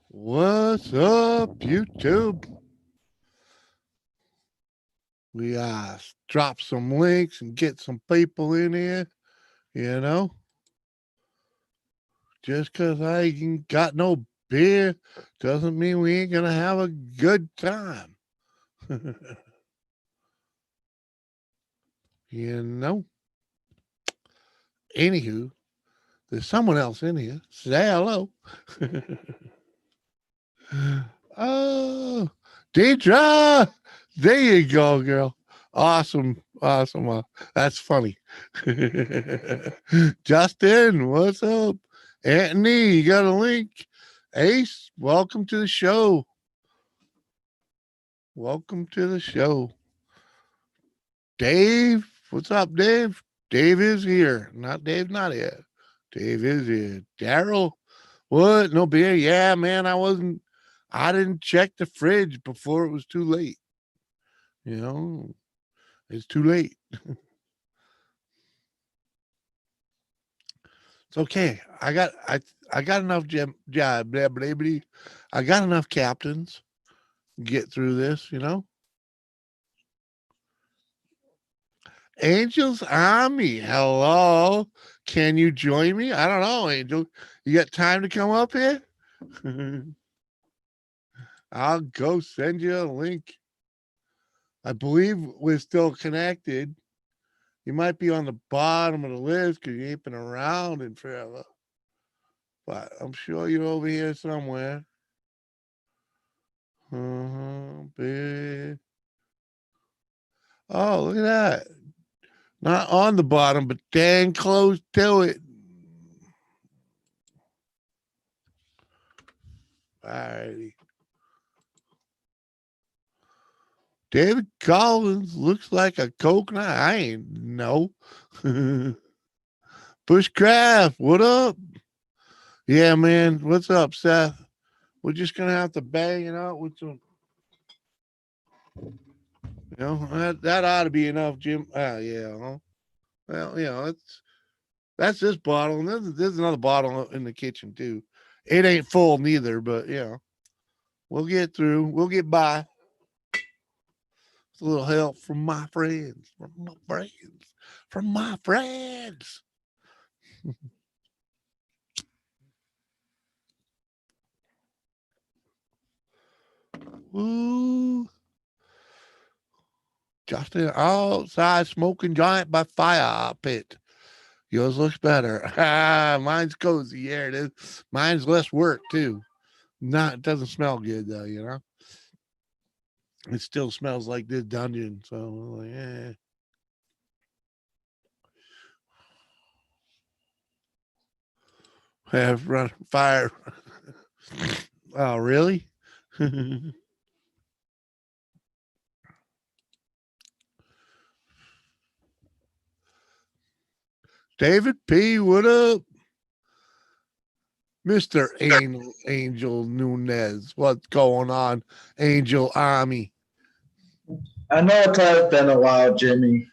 What's up, YouTube? We drop some links and get some people in here, you know. Just because I ain't got no beer doesn't mean we ain't gonna have a good time. you know. Anywho, there's someone else in here. Say hello. Oh, Deidre, there you go, girl. Awesome. That's funny. Justin, what's up? Anthony, you got a link? Ace, welcome to the show. Welcome to the show. Dave, what's up, Dave? Dave is here. Not Dave, not here. Dave is here. Daryl, what? No beer? Yeah, man, I didn't check the fridge before it was too late. You know, it's too late. It's okay. I got enough job. Blah, blah, blah. I got enough captains to get through this. Angels Army. Hello. Can you join me? I don't know, Angel. You got time to come up here? I'll go send you a link. I believe we're still connected. You might be on the bottom of the list because you ain't been around in forever. But I'm sure you're over here somewhere. Big. Oh, look at that. Not on the bottom, but dang close to it. Alrighty. David Collins looks like a coconut. I ain't know. Bushcraft, what up? Yeah, man. What's up, Seth? We're just gonna have to bang it out with some. That ought to be enough, Jim. Yeah. Huh? Well, that's this bottle, and there's another bottle in the kitchen too. It ain't full neither, but we'll get through. We'll get by. It's a little help from my friends, from my friends. Ooh. Justin outside smoking giant by fire pit. Yours looks better. Mine's cozy. Yeah, it is. Mine's less work too. It doesn't smell good though. It still smells like this dungeon. So yeah. Have run fire. Oh, really? David P, what up? Mr. Angel Nunez. What's going on, Angel Army? I know it has been a while, Jimmy.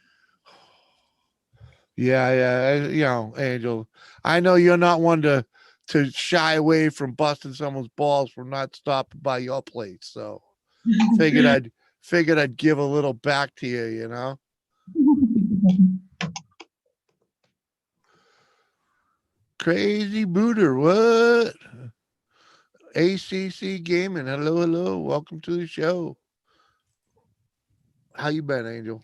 Yeah. Angel. I know you're not one to shy away from busting someone's balls for not stopping by your place. So figured I'd give a little back to you. Crazy Booter, what? ACC Gaming, hello, welcome to the show. How you been, Angel?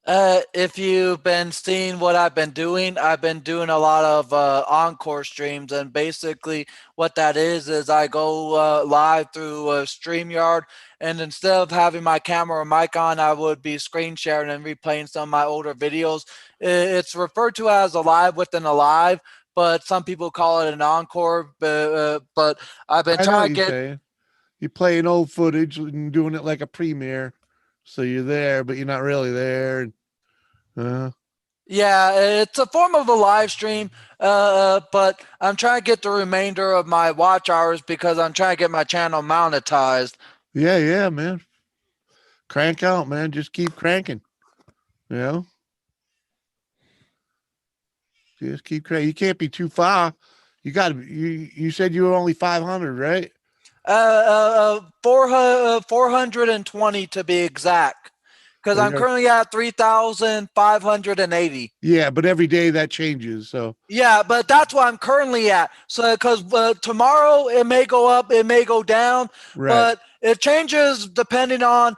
If you've been seeing what I've been doing a lot of encore streams, and basically what that is I go live through StreamYard, and instead of having my camera or mic on, I would be screen sharing and replaying some of my older videos. It's referred to as a live within a live, but some people call it an encore. But I've been trying to get. Saying. You're playing old footage and doing it like a premiere. So you're there, but you're not really there. Yeah, it's a form of a live stream, but I'm trying to get the remainder of my watch hours because I'm trying to get my channel monetized. Yeah, man. Crank out, man. Just keep cranking. Just keep cranking. You can't be too far. You got to. You said you were only 500, right? 420 to be exact, because So I'm you're- currently at 3,580. Yeah, but every day that changes. So Yeah, but that's what I'm currently at. So, because tomorrow it may go up, it may go down, right, but it changes depending on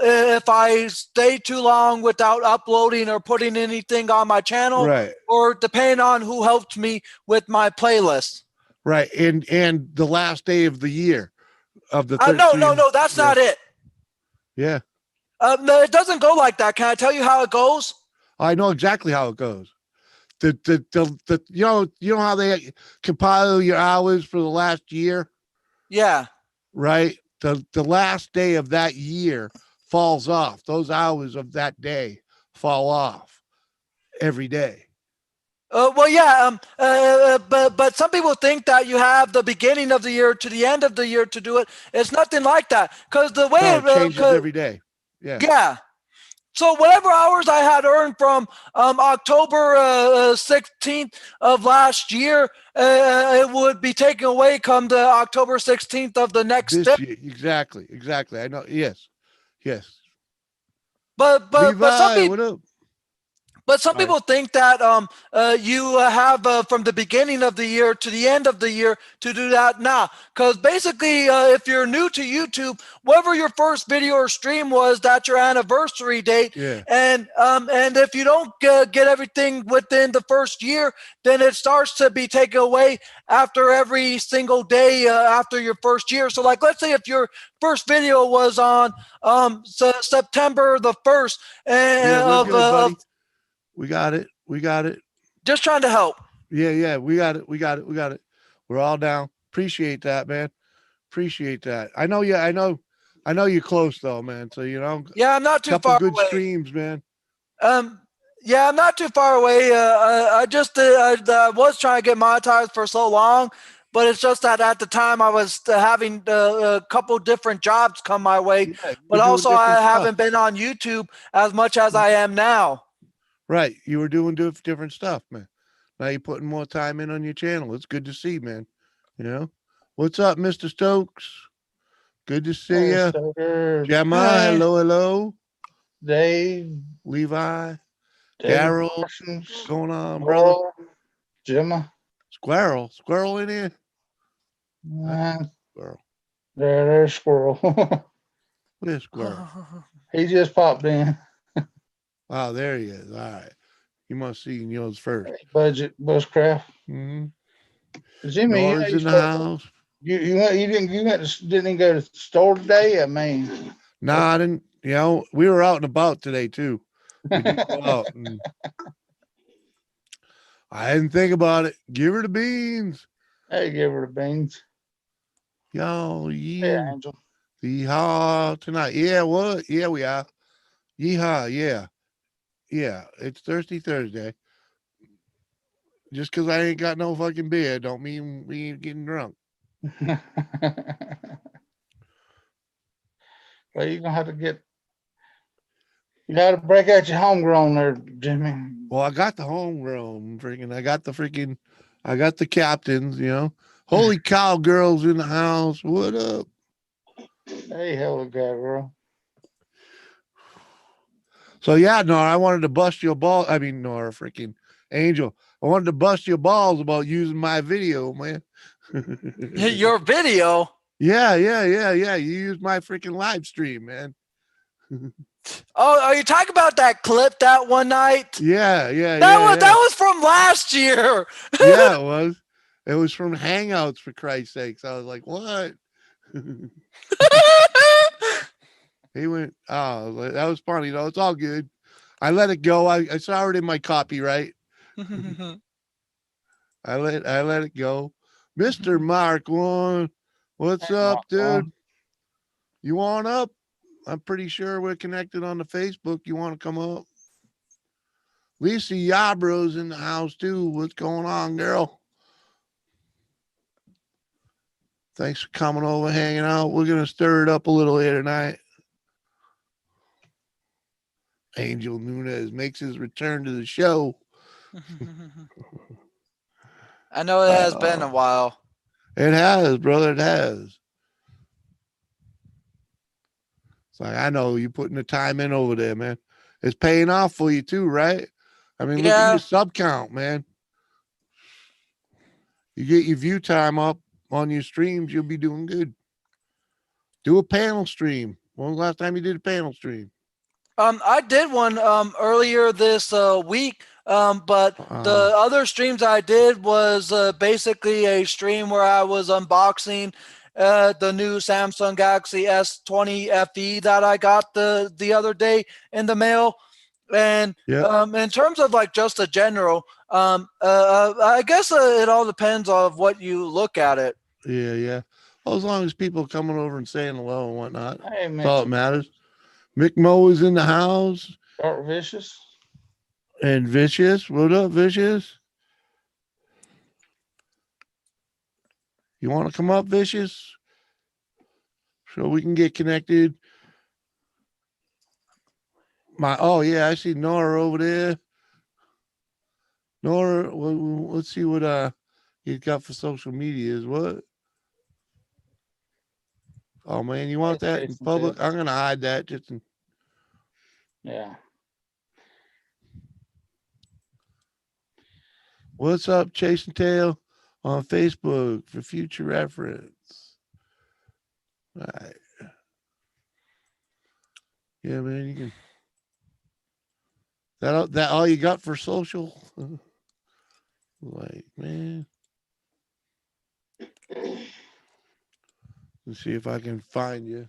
if I stay too long without uploading or putting anything on my channel, right, or depending on who helped me with my playlist. right. And the last day of the year of the No, that's yeah, not it. yeah. No, it doesn't go like that. Can I tell you how it goes? I know exactly how it goes. The you know how they compile your hours for the last year, Yeah. right? The last day of that year falls off. Those hours of that day fall off every day. Well, yeah, but some people think that you have the beginning of the year to the end of the year to do it. It's nothing like that, because the way No, it changes every day. Yeah. yeah. So whatever hours I had earned from October 16th of last year, it would be taken away come to October 16th of the next day. This year, exactly. I know. Yes, yes. But some Levi, people what up? But some All right. people think that you have from the beginning of the year to the end of the year to do that now. Because basically, if you're new to YouTube, whatever your first video or stream was, that's your anniversary date. Yeah. And if you don't get everything within the first year, then it starts to be taken away after every single day after your first year. So, like, let's say if your first video was on September the 1st Yeah, we're of, good, buddy. We got it. We got it. just trying to help. Yeah. We got it. We got it. We got it. We're all down. Appreciate that, man. Appreciate that. I know you. I know you're close though, man. So you know, Yeah, I'm not too couple far good away. streams, man. Yeah, I'm not too far away. I just I was trying to get monetized for so long, but it's just that at the time I was having a couple different jobs come my way, Yeah, you were but doing also I different stuff. haven't been on YouTube as much as I am now. Right. You were doing different stuff, man. Now you're putting more time in on your channel. It's good to see, man. You know, what's up, Mr. Stokes? Good to see Hey, you. Stoker. Gemma, Hi, hello. Dave, Levi, David Carol, Parsons, what's going on, brother? Merle, Gemma. Squirrel in here. Squirrel. There's Squirrel. Where's Squirrel? He just popped in. Oh, there he is. All right. You must see yours first. Budget Bushcraft. Mm-hmm. Jimmy, Nora's in the house. you didn't didn't even go to the store today. I mean, Nah, I didn't. You know, we were out and about today too. We did go out. And I didn't think about it. Give her the beans. hey, give her the beans. Yo, Hey, you. Angel. Yeehaw tonight. Yeah, what? Yeah, we are. Yeehaw, yeah. Yeah, it's Thirsty Thursday. Just because I ain't got no fucking beer don't mean we ain't getting drunk. Well, you're gonna have to you gotta break out your homegrown there, Jimmy. Well, I got the homegrown I got the captains, you know. Holy cow, girls in the house. What up? Hey, hell of a guy, girl. So yeah, Nora, I wanted to bust your ball. I mean, Nora, freaking Angel. I wanted to bust your balls about using my video, man. Your video. Yeah. You used my freaking live stream, man. Oh, are you talking about that clip that one night? Yeah. That was from last year. Yeah, it was. It was from Hangouts, for Christ's sakes. I was like, what? He went, oh, that was funny though. It's all good. I let it go. I saw it in my copyright. I let it go. Mr. Mark One, what's up, dude? You want up? I'm pretty sure we're connected on the Facebook. You want to come up? Lisa Yabro's in the house too. What's going on, girl? Thanks for coming over, hanging out. We're gonna stir it up a little here tonight. Angel Nunez makes his return to the show. I know it has been a while. It has, brother. It has. It's like, I know you putting the time in over there, man. It's paying off for you too, right? I mean, look at Yeah. your sub count, man. You get your view time up on your streams, you'll be doing good. Do a panel stream. When was the last time you did a panel stream? I did one earlier this week, but the other streams I did was basically a stream where I was unboxing the new Samsung Galaxy S20 FE that I got the other day in the mail. And Yeah. in terms of like just a general, I guess it all depends on what you look at it. Yeah, yeah. Well, as long as people are coming over and saying hello and whatnot, Hey, that's all that matters. Mick Mo is in the house. Dark Vicious. And Vicious. What up, Vicious? You want to come up, Vicious? So we can get connected. Oh yeah, I see Nora over there. Nora, let's see what he's got for social media. Is what? Oh man, you want that in Jason public? Taylor. I'm gonna hide that just in. Yeah. What's up, Chasing Tail on Facebook for future reference. All right. Yeah, man, you can. That all you got for social? Like, man. Let's see if I can find you.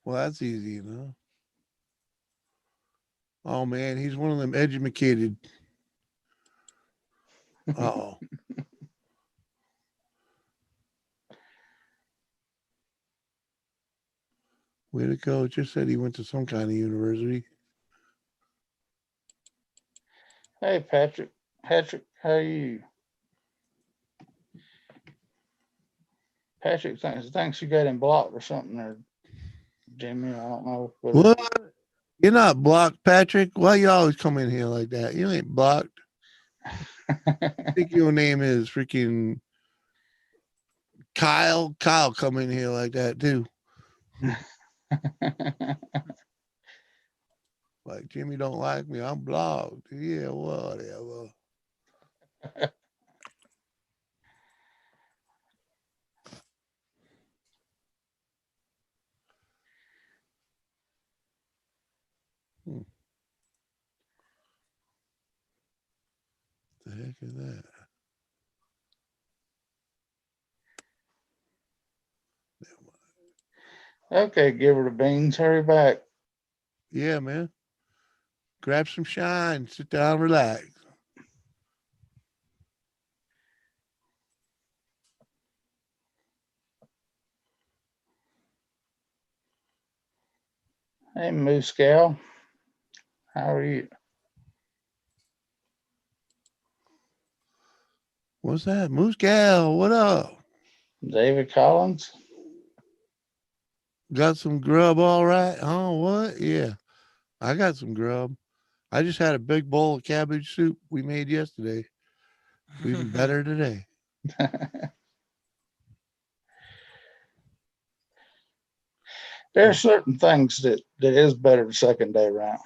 Well, that's easy enough. Oh man, he's one of them educated. Oh. Way to go. It just said he went to some kind of university. Hey, Patrick. Patrick, how are you? Patrick thinks you got him blocked or something, or Jimmy. I don't know. What? You're not blocked, Patrick. Why you always come in here like that? You ain't blocked. I think your name is freaking Kyle. Kyle come in here like that too. Like Jimmy don't like me. I'm blocked. Yeah, whatever. The heck is that? Okay, give her the beans. Hurry back. Yeah, man. Grab some shine. Sit down, relax. Hey, Moose Gal. How are you? What's that? Moose Gal, what up? David Collins. Got some grub all right? Oh, what? Yeah. I got some grub. I just had a big bowl of cabbage soup we made yesterday. Even better today. There are certain things that is better the second day round.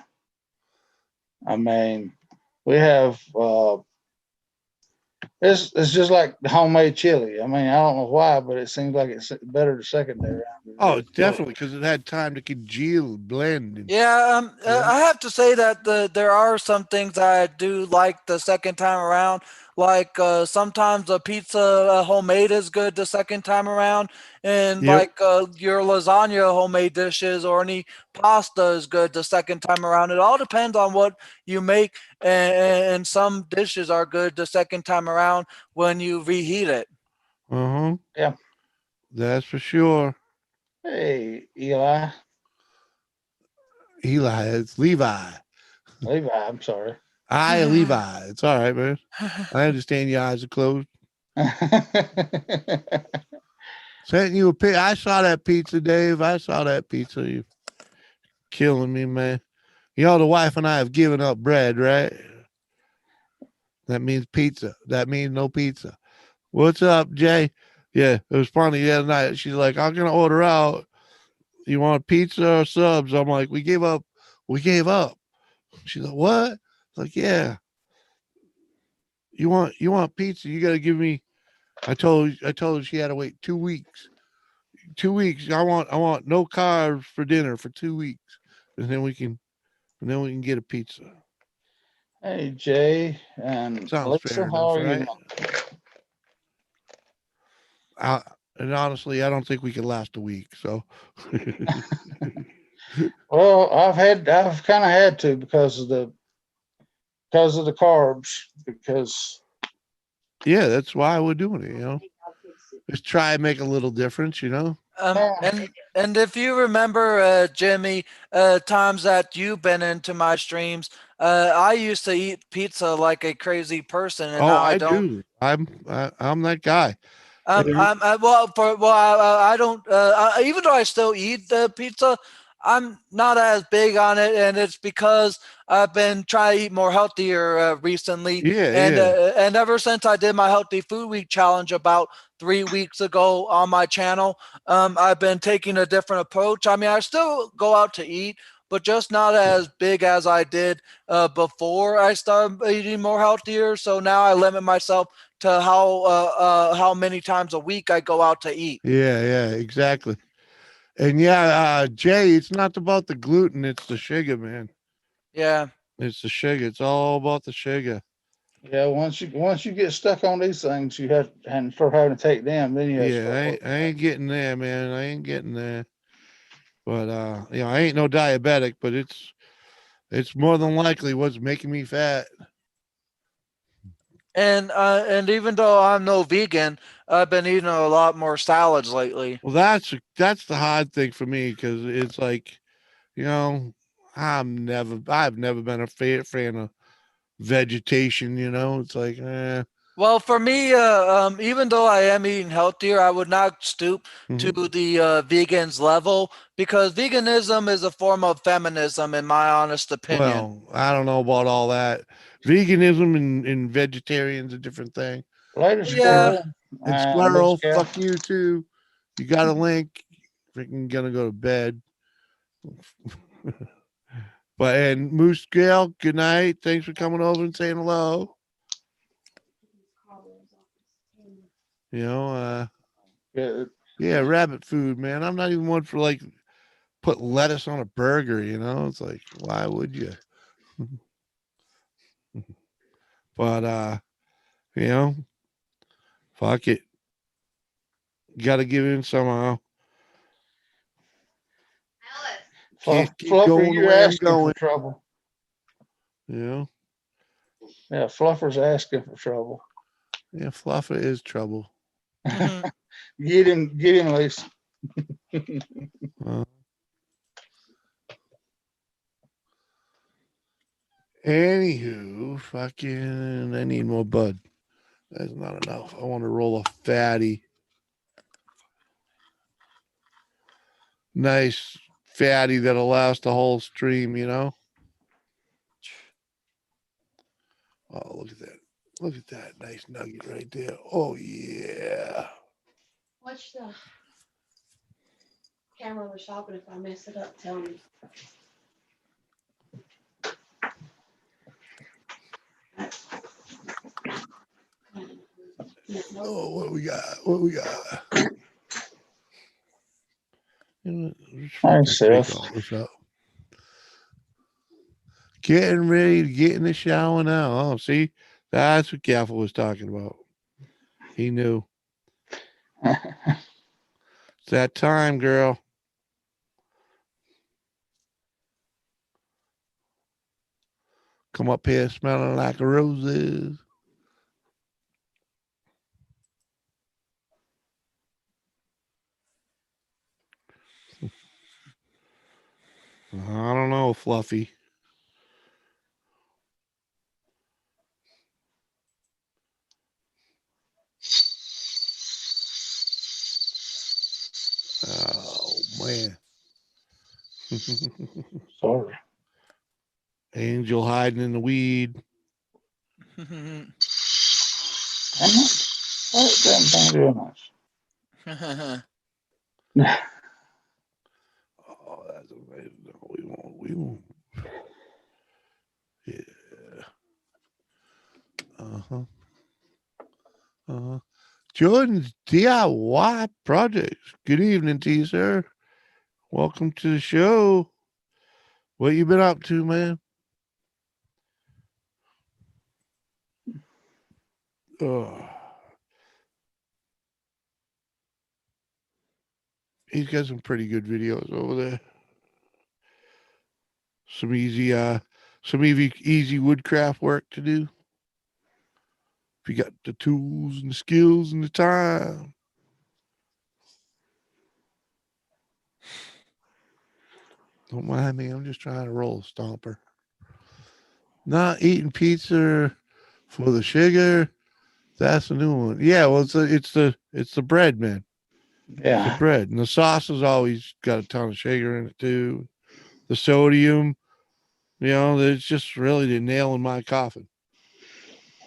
I mean, we have it's just like the homemade chili. I mean, I don't know why, but it seems like it's better the second day round. Oh, it's definitely because it had time to congeal, blend. And, Yeah, Yeah. I have to say that there are some things I do like the second time around. Like sometimes a pizza homemade is good the second time around, and Yep. like your lasagna homemade dishes or any pasta is good the second time around. It all depends on what you make, and some dishes are good the second time around when you reheat it. Uh-huh. Yeah. That's for sure. Hey, Eli. Eli, it's Levi. Levi, I'm sorry. Levi. It's all right, man. I understand your eyes are closed. Sent you a pizza. I saw that pizza, Dave. I saw that pizza. killing me, man. You know, the wife and I have given up bread, right? That means pizza. That means no pizza. What's up, Jay? Yeah, it was funny the other night. She's like, I'm gonna order out. You want pizza or subs? I'm like, we gave up. We gave up. She's like, what? It's like, yeah. You want pizza? You gotta give me. I told her she had to wait 2 weeks. 2 weeks. I want no carbs for dinner for 2 weeks, and then we can get a pizza. Hey, Jay and Sounds Lisa, fair how enough, are you? right? I, and honestly, I don't think we could last a week. So, Well, I've kind of had to because of the carbs, because yeah, that's why we're doing it. You know, just try and make a little difference. You know. Yeah. And if you remember, Jimmy, times that you've been into my streams, I used to eat pizza like a crazy person, and Oh, now I I don't. do. I'm that guy. And- I don't. Even though I still eat the pizza, I'm not as big on it, and it's because I've been trying to eat more healthier recently. Yeah, yeah. And ever since I did my healthy food week challenge about 3 weeks ago on my channel, I've been taking a different approach. I mean, I still go out to eat, but just not as big as I did before I started eating more healthier. So now I limit myself to how many times a week I go out to eat. Yeah, yeah, exactly. And yeah, Jay, it's not about the gluten, it's the sugar, man. Yeah. It's the sugar. It's all about the sugar. Yeah, once you get stuck on these things, you have and start having to take them, then you have to Yeah, start I working. ain't getting there, man. I ain't getting there. But you know, I ain't no diabetic, but it's more than likely what's making me fat. And even though I'm no vegan, I've been eating a lot more salads lately. Well, that's the hard thing for me because it's like, you know, I've never been a fan of vegetation. You know, it's like, Well, for me, even though I am eating healthier, I would not stoop to mhm. the vegans level because veganism is a form of feminism, in my honest opinion. Well, I don't know about all that. Veganism and vegetarian's a different thing. Later, Yeah. squirrel And and squirrel, Moose Cow. fuck you too. You got a link. Freaking gonna go to bed. But and Moose Gal, good night. Thanks for coming over and saying hello. You know, Yeah, yeah, rabbit food, man. I'm not even one for like put lettuce on a burger, you know. It's like, why would you? But you know, fuck it. Gotta give in somehow. Can't keep Fluffer, going the you're way I'm asking for going, trouble. you know. Yeah, Fluffer's asking for trouble. Yeah, Fluffer is trouble. Mhm. Get him, Lisa. Uh, Anywho, fucking, I need more bud. That's not enough. I want to roll a fatty. Nice fatty that'll last the whole stream, you know? Oh, look at that. Look at that nice nugget right there. Oh, yeah. Watch the camera we're shopping. If I mess it up, tell me. Oh, what we got? What we got? You know, let's Hi, fucking break Seth. all this up. Getting ready to get in the shower now. Oh, see? That's what Gaffel was talking about. He knew. It's that time, girl. Come up here smelling like roses. I don't know, Fluffy. Oh, man. Sorry. Angel hiding in the weed. Damn it. Why is that thing doing this? Oh, that's amazing. No, we won't. Yeah. Uh-huh. Uh-huh. Jordan's DIY Projects. Good evening to you, sir. Welcome to the show. What you been up to, man? Oh. He's got some pretty good videos over there. Some easy woodcraft work to do. If you got the tools and the skills and the time. Don't mind me. I'm just trying to roll a stomper. Not eating pizza for the sugar. That's a new one. Yeah, well, it's the bread, man. It's the Yeah. bread, and the sauce has always got a ton of sugar in it too. The sodium, it's just really the nail in my coffin.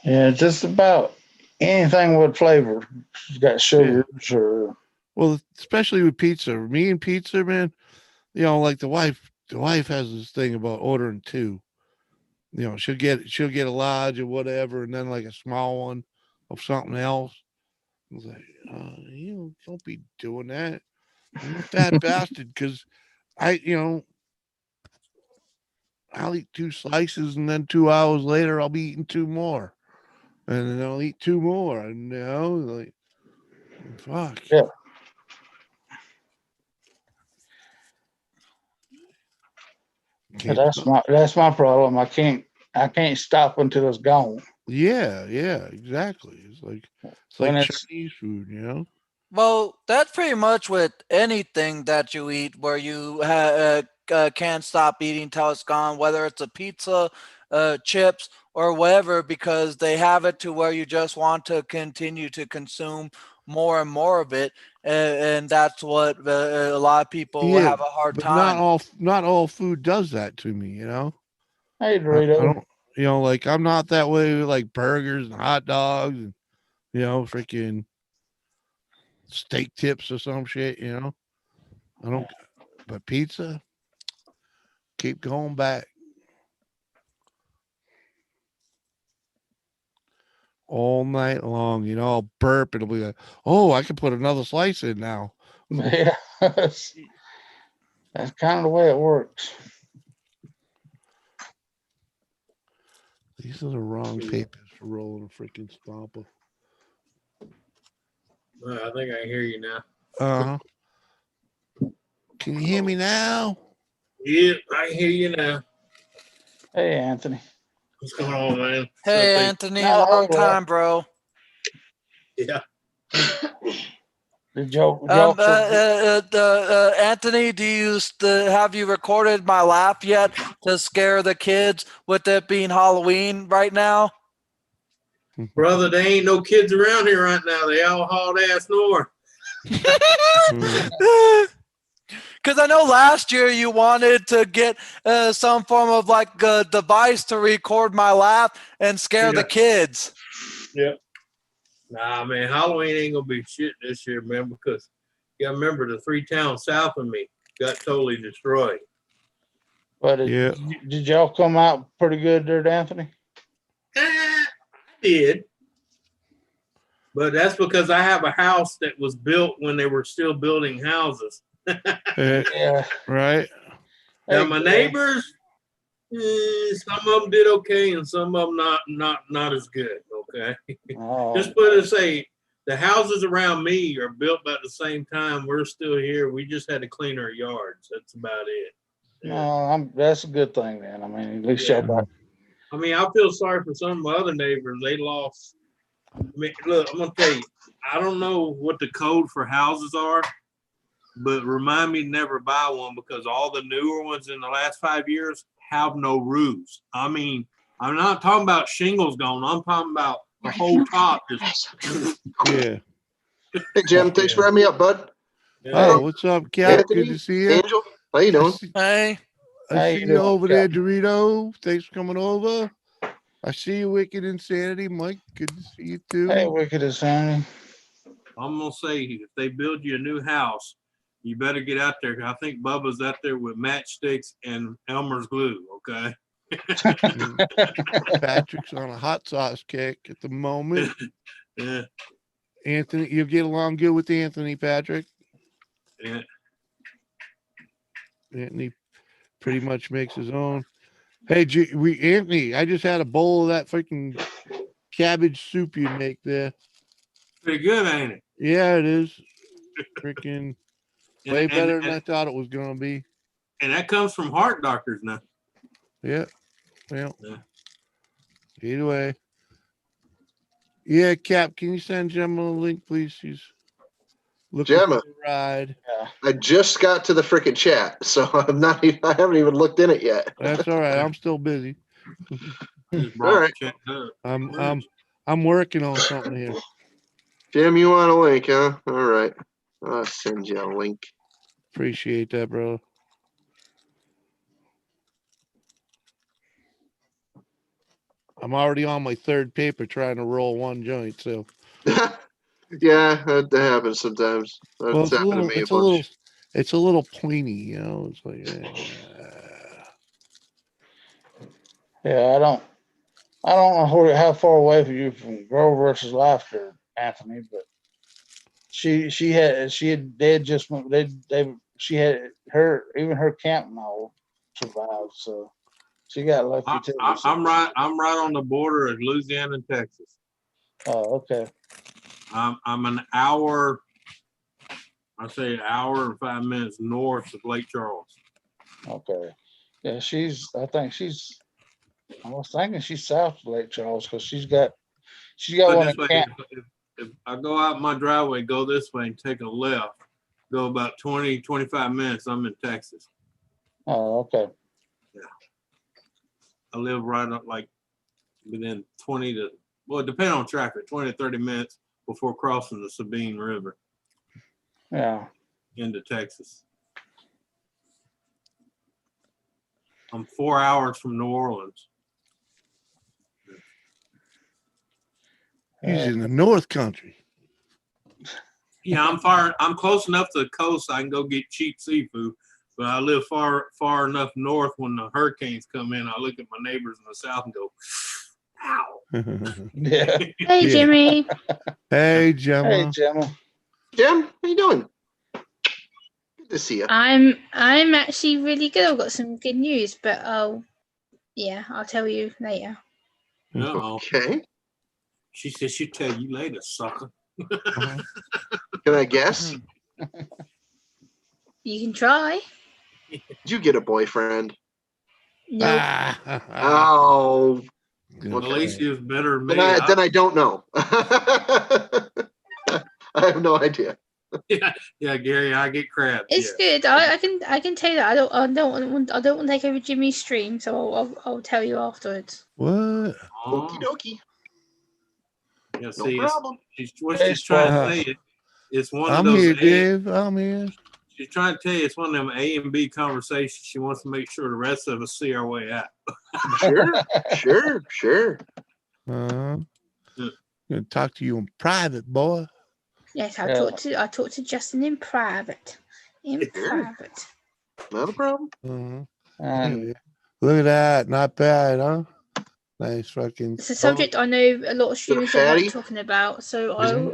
Yeah, just about anything with flavor. It's got sugars or Well, especially with pizza. Me and pizza, man. Like the wife has this thing about ordering two. She'll get a large or whatever, and then like a small one of something else. I was like, don't be doing that. I'm a fat bastard because I'll eat two slices and then 2 hours later I'll be eating two more. And then I'll eat two more. And like fuck. Yeah. That's my problem. I can't stop until it's gone. Yeah, exactly. It's like When it's Chinese food, Well, that's pretty much with anything that you eat where you can't stop eating till it's gone, whether it's a pizza, chips, or whatever, because they have it to where you just want to continue to consume more and more of it. And that's what a lot of people Yeah, have a hard but time. not all food does that to me. hey I Dorito. don't, like I'm not that way with like burgers and hot dogs and freaking steak tips or some shit. I don't. But pizza, keep going back all night long. I'll burp. It'll be like, oh, I can put another slice in now. Yeah. That's kind of the way it works. These are the wrong papers for rolling a freaking stomper. I think I hear you now. Uh-huh. Can you hear me now? Yeah, I hear you now. Hey Anthony. What's going on, man? Hey, Something- Anthony, No, long well. time, bro. Yeah. The joke. Anthony, have you recorded my laugh yet to scare the kids with it being Halloween right now? Brother, there ain't no kids around here right now. They all hauled ass north. Because I know last year you wanted to get some form of like a device to record my laugh and scare the kids. Yep. Nah, man, Halloween ain't gonna be shit this year, man, because you gotta remember the 3 towns south of me got totally destroyed. But did y'all come out pretty good there, Anthony? I did. But that's because I have a house that was built when they were still building houses. Yeah. Right. Now my neighbors, some of them did okay, and some of them not as good. Okay, Oh, just put it say the houses around me are built about the same time. We're still here. We just had to clean our yards. That's about it. no, that's a good thing then. I mean, at least Yeah. y'all got. I mean, I feel sorry for some of my other neighbors. They lost. I mean, look, I'm gonna tell you. I don't know what the code for houses are, but remind me to never buy one because all the newer ones in the last 5 years have no roofs. I mean, I'm not talking about shingles gone. I'm talking about the whole top. Just, Yeah. Hey, Jim, thanks for having me up, bud. Oh, what's up, Cap? Anthony, Good to see you. Angel, How you doing? Hey, How I you see you doing, over there, Captain? Dorito. Thanks for coming over. I see you, Wicked Insanity. Mike, good to see you too. Hey, Wicked Insanity. I'm gonna say if they build you a new house, you better get out there. I think Bubba's out there with matchsticks and Elmer's glue. Okay. Patrick's on a hot sauce kick at the moment. Yeah. Anthony, you get along good with Anthony, Patrick? Yeah. Anthony pretty much makes his own. Hey, Anthony, I just had a bowl of that freaking cabbage soup you make there. Pretty good, ain't it? Yeah, it is. Freaking And, way and, better than and, I thought it was gonna be. and that comes from heart doctors now. Yeah. Well, Yeah. either way. Yeah, Cap, can you send Gemma a link, please? She's looking Gemma. for a ride. Yeah. I just got to the freaking chat, so I'm not. I haven't even looked in it yet. That's all right. I'm still busy. Just brought All right. checked up. I'm working on something here. Jim, you want a link, huh? All right. I'll send you a link. Appreciate that, bro. I'm already on my third paper trying to roll one joint, so Yeah, that happens sometimes. That's well, happened to me a bunch. it's a little pointy, you know. It's like Yeah, I don't know how far away from you from Grow versus Laughter, Anthony, but she had just went she had her camp and all survived, so she got lucky too. I'm right on the border of Louisiana and Texas. Oh, okay. I'm an hour. I say an hour and 5 minutes north of Lake Charles. Okay. Yeah, I was thinking she's south of Lake Charles because she's got But one this in way, camp. if I go out my driveway, go this way and take a left, go about 20, 25 minutes, I'm in Texas. Oh, okay. I live right up like within 20 to, well, depending on traffic, 20 to 30 minutes before crossing the Sabine River Yeah. into Texas. I'm 4 hours from New Orleans. he's in the North Country. Yeah, I'm close enough to the coast I can go get cheap seafood, but I live far enough north when the hurricanes come in. I look at my neighbors in the south and go, ow. Yeah. Hey, Yeah. Jimmy. Hey, Gemma. Hey, Gemma. Jim, how you doing? Good to see you. I'm actually really good. I've got some good news, but I'll tell you later. Uh-oh. Okay. She said she'll tell you later, sucker. Can I guess? You can try. Did you get a boyfriend? No, Oh, Good. Alicia's better than me. then I don't know. I have no idea. Yeah, Gary, I get crabs. it's Yeah. good. I can tell you that. I don't want to take over Jimmy's stream, so I'll tell you afterwards. What? Okie Oh, dokie. yeah, No see, problem. what Hey, she's trying Spark. to say it's one of I'm those here, Dave. I'm here. she's trying to tell you it's one of them A and B conversations. She wants to make sure the rest of us see our way out. Sure. Uh, Yeah. gonna talk to you in private, boy. Yes, I Yeah. talk to Justin in private. In Sure. private. Not a problem. Uh-huh. And Look at that. Not bad, huh? Nice fucking. It's a subject I know a lot of streamers don't fatty? like talking about, so I'm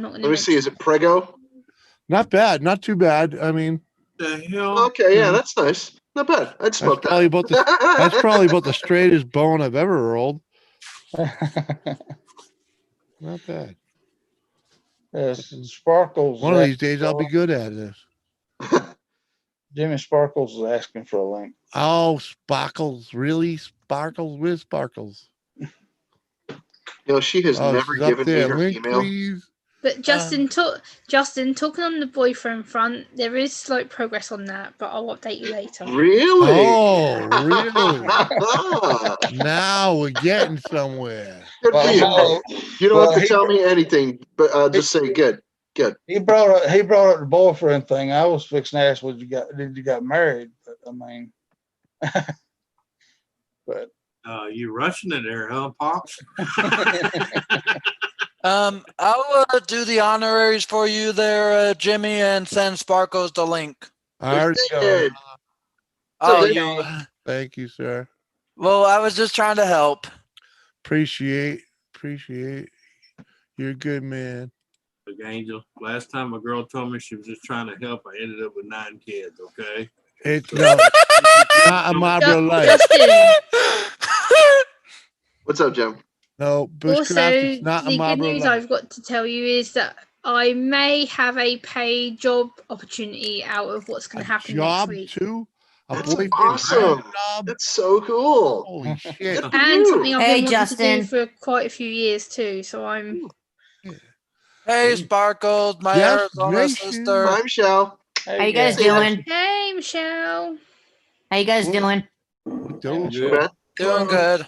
not going to. Let me see. Is it Prego? Not bad. Not too bad. I mean, The hell? Okay, yeah, that's nice. Not bad. I'd that's smoke probably that. about the straightest bone I've ever rolled. Not bad. Sparkles. One of these days I'll be good at this. Jimmy Sparkles is asking for a link. Oh, Sparkles. Really? Sparkles with Sparkles. She has Oh, never she's up given me there. her Link, email. please. But Justin, talking on the boyfriend front, there is slight progress on that, but I'll update you later. Really? Oh, really? Now we're getting somewhere. Good for you. Well, You don't have to he- tell me anything, but just say good. Good. He brought up the boyfriend thing. I was fixing to ask, did you got married? But I mean, but You rushing it there, huh, Pops? I'll do the honoraries for you there, Jimmy, and send Sparkles the link. I already got it. Good. Oh, So you. Thank you, sir. Well, I was just trying to help. Appreciate. You're a good man. Look, Angel, last time a girl told me she was just trying to help, I ended up with 9 kids, okay? It's no, not a Marlboro Light. Justin, What's up, Jim? No, also, Bushcraft. It's not a the good Marlboro news Light. I've got to tell you is that I may have a paid job opportunity out of what's going to happen next Job week. too. A That's boyfriend awesome. job. That's so cool. Holy shit! Good for And you. something I've Hey, been wanting to Justin. do for quite a few years too. So I'm. Hey, Sparkles, my Yes, Arizona Nation. sister. Hi, Michelle. How you guys Yeah. doing? Hey, Michelle. How you guys What? doing? Doing Good. Brett? Doing good.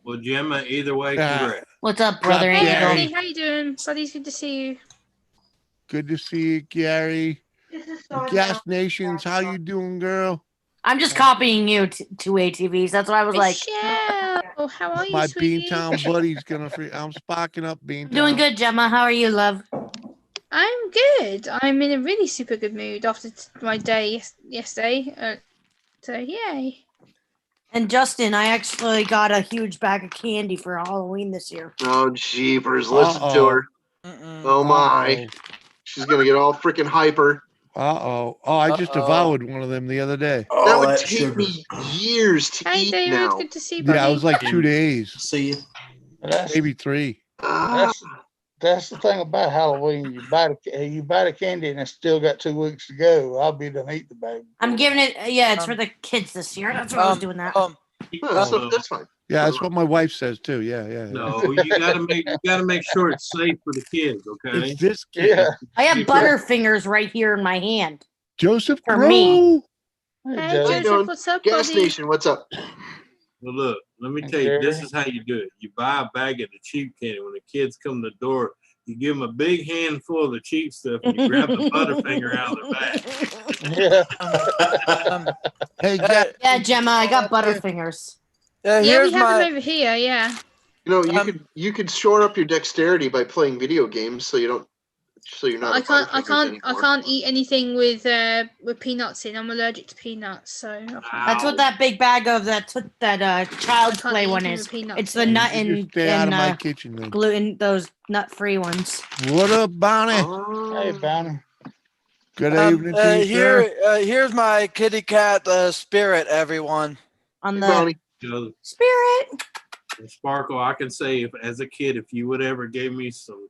Well, Gemma, either way, Ah. congrats. What's up, brother Hey, Hey, Angel? Gary. Andy. How you doing? Buddy, good to see you. Good to see you, Gary. Gas Nations, how you doing, girl? I'm just copying you to ATVs. That's why I was like, Michelle, how are you, My sweetie? Beantown buddy's gonna free. I'm sparking up Beantown. doing good, Gemma. How are you, love? I'm good. I'm in a really super good mood after my day yesterday. So yay. And Justin, I actually got a huge bag of candy for Halloween this year. Oh, jeepers. Listen to Uh-oh. her. Mm-mm. Oh, my. She's going to get all freaking hyper. Oh, I just Uh-oh. devoured one of them the other day. That would take me years to Hey, eat David. now. Good to see you, buddy. Yeah, it was like 2 days, See you. that's maybe 3. Ah, that's the thing about Halloween. You buy the candy and it's still got 2 weeks to go. I'll be done eat the bag. I'm giving it, it's for the kids this year. That's why I was doing that. well, No. that's fine. Yeah, that's what my wife says too. Yeah. No, you gotta make sure it's safe for the kids, okay? It's this kid, Yeah. I have Butterfingers right here in my hand. Joseph For me. Crow. Hey, Hey, Joe. you Joseph. doing? What's up, Gas buddy? Nation, what's up? Well, look, let me tell Okay. you, this is how you do it. You buy a bag of the cheap candy. When the kids come to the door, you give them a big handful of the cheap stuff and you grab the Butterfinger out of their bag. Yeah. Hey, Gas. Yeah, Gemma, I got Butterfingers. Yeah, we Here's have my. them over here. Yeah. You know, you could shore up your dexterity by playing video games so you're not I a Butterfingers anymore. I can't eat anything with peanuts in. I'm allergic to peanuts, so I can't. That's what that big bag of that child's I can't play eat one anything is. with peanuts It's the in. nut You just and stay out of my and kitchen then. gluten, those nut-free ones. What up, Bonnie? Hey, Oh, Bounty. Good evening to you, sir. Here's my kitty cat spirit, everyone. On hey, the Brownie. You know, spirit. and Sparkle, I can say if as a kid, if you would ever gave me some,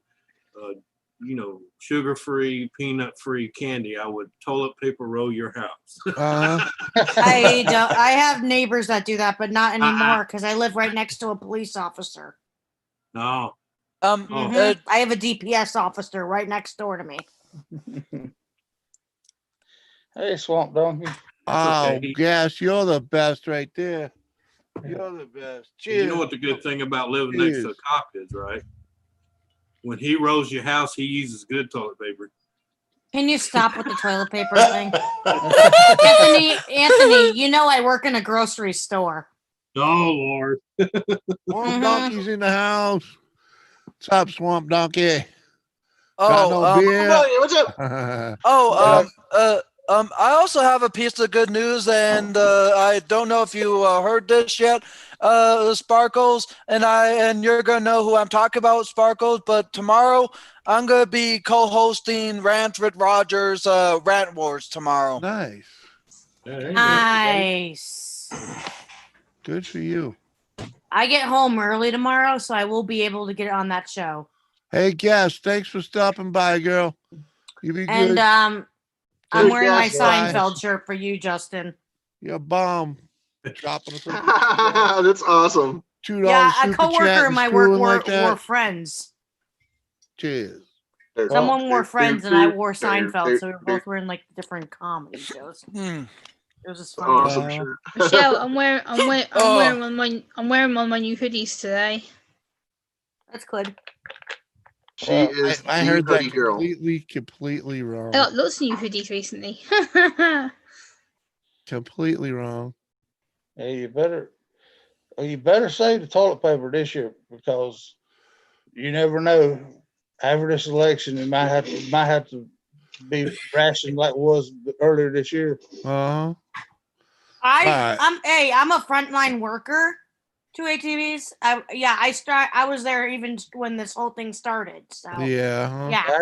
sugar-free, peanut-free candy, I would toilet paper roll your house. I have neighbors that do that, but not anymore because I live right next to a police officer. No. Mhm. I have a DPS officer right next door to me. Hey, Swamp Donkey. Oh, okay. Gas, you're the best right there. You're the best. Cheers. You know what the good thing about living next to a Cheers. cop is, right? When he rolls your house, he uses good toilet paper. Can you stop with the toilet paper thing? Anthony, you know I work in a grocery store. Oh, Lord. Swamp Donkey's in the house. What's up, Swamp Donkey? Got no Oh, beer? Brownie, what's up? I also have a piece of good news, and I don't know if you heard this yet, Sparkles, and you're gonna know who I'm talking about, Sparkles. But tomorrow I'm gonna be co-hosting Rant with Rogers, Rant Wars tomorrow. Nice. Yeah, there you go. Nice. Good for you. I get home early tomorrow, so I will be able to get on that show. Hey, Gas, thanks for stopping by, girl. You be And good. I'm Good wearing my guess, Seinfeld shirt for you, Justin. You're a bomb. Dropping us That's awesome. $2 Yeah, a super coworker chat in and my work screwing like wore that. Friends. Cheers. Someone wore Friends, and I wore Seinfeld, so we were both wearing like different comedy shows. It was just funny. Awesome shirt. Michelle, I'm wearing one of my new hoodies today. That's good. She Well, is I the heard that hoodie girl. completely wrong. I got lots of new hoodies recently. Completely wrong. Yeah, you better save the toilet paper this year because you never know. After this election, it might have to be rationed like it was earlier this year. Uh-huh. Alright. I'm a frontline worker to ATVs. I was there even when this whole thing started. So Yeah. Huh? yeah.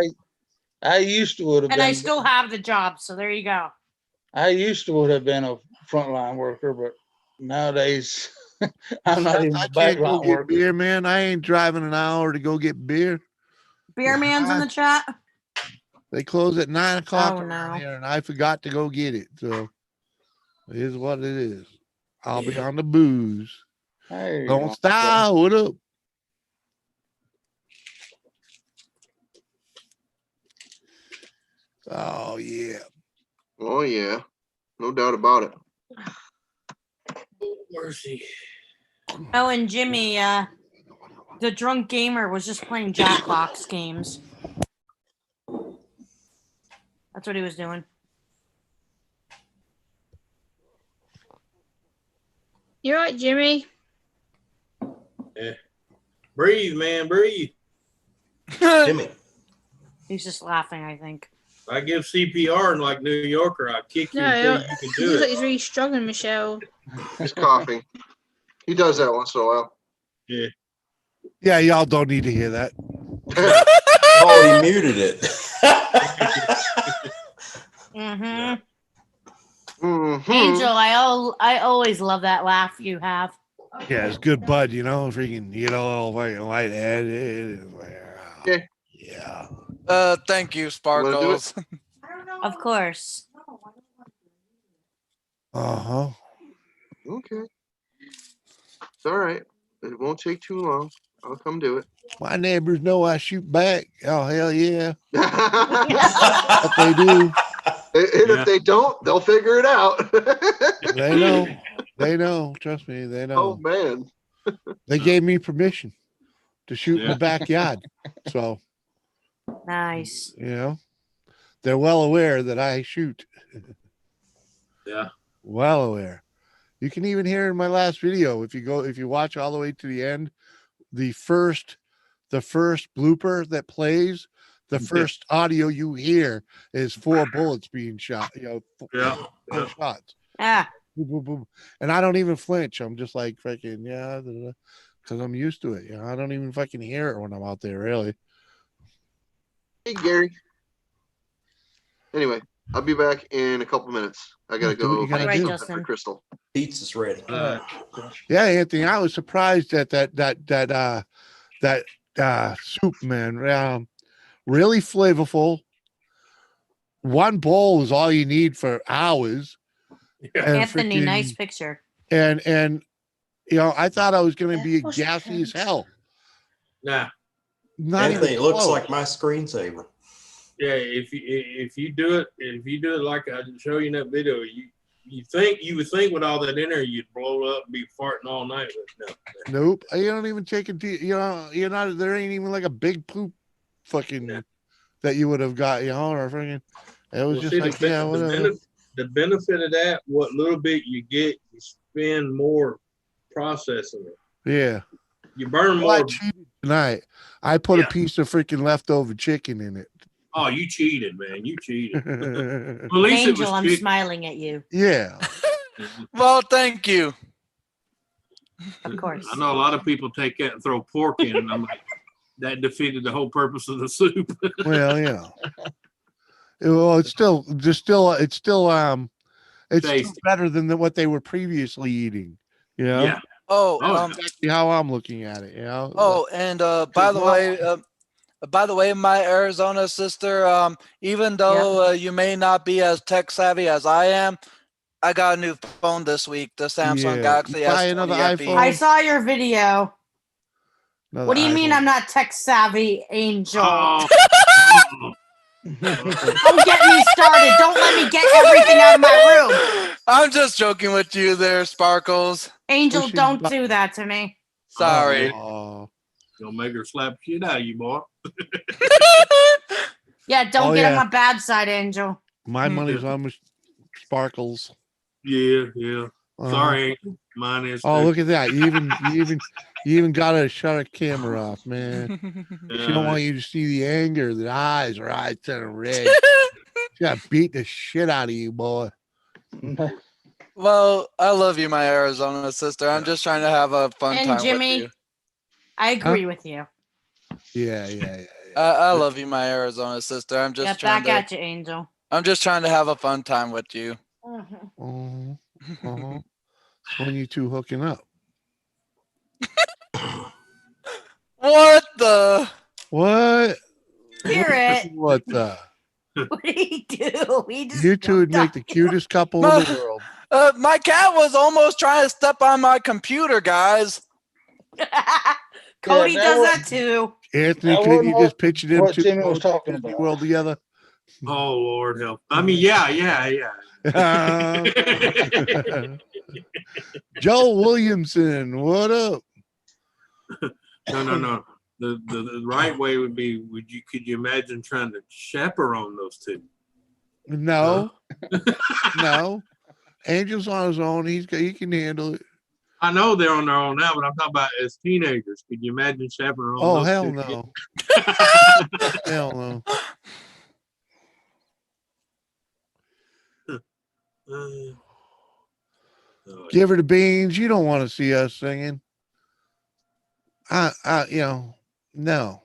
I used to would have And been. I still have the job, so there you go. I used to would have been a frontline worker, but nowadays I'm not even I a can't go backline get worker. beer, man. I ain't driving an hour to go get beer. Beer man's in the chat. They close at 9 o'clock Oh, around no. here, and I forgot to go get it. So it is what it is. I'll be on the booze. Hey, Don't stop. What up? Oh yeah. Oh yeah, no doubt about it. Mercy. Oh, and Jimmy, the drunk gamer was just playing Jackbox games. That's what he was doing. You're right, Jimmy. Yeah. Breathe, man, breathe. Jimmy. He's just laughing, I think. I give CPR in like New Yorker. I kick you No, until you he can looks do like it. he's really struggling, Michelle. He's coughing. He does that once in a while. Yeah. Yeah, y'all don't need to hear that. Oh, he muted it. Mm-hmm. Mhm. Angel, I always love that laugh you have. Yeah, it's good bud, you know, freaking, you know, all fucking lightheaded. Yeah. Yeah. Thank you, wanna do it? Sparkles. Of course. Uh-huh. Okay. It's all right. It won't take too long. I'll come do it. My neighbors know I shoot back. Oh hell yeah. And What they do. if they don't, they'll figure it out. They know. They know. Trust me, they Oh know. man. They gave me permission to shoot in Yeah. the backyard. So, Nice. you know, they're well aware that I shoot. Yeah. Well aware. You can even hear in my last video, if you watch all the way to the end, the first blooper that plays, the first audio you hear is 4 bullets being shot, you know, Yeah. four shots. Ah. Boom, boom, boom. And I don't even flinch. I'm just like freaking, yeah, because I'm used to it. You know, I don't even fucking hear it when I'm out there, really. Hey Gary. Anyway, I'll be back in a couple minutes. I gotta Do what go you gotta All right, do. Justin. for Crystal. Pizza's ready. Yeah, Anthony, I was surprised at that soup, man. Really flavorful. One bowl is all you need for hours. Yeah. And Anthony, freaking- nice picture. And you know, I thought I was gonna be What's gassy as that? hell. Nah. Not Anthony, even it looks close. like my screensaver. Yeah. If you do it like I show you in that video, you would think with all that in there you'd blow up and be farting all night, but no. Nope. You don't even take it. You know, you're not. There ain't even like a big poop, fucking that you would have got. You know, or freaking. It was Well, just see, like, the, yeah, the, whatever. the benefit of that, what little bit you get, you spend more processing it. Yeah. You burn Well, I more. cheated tonight. I put a Yeah. piece of freaking leftover chicken in it. Oh, you cheated, man. You cheated. Yeah. Well, at least it was Angel, I'm chicken. smiling at you. Well, thank you. Of course. I know a lot of people take that and throw pork in, and I'm like, that defeated the whole purpose of the soup. Well, you know. Well, it's still Tasty. better than what they were previously eating. You know? Yeah. Oh, Oh, Exactly how I'm looking at it. You know. oh, and by the way, my Arizona sister, even though you may not be as tech savvy as I am, I got a new phone this week, the Samsung Yeah. Galaxy You buy S20 another FE. iPhone? I saw your video. Another What do you mean iPhone. I'm not tech savvy, Angel? oh. Don't get me started. Don't let me get everything out of my room. I'm just joking with you there, Sparkles. Angel, should don't buy- do that to me. Sorry. Oh. Gonna make her slap the shit out of you, boy. Yeah, don't Oh, get on yeah. my bad side, Angel. My money's on Sparkles. Yeah. Uh-huh. Sorry, mine is. Oh, too. look at that! You even got to shut a camera off, man. She don't want you to see the anger. The eyes are eyes turning red. She got beat the shit out of you, boy. Well, I love you, my Arizona sister. I'm just trying to have a fun And time Jimmy, with you. I agree with you. Yeah. I love you, my Arizona sister. I'm just Get trying back to. at you, Angel. I'm just trying to have a fun time with you. It's when you two hooking up. What the? What? Spirit. What the? What did he do? He just You two would jumped make the cutest couple in the world. My cat was almost trying to step on my computer, guys. Cody that does was- that too. Anthony, That couldn't you wasn't just picture them what two Jimmy was going to talking Disney about. World together? Oh Lord help! I mean, yeah. Joel Williamson, what up? No. The right way would be: could you imagine trying to chaperone those two? No, no. Angel's on his own. He can handle it. I know they're on their own now, but I'm talking about as teenagers. Could you imagine chaperoning? Oh, those hell two? no. Hell no. Give her the beans. You don't want to see us singing. No.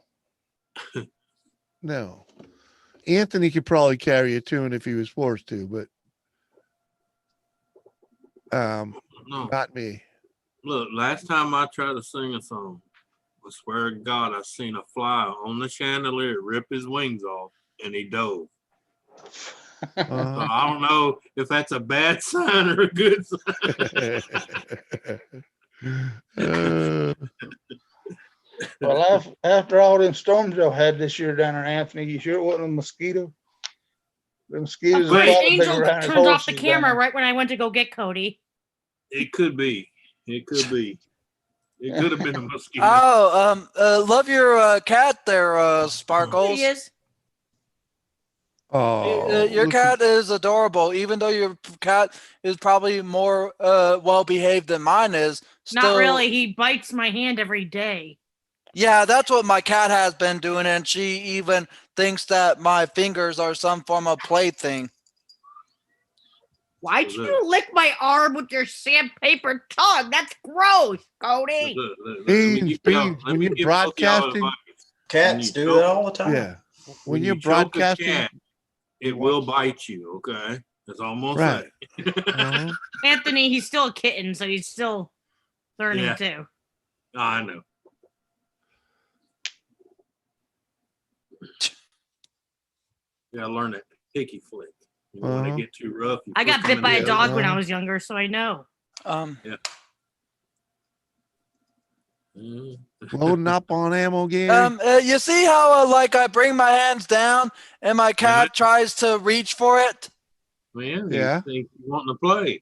No. Anthony could probably carry a tune if he was forced to, but No. not me. Look, last time I tried to sing a song, I swear to God, I seen a fly on the chandelier rip his wings off, and he dove. So I don't know if that's a bad sign or a good sign. Well, after all them storms y'all had this year down there, Anthony, you sure it wasn't a mosquito? The mosquitoes Of have course, probably been Angel around his turned off the horses down camera there. right when I went to go get Cody. It could be. It could be. It could have been a mosquito. Oh, love your cat there, Here Sparkles. he is. Oh, Your cat is adorable, even though your cat is probably more well behaved than mine is. Not really. He bites my hand every day. Yeah, that's what my cat has been doing, and she even thinks that my fingers are some form of plaything. Why'd you lick my arm with your sandpaper tongue? That's gross, Cody. Beans. When you're broadcasting, Cats do that all the time. yeah. When you're you choke a broadcasting, cat, it will bite you. Okay, that's almost right. like. Anthony, he's still a kitten, so he's still learning too. I know. You gotta learn that hickey flick. You know, when they get too rough. I got bit by a dog when I was younger, so I know. Yeah. Loading up on ammo, Gary. You see how like I bring my hands down and my cat tries to reach for it? Man, yeah. You think you want to play.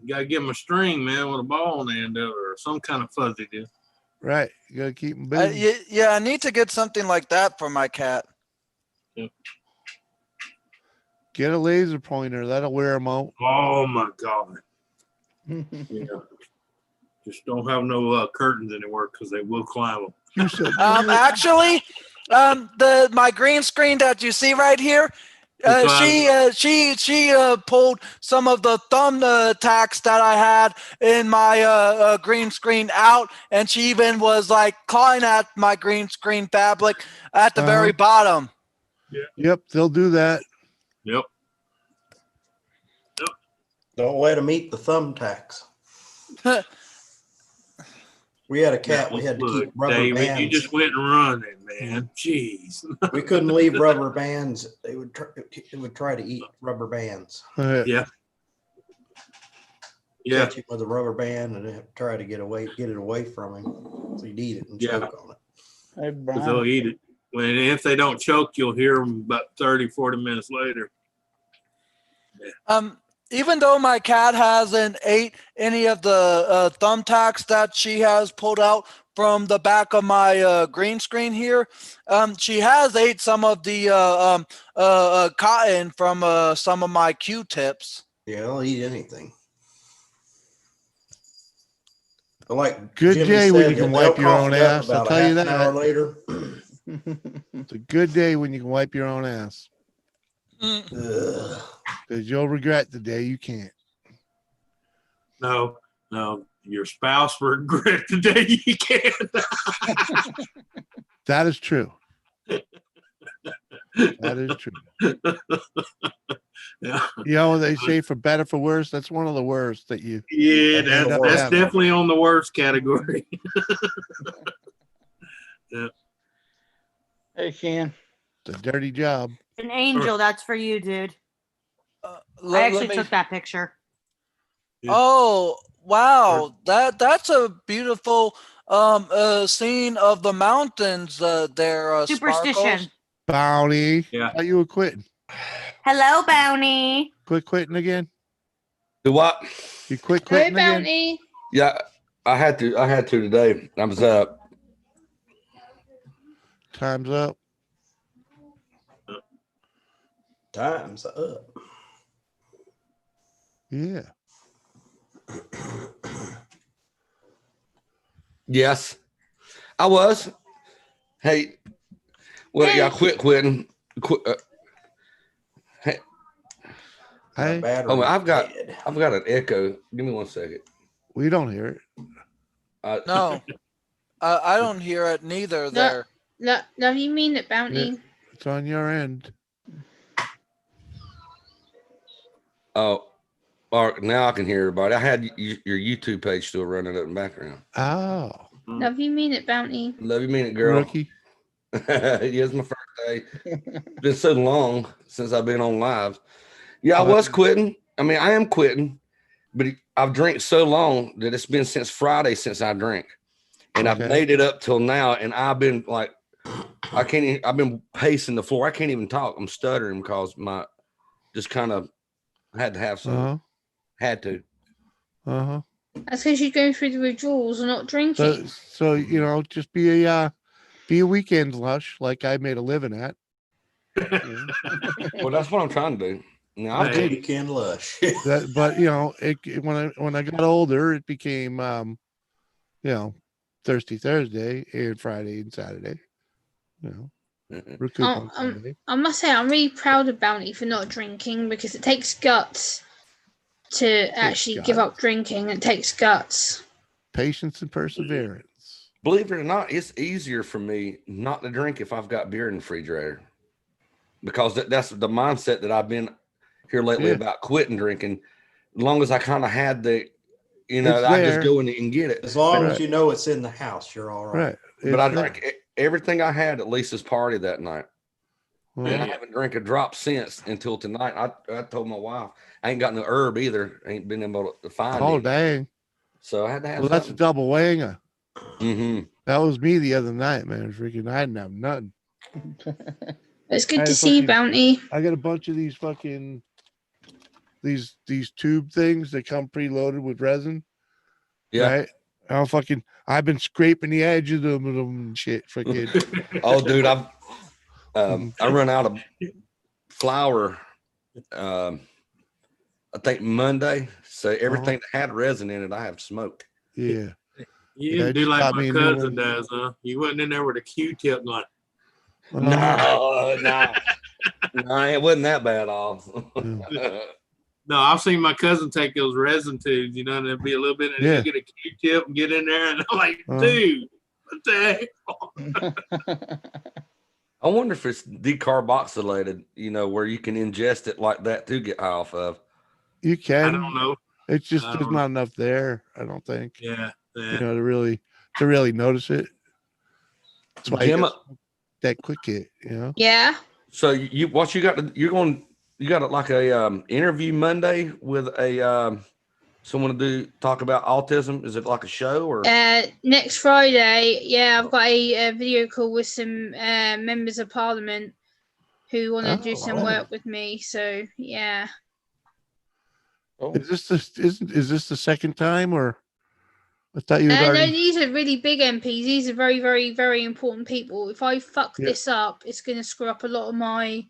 You gotta give him a string, man, with a ball on the end of it or some kind of fuzzy deal. Right. You gotta keep them busy. Yeah, I need to get something like that for my cat. Yep. Get a laser pointer. That'll wear them out. Oh my God. Yeah. Just don't have no curtains anywhere because they will climb them. You said Actually, my green screen that you see right here, she pulled some of the thumb tacks that I had in my green screen out, and she even was like clawing at my green screen fabric at the very bottom. Yeah. Yep, they'll do that. Yep. Don't let them eat the thumbtacks. We had a cat. We had to keep rubber David, bands. you just went running, man. Jeez. We couldn't leave rubber bands. They would try to eat rubber bands. Yeah. Yeah. Catch him with a rubber band and then try to get it away from him. So he'd eat it and choke on it. Hey, Because they'll eat it. If they don't choke, you'll hear them about 30, 40 minutes later. Yeah. even though my cat hasn't ate any of the thumbtacks that she has pulled out from the back of my green screen here, she has ate some of the cotton from some of my Q-tips. Yeah, I'll eat anything. But like Good Jimmy day when said, you can they'll wipe your cough own it up ass, I'll about a tell you half an hour that. later. It's a good day when you can wipe your own ass. Ugh. Because you'll regret the day you can't. No, your spouse will regret the day you can't. That is true. That is true. Yeah, You know what they say, for better, for worse? That's one of the worst that you. yeah, End up that's having. definitely on the worst category. Yeah. Hey, Ken. It's a dirty job. An angel, that's for you, dude. I Let actually me- took that picture. Oh wow, that's a beautiful scene of the mountains there, Superstition. Sparkles. Bounty. Yeah. How you were quitting? Hello, Bounty. Quit quitting again? Do what? You quit Hello, quitting again? Bounty. Yeah, I had to today. I was Time's up. Time's up. Yeah. yes, I was. Hey, well, yeah, I quit quitting. Hey, Hey, oh, I've got dead. an echo. Give me 1 second. we don't hear it. No, I don't hear it neither. There. Love you mean it, Bounty. It's on your end. Oh, now I can hear everybody. I had your YouTube page still running up in the background. Oh, Love you mean it, Bounty. Love you, mean it, girl. rookie. Yeah, it's my first day. It's been so long since I've been on live. Yeah, I was quitting. I mean, I am quitting, but I've drank so long that it's been since Friday since I drank, and I've Okay. made it up till now. And I've been like, I can't. I've been pacing the floor. I can't even talk. I'm stuttering because my just kind of had to have some. Uh-huh. Had to. Uh-huh. That's because you're going through the withdrawals and not drinking. So you know, just be a weekend lush like I made a living at. Well, that's what I'm trying to do. You know, I I've do Hey. to Ken Lush. That, but you know, when I got older, it became you know, Thirsty Thursday and Friday and Saturday. You know, recoup on Sunday. I must say, I'm really proud of Bounty for not drinking because it takes guts to actually give up drinking. It takes guts. Patience and perseverance. Believe it or not, it's easier for me not to drink if I've got beer in the refrigerator, because that's the mindset that I've been here lately Yeah. about quitting drinking. As long as I kind of had the, you know, It's I there. just go in and get it. As long Right. as you know it's in the house, you're all right. Right. But I It's there. drank everything I had at Lisa's party that night. Well, And I haven't drank a drop since until tonight. I told my wife I ain't got no herb either. I ain't been able to find oh it. dang. So I had to have Well, that's a something. double wanger. Mm-hmm. That was me the other night, man. Freaking, I didn't have nothing. It's good I to had see you, fucking- Bounty. I got a bunch of these fucking these tube things that come preloaded with resin. Yeah. Right. I've been scraping the edge of them and shit. Freaking. Oh, dude, I run out of flour. I think Monday. So everything that had resin in it, I have smoked. Yeah. You Yeah, didn't do just like got my me a new cousin one. does, huh? You wasn't in there with a Q-tip like, Uh-huh. No, it wasn't that bad off. no, I've seen my cousin take those resin tubes, you know, and there'd be a little bit, and Yeah. you get a Q-tip and get in there, and I'm like, Uh-huh. dude, what the heck? I wonder if it's decarboxylated, you know, where you can ingest it like that to get high off of. You can. I don't know. It's just I there's don't not enough there. I don't think. Yeah, You yeah. know, to really notice it. That's why you Gemma, got that quick hit. You know. Yeah. so you what you got? You got like a interview Monday with a someone to talk about autism. Is it like a show or? Next Friday, yeah, I've got a video call with some members of Parliament who want to do some wow. work with me. So yeah, Oh, Is this the second time, or I thought you had No, already? these are really big MPs. These are very, very, very important people. If I fuck Yeah. this up, it's going to screw up a lot of my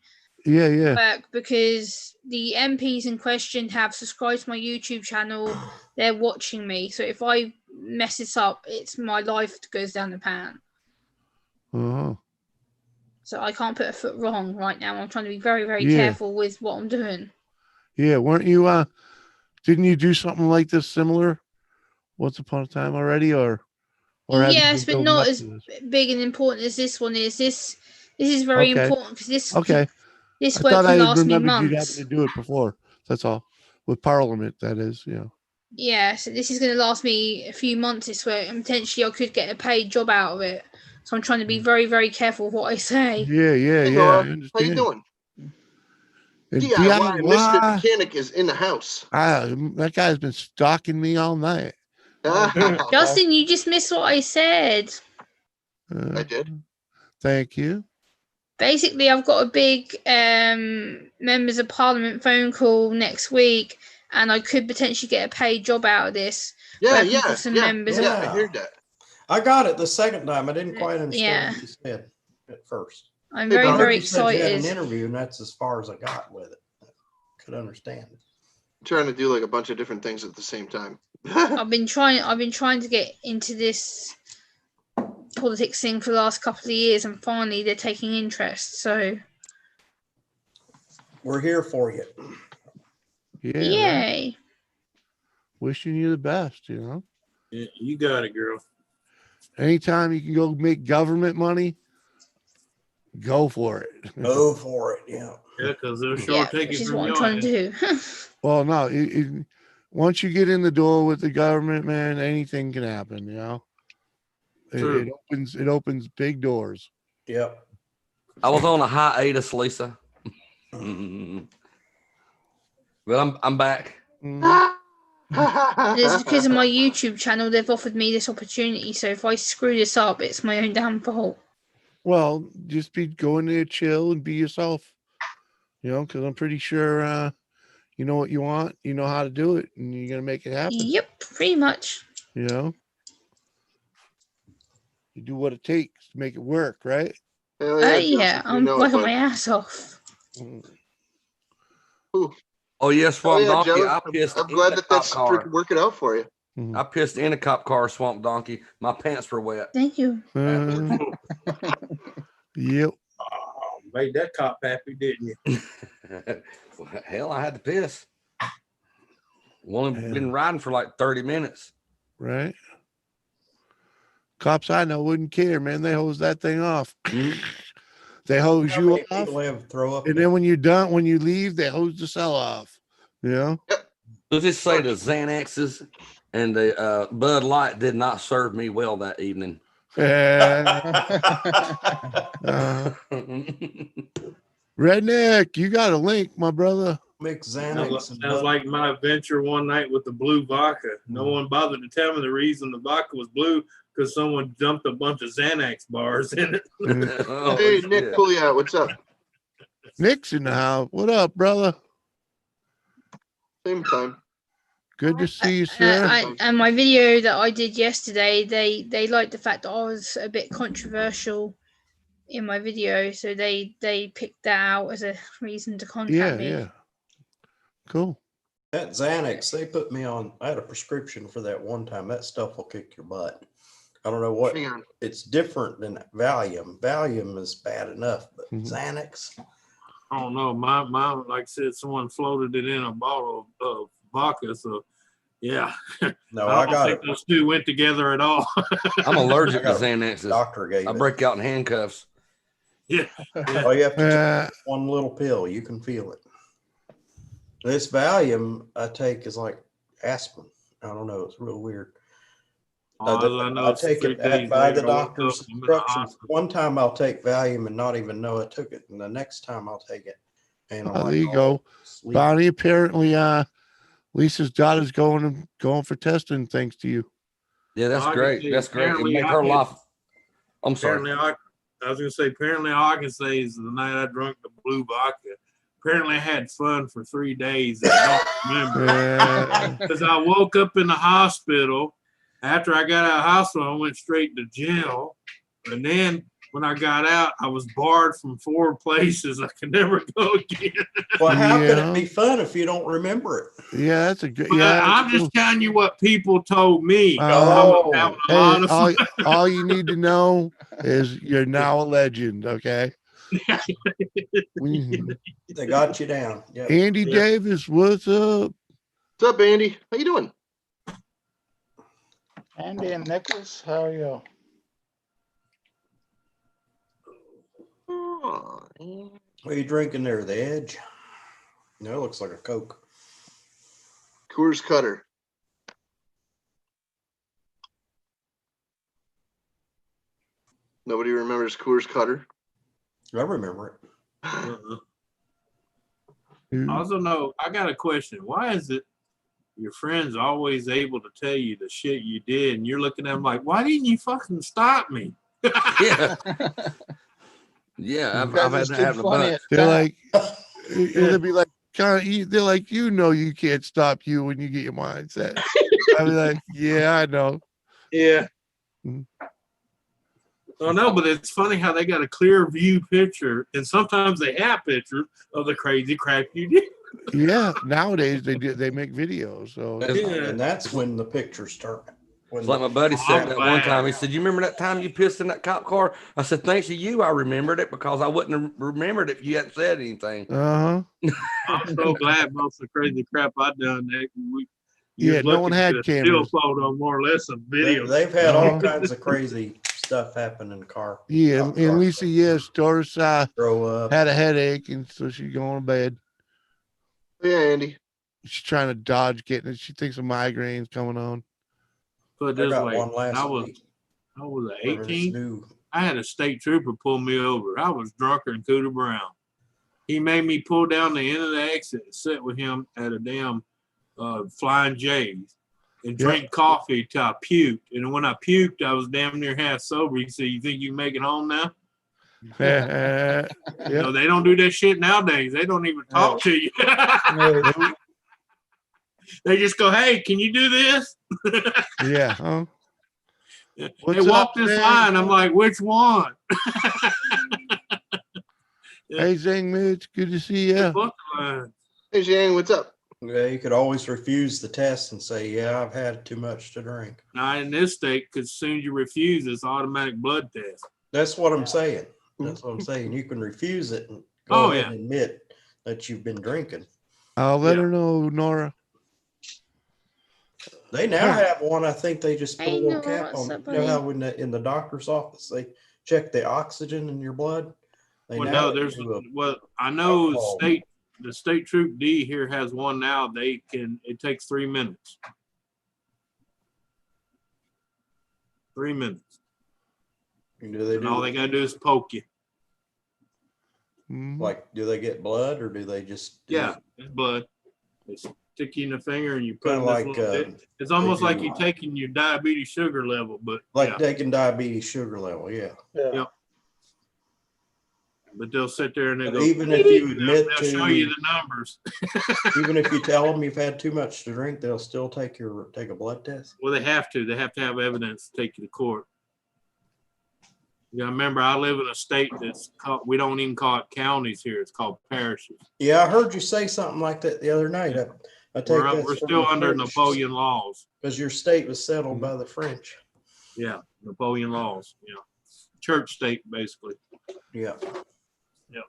Yeah. work because the MPs in question have subscribed to my YouTube channel. They're watching me. So if I mess this up, it's my life that goes down the pan. Uh-huh. So I can't put a foot wrong right now. I'm trying to be very, very Yeah. careful with what I'm doing. Yeah, weren't you? Didn't you do something like this similar once upon a time already, or have you Yes, been but building not up as to this? big and important as this one is. This is very Okay. important because this Okay. this I work thought I can had last me remembered you having months. to do it before. That's all. With Parliament, that is. Yeah. Yeah, so this is going to last me a few months this way, and potentially I could get a paid job out of it. So I'm trying to be very, very careful with what I say. Yeah. Hey, I Nora, how you understand. doing? And DIY Mr. Mechanic is in the house. That guy's been stalking me all night. Justin, you just missed what I said. I did. Thank you. Basically, I've got a big members of parliament phone call next week, and I could potentially get a paid job out of this. working for some members. Yeah, I heard that. I got it the second time. I didn't quite understand Yeah. what you said at first. I'm very, I heard very you said you had an excited. interview, and that's as far as I got with it. I could understand it. Trying to do like a bunch of different things at the same time. I've been trying to get into this politics thing for the last couple of years, and finally they're taking interest. So We're here for you. Yeah. yay! Right. Wishing you the best. Yeah, you got it, girl. Anytime you can go make government money, go for it. Go for it. Yeah. Yeah, because they'll sure take which it is from what I'm your trying end. to do. Well, no, once you get in the door with the government, man, anything can happen. It opens big doors. Yep. I was on a hiatus, Lisa. But I'm back. It's because of my YouTube channel. They've offered me this opportunity. So if I screw this up, it's my own damn fault. Well, just go in there, chill, and be yourself. Because I'm pretty sure you know what you want, you know how to do it, and you're gonna make it happen. Yep, pretty much. You do what it takes to make it work, right? Yeah, I'm working my ass off. Oh yes, Swamp Donkey. Joe. I pissed. I'm glad in a that's cop car. freaking working out for you. I pissed in a cop car, Swamp Donkey. My pants were wet. Thank you. Yep. Oh, made that cop happy, didn't you? Well, hell, I had to piss. Only been riding for like 30 minutes. Right. Cops I know wouldn't care, man. They hose that thing off. They hose How you many off. people have throw up? And then when you're done, when you leave, they hose the cell off. Let's just say the Xanaxes and the Bud Light did not serve me well that evening. Redneck, you got a link, my brother. Mix Sounds like my adventure one night with the blue vodka. No one bothered to tell me the reason the vodka was blue because someone dumped a bunch of Xanax bars in it. Hey, Nick Pouliot, what's up? Nick's in the house. What up, brother? Same time. Good to see you, sir. And my video that I did yesterday, they liked the fact that I was a bit controversial in my video, so they picked that out as a reason to contact me. Yeah. Cool. That Xanax, they put me on. I had a prescription for that one time. That stuff will kick your butt. I don't know what. It's different than Valium. Valium is bad enough, but Xanax. I don't know. My like I said, someone floated it in a bottle of vodka. So, yeah. No, I got don't think those two went together at all. I'm allergic to Xanaxes. Doctor gave I it. break out in handcuffs. Yeah. Oh, you have to take one little pill. You can feel it. This Valium I take is like aspirin. I don't know. It's real weird. I take it by the doctor's instructions. One time I'll take Valium and not even know I took it, and the next time I'll take it. And I'm There you go, Bonnie. Apparently, Lisa's daughter's going for testing thanks to you. Yeah, that's great. That's great. It make her life. I'm sorry. I was gonna say, apparently all I can say is the night I drank the blue vodka, Apparently, I had fun for 3 days. I don't remember Yeah. because I woke up in the hospital. After I got out of the hospital, I went straight to jail, and then when I got out, I was barred from 4 places. I could never go again. Well, how could Yeah. it be fun if you don't remember it? Yeah, that's a good. But Yeah, I'm just telling you what people told me. I Oh. was having a Hey, lot of fun. all you need to know is you're now a legend. Okay. They got you down. Yep. Andy Yeah. Davis, what's up? What's up, Andy? How you doing? Andy and Nicholas, how are you? Oh, What are you drinking there? The Edge? No, it looks like a Coke. Coors Cutter. Nobody remembers Coors Cutter. I remember it. Also, no, I got a question. Why is it your friends always able to tell you the shit you did, and you're looking at them like, why didn't you fucking stop me? Yeah. Yeah, I've had that happen a bunch. They're like, they'll be like, they're like, you know, you can't stop you when you get your mindset. I'll be like, yeah, I know. Yeah. Mhm. Oh no, but it's funny how they got a clear view picture, and sometimes they have pictures of the crazy crap you did. Yeah, nowadays they make videos. So And that's when the pictures turn. When It's like my buddy said I'm that one glad. time. He said, "You remember that time you pissed in that cop car?" I said, "Thanks to you, I remembered it because I wouldn't have remembered if you hadn't said anything." I'm so glad most of the crazy crap I done. Yeah, no one had Still cameras. photo, more or less, a video. They've had all kinds of crazy stuff happen in the car. Yeah, Cop and car. Lisa, yes, Doris Throw up. had a headache, and so she's going to bed. Yeah, Andy. She's trying to dodge getting it. She thinks a migraine's coming on. Put it I this got way, one last I was week. 18. I had a state trooper pull me over. I was drunker than Cooter Brown. He made me pull down the end of the exit and sit with him at a damn Flying J's and drink coffee till I puked. And when I puked, I was damn near half sober. He said, "You think you can make it home now?" No, they don't do that shit nowadays. They don't even talk to you. They just go, "Hey, can you do this?" Yeah. Huh? They What's walk up, this man? line. I'm like, "Which one?" Hey, Zing Mitch, good to see you. Hey, Zhang, what's up? Yeah, you could always refuse the test and say, "Yeah, I've had too much to drink." Not in this state, because as soon as you refuse, it's automatic blood test. That's what I'm saying. That's what I'm saying. You can refuse it and go ahead and admit that you've been drinking. I'll let her know, Nora. They now have one. I think they just put a Hey, little Nora, cap what's on. up, You know how buddy? when in the doctor's office they check the oxygen in your blood. They Well, now no, there's do a I know alcohol. the state troop D here has one now. It takes 3 minutes. 3 minutes. Do All they gotta do is poke you. Like, do they get blood or do they just? Yeah, it's blood. They stick you in the finger and you put Kinda in this like, little bit. It's almost they like do- you're taking your diabetes sugar level, but like yeah. taking diabetes sugar level. Yeah. Yep. But they'll sit there and they But go. even if you admit they'll show you the numbers. even if you tell them you've had too much to drink, they'll still take a blood test. Well, they have to. They have to have evidence to take you to court. Yeah, remember, I live in a state that's called, we don't even call it counties here. It's called parishes. Yeah, I heard you say something like that the other night. I take We're still under Napoleon laws. because your state was settled by the French. Yeah, Napoleon laws. Yeah, church state basically. Yeah. Yeah.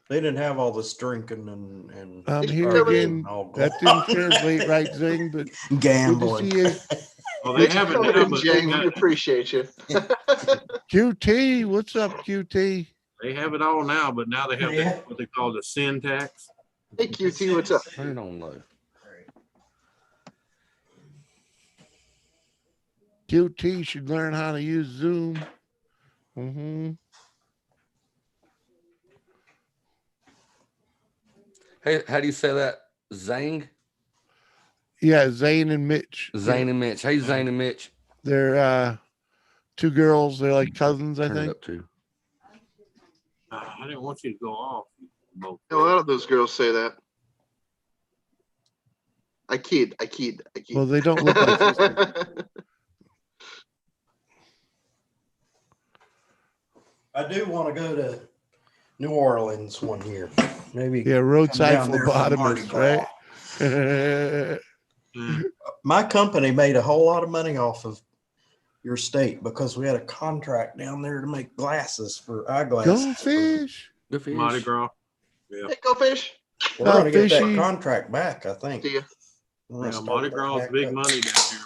They didn't have all this drinking and I'm here again. That didn't translate right, Zing, but gambling. good to see you. Oh, they have it Coming now, in, but Jay. We appreciate you. QT, what's up, QT? they have it all now. But now they have Yeah. what they call the sin tax. Hey, QT, what's up? Turn it on low. QT should learn how to use Zoom. Hey, how do you say that? Zang? Yeah, Zane and Mitch. Zane and Mitch. Hey, Zane and Mitch. They're two girls. They're like cousins, I Turn it think. up too. I didn't want you to go off. both. A lot of those girls say that. I kid. Well, they don't look like sisters. I do want to go to New Orleans one year. Maybe. Yeah, roadside come down there for Mardi phlebotomist, Gras. right? My company made a whole lot of money off of your state because we had a contract down there to make glasses for eyeglasses. Go fish. The fish. Mardi Gras. Yeah. Hey, go fish. We're going to get that fishy. contract back, I think. See ya. We're gonna Yeah, start Mardi that Gras is back big up. money down here,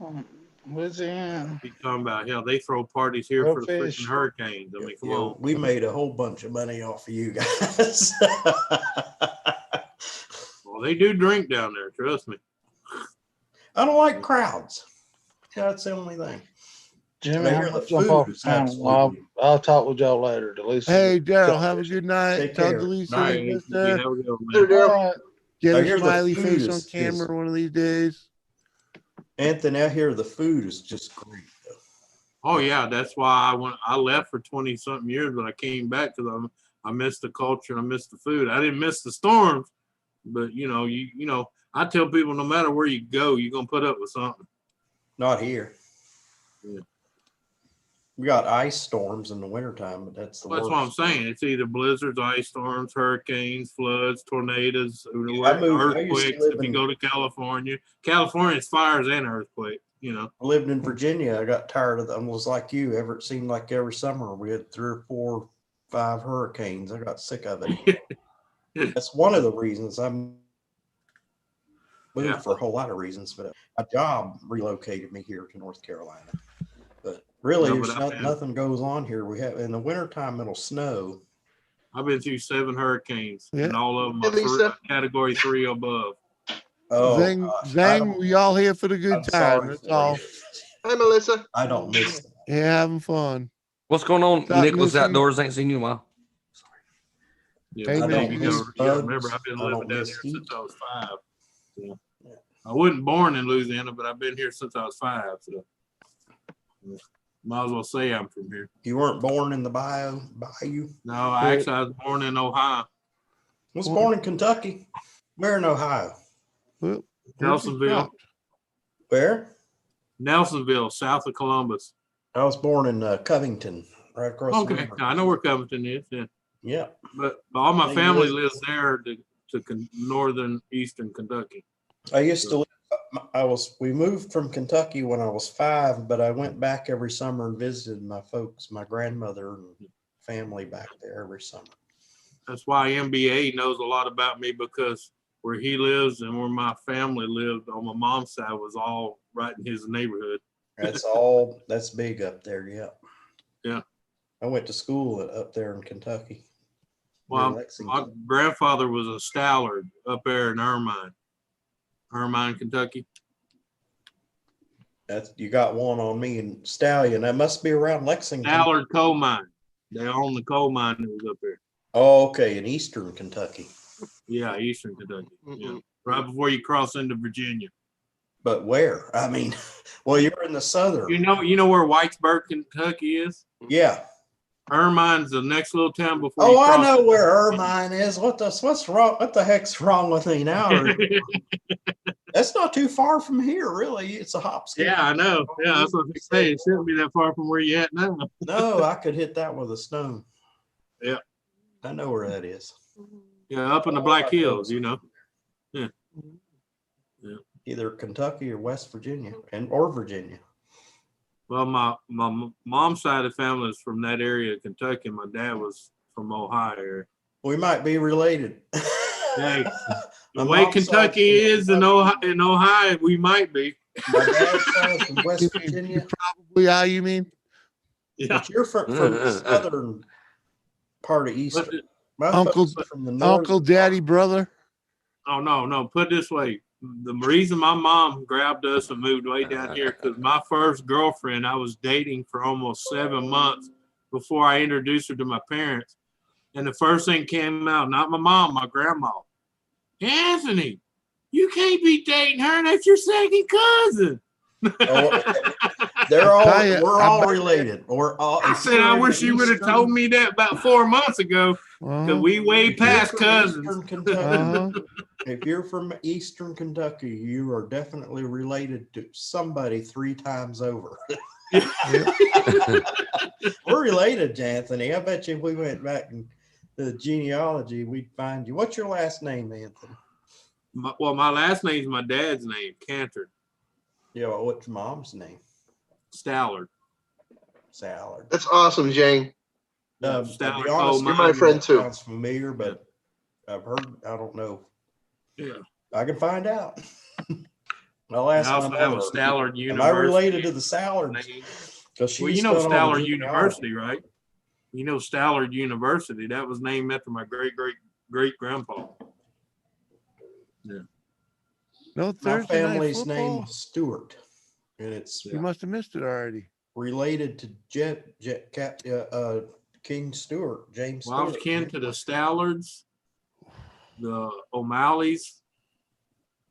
man. Louisiana. Be talking about hell, they throw parties here Go for the fish. freaking hurricanes. I mean, come Yeah, on. we made a whole bunch of money off of you guys. Well, they do drink down there, trust me. I don't like crowds. That's the only thing. Jimmy, I I'm hear the gonna jump off food the is channel. I'll talk with y'all later. Delisa. Hey, Daryl, have a good night. Take Tell care. Delisa All we right, missed you her. have a good one, Later, man. Daryl. All right. Get I a hear the smiley food face on is camera one of these days. Anthony, I hear the food is just great. Though. Oh yeah, that's why I left for 20 something years, but I came back because I missed the culture and I missed the food. I didn't miss the storms, but you know, I tell people no matter where you go, you're gonna put up with something. Not here. Yeah. We got ice storms in the wintertime, but that's the Well, that's worst. what I'm saying. It's either blizzards, ice storms, hurricanes, floods, tornadoes, I used to earthquakes. live If you in- go to California, it's fires and earthquakes. You know. I lived in Virginia. I got tired of them. It was like you. It seemed like every summer we had 3 or 4, 5 hurricanes. I got sick of it. That's one of the reasons I moved for a whole lot of reasons, but a job relocated me here to North Carolina. But really, No, but there's nothing goes on here. We have in the wintertime it'll snow. I've been through 7 hurricanes, Yeah. and all of them Hey, Lisa. are category 3 or above. Oh, Zang, gosh. I Zang, don't- we all here for the good I'm time. sorry That's for all. you. Hi, Melissa. I don't miss them. Yeah, having fun. What's going on? Stop Nicholas missing- Outdoors ain't seen you in a while. Yeah, Hey, but man. you miss gotta remember, bugs. I've been I living don't down miss here heat. since I was 5. So. Yeah. I wasn't born in Louisiana, but I've been here since I was 5. So might as well say I'm from here. You weren't born in the bayou? No, I was born in Ohio, I was born in Kentucky. Where in Ohio? Well, where's he Nelsonville. from? Where? Nelsonville, south of Columbus. I was born in Covington, right across the Okay, river. I know where Covington is. Yeah, Yeah. but all my They family live- lives there to northern eastern Kentucky. I used to live, we moved from Kentucky when I was 5, but I went back every summer and visited my folks, my grandmother and family back there every summer. That's why MBA knows a lot about me, because where he lives and where my family lived on my mom's side was all right in his neighborhood. That's big up there. Yeah. Yeah. I went to school up there in Kentucky. near Well, my Lexington. grandfather was a Stallard up there in Ermine, Kentucky. You got one on me and Stallion. That must be around Lexington. Stallard coal mine. They own the coal mine that was up there. Oh, okay, in eastern Kentucky. Yeah, eastern Kentucky. Yeah, right before you cross into Virginia. But where? I mean, well, you're in the southern. You know where Whitesburg, Kentucky is? Yeah. Ermine's the next little town before. Oh, you I cross know into where Ermine is. What's wrong? What the heck's wrong with me now? That's not too far from here, really. It's a hop. skip. Yeah, I know. Yeah, that's what they say. It shouldn't be that far from where you at now. No, I could hit that with a stone. Yeah. I know where that is. Yeah, up in the Black Hills, you know. Yeah. Yeah. Either Kentucky or West Virginia or Virginia. Well, my mom's side of the family is from that area of Kentucky. My dad was from Ohio area. We might be related. Hey, the My way mom's Kentucky side's is in Ohio, we might be. My dad's side from West Virginia. Probably how you mean? Yeah. But you're from the southern part of Eastern. My Uncle, folks are from the northern Uncle, Daddy, brother. Oh, no. Put it this way. The reason my mom grabbed us and moved way down here, because my first girlfriend I was dating for almost 7 months before I introduced her to my parents. And the first thing came out, not my mom, my grandma. Anthony, you can't be dating her. That's your second cousin. Oh, They're all tell ya, we're I all bet- related. We're all. I said I wish you would have told me that about 4 months ago, because we way If you're past from cousins. Eastern Kentucky, Uh-huh. if you're from Eastern Kentucky, you are definitely related to somebody 3 times over. We're related, Anthony. I bet you if we went back in the genealogy, we'd find you. What's your last name, Anthony? My last name's my dad's name, Cantor Yeah, well, what's your mom's name? Stallard. Sallard. That's awesome, Jane. Yeah, To Stallard be honest, called You're my mine. friend too. sounds familiar, but I've heard. I don't know. Yeah. I can find out. I'll ask I also my have a mother. Stallard Am University. I related to the Sallards? Because she Well, you know spent all the Stallard genealogy. University, right? You know Stallard University. That was named after my great grandpa. Yeah. No My Thursday night family's football? name is Stewart, and it's You must have missed it already. related to King Stewart, James Well, I was Stewart. kin to the Stallards, the O'Malleys,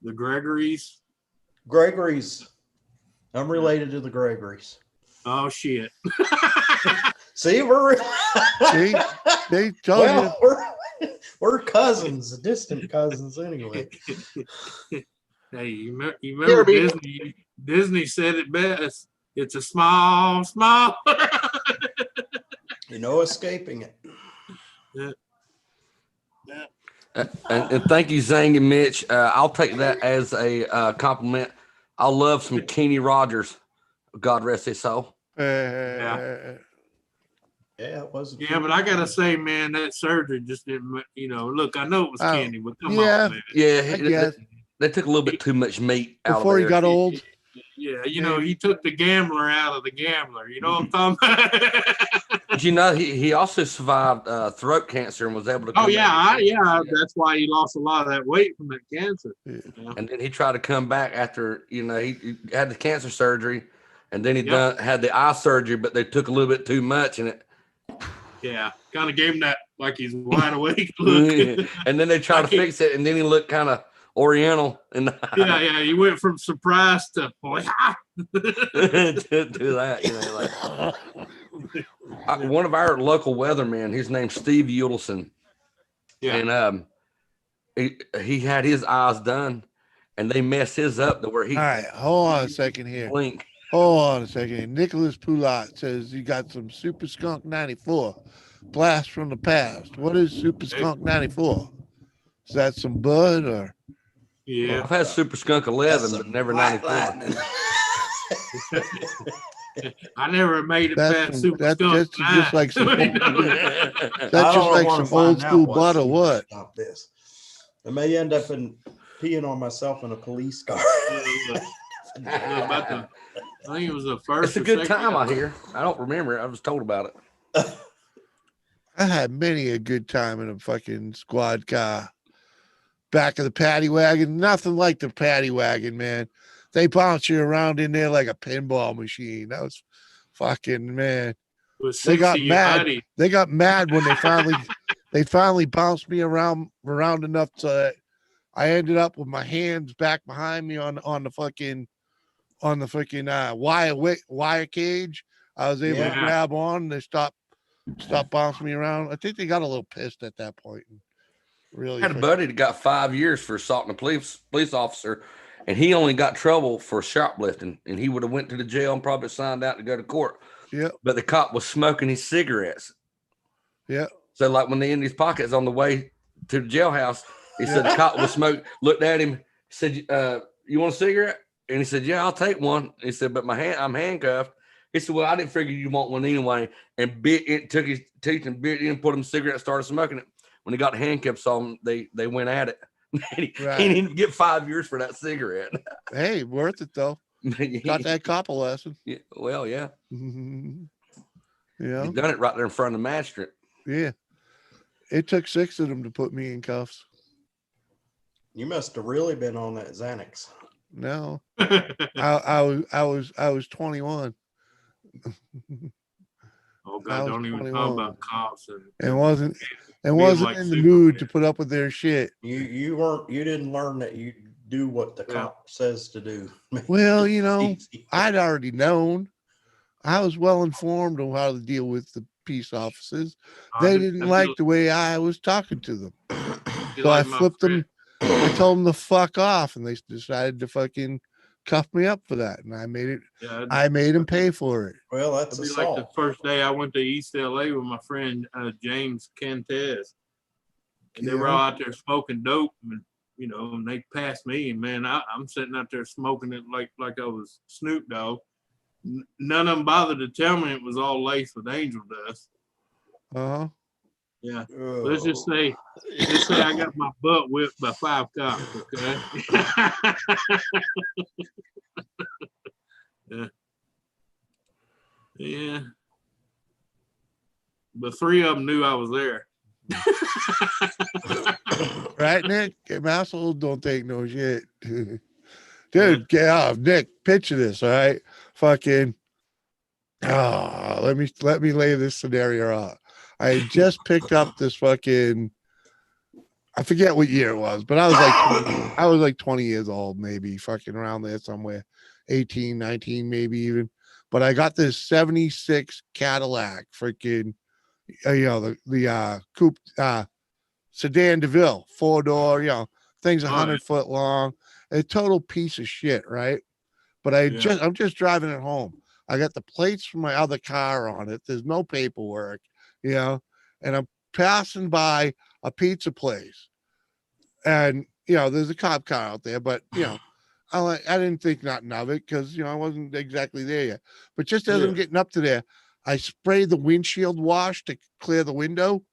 the Gregorys. Gregory's. I'm related to the Gregorys. Oh shit! See, we're See? They told you. well, we're cousins, distant cousins anyway. Hey, you remember Disney? Disney said it best. It's a small. You know, escaping it. Yeah. And thank you, Zang and Mitch. I'll take that as a compliment. I love some Kenny Rogers. God rest his soul. Yeah. Yeah, it was. Yeah, but I gotta say, man, that surgery just didn't. Look, I know it was Oh, Kenny, but come yeah. on, man. Yeah, they took a little bit too much meat out Before of he there. got old. Yeah, he took the gambler out of the gambler. You know what I'm talking about? But he also survived throat cancer and was able to come Oh back. that's why he lost a lot of that weight from that cancer. Yeah. And then he tried to come back after, he had the cancer surgery, and then he had the eye surgery, but they took a little bit too much in it. Yeah, kind of gave him that like he's wide awake look. And then they tried to fix it, and then he looked kind of Oriental. And yeah, he went from surprise to to that, one of our local weathermen, his name's Steve Udelson. Yeah. And he had his eyes done, and they messed his up to where he. All right, hold on a second here. Blink. Hold on a second. Nicholas Poulat says you got some Super Skunk 94. Blast from the past. What is Super Skunk 94? Is that some bud or? Yeah. I've had Super Skunk 11, but never 94. I never made it past Super that's Skunk. just like some that's just like some old school bud or what? Stop this. I may end up peeing on myself in a police car. I think it was the first. It's a good time, I hear. I don't remember it. I was told about it. I had many a good time in a fucking squad car. Back of the paddy wagon. Nothing like the paddy wagon, man. They bounce you around in there like a pinball machine. That was fucking, man. They got mad. Buddy. They got mad when they finally bounced me around enough so that I ended up with my hands back behind me on the fucking wire cage. I was able to grab on, and they stopped bouncing me around. I think they got a little pissed at that point. Really, I had a buddy that got 5 years for assaulting a police officer, and he only got trouble for shoplifting, and he would have went to the jail and probably signed out to go to court. Yeah. But the cop was smoking his cigarettes. Yeah. So like when they in his pockets on the way to the jailhouse, he said the cop was looked at him, said, you want a cigarette? And he said, yeah, I'll take one. He said, but I'm handcuffed. He said, well, I didn't figure you want one anyway. And took his teeth and bit in, put him cigarette, started smoking it. When he got the handcuffs on, they went at it. He didn't get 5 years for that cigarette. Hey, worth it though. Got that cop a lesson. Yeah, well, yeah. Yeah. He done it right there in front of the magistrate. Yeah. It took 6 of them to put me in cuffs. You must have really been on that Xanax. No. I was 21. Oh God, don't even talk about cops and wasn't in the mood to put up with their shit. You didn't learn that you do what the cop says to do. Well, I'd already known. I was well informed on how to deal with the peace officers. I They do- didn't I like do- the way I was talking to them. be So I like my flipped friend. them. I told them to fuck off, and they decided to fucking cuff me up for that. And I made them pay for it. Well, that's It'd be like the assault. first day I went to East LA with my friend James Cantez, and they were all out there smoking dope, and and they passed me, and man, I'm sitting out there smoking it like I was Snoop Dogg. None of them bothered to tell me it was all laced with angel dust. Uh-huh. Yeah. Let's just say I got my butt whipped by 5 cops, okay? Yeah. Yeah. But 3 of them knew I was there. Right, Nick? Assholes don't take no shit. Dude, get off. Nick, picture this, all right? Fucking let me lay this scenario out. I had just picked up this fucking, I forget what year it was, but I was like 20 years old, maybe, fucking around there somewhere. 18, 19, maybe even. But I got this 76 Cadillac, freaking the coupe sedan DeVille, 4-door, thing's 100-foot long, a total piece of shit, right? But I'm just driving it home. I got the plates from my other car on it. There's no paperwork, and I'm passing by a pizza place, and there's a cop car out there, but I didn't think nothing of it because I wasn't exactly there yet. But just as I'm getting up to there, I sprayed the windshield wash to clear the window,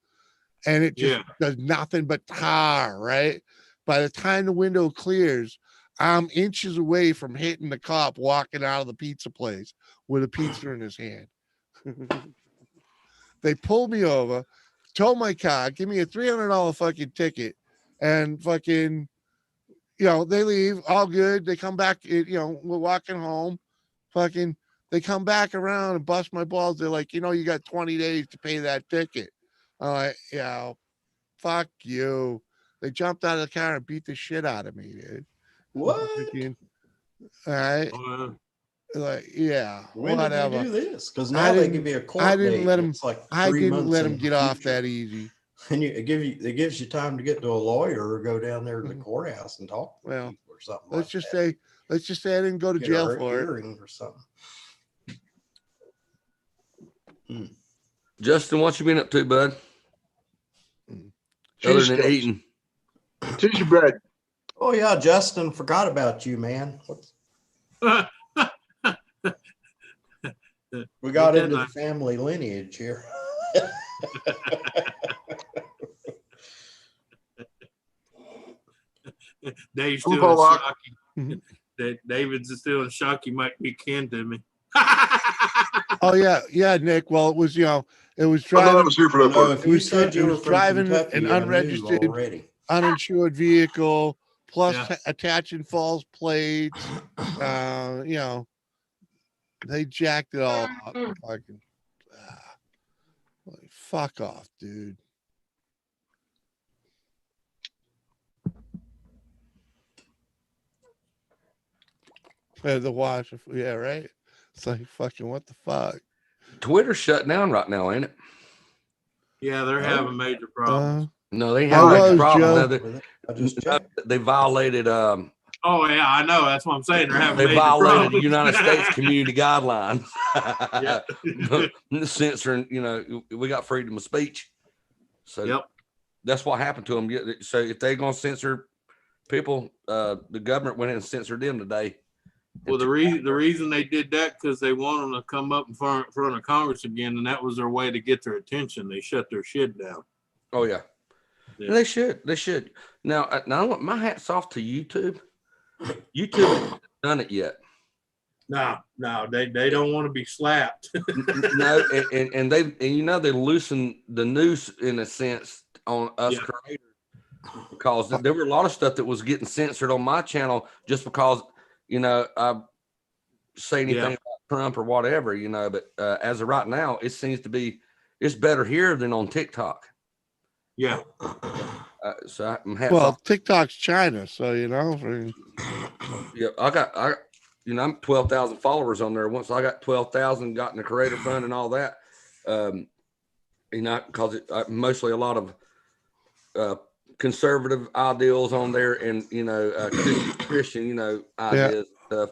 and it just does nothing but tar, right? By the time the window clears, I'm inches away from hitting the cop walking out of the pizza place with a pizza in his hand. They pulled me over, towed my car, give me a $300 fucking ticket, and fucking, they leave, all good. They come back, we're walking home, fucking, they come back around and bust my balls. They're like, you got 20 days to pay that ticket. I'm like, fuck you. They jumped out of the car and beat the shit out of me, dude. What? All right. Like, when whatever. did they do this? Because now they give you a court date. It's like 3 I didn't months let in him the get off future. that easy. And it gives you time to get to a lawyer or go down there to the courthouse and talk to people or something. Let's just say I didn't go to jail for it. Or something. Justin, what you been up to, bud? Other than eating. Tissue bread. Oh yeah, Justin, forgot about you, man. We got into the family lineage here. Dave's still in shock. David's still in shock. He might be kin to me. Oh yeah, Nick. Well, it was it was driving. I was here for that part. If you said you were from driving Kentucky, an I knew unregistered, already. uninsured vehicle, plus attaching false plates. They jacked it all up. Fucking, fuck off, dude. The watch, right. It's like fucking what the fuck. Twitter's shut down right now, ain't it? Yeah, they're having major problems. No, they have a major problem. They violated. Oh yeah, I know. That's what I'm saying. They're having. They major violated problems. the United States community guidelines. Yeah. Censoring. We got freedom of speech. So that's what happened to them. So if they're gonna censor people, the government went in and censored them today. Well, the reason they did that because they want them to come up in front of Congress again, and that was their way to get their attention. They shut their shit down. Oh yeah. They should. Now my hat's off to YouTube. YouTube hasn't done it yet. No, they don't want to be slapped. No, and they loosen the noose in a sense on us creators, because there were a lot of stuff that was getting censored on my channel just because I say anything about Trump or whatever, but as of right now, it seems to be it's better here than on TikTok. Yeah. So I'm TikTok's China, so yeah, I'm 12,000 followers on there. Once I got 12,000, got in the creator fund and all that, because mostly a lot of conservative ideals on there, and Christian, ideas and stuff.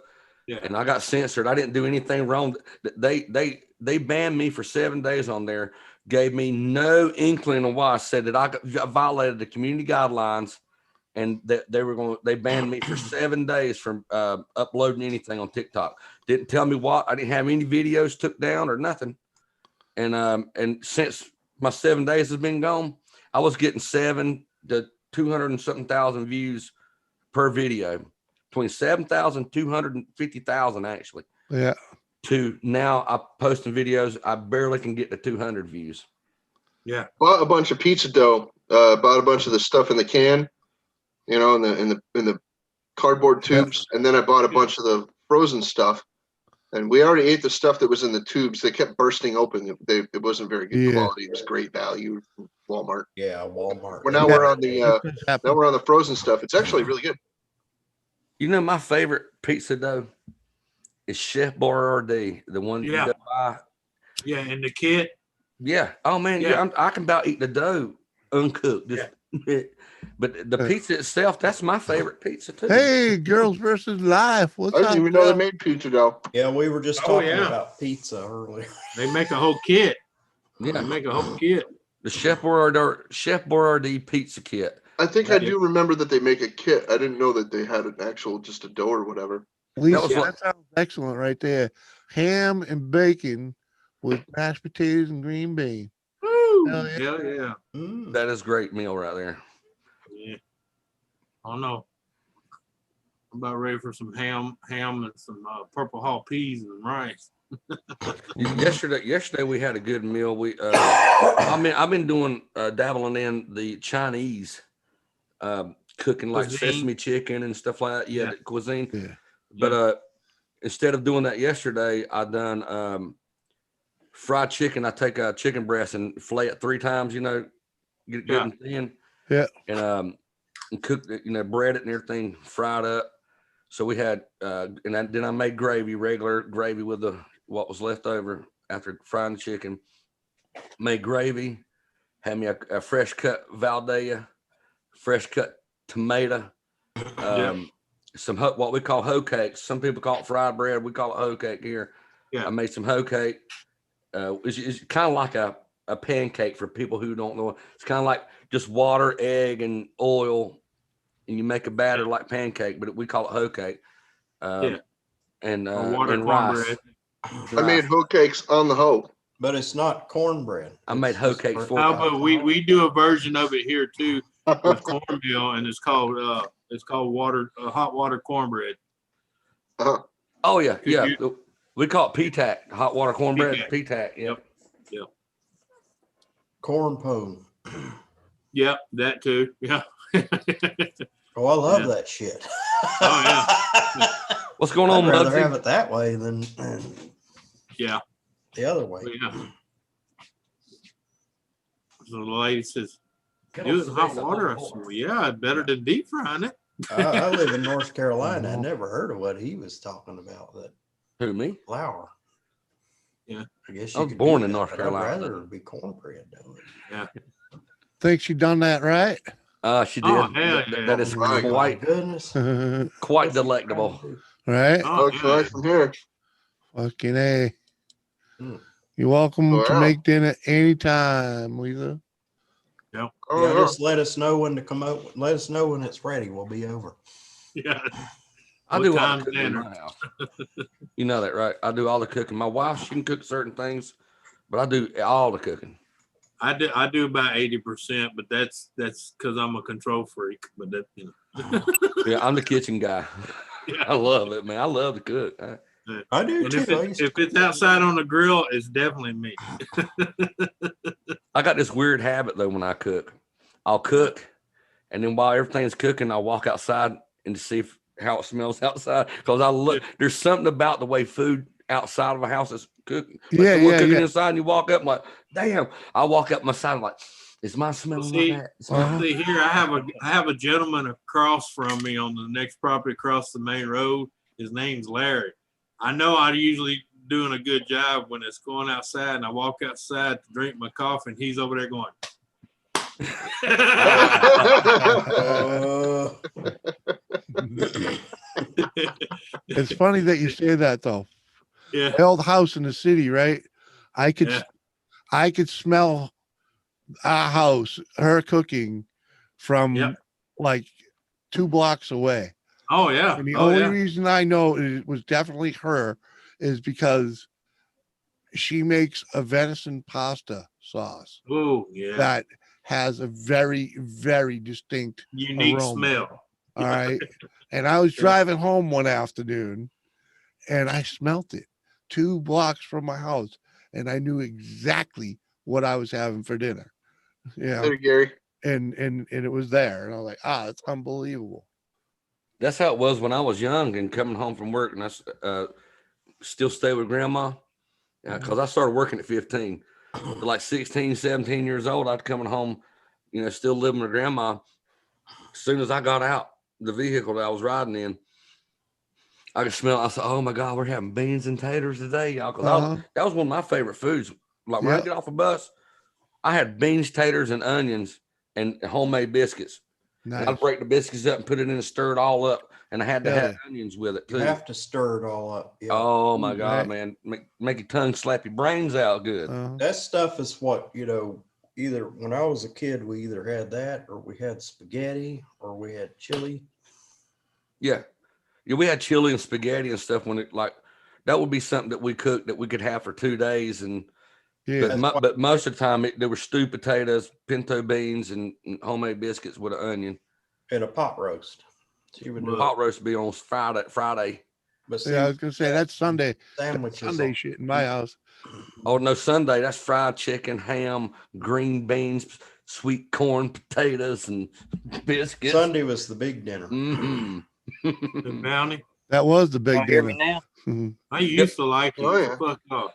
Yeah. And I got censored. I didn't do anything wrong. They banned me for 7 days on there. Gave me no inkling of why. Said that I violated the community guidelines, and that they banned me for 7 days from uploading anything on TikTok. Didn't tell me what. I didn't have any videos took down or nothing. And since my 7 days has been gone, I was getting 7 to 200 and something thousand views per video, between 7,000, 250,000 actually. Yeah. To now I'm posting videos. I barely can get to 200 views. Yeah. Bought a bunch of pizza dough. Bought a bunch of the stuff in the can, in the cardboard tubes, and then I bought a bunch of the frozen stuff. And we already ate the stuff that was in the tubes. They kept bursting open. It wasn't very good quality. It was great value from Walmart. Yeah, Walmart. We're on the frozen stuff. It's actually really good. My favorite pizza dough is Chef Boyardee, the one you go buy. Yeah, in the kit. Yeah. Oh man, yeah. I can about eat the dough uncooked. But the pizza itself, that's my favorite pizza too. Hey, Girls versus Life. What's I up? didn't even know they made pizza dough. Yeah, we were just talking about pizza earlier. They make a whole kit. Yeah, they make a whole kit. The Chef Boyardee pizza kit. I think I do remember that they make a kit. I didn't know that they had an actual just a dough or whatever. Lisa, that sounds excellent right there. Ham and bacon with mashed potatoes and green bean. Woo! Hell yeah. That is a great meal right there. Yeah. I don't know. I'm about ready for some ham and some purple hull peas and rice. Yesterday we had a good meal. I've been doing dabbling in the Chinese cooking, like cuisine. Sesame chicken and stuff like that. Yeah, the cuisine. Yeah. But instead of doing that yesterday, I done fried chicken. I take a chicken breast and fillet it 3 times. Get it good and thin. Yeah. And cook it, bread it and everything, fried up. So we had, then I made gravy, regular gravy with what was left over after frying the chicken. Made gravy, had me a fresh cut Valdea, fresh cut tomato, some what we call hoe cakes. Some people call it fried bread. We call it hoe cake here. Yeah. I made some hoe cake. It's kind of like a pancake for people who don't know. It's kind of like just water, egg, and oil, and you make a batter like pancake, but we call it hoe cake. And water and rice. cornbread. I made hoe cakes on the hoe. But it's not cornbread. I made hoe cakes for No, but we do a version of it here too with cornmeal, and it's called hot water cornbread. Oh yeah, we call it P-tack, hot water cornbread. P-tack. Yep. Corn pone. Yep, that too. Yeah. Oh, I love that shit. Oh yeah. What's going on, I'd rather Muggsy? have it that way than the other way. Yeah. So the lady says, "Do it in hot water." I said, "Well, yeah, better than deep frying it." I live in North Carolina. I never heard of what he was talking about. That Who, me? flour. Yeah. I guess I you was could born do in that, North but Carolina. I'd rather it be cornbread though. Yeah. Think she done that right? She did. Oh, hell yeah. That is My quite Goodness. quite delectable. Right? Oh, Looks nice from here. Fucking A. Mm. You're welcome Oh, to yeah. make dinner anytime, Lisa. yeah. Oh, Yeah, yeah. just let us know when to come out. Let us know when it's ready. We'll be over. Yeah. I What do all time the cooking in dinner? my house. You know that, right? I do all the cooking. My wife, she can cook certain things, but I do all the cooking. I do about 80%, but that's because I'm a control freak. But that Yeah, I'm the kitchen guy. Yeah. I love it, man. I love to cook. I do And too. if it's outside on the grill, it's definitely me. I got this weird habit though when I cook. I'll cook, and then while everything's cooking, I'll walk outside and see how it smells outside. Because I look, there's something about the way food outside of a house is cooking. Yeah, someone yeah, cooking yeah. inside, and you walk up, I'm like, damn. I walk up my side, I'm like, is my smell See, like that? Is mine- See here, I have a gentleman across from me on the next property across the main road. His name's Larry. I know I'm usually doing a good job when it's going outside, and I walk outside to drink my coffee, and he's over there going. It's funny that you say that though. Yeah. My old house in the city, right? I could smell our house, her cooking from like 2 blocks away. Oh yeah. And the only reason I know it was definitely her is because she makes a venison pasta sauce. Oh yeah. That has a very, very distinct unique aroma. smell. All right. And I was driving home one afternoon and I smelt it 2 blocks from my house. And I knew exactly what I was having for dinner. Yeah. Hey, Gary. And it was there. And I was like, it's unbelievable. That's how it was when I was young and coming home from work, and I still stay with grandma because I started working at 15. Like 16, 17 years old, I'd coming home, still living with grandma. As soon as I got out the vehicle that I was riding in, I could smell it. I said, "Oh my God, we're having beans and taters today, y'all." Because that was one of my favorite foods. Like when I get off a bus, I had beans, taters, and onions and homemade biscuits. Nice. I'd break the biscuits up and put it in and stir it all up. And I had to have onions with it too. You have to stir it all up. Yeah. Oh my God, man. Make your tongue slap your brains out good. That stuff is what, either when I was a kid, we either had that or we had spaghetti or we had chili. Yeah. Yeah, we had chili and spaghetti and stuff when that would be something that we cooked that we could have for 2 days. And but most of the time there were stewed potatoes, pinto beans, and homemade biscuits with an onion. And a pot roast. So you would do pot roast be on Friday. But see, I was gonna say that's Sunday. Sandwiches. Sunday shit in my house. Oh no, Sunday that's fried chicken, ham, green beans, sweet corn, potatoes, and biscuits. Sunday was the big dinner. Mm-hmm. The bounty. That was the big dinner. Hear me now? I used to like it. Oh, yeah. Fuck off.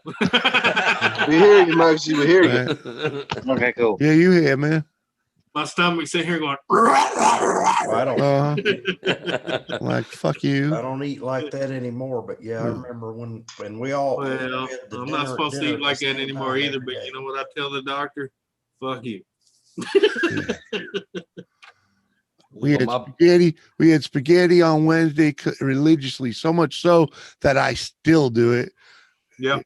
We hear you, Muggsy. We hear you. Okay, cool. Yeah, you here, man. My stomach sitting here going. I don't. Like fuck you. I don't eat like that anymore. But yeah, I remember when we all. Well, I'm not supposed to eat like that anymore either. But you know what I tell the doctor? Fuck you. We had spaghetti. We had spaghetti on Wednesday religiously, so much so that I still do it. Yep.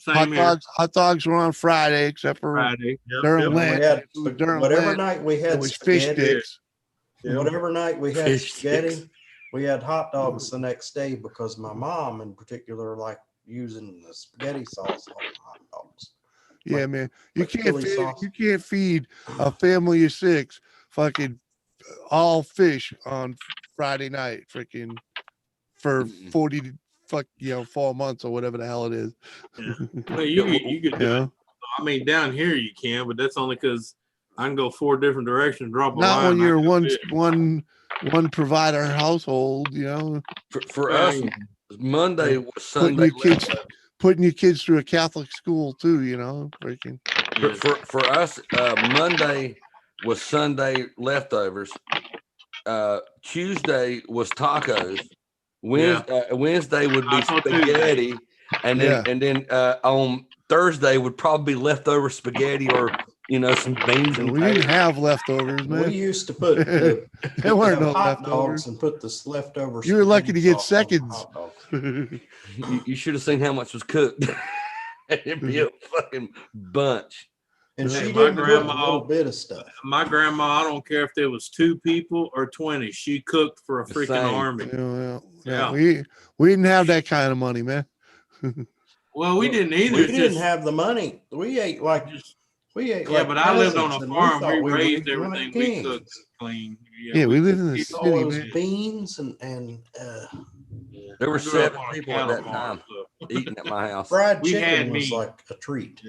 Same Hot dogs were on Friday, except for Friday. During Lent. Whatever night we had it was fish sticks. Whatever night we had Fish spaghetti, sticks. we had hot dogs the next day because my mom, in particular, liked using the spaghetti sauce on hot dogs. Yeah, man. You like can't chili feed, sauce. you can't feed a family of 6 fucking all fish on Friday night, freaking for 40 4 months or whatever the hell it is. Yeah. Well, you could do Yeah. it. I mean, down here you can, but that's only because I can go 4 different directions. Drop a Not line. when you're I can one provider household, For us, Monday was putting Sunday. your kids through a Catholic school too, freaking. For us, Monday was Sunday leftovers. Tuesday was tacos. Wednesday would be spaghetti, and then on Thursday would probably be leftover spaghetti or some beans. And we didn't have leftovers, man. We used to put there weren't no hot leftovers. dogs and put this leftovers. You were lucky to get seconds. You should have seen how much was cooked. It'd be a fucking bunch. And she my didn't cook a little bit of stuff. My grandma, I don't care if there was 2 people or 20, she cooked for a The freaking same. army. Yeah. We didn't have that kind of money, man. Well, we didn't either. We It's didn't just- have the money. We ate like Yeah, but I lived on a peasants, and farm. thought We were raised eating everything like we kings. cooked clean. Yeah, we lived in the Eat all city, those man. beans and There were I grew up 7 on a people at cattle that farm, time so. eating at my house. fried We had chicken was meat. like a treat.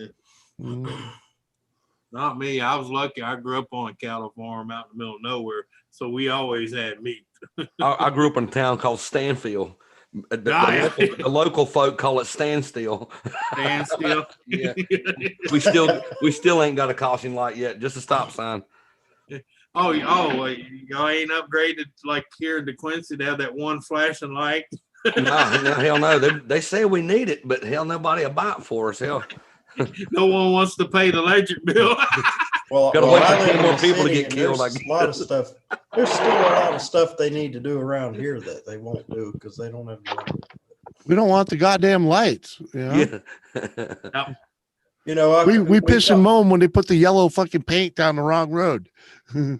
Not me. I was lucky. I grew up on a cattle farm out in the middle of nowhere, so we always had meat. I grew up in a town called Stanfield. The local folk call it Standstill. Standstill. Yeah. We still ain't got a caution light yet, just a stop sign. Y'all ain't upgraded like here in DeQuincy to have that one flashing light. No, hell no. They say we need it, but hell, nobody will buy it for us. Hell, No one wants to pay the electric bill. Well, Gotta wait for I 10 live in more the people to city, get and killed, there's I a lot of guess. stuff. There's still a lot of stuff they need to do around here that they won't do because they don't have the money. We don't want the goddamn lights. You know? Yeah. You know, We piss and moan when they put the yellow fucking paint down the wrong road. The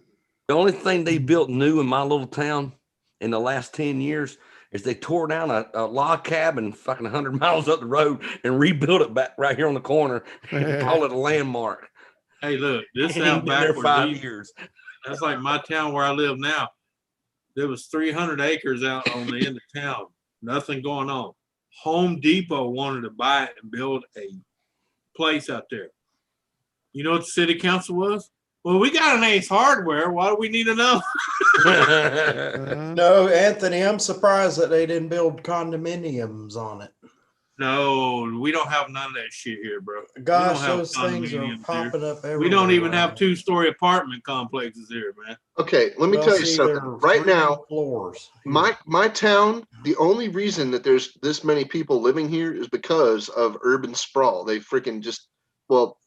only thing they built new in my little town in the last 10 years is they tore down a log cabin fucking 100 miles up the road and rebuilt it back right here on the corner and call it a landmark. Hey, look, this It ain't sounds been there backwards. 5 years. That's like my town where I live now. There was 300 acres out on the end of town. Nothing going on. Home Depot wanted to buy it and build a place out there. You know what the city council was? Well, we got an Ace Hardware. Why do we need to know? No, Anthony, I'm surprised that they didn't build condominiums on it. No, we don't have none of that shit here, bro. Gosh, those things are popping up everywhere. We don't even have 2-story apartment complexes here, man. Okay, let me Well, tell you see, something. there are Right 3 now, floors. my town, the only reason that there's this many people living here is because of urban sprawl. They freaking just,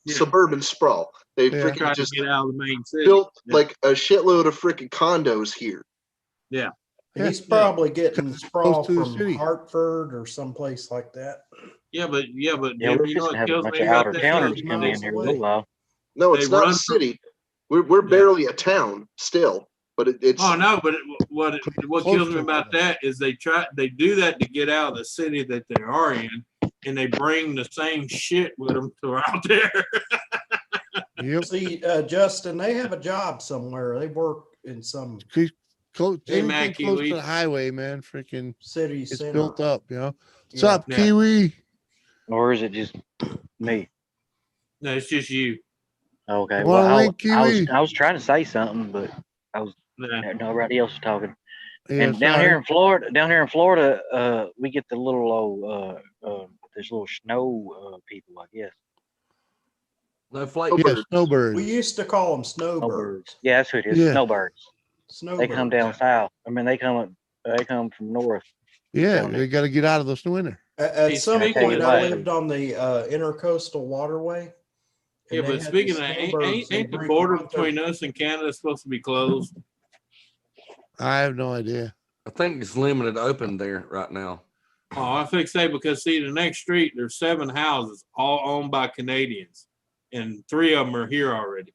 suburban sprawl. They freaking Trying just to get out of the main city. built like a shitload of freaking condos here. Yeah. He's probably getting sprawl to the from city. Hartford or someplace like that. Yeah, but Yeah, Jim, we're you know just what have a kills bunch me of about outer that? towners Those come in miles here away. a little while. No, They it's not run a city. We're barely a town still, but it's. Oh no, but what Close kills me to about that is they do that to get out of the city that they are in, and they bring the same shit with them to out there. Yep. See, Justin, they have a job somewhere. They work in some Close, Hey, anything Matt, close Kiwi. to the highway, man. Freaking, city it's center. built up. You know. What's Yeah. up, Kiwi? Or is it just me? No, it's just you. Okay. Wanna Well, link, Kiwi? I was trying to say something, but Nah. nobody else was talking. Yeah, And down sorry. here in Florida, we get the little there's little snow people, I guess. No flake. Yeah, snowbirds. We used to call them snowbirds. Snowbirds. Yeah, that's who it is. Yeah. Snowbirds. Snowbirds. They come down south. I mean, they come from north. Yeah, down they there. got to get out of the winter. At some speaking point, of I that- lived on the intercoastal waterway. and Yeah, they but had speaking of the that, snowbirds that ain't the bring border a bunch of- between us and Canada supposed to be closed? I have no idea. I think it's limited open there right now. Oh, I think so because see, the next street there's 7 houses all owned by Canadians, and 3 of them are here already.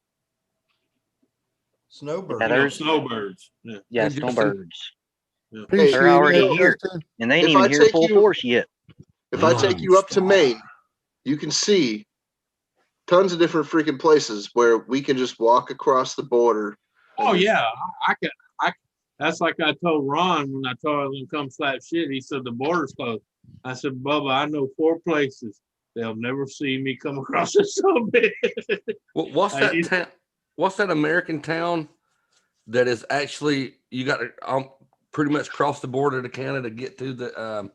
Snowbirds. Yeah, You know, there's- snowbirds. Yeah. Yeah, Hey, Justin. snowbirds. Appreciate They're already that, here. Justin. And they ain't If even I here take full you- force yet. If I take you up to Maine, you can see tons of different freaking places where we can just walk across the border. Oh yeah, I could. That's like I told Ron when I told him to come slap shit. He said the border's closed. I said, Bubba, I know 4 places. They'll never see me come across this so big. What's I that used- town? What's that American town that is actually you got to pretty much cross the border to Canada to get to the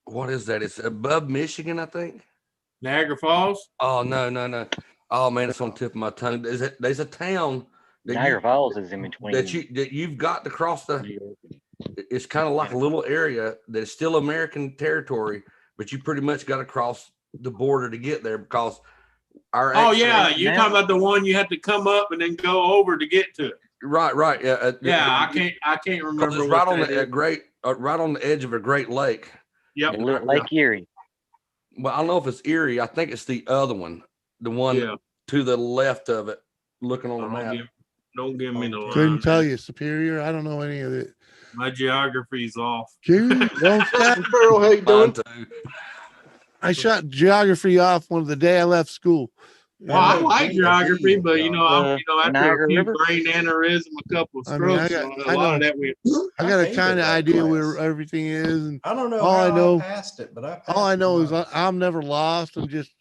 what is that? It's above Michigan, I think. Niagara Falls. Oh no. Oh man, it's on the tip of my tongue. There's a town that Niagara Falls is in between. that you've got to cross the. New York. It's kind of like a little area that is still American territory, but you pretty much got to cross the border to get there because our. Oh yeah, accent- you're talking about the one you have to come up and then go over to get to it. Right. Yeah. Yeah, I can't 'cause remember. it's what right on that the is. right on the edge of a great lake. Yep. Lake Erie. Well, I don't know if it's Erie. I think it's the other one, the one Yeah. to the left of it, looking on the Don't map. give me the line. Couldn't tell man. you, Superior. I don't know any of it. My geography's off. Kiwi, don't stop. Farrell, how you doing? Mine too. I shot geography off one of the day I left school. Well, I like geography, but after Niagara a few River? brain aneurysm, a couple of I mean, strokes, I a lot know. of that we. I got a hated kind of that idea class. where everything is, and I don't know all how I know- passed it, but I passed all I know it is once. I'm never lost. I'm just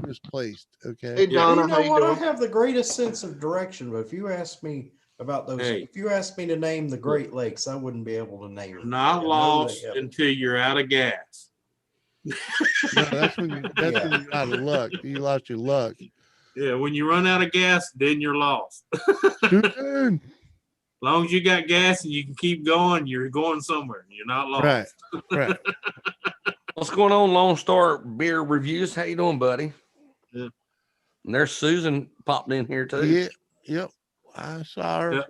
misplaced. Okay. Hey Yeah. Donna, You how know you what? I doing? have the greatest sense of direction, but if you ask me about those, Hey. if you asked me to name the Great Lakes, I wouldn't be able to name them. Not I know lost they have- until you're out of gas. No, that's when you're out of luck. You lost your luck. Yeah, when you run out of gas, then you're lost. Too soon. long as you got gas and you can keep going, you're going somewhere. You're not lost. Right. What's going on, Lone Star Beer Reviews? How you doing, buddy? Yeah. And there's Susan popped in here too. Yeah. Yep. I saw her. Yeah.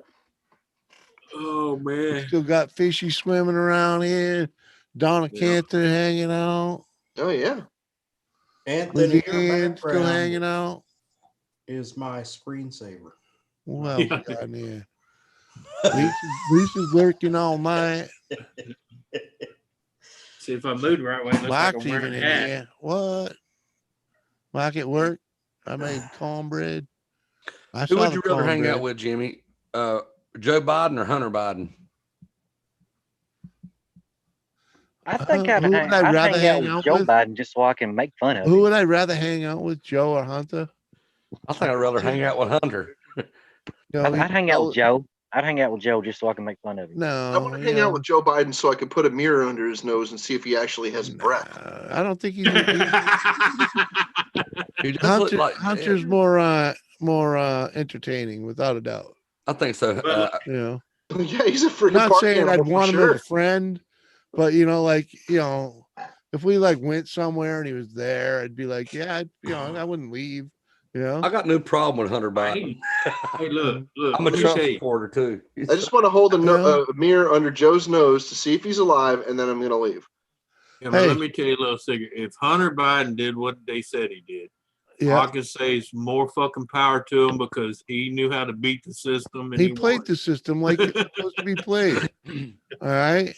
Oh man. Still got Fishy swimming around here. Donna Cantor hanging out. Oh yeah. Anthony, your Leanne still background hanging out. is my screensaver. What else we got in here? Lisa's working all night. See if I moved the right way. It looks like Mike's I'm even wearing in a hat. here. What? Mike at work. I made cornbread. Who would you rather hang out with, Jimmy? Joe Biden or Hunter Biden? I think I'd who hang, would I I'd rather hang out hang with out Joe with? Biden just so I can make fun of Who him. would I rather hang out with, Joe or Hunter? I think I'd rather hang out with Hunter. I'd hang out with Joe. I'd hang out with Joe just so I can make fun of him. No, I want to hang out with Joe Biden so I can put a mirror under his nose and see if he actually has breath. I don't think he's He does look like Hunter's more entertaining, without a doubt. I think so. Yeah, he's a freaking. I'm not saying I'd animal for want him sure. as a friend, but if we went somewhere and he was there, I'd be like, yeah, I wouldn't leave. I got no problem with Hunter Biden. Hey, look. I'm a Trump supporter too. I just want to hold a mirror under Joe's nose to see if he's alive, and then I'm going to leave. Yeah, but let me tell you a little secret. If Hunter Biden did what they said he did, all I can say is more fucking power to him because he knew how to beat the system. And he played the system like it's supposed to be played. All right.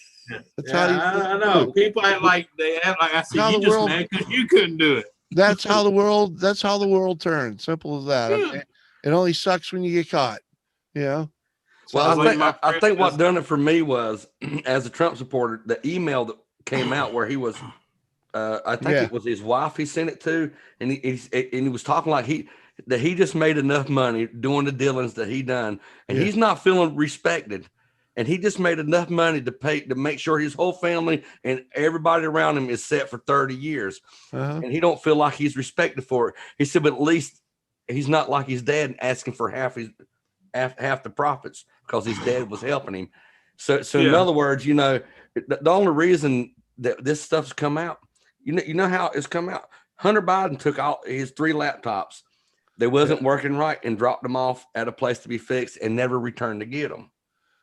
That's how I know. People act like I said, you just mad because you couldn't do it. That's how the world turns. Simple as that. I mean, it only sucks when you get caught. Well, I think what done it for me was, as a Trump supporter, the email that came out where he was, I think it was his wife he sent it to, and he was talking like he just made enough money doing the dealings that he done, and he's not feeling respected. And he just made enough money to make sure his whole family and everybody around him is set for 30 years. And he don't feel like he's respected for it. He said, but at least he's not like his dad asking for half the profits because his dad was helping him. So in other words, the only reason that this stuff's come out, you know how it's come out. Hunter Biden took all his 3 laptops. They wasn't working right and dropped them off at a place to be fixed and never returned to get them.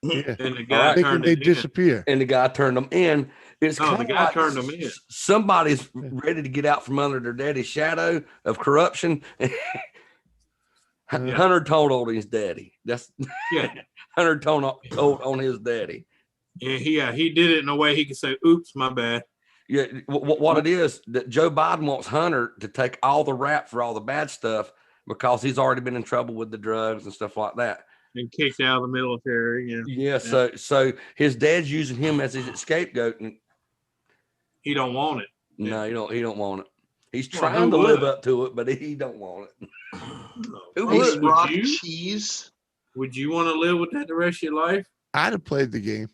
Yeah. And the guy turned they it in. disappear. And the guy turned them in. It's No, kind the of guy like turned them in. somebody's ready to get out from under their daddy's shadow of corruption. Hunter told on his daddy. That's Hunter told on his daddy. Yeah, he did it in a way he could say, "Oops, my bad." Yeah, what it is that Joe Biden wants Hunter to take all the rap for all the bad stuff because he's already been in trouble with the drugs and stuff like that. And kicked out of the military. Yeah. So his dad's using him as his scapegoat, and he don't want it. No, he don't want it. He's trying to live up to it, but he don't want it. Cheese. Would you want to live with that the rest of your life? I'd have played the game.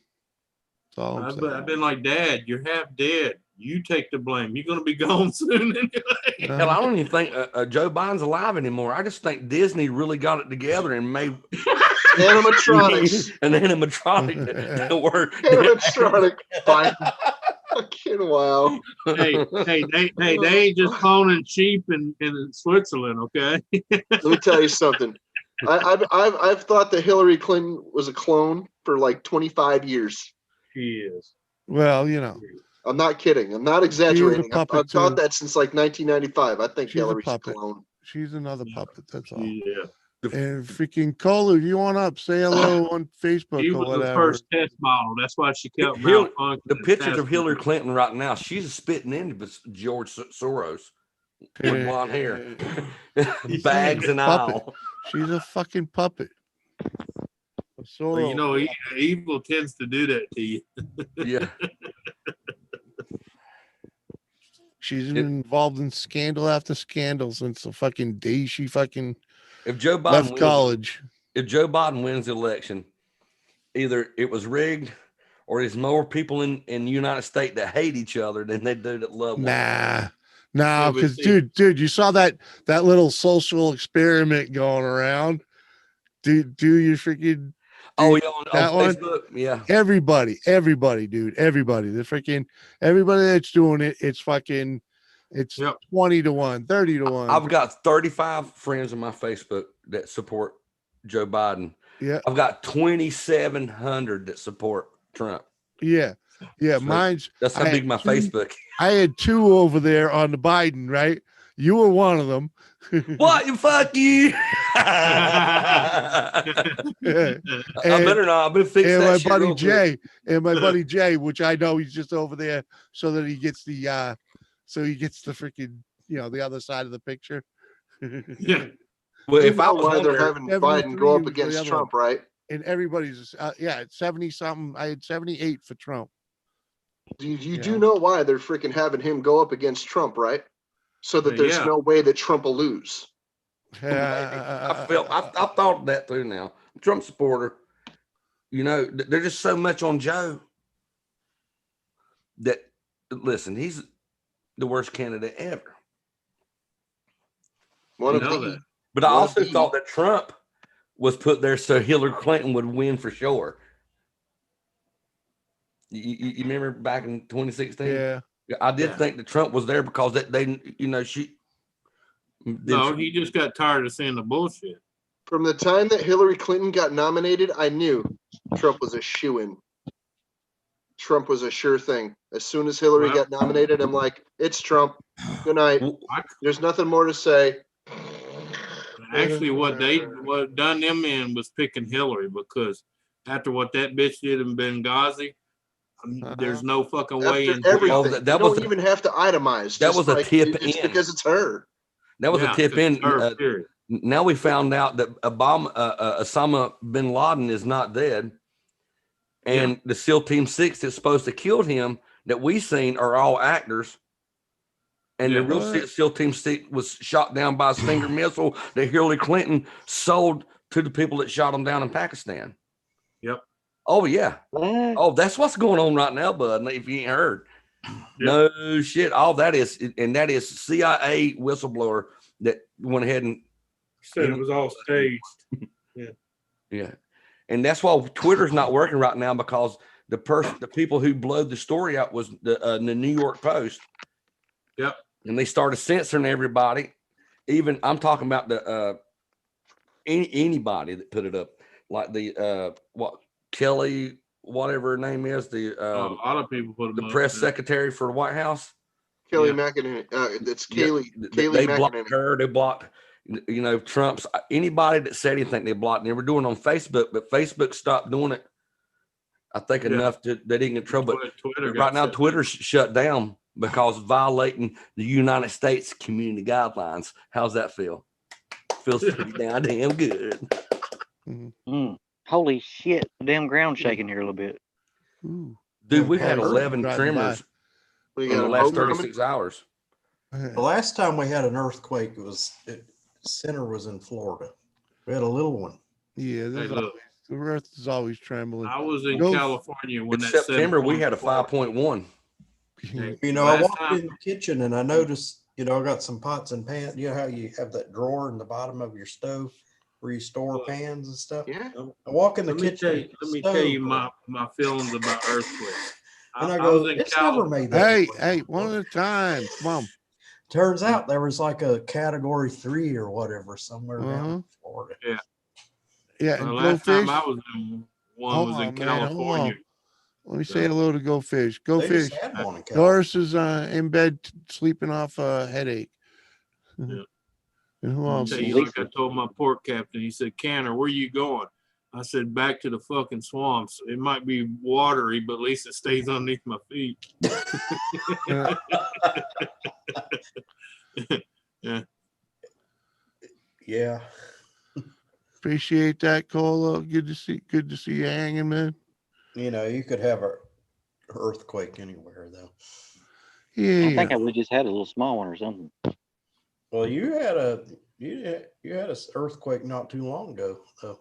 That's all I'm saying. I've been like, Dad, you're half dead. You take the blame. You're going to be gone soon anyway. Hell, I don't even think Joe Biden's alive anymore. I just think Disney really got it together and made animatronics. An animatronic that were animatronic. Fucking wow. Hey, they ain't just cloning sheep in Switzerland, okay? Let me tell you something. I've thought that Hillary Clinton was a clone for like 25 years. She is. Well, I'm not kidding. I'm not exaggerating. I've puppet thought too. that since like 1995. I think She's a Hillary's a puppet. clone. She's another puppet. That's all. Yeah. And freaking Cole, if you want up, say hello on Facebook She or was whatever. the first test model. That's why she kept the pictures of Hillary Clinton right now. She's spitting into George Soros with blonde hair, bags and all. She's a fucking puppet. Well, evil tends to do that to you. Yeah. She's been involved in scandal after scandal since the fucking day she fucking if Joe Biden left college. If Joe Biden wins the election, either it was rigged or there's more people in the United States that hate each other than they do that love one another. Nah, because dude, you saw that little social experiment going around. Do you freaking Oh, Dude, yeah, on that one. Facebook. Yeah. Everybody, dude, everybody. The freaking everybody that's doing it, it's fucking it's 20 to 1, 30 to 1. I've got 35 friends on my Facebook that support Joe Biden. Yeah. I've got 2,700 that support Trump. Yeah. Yeah. So Mine's that's how big my Facebook. I had 2 over there on the Biden, right? You were one of them. What? You fuck you. I better not. I've been fixing and that my shit buddy real Jay, quick. and my buddy Jay, which I know he's just over there so that he gets the freaking, the other side of the picture. Yeah. Well, if You I know was why on they're there, having Biden go up for the against other Trump, one. right? And everybody's it's 70 something. I had 78 for Trump. You do know why they're freaking having him go up against Trump, right? So that there's no way that Trump will lose. I thought that through now. I'm a Trump supporter. They're just so much on Joe that, listen, he's the worst candidate ever. But I also thought that Trump was put there so Hillary Clinton would win for sure. You remember back in 2016? Yeah. I did think that Trump was there because she. No, he just got tired of seeing the bullshit. From the time that Hillary Clinton got nominated, I knew Trump was a shoo-in. Trump was a sure thing. As soon as Hillary got nominated, I'm like, it's Trump. Good night. There's nothing more to say. Actually, what done them in was picking Hillary, because after what that bitch did in Benghazi, there's no fucking way in everything. You don't even have to itemize. That was a tip in. Because it's her. That was a tip in. Now we found out that Osama bin Laden is not dead. And the SEAL Team 6 that's supposed to kill him that we seen are all actors. And the real SEAL Team 6 was shot down by a Stinger missile that Hillary Clinton sold to the people that shot him down in Pakistan. Yep. Oh, yeah. Oh, that's what's going on right now, bud, if you ain't heard. Yep. No shit. All that is, and that is CIA whistleblower that went ahead and said it was all staged. Yeah. And that's why Twitter's not working right now, because the people who blowed the story out was the New York Post. Yep. And they started censoring everybody. Even I'm talking about the anybody that put it up, like the Kelly, whatever her name is, the a lot of people put the press secretary for the White House. Kelly McEnany. It's Kaylee. They McEnany. blocked her. They blocked, Trump's, anybody that said anything, they blocked. And they were doing it on Facebook, but Facebook stopped doing it. I think enough they didn't get in trouble. But right now, Twitter's shut down because violating the United States community guidelines. How's that feel? Feels pretty damn good. Holy shit! The damn ground shaking here a little bit. Dude, we had 11 tremors in the last 36 hours. The last time we had an earthquake, center was in Florida. We had a little one. Yeah, the earth is always trembling. I was in California when in September we had a 5.1. I walked in the kitchen and I noticed, I got some pots and pans. You know how you have that drawer in the bottom of your stove where you store pans and stuff? Yeah. I walk in the kitchen. Let me tell you my feelings about earthquakes. And I go, it's never made that. Hey, one at a time. Come on. Turns out there was like a category 3 or whatever somewhere down in Florida. Yeah. Yeah. The And last Go Fish. time I was in one was in California. Let me say hello to Go Fish. Go They Fish. just had one in California. Doris is in bed sleeping off a headache. Yeah. And who else? Like I told my port captain, he said, "Canner, where you going?" I said, "Back to the fucking swamps. It might be watery, but at least it stays underneath my feet." Yeah. Appreciate that, Cola. Good to see you hanging, man. You could have an earthquake anywhere, though. Yeah. I think we just had a little small one or something. Well, you had a earthquake not too long ago. So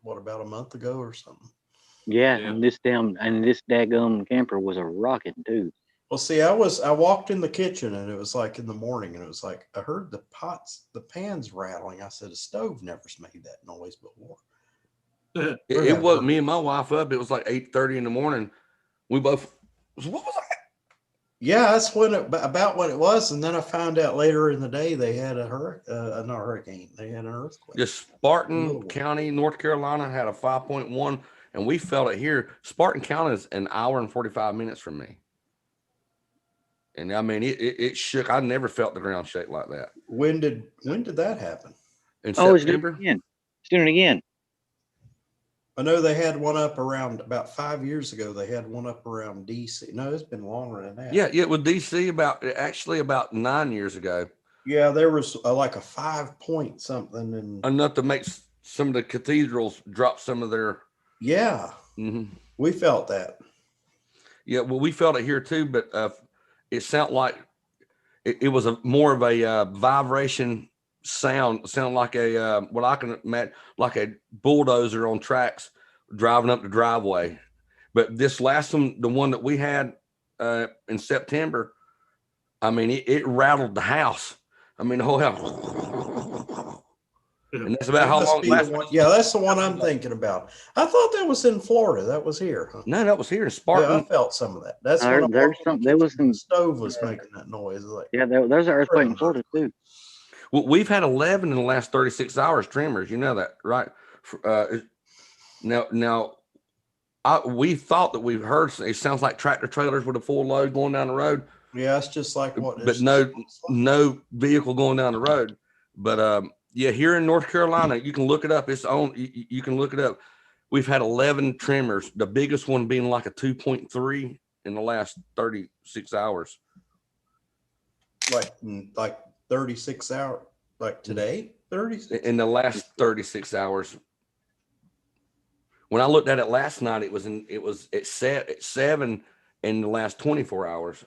what, about a month ago or something? Yeah. And this daggum camper was a rocket too. Well, see, I walked in the kitchen and it was like in the morning, and it was like I heard the pans rattling. I said, a stove never's made that noise before. It woke me and my wife up. It was like 8:30 in the morning. We both, what was that? Yeah, that's when about when it was, and then I found out later in the day they had a not a hurricane. They had an earthquake. Just Spartan County, North Carolina, had a 5.1, and we felt it here. Spartan County is an hour and 45 minutes from me, and I mean it shook. I never felt the ground shake like that. When did that happen? In September. It's doing it again. I know they had one up around about 5 years ago. They had one up around DC. No, it's been longer than that. Yeah, with DC about 9 years ago. Yeah, there was like a 5 point something, and enough to make some of the cathedrals drop some of their. Yeah, we felt that. Yeah, well, we felt it here too, but it sounded like it was more of a vibration sound. Sound like a what I can imagine, like a bulldozer on tracks driving up the driveway. But this last one, the one that we had in September, I mean, it rattled the house. I mean, the whole house. And that's about how long it lasted. Yeah, that's the one I'm thinking about. I thought that was in Florida. That was here. Huh? No, that was here in Spartan. Yeah, I felt some of that. That's when the stove was making that noise. Like, yeah, there's an earthquake in Florida too. Well, we've had 11 in the last 36 hours tremors. You know that, right? We thought that we've heard. It sounds like tractor trailers with a full load going down the road. Yeah, it's just like what. But no vehicle going down the road. But yeah, here in North Carolina, you can look it up. It's on. You can look it up. We've had 11 tremors. The biggest one being like a 2.3 in the last 36 hours. Like 36 hours. Like today, 36 in the last 36 hours. When I looked at it last night, it was at 7 in the last 24 hours.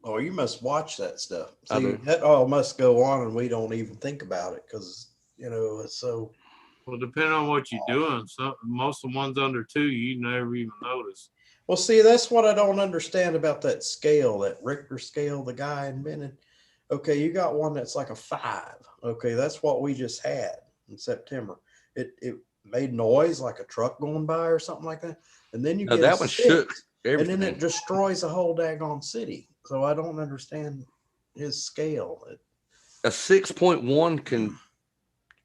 Oh, you must watch that stuff. See, that all must go on, and we don't even think about it because it's so. Well, depending on what you're doing, most of the ones under 2, you never even notice. Well, see, that's what I don't understand about that scale, that Richter scale the guy invented. Okay, you got one that's like a 5. Okay, that's what we just had in September. It made noise like a truck going by or something like that, and then you get that one shook everything, and then it destroys the whole daggone city. So I don't understand his scale. A 6.1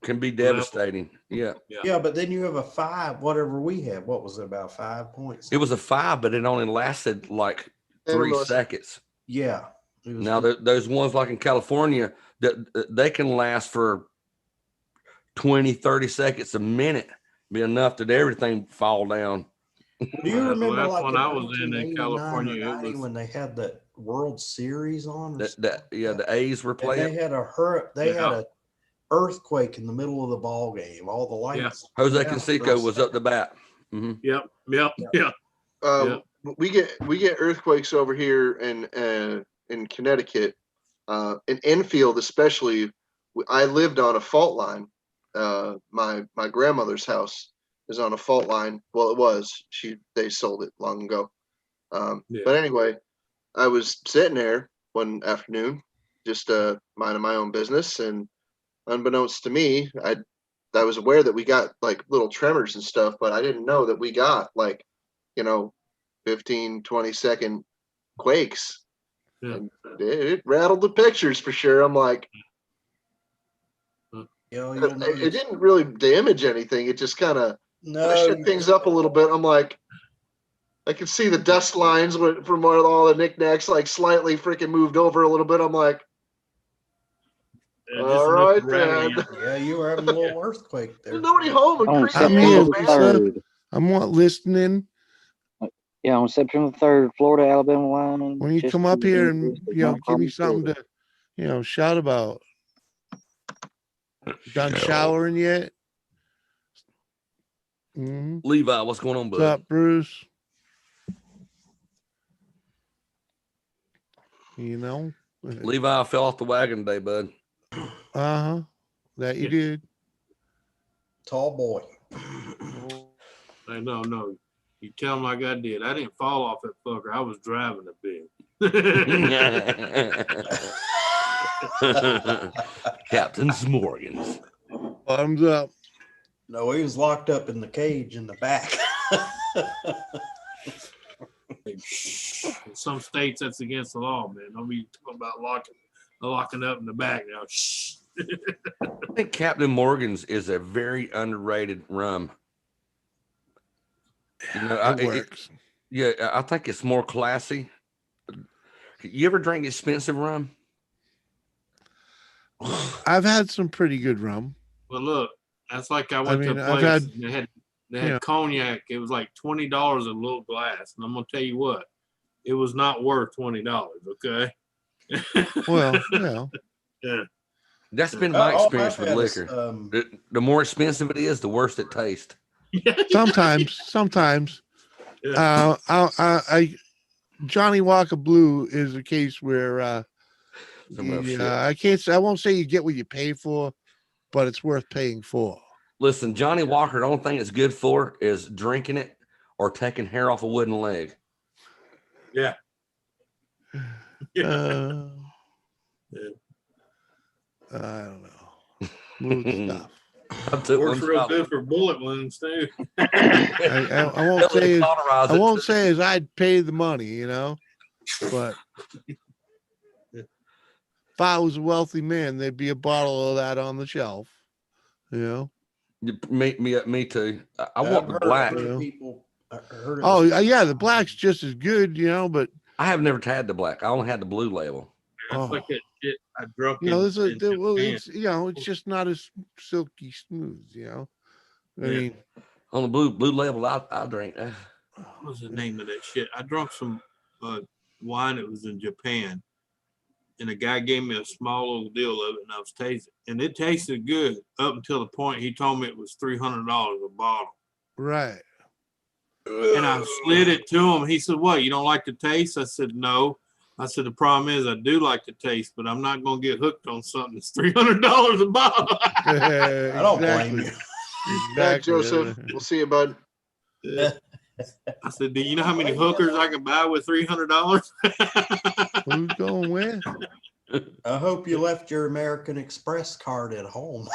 can be devastating. Yeah, but then you have a 5. Whatever we have, what was it, about 5 points? It was a 5, but it only lasted like 3 seconds. Yeah. Now those ones like in California that they can last for 20-30 seconds a minute, be enough that everything fall down. Do you remember the last like one I was in California, it was when they had that World Series on? The A's were playing. And they had a earthquake in the middle of the ball game. All the lights. Yeah. Jose Canseco was up the bat. Mm-hmm. Yep. We get earthquakes over here in Connecticut, in Enfield especially. I lived on a fault line. My grandmother's house is on a fault line. Well, it was. They sold it long ago. But anyway, I was sitting there one afternoon, just minding my own business, and unbeknownst to me, I was aware that we got like little tremors and stuff, but I didn't know that we got like 15-20 second quakes. Yeah. And it rattled the pictures for sure. I'm like, it didn't really damage anything. It just kind of shook things up a little bit. I'm like, I could see the dust lines from where all the knickknacks like slightly freaking moved over a little bit. I'm like, all right, man. Yeah, you were having a little earthquake there. There's nobody home. I'm not listening. Yeah, on September 3rd, Florida, Alabama line. When you come up here and give me something to shout about. Done showering yet? Mm-hmm. Levi, what's going on, bud? What's up, Bruce? Levi fell off the wagon today, bud. Uh-huh. That you did. Tall boy. No. You tell him like I did. I didn't fall off that fucker. I was driving a bit. Captain Smorgans. Bottoms up. No, he was locked up in the cage in the back. In some states, that's against the law, man. Don't be talking about locking up in the back now. Shh. I think Captain Morgan's is a very underrated rum. You know, It works. Yeah, I think it's more classy. You ever drink expensive rum? I've had some pretty good rum. Well, look, that's like I went to a I've place had, and they had cognac. It was like $20 a little glass, and I'm gonna tell you what, it was not worth $20. Okay. well, yeah. Yeah. That's been my All experience I've with had is, liquor. The more expensive it is, the worse it tastes. Sometimes. Johnny Walker Blue is a case where I won't say you get what you pay for, but it's worth paying for. Listen, Johnny Walker, the only thing it's good for is drinking it or taking hair off a wooden leg. Yeah. I don't know. Smooth stuff. Works real good for bullet wounds too. I won't say as I'd pay the money, you know, but if I was a wealthy man, there'd be a bottle of that on the shelf, you know. Me too. I want the black. Yeah, the black's just as good, you know, but I have never had the black. I only had the blue label. That's like that shit I drunk. You know, it's just not as silky smooth, you know. I mean, on the blue label, I drink. What was the name of that shit? I drunk some wine that was in Japan, and a guy gave me a small little deal of it, and I was tasting, and it tasted good up until the point he told me it was $300 a bottle. Right. And I slid it to him. He said, "What? You don't like the taste?" I said, "No." I said, "The problem is I do like the taste, but I'm not going to get hooked on something that's $300 a bottle." I don't blame you. Exactly. Joseph. We'll see you, bud. I said, "Do you know how many hookers I can buy with $300?" Who's going where? I hope you left your American Express card at home.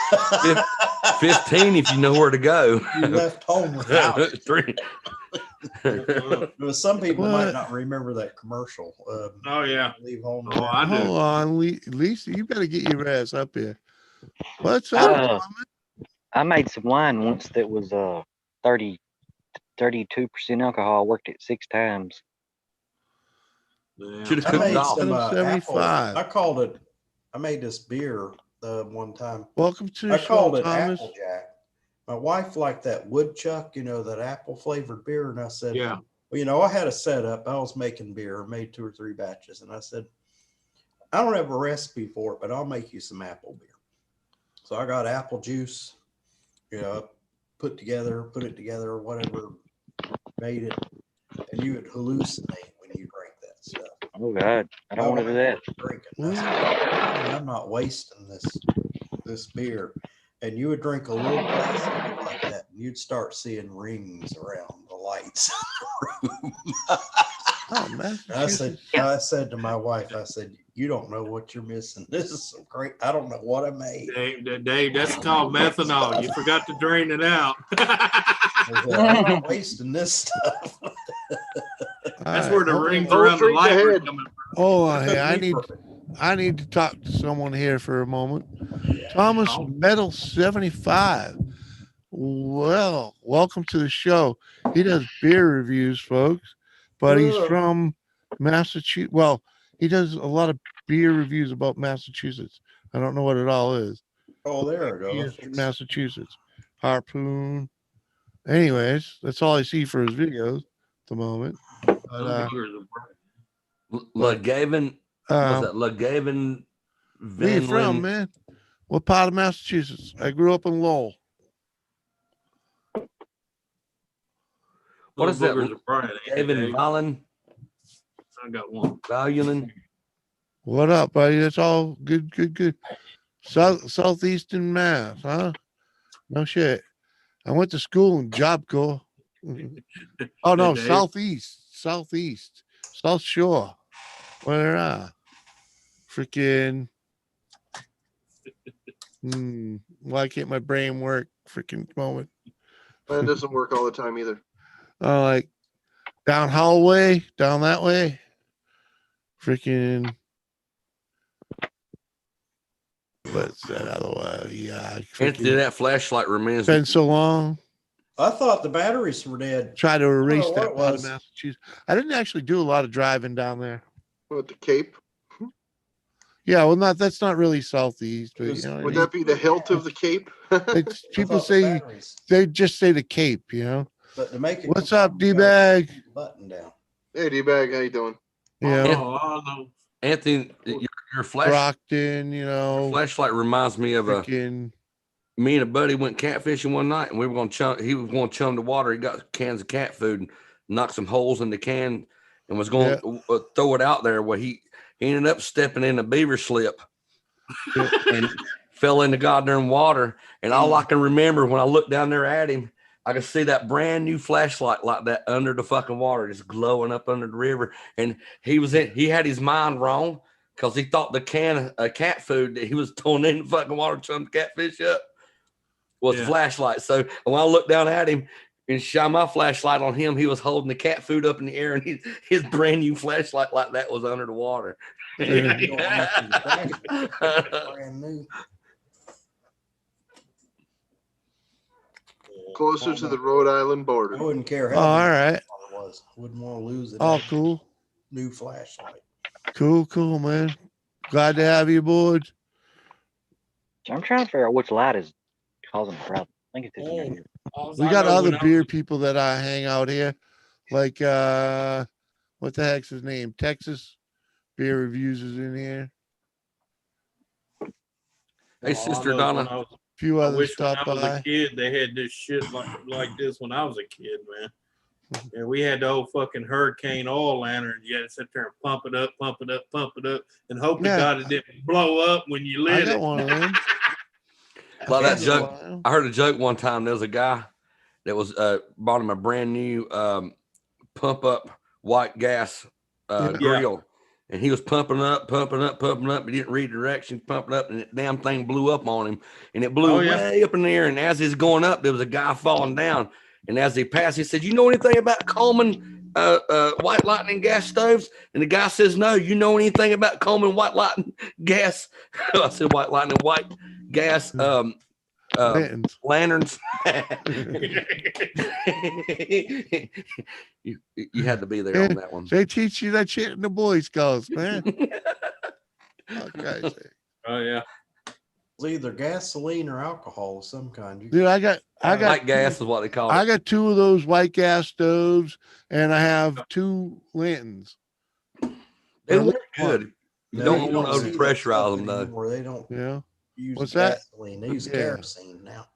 15 if you know where to go. You left home without it. 3. Some people might not remember that commercial. Oh yeah, leave home. Oh, I do. Hold on, Lisa, you better get your ass up here. What's up? I made some wine once that was 32% alcohol. Worked it 6 times. Should have cooked it off. 75. I called it. I made this beer one time. Welcome to the I show, called it Thomas. Applejack. My wife liked that woodchuck, you know, that apple flavored beer, and I said, Yeah. Well, you know, I had a setup. I was making beer, made 2 or 3 batches, and I said, I don't have a recipe for it, but I'll make you some apple beer. So I got apple juice, you know, put it together, whatever, made it, and you would hallucinate when you drank that stuff. Oh God, I don't want to do that. I'm not wasting this beer. And you would drink a little glass of it like that, and you'd start seeing rings around the lights in the room. Oh man! I said to my wife, I said, "You don't know what you're missing. This is so great. I don't know what I made." Dave, that's called methanol. You forgot to drain it out. I'm not wasting this stuff. That's where the rings around the light are coming from. Hold on here. I need to talk to someone here for a moment. Thomas Metal 75. Well, welcome to the show. He does beer reviews, folks, but he's from Massachusetts. Well, he does a lot of beer reviews about Massachusetts. I don't know what it all is. Oh, there it goes. He is from Massachusetts. Harpoon. Anyways, that's all I see for his videos at the moment. But, LeGavin, was that LeGavin? Where you from, man? What part of Massachusetts? I grew up in Lowell. What is that? LeGavin Valen? I got one. Valunin. What up, buddy? That's all good. Southeastern Mass, huh? No shit. I went to school in Job Corps. Oh no, Southeast, South Shore. Where freaking why can't my brain work freaking moment. That doesn't work all the time either. Like down hallway, down that way. Freaking. What's that other way? Yeah. Anthony, that flashlight reminds Been so long. I thought the batteries were dead. Try to erase what that it part of was. Massachusetts. I didn't actually do a lot of driving down there. What, the Cape? Yeah, well, that's not really southeast, but you know what I Would mean? that be the hilt of the Cape? It's, people thought the say batteries. they just say the Cape, you know. But to make it What's come up, on, you gotta D-bag? keep the button down. Hey, D-bag, how you doing? Yeah, Oh, no. Anthony, your Brockton, you know, flashlight reminds me of freaking. me and a buddy went catfishing one night, and we were going to chum. He was going to chum the water. He got cans of cat food and knocked some holes in the can, and was going to throw it out there. Well, he ended up stepping in a beaver slip and fell in the goddamn water. And all I can remember when I looked down there at him, I could see that brand new flashlight like that under the fucking water, just glowing up under the river. And he had his mind wrong because he thought the can of cat food that he was throwing in the fucking water, chum the catfish up, was a flashlight. So when I looked down at him and shine my flashlight on him, he was holding the cat food up in the air, and his brand new flashlight like that was under the water. Brand new. Closer to the Rhode Island border. I wouldn't care Oh, how all right. it was. Wouldn't want to lose it. Oh, cool. New flashlight. Cool, man. Glad to have you aboard. I'm trying to figure out which light is causing the problem. I think it's this one here. We got other beer people that I hang out here, like what the heck's his name? Texas Beer Reviews is in here. Hey, Sister Donna. A few I others wish when stop I was by. a kid, they had this shit like this when I was a kid, man. And we had the old fucking hurricane oil lantern. You had to sit there and pump it up, and hope to God it didn't blow up when you lit I got it. one of them. Well, that joke. I heard a joke one time. There was a guy that was bought him a brand new pump up white gas grill, and he was pumping up. He didn't read directions, pumping up, and the damn thing blew up on him, and it blew way up in the air. And as he's going up, there was a guy falling down. And as he passed, he said, "You know anything about Coleman white lightning gas stoves?" And the guy says, "No." "You know anything about Coleman white lightning gas?" I said, "White lightning, white gas lanterns." you had to be there on that one. They teach you that shit in the Boy Scouts, man. Okay. Oh yeah. It's either gasoline or alcohol of some kind. Dude, I got white gas is what they call it. I got 2 of those white gas stoves, and I have 2 lanterns. They work good. You No, don't you want to don't see that overpressurize them, stuff though. anymore. They don't use What's that? gasoline. They use kerosene now.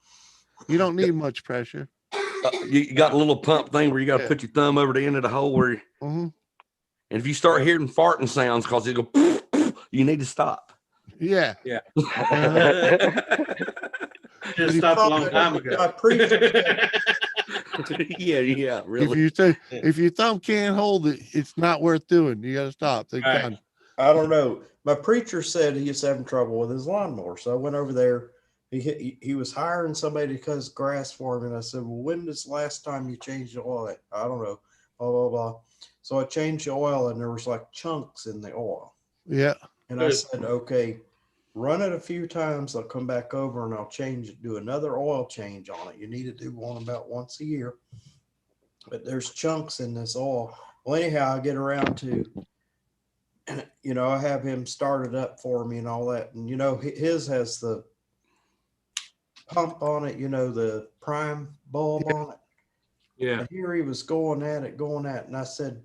You don't need much pressure. You got a little pump thing where you got to put your thumb over the end of the hole where. And if you start hearing farting sounds, because it go, you need to stop. Yeah. Just stopped a long time ago. Yeah, really. If your thumb can't hold it, it's not worth doing. You got to stop. I don't know. My preacher said he was having trouble with his lawnmower, so I went over there. He was hiring somebody to cut his grass for him, and I said, "Well, when is the last time you changed the oil?" "I don't know." Blah blah blah. So I changed the oil, and there was like chunks in the oil. Yeah. And I said, "Okay, run it a few times. I'll come back over and I'll change it. Do another oil change on it. You need to do one about once a year. But there's chunks in this oil." Well, anyhow, I get around to, I have him start it up for me and all that. And, his has the pump on it, the prime bulb on it. Yeah. And here he was going at it. And I said,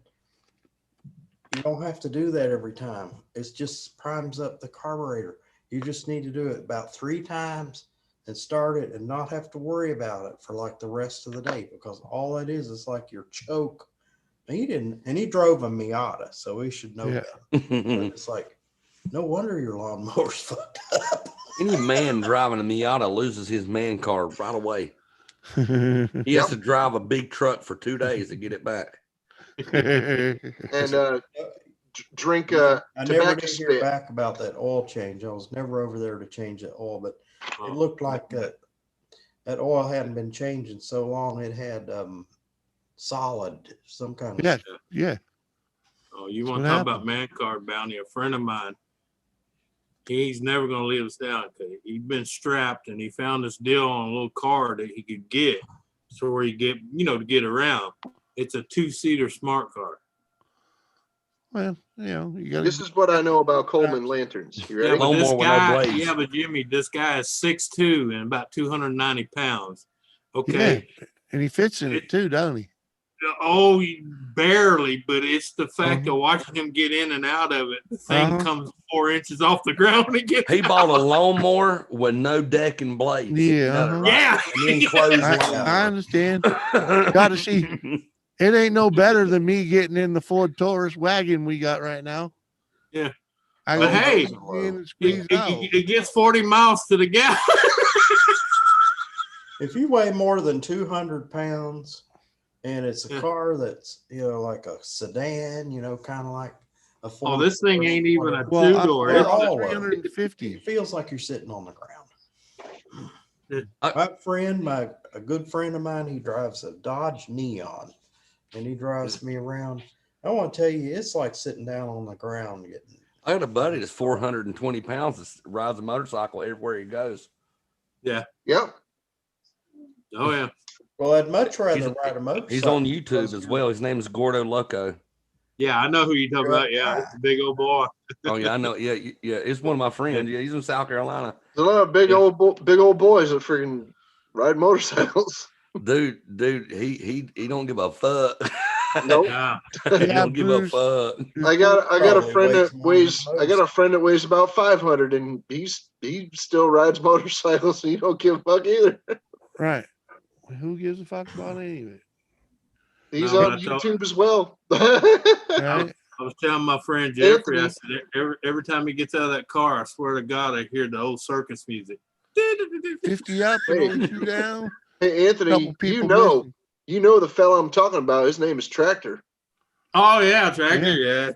"You don't have to do that every time. It just primes up the carburetor. You just need to do it about 3 times and start it and not have to worry about it for like the rest of the day, because all it is like your choke." And he drove a Miata, so he should know that. But it's like, no wonder your lawnmower's fucked up. Any man driving a Miata loses his man card right away. He has to drive a big truck for 2 days to get it back. And drink I never tobacco did hear spit. back about that oil change. I was never over there to change that oil, but it looked like that oil hadn't been changed in so long. It had solid, some kind of. Yeah, yeah. Oh, you That's want what to talk about happened. man card bounty? A friend of mine, he's never going to leave us down because he's been strapped and he found this deal on a little car that he could get. So where you get, to get around. It's a 2-seater smart car. Well, you got. This is what I know about Coleman lanterns. You ready? Yeah, but this Lawnmower with no guy, blades. yeah, but Jimmy, this guy is 6'2" and about 290 pounds. Okay. Yeah, and he fits in it too, doesn't he? Oh, barely, but it's the fact of watching him get in and out of it. The thing comes 4 inches off the ground when he gets He out. bought a lawnmower with no deck and blades. Yeah, Yeah. An enclosed I lawnmower. understand. Got to see. It ain't no better than me getting in the Ford Taurus wagon we got right now. Yeah. I But can hey, get in and squeeze out. it gets 40 miles to the gallon. If you weigh more than 200 pounds and it's a car that's, like a sedan, kind of like a Ford. Oh, this thing ain't even a Well, two-door. I'm It's a 350. It feels like you're sitting on the ground. Yeah. A good friend of mine, he drives a Dodge Neon and he drives me around. I want to tell you, it's like sitting down on the ground getting. I got a buddy that's 420 pounds that rides a motorcycle everywhere he goes. Yeah. Yep. Oh, yeah. Well, I'd much rather ride a motorcycle. He's on YouTube as well. His name is Gordo Loco. Yeah, I know who you're talking about. Yeah, it's a big old boy. Oh yeah, I know. Yeah, it's one of my friends. Yeah, he's in South Carolina. There's a lot of big old boys that freaking ride motorcycles. Dude, he don't give a fuck. Nope. He don't give a fuck. I got a friend that weighs about 500 and he still rides motorcycles, so you don't give a fuck either. Right. Who gives a fuck about any of it? He's on YouTube as well. Right? I was telling my friend Jeffrey, I said every time he gets out of that car, I swear to God, I hear the old circus music. 50 up and only 2 down. Hey Anthony, you know the fella I'm talking about. His name is Tractor. Oh yeah, Tractor. Yeah.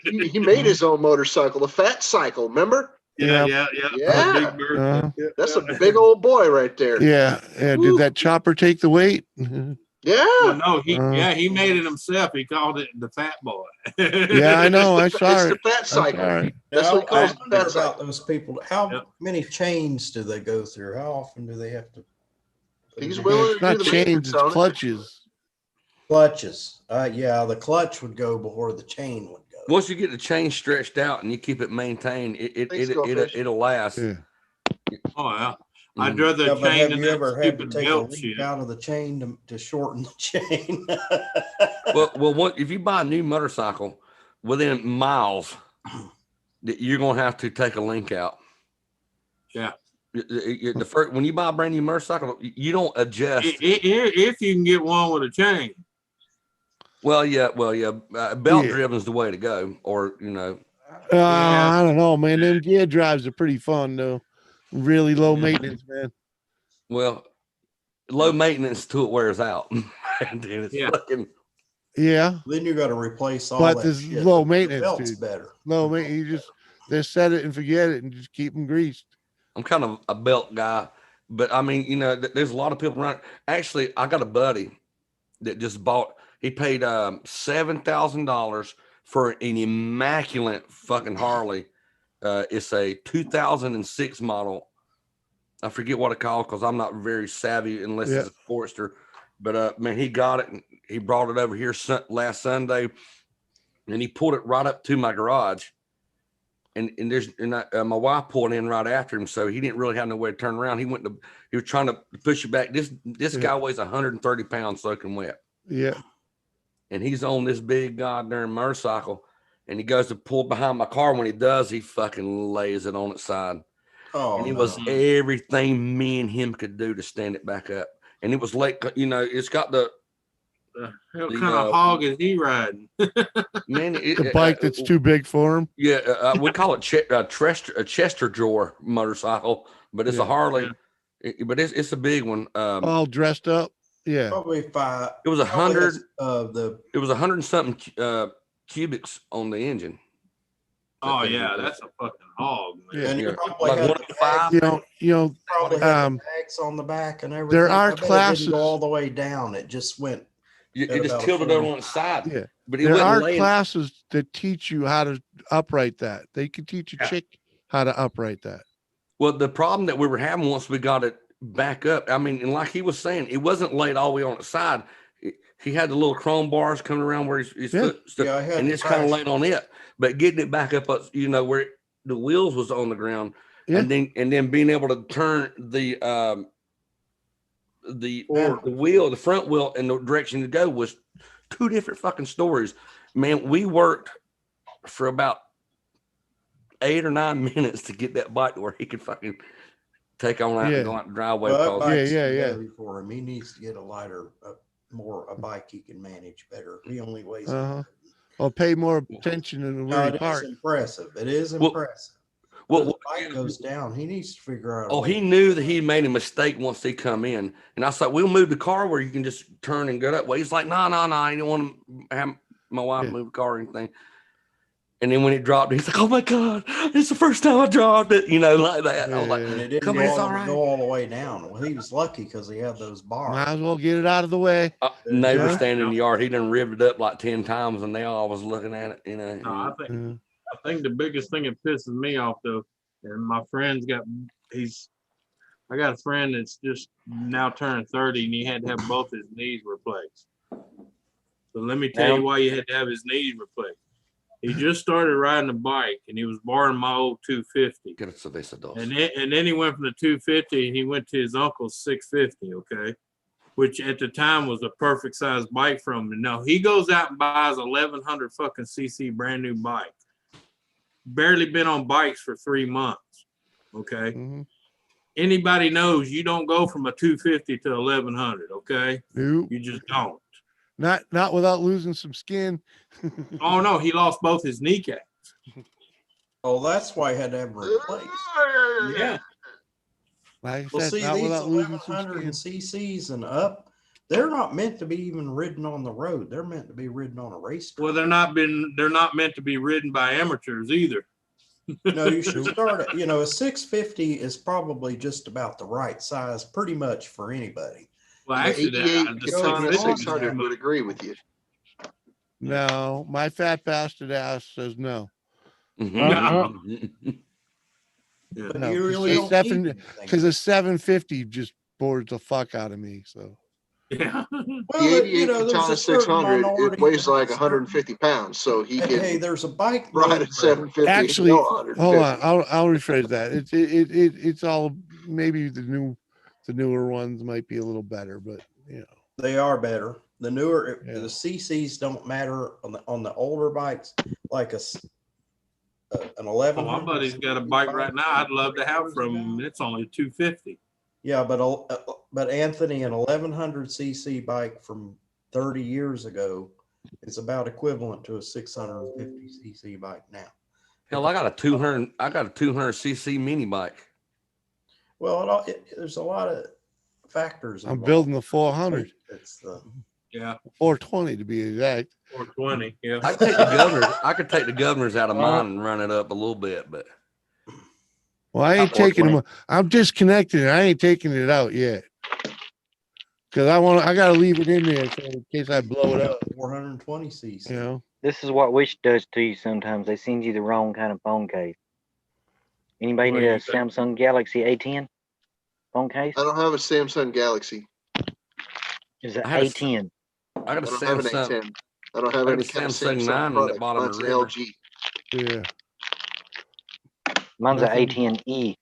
He made his own motorcycle, the Fat Cycle. Remember? Yeah. Yeah. Big bird. That's a big old boy right there. Yeah. Did that chopper take the weight? Yeah. Well, no, he made it himself. He called it the Fat Boy. Yeah, I know. I saw It's it. the Fat Cycle. Right. That's what he calls the Fat about Cycle. those people. How many chains do they go through? How often do they have to? He's willing It's to do not the chains, maintenance it's on it. clutches. Clutches. Yeah, the clutch would go before the chain would go. Once you get the chain stretched out and you keep it maintained, it'll last. Yeah. Oh yeah. I'd rather Yeah, but chain have than you that ever had to stupid take a belt leaf shit. out of the chain to shorten the chain? Well, if you buy a new motorcycle, within miles, you're gonna have to take a link out. Yeah. The first, when you buy a brand new motorcycle, you don't adjust. If you can get one with a chain. Well, yeah. Belt driven is the way to go, or I don't know, man. Them gear drives are pretty fun though. Really low maintenance, man. Well, low maintenance till it wears out. And then it's fucking. Yeah. Then you got to replace all But that this shit. low The maintenance, belt's dude. better. Low maintenance. You just set it and forget it and just keep them greased. I'm kind of a belt guy, but I mean, there's a lot of people around. Actually, I got a buddy that just bought. He paid $7,000 for an immaculate fucking Harley. It's a 2006 model. I forget what it called because I'm not very savvy unless it's a Sportster. But man, he got it and he brought it over here last Sunday, and he pulled it right up to my garage. And my wife pulled in right after him, so he didn't really have no way to turn around. He was trying to push it back. This guy weighs 130 pounds soaking wet. Yeah. And he's on this big goddamn motorcycle, and he goes to pull behind my car. When he does, he fucking lays it on its side. Oh, and it was everything me and him could do to stand it back up. And it was late, it's got the What kind of hog is he riding? Man, the bike that's too big for him. Yeah, we call it a Chester drawer motorcycle, but it's a Harley. But it's a big one. All dressed up. Yeah, probably 5. It was 100 of the. It was 100 and something cubics on the engine. Oh yeah, that's a fucking hog, man. And Yeah. you probably Like had 1 the to 5. probably had the tags on the back and everything. there are I bet it classes. didn't go all the way down. It just went. It at just about a tilted over 40. on its side. Yeah. But it There wasn't are laying. classes that teach you how to upright that. They can teach a Yeah. chick how to upright that. Well, the problem that we were having once we got it back up, I mean, and like he was saying, it wasn't laid all the way on its side. He had the little chrome bars coming around where his Yeah. foot stuff, Yeah, I had and the it's kind of crash. laid on it. But getting it back up, where the wheels was on the ground, Yeah. and then being able to turn the wheel, the front wheel, in the direction to go was 2 different fucking stories. Man, we worked for about 8 or 9 minutes to get that bike to where he could fucking take on out Yeah. and go out the driveway. Well, that because- bike's Yeah, too yeah. heavy for him. He needs to get a lighter, a bike he can manage better. He only weighs. Uh-huh. I'll pay more attention to No, where it he is parks. impressive. It is Well- impressive. Well, Well, the bike goes down. He needs to figure out. a oh, way he to- knew that he made a mistake once he come in. And I said, we'll move the car where you can just turn and go that way. He's like, no, I didn't want to have my wife Yeah. move the car or anything. And then when it dropped, he's like, oh my God, it's the first time I dropped it, like that. I was like, Yeah. And it didn't come go here, it's all, all right. go all the way down. Well, he was lucky because he had those bars. Might as well get it out of the way. Neighbor Yeah. standing in the yard, he done rived it up like 10 times and they all was looking at it, No, I think Yeah. I think the biggest thing that pisses me off though, and my friend's I got a friend that's just now turned 30 and he had to have both his knees replaced. So let me tell you why you had to have his knees replaced. He just started riding a bike and he was borrowing my old 250. Get a cerveza dos. And then he went from the 250 and he went to his uncle's 650, okay? Which at the time was a perfect size bike from him. Now he goes out and buys 1100 fucking cc brand new bike. Barely been on bikes for 3 months, okay? Mhm. Anybody knows you don't go from a 250 to 1100, okay? Nope. You just don't. Not without losing some skin. Oh no, he lost both his kneecaps. Oh, that's why he had to have them replaced. Yeah. Like I Well, said, see, not these without losing some 1100 skin. cc's and up, they're not meant to be even ridden on the road. They're meant to be ridden on a racetrack. Well, they're not meant to be ridden by amateurs either. No, you should start at, a 650 is probably just about the right size, pretty much for anybody. Well, actually, the 88 Katana 650 600 would agree with you. No, my fat bastard ass says no. Mhm. But No, you really it's don't need 7 anything. because a 750 just bores the fuck out of me. So Yeah. Well, The 88 there's Katana a certain 600, it minority weighs that like certain- 150 pounds, so he Hey, can there's a bike. ride motor- at 750. actually, no, hold 150. on, I'll rephrase that. It's all maybe the newer ones might be a little better, but They are better. The newer, Yeah. the CCs don't matter on the older bikes, like an 11. Oh, my buddy's got a bike right now. I'd love to have from him. It's only 250. Yeah, but Anthony, an 1100 cc bike from 30 years ago is about equivalent to a 650 cc bike now. Hell, I got a 200 cc mini bike. Well, there's a lot of factors. I'm involved. building the 400 It's the Yeah. or 20 to be exact. Or 20. Yeah. I could take the governors out of mine and run it up a little bit, but Well, I ain't Or taking 20. them. I'm disconnecting it. I ain't taking it out yet. Cause I gotta leave it in there so in case I blow it up. 420 cc. You know. This is what Wish does to you sometimes. They send you the wrong kind of phone case. Anybody What need do a you think? Samsung Galaxy A10 phone case? I don't have a Samsung Galaxy. It's an I had a- A10. I got a I don't have an Samsung. A10. I don't have I any got a kind of Samsung Samsung 9 in the product. bottom of Mine's the an river. LG. Yeah. Mine's Nothing. an A10e.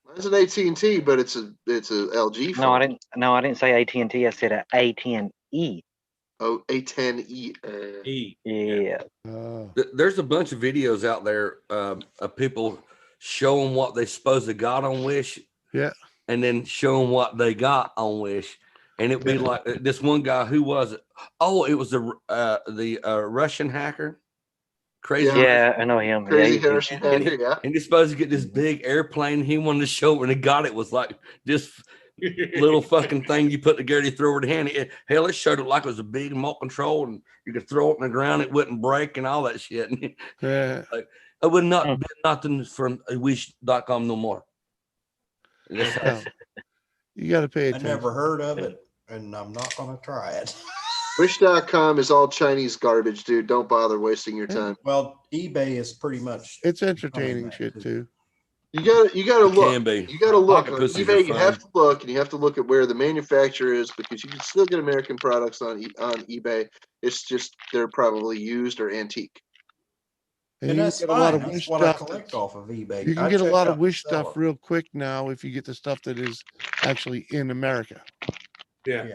Mine's an AT&T, but it's a LG phone. No, I didn't say AT&T. I said a A10e. Oh, A10e. E. Yeah. There's a bunch of videos out there of people showing what they supposed to got on Wish. Yeah. And then showing what they got on Wish. And it'd be like this one guy, who was it? Oh, it was the Russian hacker. Crazy. Yeah, I know him. Crazy Yeah, Harrison And, hacker, yeah. and he's supposed to get this big airplane. He wanted to show when he got it was like just little fucking thing you put together, you throw over the hand. Hell, it showed it like it was a big remote control, and you could throw it in the ground, it wouldn't break, and all that shit. Yeah. Like, it would not be nothing from wish.com no more. No. You got to pay I attention. never heard of it, and I'm not going to try it. Wish.com is all Chinese garbage, dude. Don't bother wasting your time. Well, eBay is pretty much. It's entertaining shit too. You gotta look. Can be. You gotta look Pocket on pussies eBay. are You fun. have to look, and you have to look at where the manufacturer is, because you can still get American products on eBay. It's just they're probably used or antique. And And you that's can get a lot fine. of That's Wish what I stuff. collect off of eBay. You can I get a check lot of out Wish the seller. stuff real quick now if you get the stuff that is actually in America. Yeah.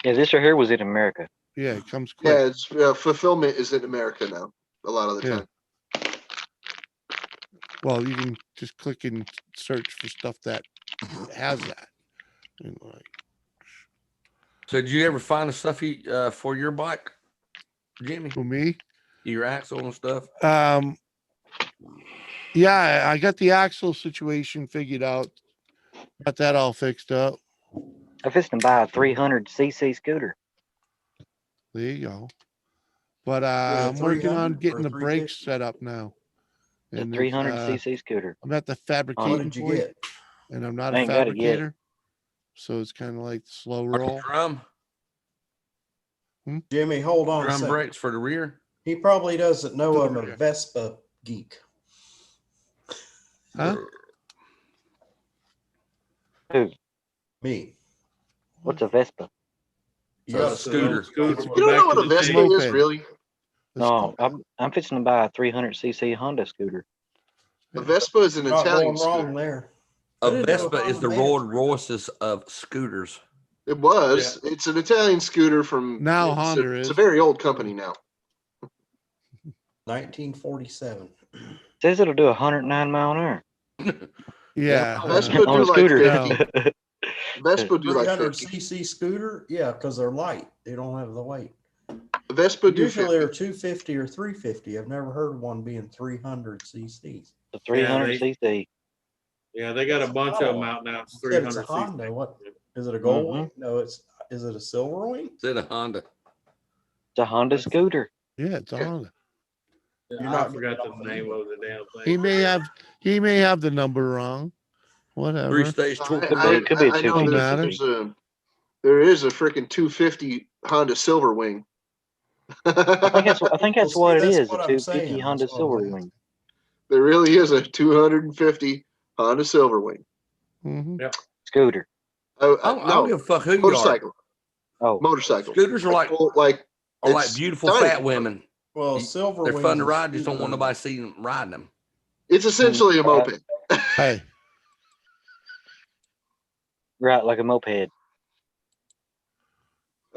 Yeah, this right here was in America. Yeah, it comes quick. Yeah, it's fulfillment is in America now. A lot of the Yeah. time. Well, you can just click and search for stuff that has that. And like, So, did you ever find the stuff for your bike, Jimmy? for me, Your axle and stuff? yeah, I got the axle situation figured out. Got that all fixed up. I'm fixing to buy a 300cc scooter. There you go. But Yeah, I'm working on 300 getting or the brakes 350? set up now. A And 300cc scooter. I'm at the What fabricating did you point, get? and I'm not I a ain't got it yet. fabricator, so it's kind of like slow Or the roll. drum? Jimmy, hold on a Drum second. brakes for the rear? He probably doesn't know I'm Yeah. a Vespa geek. Huh? Who? Me. What's a Vespa? You So got it's a a scooter. Scooter. You don't know what a Vespa is, Moped. really? No, I'm fixing to buy a 300cc Honda scooter. A Vespa is an not Italian going wrong scooter. there. A I didn't know Vespa is the Honda made Rolls it. Royces of scooters. It was. It's an Italian scooter from Now it's Honda It's a is. very old company now. 1947. Says it'll do 109 mile an hour. Yeah. Vespa On do a like scooter. 50. Vespa do like 50. 300cc scooter? Yeah, because they're light. They don't have the weight. Vespa do Usually 50. they're 250 or 350. I've never heard of one being 300 cc's. The 300cc. Yeah, they got a bunch of them out now. It's You said it's a 300 Honda. What is it? A gold Mhm. wing? No, is it a silver wing? It's in a Honda. It's a Honda scooter. Yeah, it's Yeah. on. You're I not forgot getting the it name on of the damn thing. He may have the number wrong. Whatever. 3-stage torque. It could be a I know 250. there is a freaking 250 Honda Silver Wing. I think that's what it That's is. what A I'm 250 saying. Honda That's what I'm Silver asking. Wing. There really is a 250 Honda Silver Wing. Mhm. Scooter. Oh, I don't no, give a fuck who you are. motorcycle. Oh, Motorcycle. Scooters are like like like it's beautiful tiny. fat women. Well, silver They're wings fun to are ride. Just don't want scooter. nobody seeing them riding them. It's essentially a moped. Hey, right, like a moped.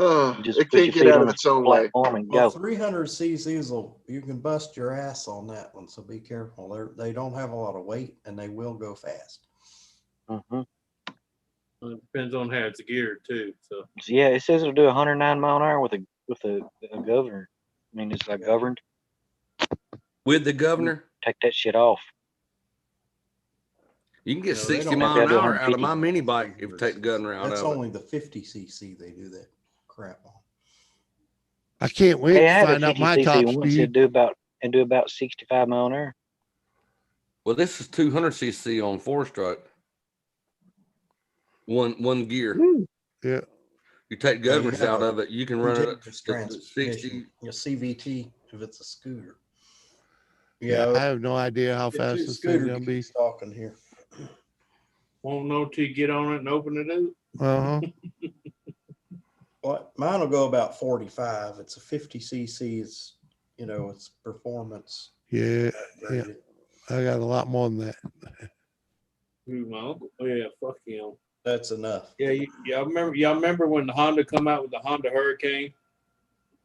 Oh, Just it put can't your get feet out on of a its own way. platform and Well, go. 300 cc's you can bust your ass on that one, so be careful. They don't have a lot of weight and they will go fast. Mhm. It depends on how it's geared too. So So, yeah, it says it'll do 109 mile an hour with a governor. I mean, it's like governed. With the governor, Take that shit off. you can get No, they 60 don't. mile Maybe an I'll do hour out of 150. my mini bike if you take the governor out That's of it. only the 50cc they do that crap on. I can't wait Hey, to I had a find out my 50cc top once. speed. It'd do about 65 mile an hour. Well, this is 200cc on 4-stroke. One gear. Yeah. You take Yeah, you governors have out a of it, you can run it up Continuous to transmission, 60. a CVT if it's a scooter. Yeah, Yeah, I have no idea how get fast two this thing's scooter gonna be. geeks talking here. won't know till you get on it and open it up. Uh-huh. Well, mine will go about 45. It's a 50cc. It's it's performance. Yeah, yeah. rated. I got a lot more than that. Who, my uncle? Oh yeah, fuck him. That's enough. Yeah, y'all remember when the Honda come out with the Honda Hurricane?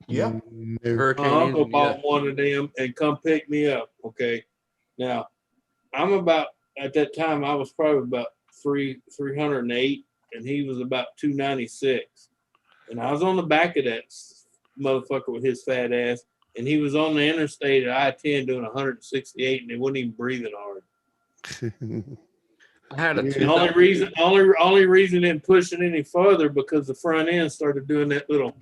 Yeah. No. My Hurricane uncle engine, bought yeah. one of them and come pick me up. Okay. Now, at that time, I was probably about 308 and he was about 296. And I was on the back of that motherfucker with his fat ass. And he was on the interstate at I-10 doing 168 and he wasn't even breathing hard. I had a The only reason it didn't push it any further because the front end started doing that little.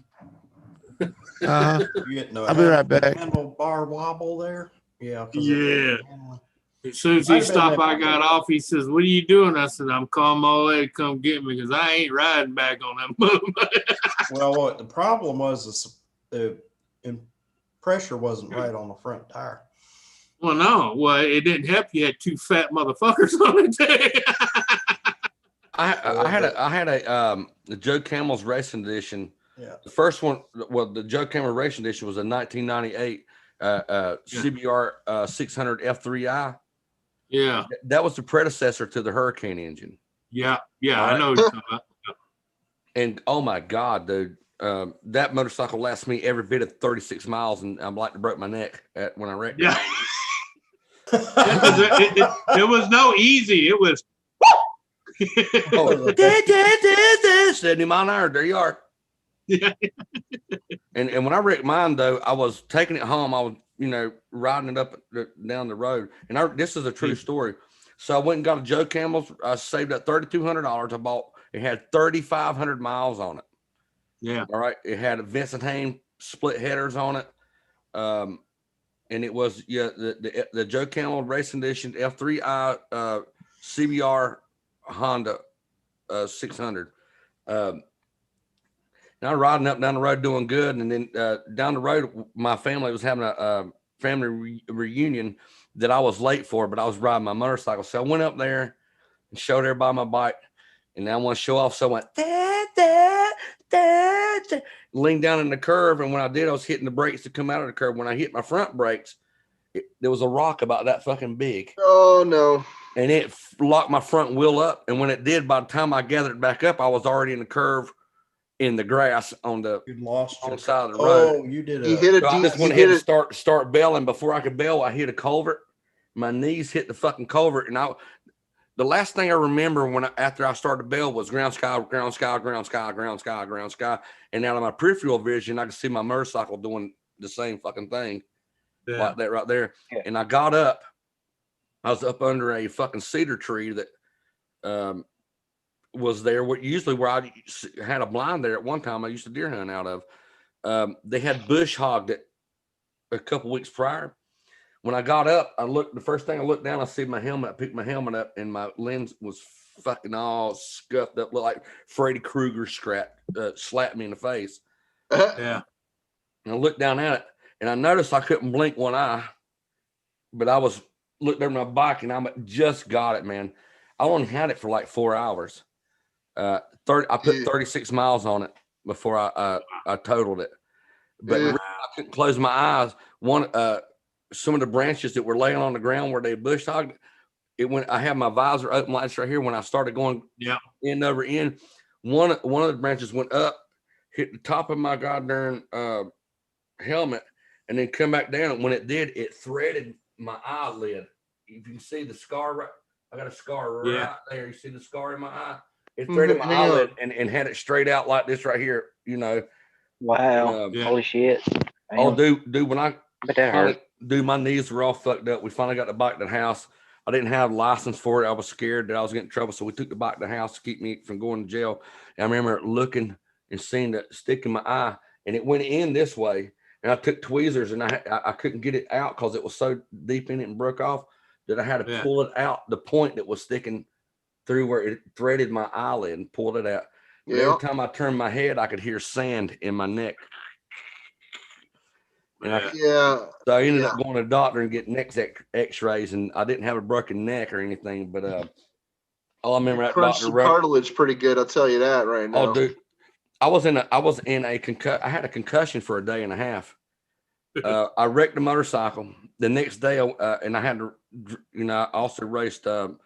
Uh-huh. You getting a I'll be right back. handlebar wobble there? Yeah. Yeah. As soon as he Might have been stopped, that- I got off. He says, "What are you doing?" I said, "I'm calling my lady to come get me because I ain't riding back on that move." Well, what the problem was the pressure wasn't right on the front tire. Well, no. Well, it didn't help. You had two fat motherfuckers on it. I had a the Joe Camel's Racing Edition. Yeah. The first one, well, the Joe Camel Racing Edition was a 1998 CBR 600 F3i. Yeah. That was the predecessor to the Hurricane engine. Yeah. Yeah. All I right. know what you're talking about. And oh my God, dude, that motorcycle lasts me every bit of 36 miles, and I'm like to broke my neck when I wrecked. Yeah. It was no easy. It was. Oh, 70 mile an hour. There you are. Yeah. And when I wrecked mine, though, I was taking it home. I was, riding it up down the road. And this is a true story. So I went and got a Joe Camel's. I saved up $3,200. I bought. It had 3,500 miles on it. Yeah. All right. It had a Vincent Hayne split headers on it. And it was the Joe Camel Racing Edition F3i CBR Honda 600. Now riding up down the road doing good, and then down the road, my family was having a family reunion that I was late for, but I was riding my motorcycle, so I went up there and showed everybody my bike, and I want to show off, so I went leaned down in the curve, and when I did, I was hitting the brakes to come out of the curve. When I hit my front brakes, there was a rock about that fucking big. Oh no. And it locked my front wheel up. And when it did, by the time I gathered it back up, I was already in the curve in the grass on the side of the road. Oh, you did. He hit So I just went ahead and start bailing. Before I could bail, I hit a culvert. My knees hit the fucking culvert, and the last thing I remember after I started to bail was ground sky, ground sky, ground sky, ground sky, ground sky. And out of my peripheral vision, I could see my motorcycle doing the same fucking thing, like that right there. Yeah. And I got up. I was up under a fucking cedar tree that was there. Usually where I had a blind there at one time, I used to deer hunt out of. They had bush hogged it a couple weeks prior. When I got up, the first thing I looked down, I see my helmet. I picked my helmet up, and my lens was fucking all scuffed up, looked like Freddy Krueger slapped me in the face. Yeah. And I looked down at it, and I noticed I couldn't blink one eye, but I was looked over my bike, and I just got it, man. I only had it for like 4 hours. I put 36 miles on it before I totaled it. But I couldn't close my eyes. Some of the branches that were laying on the ground where they bush hogged it went. I have my visor open like this right here. When I started going end over end, one of the branches went up, hit the top of my goddamn helmet, and then come back down. When it did, it threaded my eyelid. If you can see the scar, right, I got a scar right there. You see the scar in my eye? It threaded my eyelid and had it straight out like this right here. Wow! Holy shit! Oh, dude, when I but that hurt. Dude, my knees were all fucked up. We finally got the bike to the house. I didn't have a license for it. I was scared that I was getting in trouble, so we took the bike to the house to keep me from going to jail. And I remember looking and seeing the stick in my eye, and it went in this way. And I took tweezers, and I couldn't get it out because it was so deep in it and broke off that I had to pull it out, the point that was sticking through where it threaded my eyelid, and pulled it out. But every time I turned my head, I could hear sand in my neck. And so I ended up going to the doctor and getting neck x-rays, and I didn't have a broken neck or anything, but all I remember that crunched doctor some cartilage pretty good, I'll tell you that right now. Oh, dude, I had a concussion for a day and a half. I wrecked the motorcycle. The next day, and I had to, I also raced open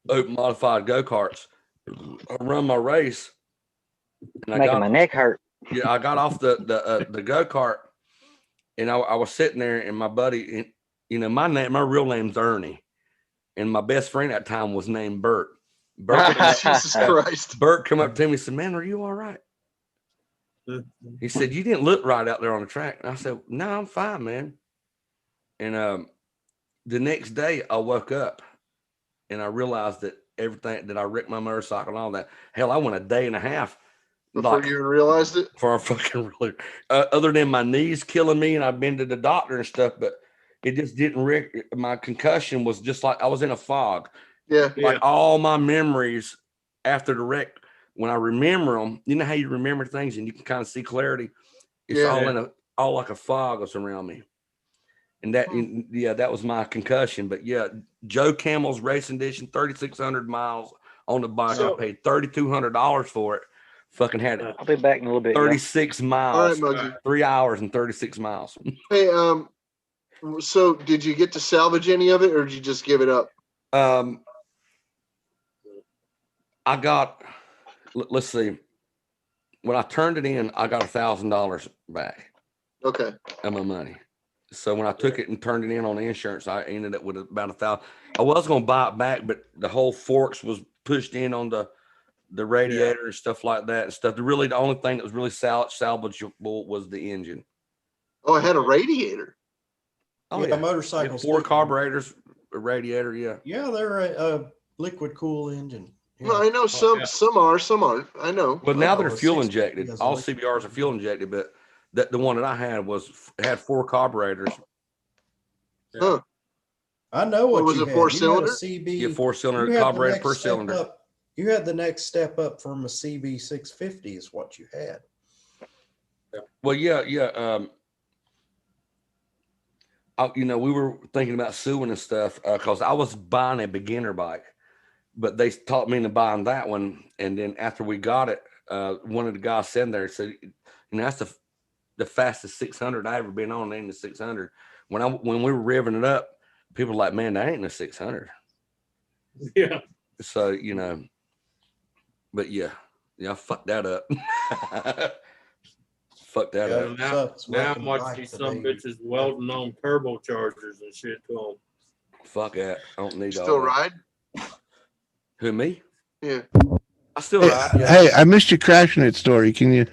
modified go-karts. I run my race. And making my neck hurt. Yeah, I got off the go-kart. And I was sitting there, and my buddy, my real name's Ernie, and my best friend at that time was named Bert. Jesus Christ. Bert come up to me and said, "Man, are you all right?" He said, "You didn't look right out there on the track." And I said, "No, I'm fine, man." And the next day, I woke up, and I realized that everything that I wrecked my motorcycle and all that. Hell, I went a day and a half Before you realized it? for a fucking really, other than my knees killing me and I've been to the doctor and stuff, but it just didn't wreck. My concussion was just like I was in a fog. Yeah. Like all my memories after the wreck, when I remember them, you know how you remember things and you can kind of see clarity. It's all like a fog was around me. And that, that was my concussion. But yeah, Joe Camel's Racing Edition, 3,600 miles on the bike. I paid $3,200 for it. Fucking had it. I'll be back in a little bit. 36 miles. All right, Muggsy. 3 hours and 36 miles. Hey, so did you get to salvage any of it, or did you just give it up? I got. Let's see. When I turned it in, I got $1,000 back. Okay. Of my money. So when I took it and turned it in on the insurance, I ended up with about $1,000. I was going to buy it back, but the whole forks was pushed in on the radiator and stuff like that and stuff. The only thing that was really salvageable was the engine. Oh, it had a radiator. Oh yeah, motorcycles. 4 carburetors, a radiator. Yeah. Yeah, they're a liquid cool engine. Yeah. Well, I know some are, some aren't. I know. Well, now they're fuel injected. All CBRs are fuel injected, but the one that I had had 4 carburetors. Huh. I know what was you it, had. 4-cylinder? Yeah, 4-cylinder carburetor per cylinder. You had the next step up from a CB 650 is what you had. Well, yeah. We were thinking about suing and stuff because I was buying a beginner bike, but they taught me into buying that one. And then after we got it, one of the guys sitting there said, that's the fastest 600 I ever been on. Ain't the 600. When we were revving it up, people were like, man, that ain't a 600. Yeah. So, but yeah, I fucked that up. Fuck that up. Now I'm watching some bitches welding on turbochargers and shit to them. Fuck that. I don't need all Still that. ride? Who, me? Yeah. I still ride. Yeah. Hey, I missed your crashing it story. Can you?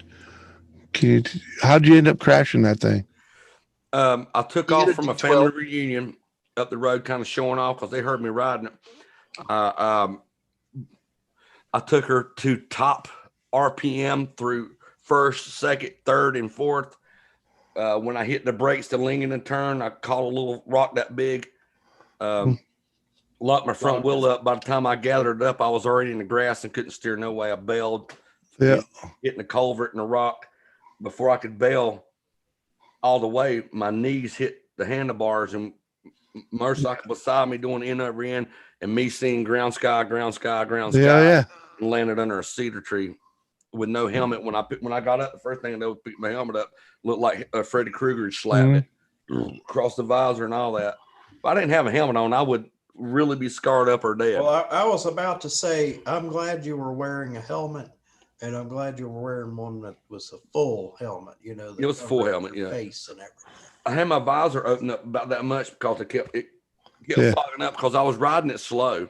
How'd you end up crashing that thing? I took off from a family reunion up the road, kind of showing off because they heard me riding it. I took her to top RPM through first, second, third, and fourth. When I hit the brakes to Lincoln and turn, I caught a little rock that big. Locked my front wheel up. By the time I gathered it up, I was already in the grass and couldn't steer no way. I bailed, hitting the culvert and the rock. Before I could bail all the way, my knees hit the handlebars and motorcycle beside me doing end over end, and me seeing ground sky, and landed under a cedar tree with no helmet. When I got up, the first thing I did was pick my helmet up, looked like Freddy Krueger slapped it across the visor and all that. If I didn't have a helmet on, I would really be scarred up or dead. Well, I was about to say, I'm glad you were wearing a helmet, and I'm glad you were wearing one that was a full helmet. It was a full helmet, face and everything. I had my visor open up about that much because it kept fogging up because I was riding it slow.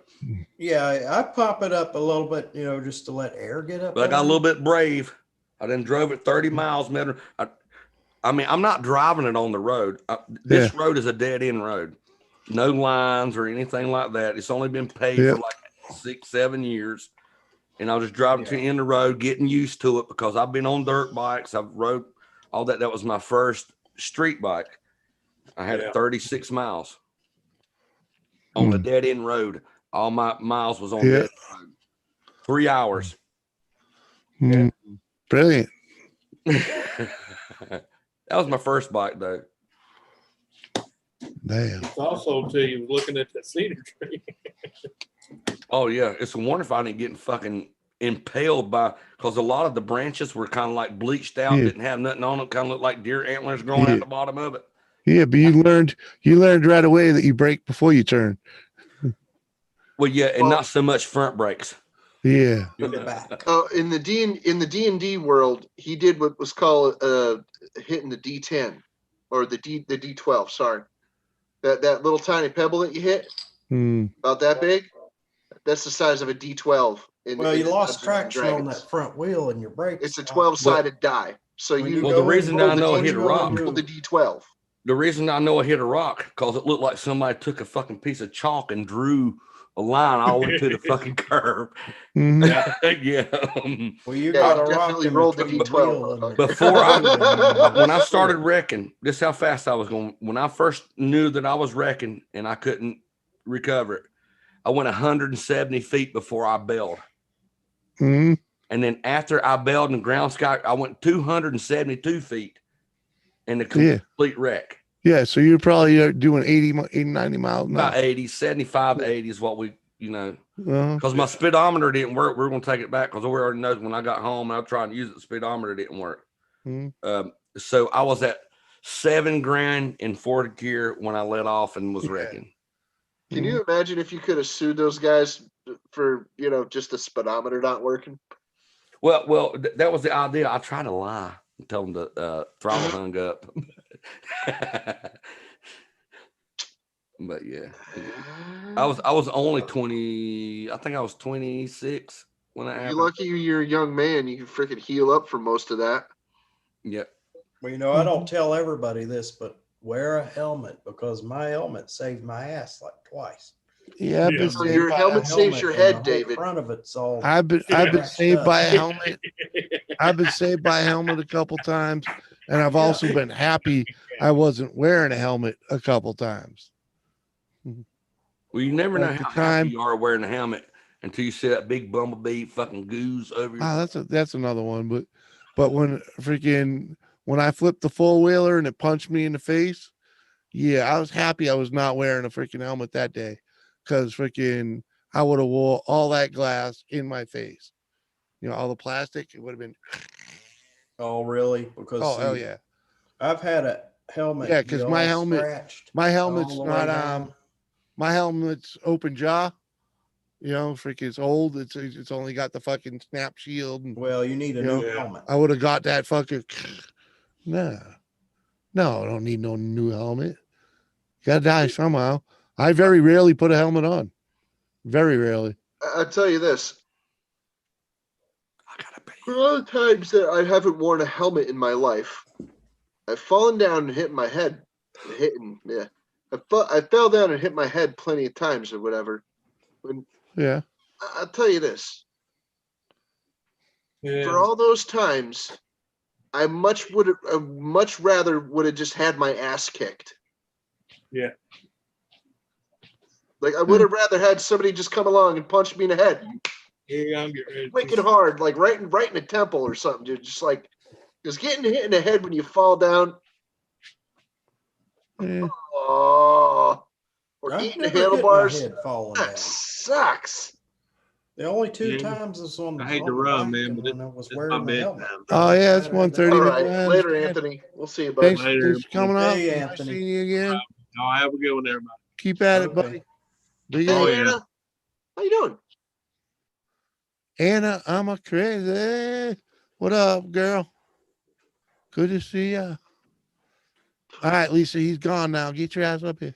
Yeah, I pop it up a little bit, just to let air get up. But I got a little bit brave. I then drove it 30 miles. I mean, I'm not driving it on the road. This road is a dead end road. No lines or anything like that. It's only been paved for like 6-7 years. And I was just driving to the end of the road, getting used to it because I've been on dirt bikes. I've rode all that. That was my first street bike. I had 36 miles on the dead end road. All my miles was on dead end road. 3 hours. Brilliant. That was my first bike, though. Damn. It's also until you was looking at the cedar tree. Oh yeah, it's a wonder if I didn't get fucking impaled by, because a lot of the branches were kind of like bleached out, didn't have nothing on them, kind of looked like deer antlers growing out the bottom of it. Yeah, but you learned right away that you brake before you turn. Well, yeah, and not so much front brakes. Yeah. In the D&D world, he did what was called hitting the D10 or the D12. Sorry, that little tiny pebble that you hit, about that big. That's the size of a D12. You lost traction on that front wheel and your brakes. It's a 12-sided die. So the reason I know I hit a rock. The D12. The reason I know I hit a rock because it looked like somebody took a fucking piece of chalk and drew a line all the way to the fucking curb. Mhm. Yeah. Well, you Yeah, got you a rock definitely in rolled the between D12, wheel and the- Before I- when I started wrecking, this is how fast I was going. When I first knew that I was wrecking and I couldn't recover it, I went 170 feet before I bailed. Mhm. And then after I bailed in ground sky, I went 272 feet in the Yeah. complete wreck. Yeah. So you're probably doing 80, 90 miles an About hour. 80, 75, 80 is what we, Uh-huh. because my speedometer didn't work. We're going to take it back because we already know when I got home and I was trying to use it, the speedometer didn't work. Mhm. So I was at $7,000 in fourth gear when I let off and was Yeah. wrecking. Can you imagine if you could have sued those guys for, just the speedometer not working? Well, that was the idea. I tried to lie and tell them the throttle hung up. But yeah, I was only 20. I think I was 26 when that You're happened. lucky you're a young man. You can freaking heal up for most of that. Yep. Well, I don't tell everybody this, but wear a helmet because my helmet saved my ass like twice. Yeah. I've been So saved your by a helmet saves your and the head, whole David. Front of it's all. I've been scratched saved up. by a helmet. I've been saved by a helmet a couple times, and I've also been happy I wasn't wearing a helmet a couple times. Well, you never know At the how time- happy you are wearing a helmet until you see that big bumblebee fucking goose over you. Oh, that's another one. But when I flipped the four wheeler and it punched me in the face, yeah, I was happy I was not wearing a freaking helmet that day, because freaking I would have wore all that glass in my face. All the plastic, it would have been. Oh, really? Because Oh, hell yeah. I've had a helmet. Yeah, because be my all helmet, scratched my all helmet's the way not down. my helmet's open jaw. Freaking it's old. It's only got the fucking snap shield. And, Well, you need a new helmet. I would have got that fucking. No, I don't need no new helmet. Gotta die somehow. I very rarely put a helmet on. Very rarely. I'll tell you this. For all the times that I haven't worn a helmet in my life, I've fallen down and hit my head. I fell down and hit my head plenty of times or whatever. Yeah. I'll tell you this. Yeah. For all those times, I much rather would have just had my ass kicked. Yeah. Like I would have rather had somebody just come along and punch me in the head. Yeah, I'm getting ready. Wicked hard, like right in the temple or something, dude. Just getting hit in the head when you fall down. Yeah. Oh, or I've eating the never hit my handlebars. head falling That down. sucks. The only two Yeah. times is on. I hate on to the run, bike man, and but when I was it's wearing my the helmet. bedtime. Oh yeah, it's I- 1:30. All man. right, I later, understand. Anthony. We'll see you, bud. Thanks Later. for coming out. Hey, Nice Anthony. seeing you again. I'll have a good one, everybody. Keep at it, Okay. buddy. Big Hey, Oh, A. yeah. Anna, how you doing? Anna, I'm a crazy. What up, girl? Good to see ya. All right, Lisa, he's gone now. Get your ass up here.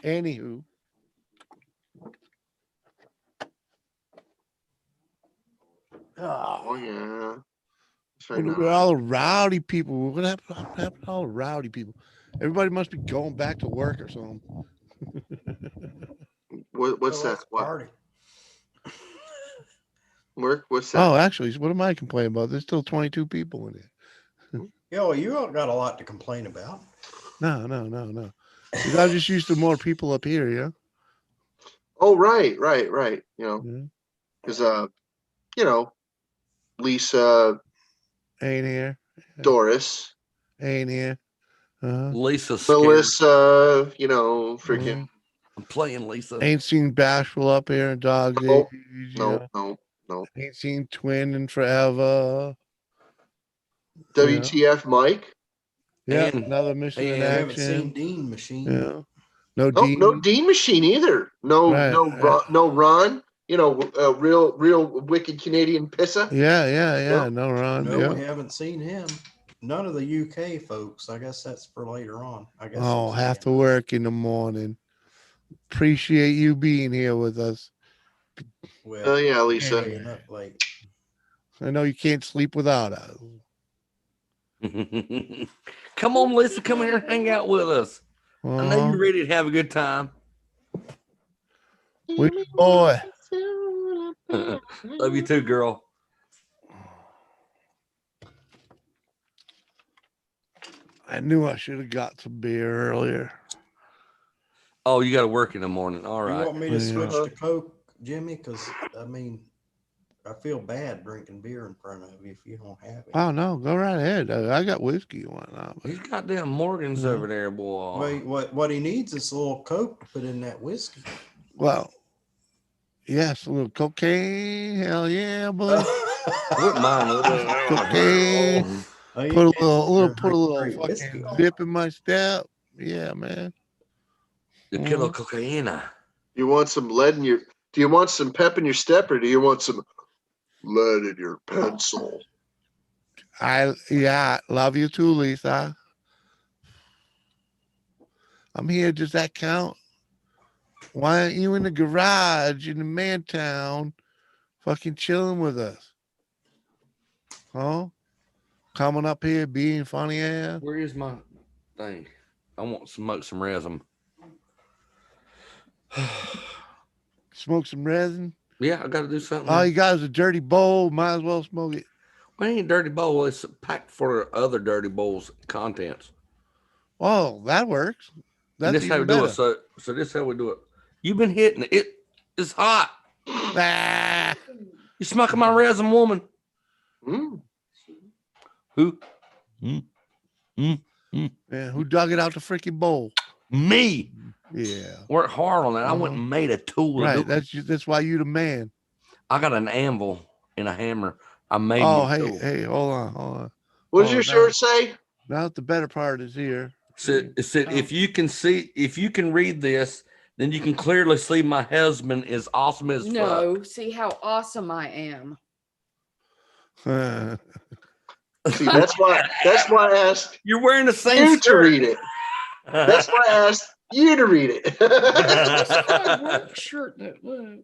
Anywho. Oh yeah. That's right Look now. at all the rowdy people. What happened to all the rowdy people? Everybody must be going back to work or something. What's So that? let's What? party. Work? What's that? Oh, actually, what am I complaining about? There's still 22 people in it. Yeah, well, you don't got a lot to complain about. No. 'Cause I'm just used to more people up here, yeah. Oh, right. Yeah. Because Lisa, Ain't here. Doris, Ain't here. Lisa scared. Melissa, freaking. I'm playing Lisa. Ain't seen Bashful up here in Dog's Nope. Age. you No. know. Ain't seen Twin in forever. WTF, Mike? Yeah, And- another mission in and- I haven't seen action. Dean Machine. Yeah. No No, Dean. no Dean Machine either. No, Right, no Ron. Real wicked Canadian pisser. Yeah. No Ron. No, Yeah. we haven't seen him. None of the UK folks. I guess that's for later on. I guess. Oh, he's have to staying. work in the morning. Appreciate you being here with us. Well, Oh yeah, Lisa. staying up late. I know you can't sleep without us. Come on, Lisa, come here and hang out with us. I know you're ready to have a good time. Boy. Love you too, girl. I knew I should have got some beer earlier. Oh, you got to work in the morning. All right. You want me to switch to Coke, Jimmy? Because, I mean, I feel bad drinking beer in front of you if you don't have it. Oh, no. Go right ahead. I got whiskey and whatnot. He's got damn Morgans over there, boy. Wait, what he needs is a little Coke to put in that whiskey. Well, yes, a little cocaine. Hell yeah, boy. Wouldn't mind a little cocaine. Oh, Put a little great fucking whiskey. dip in my step. Yeah, man. The kilo cocaine. You want some lead in your? Do you want some pep in your step, or do you want some lead in your pencil? I love you too, Lisa. I'm here. Does that count? Why aren't you in the garage in the man town, fucking chilling with us? Huh? Coming up here being funny ass. Where is my thing? I want to smoke some resin. Smoke some resin. Yeah, I got to do something. All you got is a dirty bowl. Might as well smoke it. Well, it ain't a dirty bowl. It's packed for other dirty bowls contents. Oh, that works. That's this how we do it. So this is how we do it. You've been hitting it. It's hot. Ah. You smoking my resin, woman? Mm. Who? Yeah, who dug it out the freaking bowl? Me. Yeah. Worked hard on that. I went and made a tool. Right. That's why you the man. I got an anvil and a hammer. I made. Oh, hey, hold on. What does your shirt say? Now the better part is here. It said, if you can read this, then you can clearly see my husband is awesome as fuck. No, see how awesome I am. See, that's why I asked you're wearing the same you shirt. To read it. That's why I asked you to read it. Work shirt that look.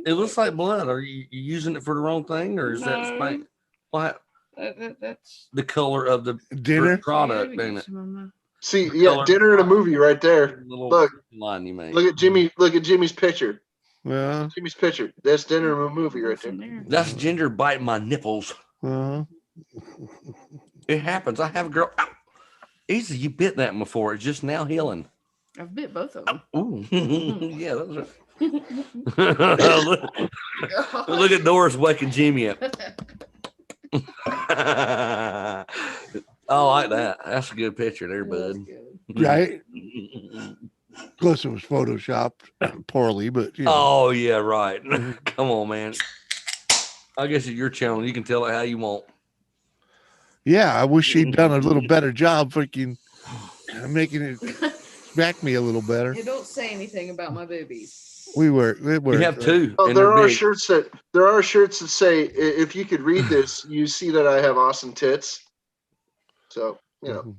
It looks like blood. Are you using it for the wrong thing, or is that paint? What? That's the color of the dinner product, ain't it? See, yeah, dinner and a movie right there. Look, line you made. look at Jimmy. Look at Jimmy's picture. Yeah. Jimmy's picture. That's dinner and a movie right there. That's Ginger biting my nipples. It happens. I have a girl. Ow. Easy, you bit that before. It's just now healing. I've bit both of them. Ooh, yeah, those are. look at Doris waking Jimmy up. I like that. That's a good picture there, bud. Right? Plus, it was photoshopped poorly, but Oh yeah, right. Come on, man. I guess it's your channel. You can tell it how you want. Yeah, I wish she'd done a little better job freaking making it smack me a little better. You don't say anything about my boobies. We were. You have two. Oh, there are shirts that say, if you could read this, you see that I have awesome tits. So, you know.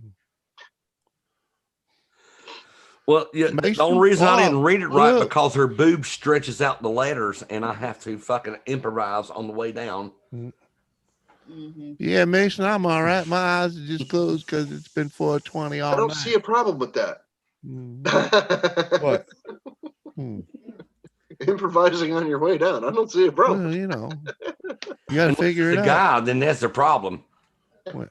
Well, yeah, the only reason I didn't read it right because her boob stretches out the letters, and I have to fucking improvise on the way down. Yeah, Mason, I'm all right. My eyes are just closed because it's been 4:20 all night. I don't see a problem with that. What? Improvising on your way down. I don't see a problem. Well, you got to figure it out. The guy, then that's the problem. Well,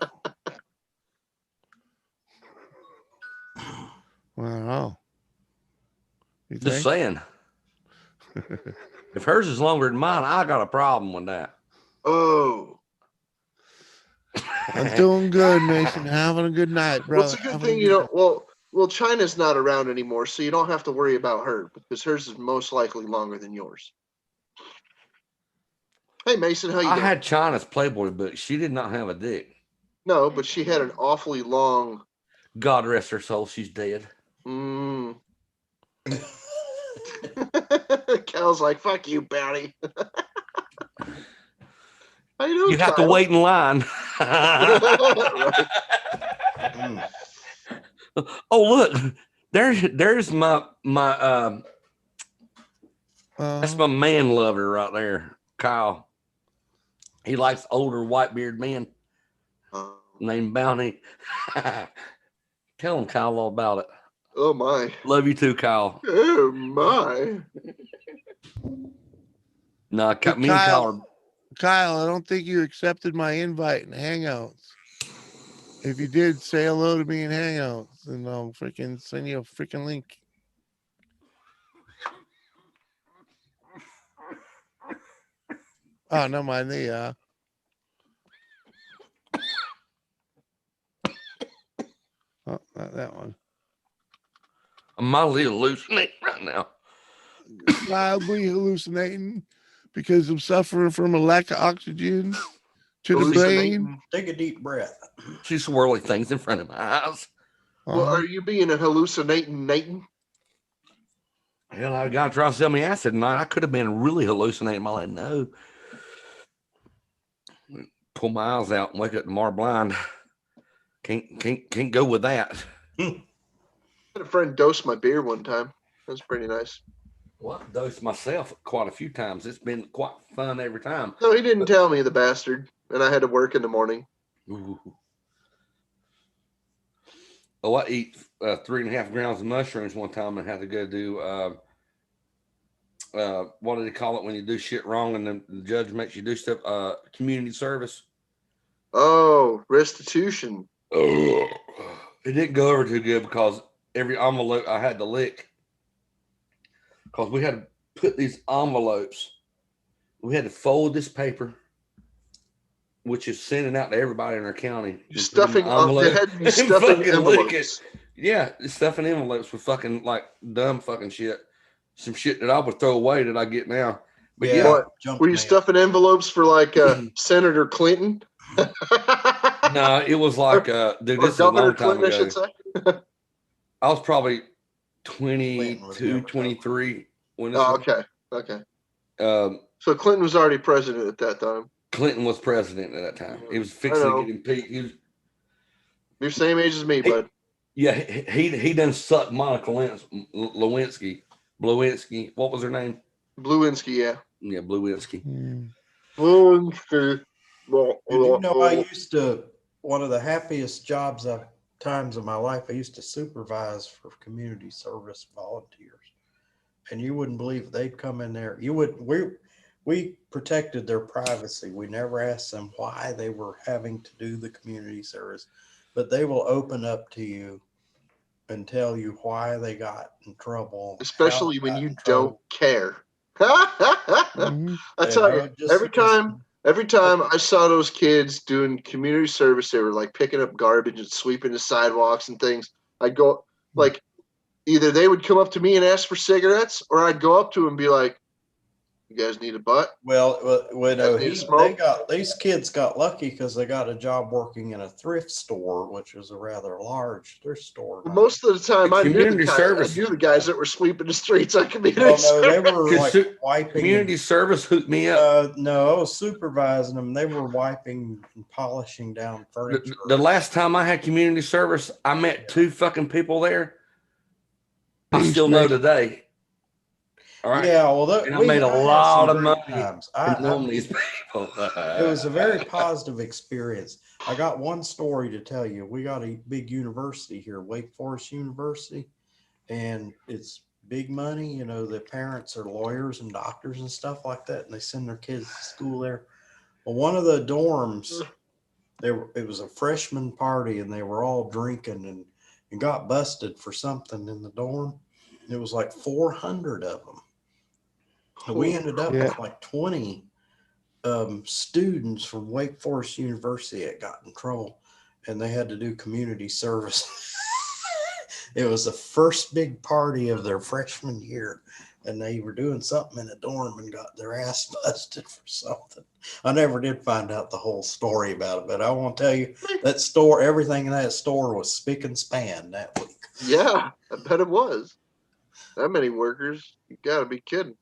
I don't know. You Just think? saying. If hers is longer than mine, I got a problem with that. Oh. I'm doing good, Mason. Having a good night, brother. Well, it's a good thing you don't. Well, China's not around anymore, so you don't have to worry about her because hers is most likely longer than yours. Hey, Mason, how you doing? I had China's Playboy book. She did not have a dick. No, but she had an awfully long. God rest her soul. She's dead. Cal's like, fuck you, Bounty. How you doing, You have Kyle? to wait in line. Oh, look. There's my that's my man lover right there, Kyle. He likes older white beard men named Bounty. Tell him, Kyle, all about it. Oh my. Love you too, Kyle. Oh my. No, Hey, me and Kyle. Kyle, I don't think you accepted my invite in Hangouts. If you did, say hello to me in Hangouts, and I'll freaking send you a freaking link. Oh, no, mind the oh, not that one. I'm mildly hallucinating right now. Mildly hallucinating because I'm suffering from a lack of oxygen to the brain. Take a deep breath. See swirly things in front of my eyes. Well, are you being a hallucinating Nathan? Hell, I got to try to sell me acid tonight. I could have been really hallucinating. I didn't know. Pull my eyes out and wake up tomorrow blind. Can't go with that. I had a friend dose my beer one time. That was pretty nice. Well, I've dosed myself quite a few times. It's been quite fun every time. No, he didn't tell me, the bastard. And I had to work in the morning. Ooh. Oh, I eat 3.5 grams of mushrooms one time and had to go do what do they call it when you do shit wrong and then the judge makes you do stuff? Community service. Oh, restitution. Oh, it didn't go over too good because every envelope I had to lick because we had to put these envelopes. We had to fold this paper, which is sending out to everybody in our county. Stuffing envelopes. Yeah, stuffing envelopes with fucking like dumb fucking shit. Some shit that I would throw away that I get now. But yeah, what, were you stuffing envelopes for like Senator Clinton? No, it was like dude, this is a long time ago. I should say. I was probably 22, 23 when this was. Okay. So Clinton was already president at that time. Clinton was president at that time. He was fixing to get impeached. You're same age as me, bud. Yeah, he done sucked Monica Lewinsky. Blewinski. What was her name? Blewinski, yeah. Yeah, Blewinski. Blewinski. Did you know I used to, one of the happiest times of my life, I used to supervise for community service volunteers. And you wouldn't believe they'd come in there. We protected their privacy. We never asked them why they were having to do the community service, but they will open up to you and tell you why they got in trouble. Especially when you don't care. I tell you, every time I saw those kids doing community service, they were like picking up garbage and sweeping the sidewalks and things. I'd go like, either they would come up to me and ask for cigarettes, or I'd go up to them and be like, "You guys need a butt?" Well, these kids got lucky because they got a job working in a thrift store, which was a rather large thrift store. Well, most of the time, I knew the guys that were sweeping the streets on community service. They were like wiping. Community service hooked me up. No, I was supervising them. They were wiping and polishing down furniture. The last time I had community service, I met two fucking people there. I still know today. All right. Yeah, well, I made a lot of money from these people. It was a very positive experience. I got one story to tell you. We got a big university here, Wake Forest University, and it's big money. You know, the parents are lawyers and doctors and stuff like that, and they send their kids to school there. Well, one of the dorms, it was a freshman party, and they were all drinking and got busted for something in the dorm. It was like 400 of them. And we ended up with like 20 students from Wake Forest University that got in trouble, and they had to do community service. It was the first big party of their freshman year, and they were doing something in a dorm and got their ass busted for something. I never did find out the whole story about it, but I want to tell you, that store, everything in that store was spick and span that week. Yeah, I bet it was. That many workers, you got to be kidding.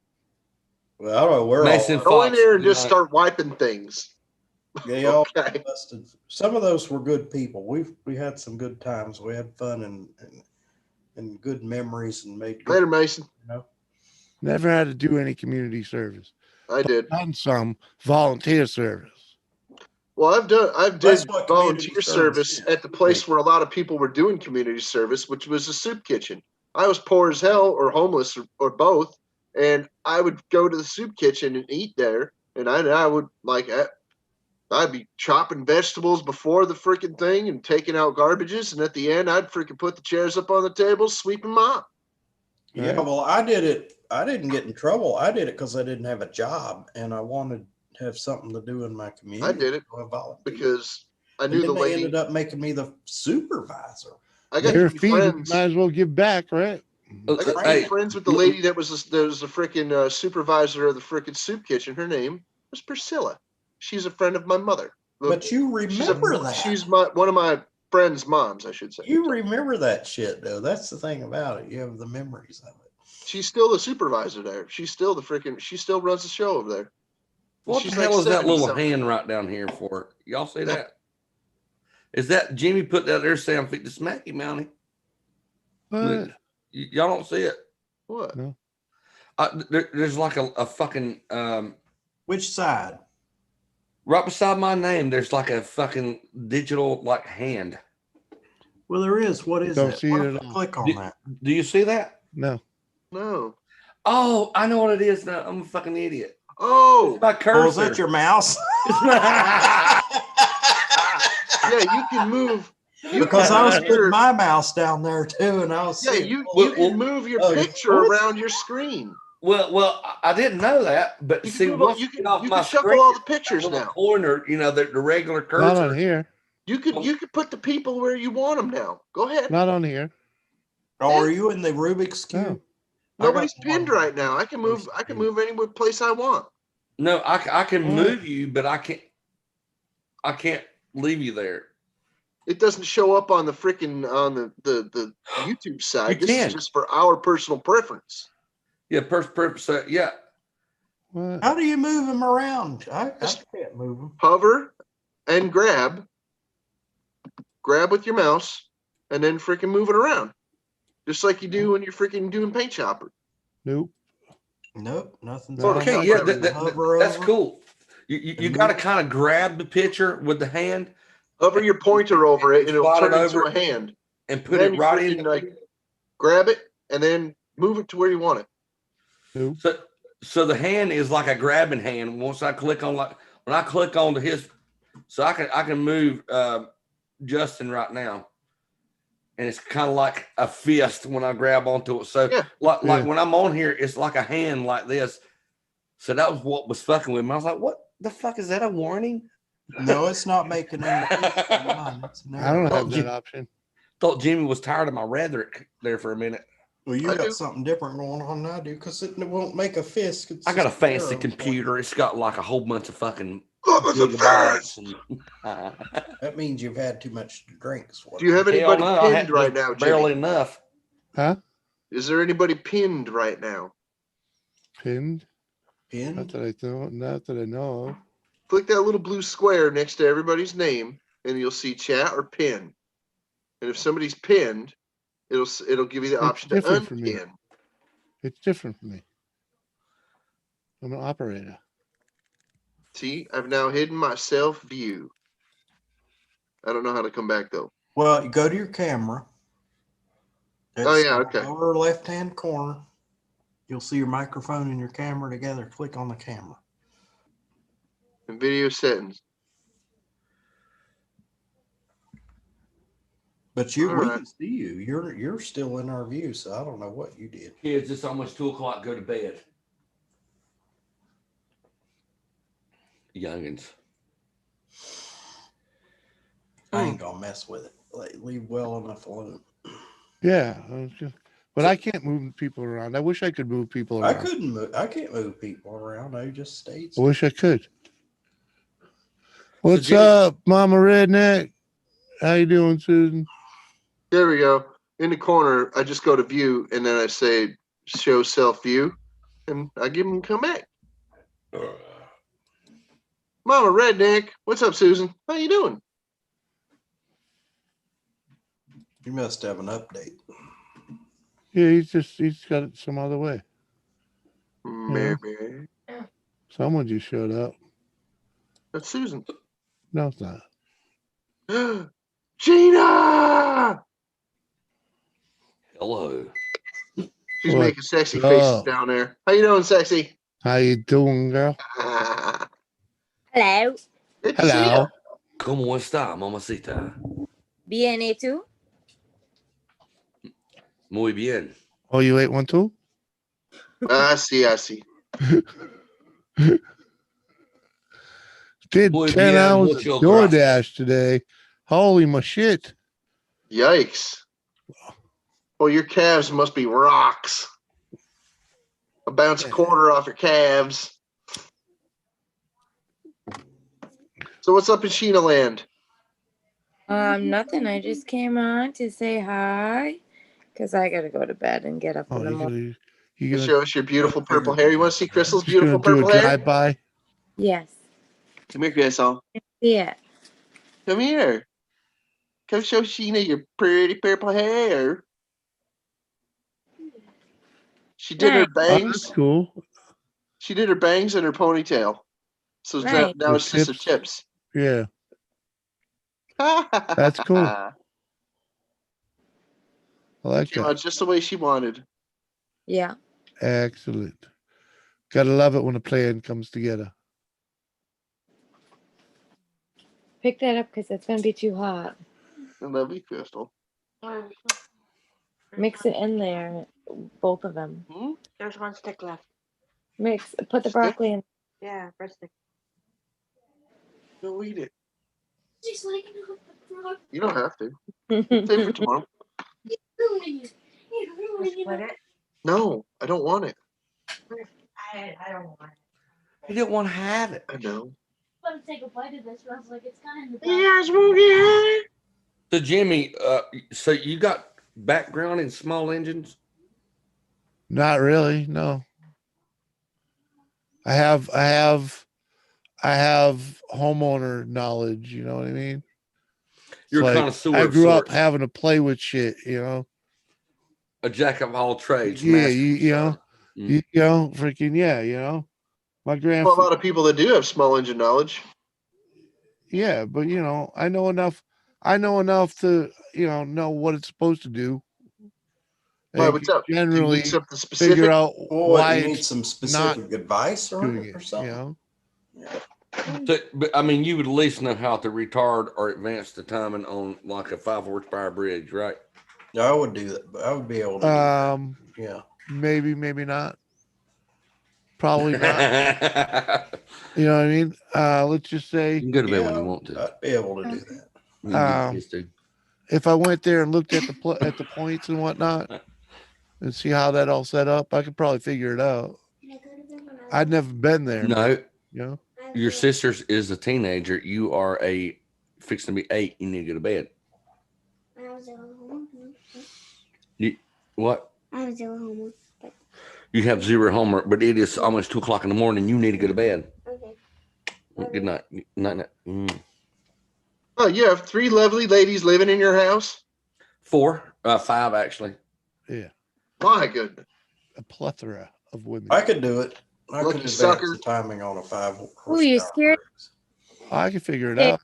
Well, I don't know where go in there and just start wiping things. They all busted. Some of those were good people. We had some good times. We had fun and good memories and made good, later, Mason. You know? Never had to do any community service. I did. Done some volunteer service. Well, I've did That's what community volunteer service is. at the place where a lot of people were doing community service, which was a soup kitchen. I was poor as hell or homeless or both, and I would go to the soup kitchen and eat there. And I would like I'd be chopping vegetables before the freaking thing and taking out garbages, and at the end I'd freaking put the chairs up on the table, sweep them up. Yeah, well, I did it. I didn't get in trouble. I did it because I didn't have a job and I wanted to have something to do in my community. I did it so I volunteered. because I knew And then the they lady. ended up making me the supervisor. I got You're to be feeding, friends. might as well give back, right? I got to be friends with the lady that was the freaking supervisor of the freaking soup kitchen. Her name was Priscilla. She's a friend of my mother. But you remember that. She's one of my friend's moms, I should say. You remember that shit, though. That's the thing about it. You have the memories of it. She's still the supervisor there. She's still she still runs the show over there. What She's the hell is that 70 little something. hand right down here for? Y'all see that? Is that Jimmy put that there saying I'm fit to smack you, Mountie? What? Y'all don't see it? What? No. There's like a fucking Which side? right beside my name. There's like a fucking digital like hand. Well, there is. What is Don't it? see What it if at I all. click on that? Do you see that? No. No. Oh, I know what it is now. I'm a fucking idiot. Oh, My cursor. Oh, is that your mouse? yeah, you can move. Because I was putting my mouse down there too, and I was saying, you can move your picture around your screen. Well, I didn't know that, but You see, can, once you you can, get off you my can shuffle screen, all the pictures little now. corner, the regular cursor. Not on here. You could put the people where you want them now. Go ahead. Not on here. Oh, are you in the Rubik's Cube? No. Nobody's pinned right now. I can move any place I want. No, I can move you, but I can't leave you there. It doesn't show up on the freaking on the YouTube side. You This can. is just for our personal preference. Yeah, purpose. Yeah. What? How do you move them around? I can't move them. Hover and grab with your mouse, and then freaking move it around, just like you do when you're freaking doing paint shopper. Nope. Nope, nothing. Okay, yeah, that's cool. You got to kind of grab the picture with the hand. Hover your pointer over it, and it'll slide turn it into over a hand. and put Then it you right freaking, in. like, grab it and then move it to where you want it. Nope. So the hand is like a grabbing hand. Once I click on when I click onto his, so I can move Justin right now, and it's kind of like a fist when I grab onto it. So like when I'm on here, it's like a hand like this. So that was what was fucking with me. I was like, what the fuck is that? A warning? No, it's not making any. I don't have that option. Thought Jimmy was tired of my rhetoric there for a minute. Well, you got something different going on than I do, because it won't make a fist. I got a fancy computer. It's got like a whole bunch of fucking gigabytes. That means you've had too much to drink. Do you have anybody pinned right now, Barely Jimmy? enough. Huh? Is there anybody pinned right now? Pinned? Pinned? Not that I know of. Click that little blue square next to everybody's name, and you'll see chat or pin. And if somebody's pinned, it'll give you the option to different for me. unpin. It's different for me. I'm an operator. See, I've now hidden my self view. I don't know how to come back though. Well, you go to your camera. Oh yeah, okay. Lower left-hand corner. You'll see your microphone and your camera together. Click on the camera. And video settings. But we can see you. You're still in our view, so I don't know what you did. Kids, it's almost 2:00. Go to bed. Youngins. I ain't gonna mess with it. Leave well enough alone. Yeah, but I can't move people around. I wish I could move people around. I can't move people around. I just stayed. I wish I could. What's up, Mama Redneck? How you doing, Susan? There we go. In the corner, I just go to view, and then I say show self view, and I give them come back. Mama Redneck, what's up, Susan? How you doing? You must have an update. Yeah, he's got it some other way. Maybe. Someone just showed up. That's Susan. No, it's not. Gina! Hello. She's What? making sexy faces Oh. down there. How you doing, sexy? How you doing, girl? Hello. Good to see Hello. ¿Cómo está, mamacita? Bien, ¿y tú? Muy bien. Oh, you ate one too? I see. Did Muy 10 bien, hours of mucho DoorDash today. Holy my shit. Yikes. Well, your calves must be rocks. I'll bounce a quarter off your calves. So what's up in Sheena land? Nothing. I just came on to say hi because I gotta go to bed and get up in the morning. You Show us your beautiful purple hair. You want to see Crystal's just gonna beautiful do a purple hair? drive-by? Yes. Come here, Crystal. Yeah. Come here. Come show Sheena your pretty purple hair. She did her Nice. Oh, bangs. that's cool. She did her bangs and her ponytail. So Nice. now it's just the tips. Yeah. That's cool. I like Came out that. just the way she wanted. Yeah. Excellent. Gotta love it when a plan comes together. Pick that up because it's gonna be too hot. I love you, Crystal. Mix it in there, both of them. There's one stick left. Put the Stick? broccoli in. Yeah, breadstick. Go eat it. She's like, You don't have to. Save for tomorrow. split it. No, I don't want it. I don't want it. You don't want to have it. I know. Let me take a bite of this. I was like, it's kind of. So Jimmy, so you got background in small engines? Not really, no. I have homeowner knowledge, you know what I mean? You're It's a like, connoisseur I of grew up sorts. having to play with shit, you know. A jack of all trades. Yeah, master you know, son. Mm. you know, freaking yeah, you know. My Well, a grandfather, lot of people that do have small engine knowledge. yeah, but you know, I know enough to, you know what it's supposed to do. Why, And what's can up? Do you generally need something figure specific? out Well, why you need it's some not specific advice on doing it or it, you something. know. So, but I mean, you would at least know how to retard or advance the timing on like a 5 horsepower bridge, right? I would do that, but I would be able to do that. Yeah. Maybe not. Probably not. You know what I mean? Let's just say You can go to bed when you want to. I'd be able to do that. You can get kids too. if I went there and looked at the points and whatnot and see how that all set up, I could probably figure it out. I'd never been there. No, You know, your sister's is a teenager. You are fixing to be 8. You need to go to bed. What? I have 0 homework. You have 0 homework, but it is almost 2 o'clock in the morning. You need to go to bed. Okay. Good night. Night. Oh, you have 3 lovely ladies living in your house? 4, 5 actually. yeah, My goodness. a plethora of women. I could do it. I Lucky could advance sucker. the timing on a 5 Ooh, you horsepower. scared? I can figure it Okay. out.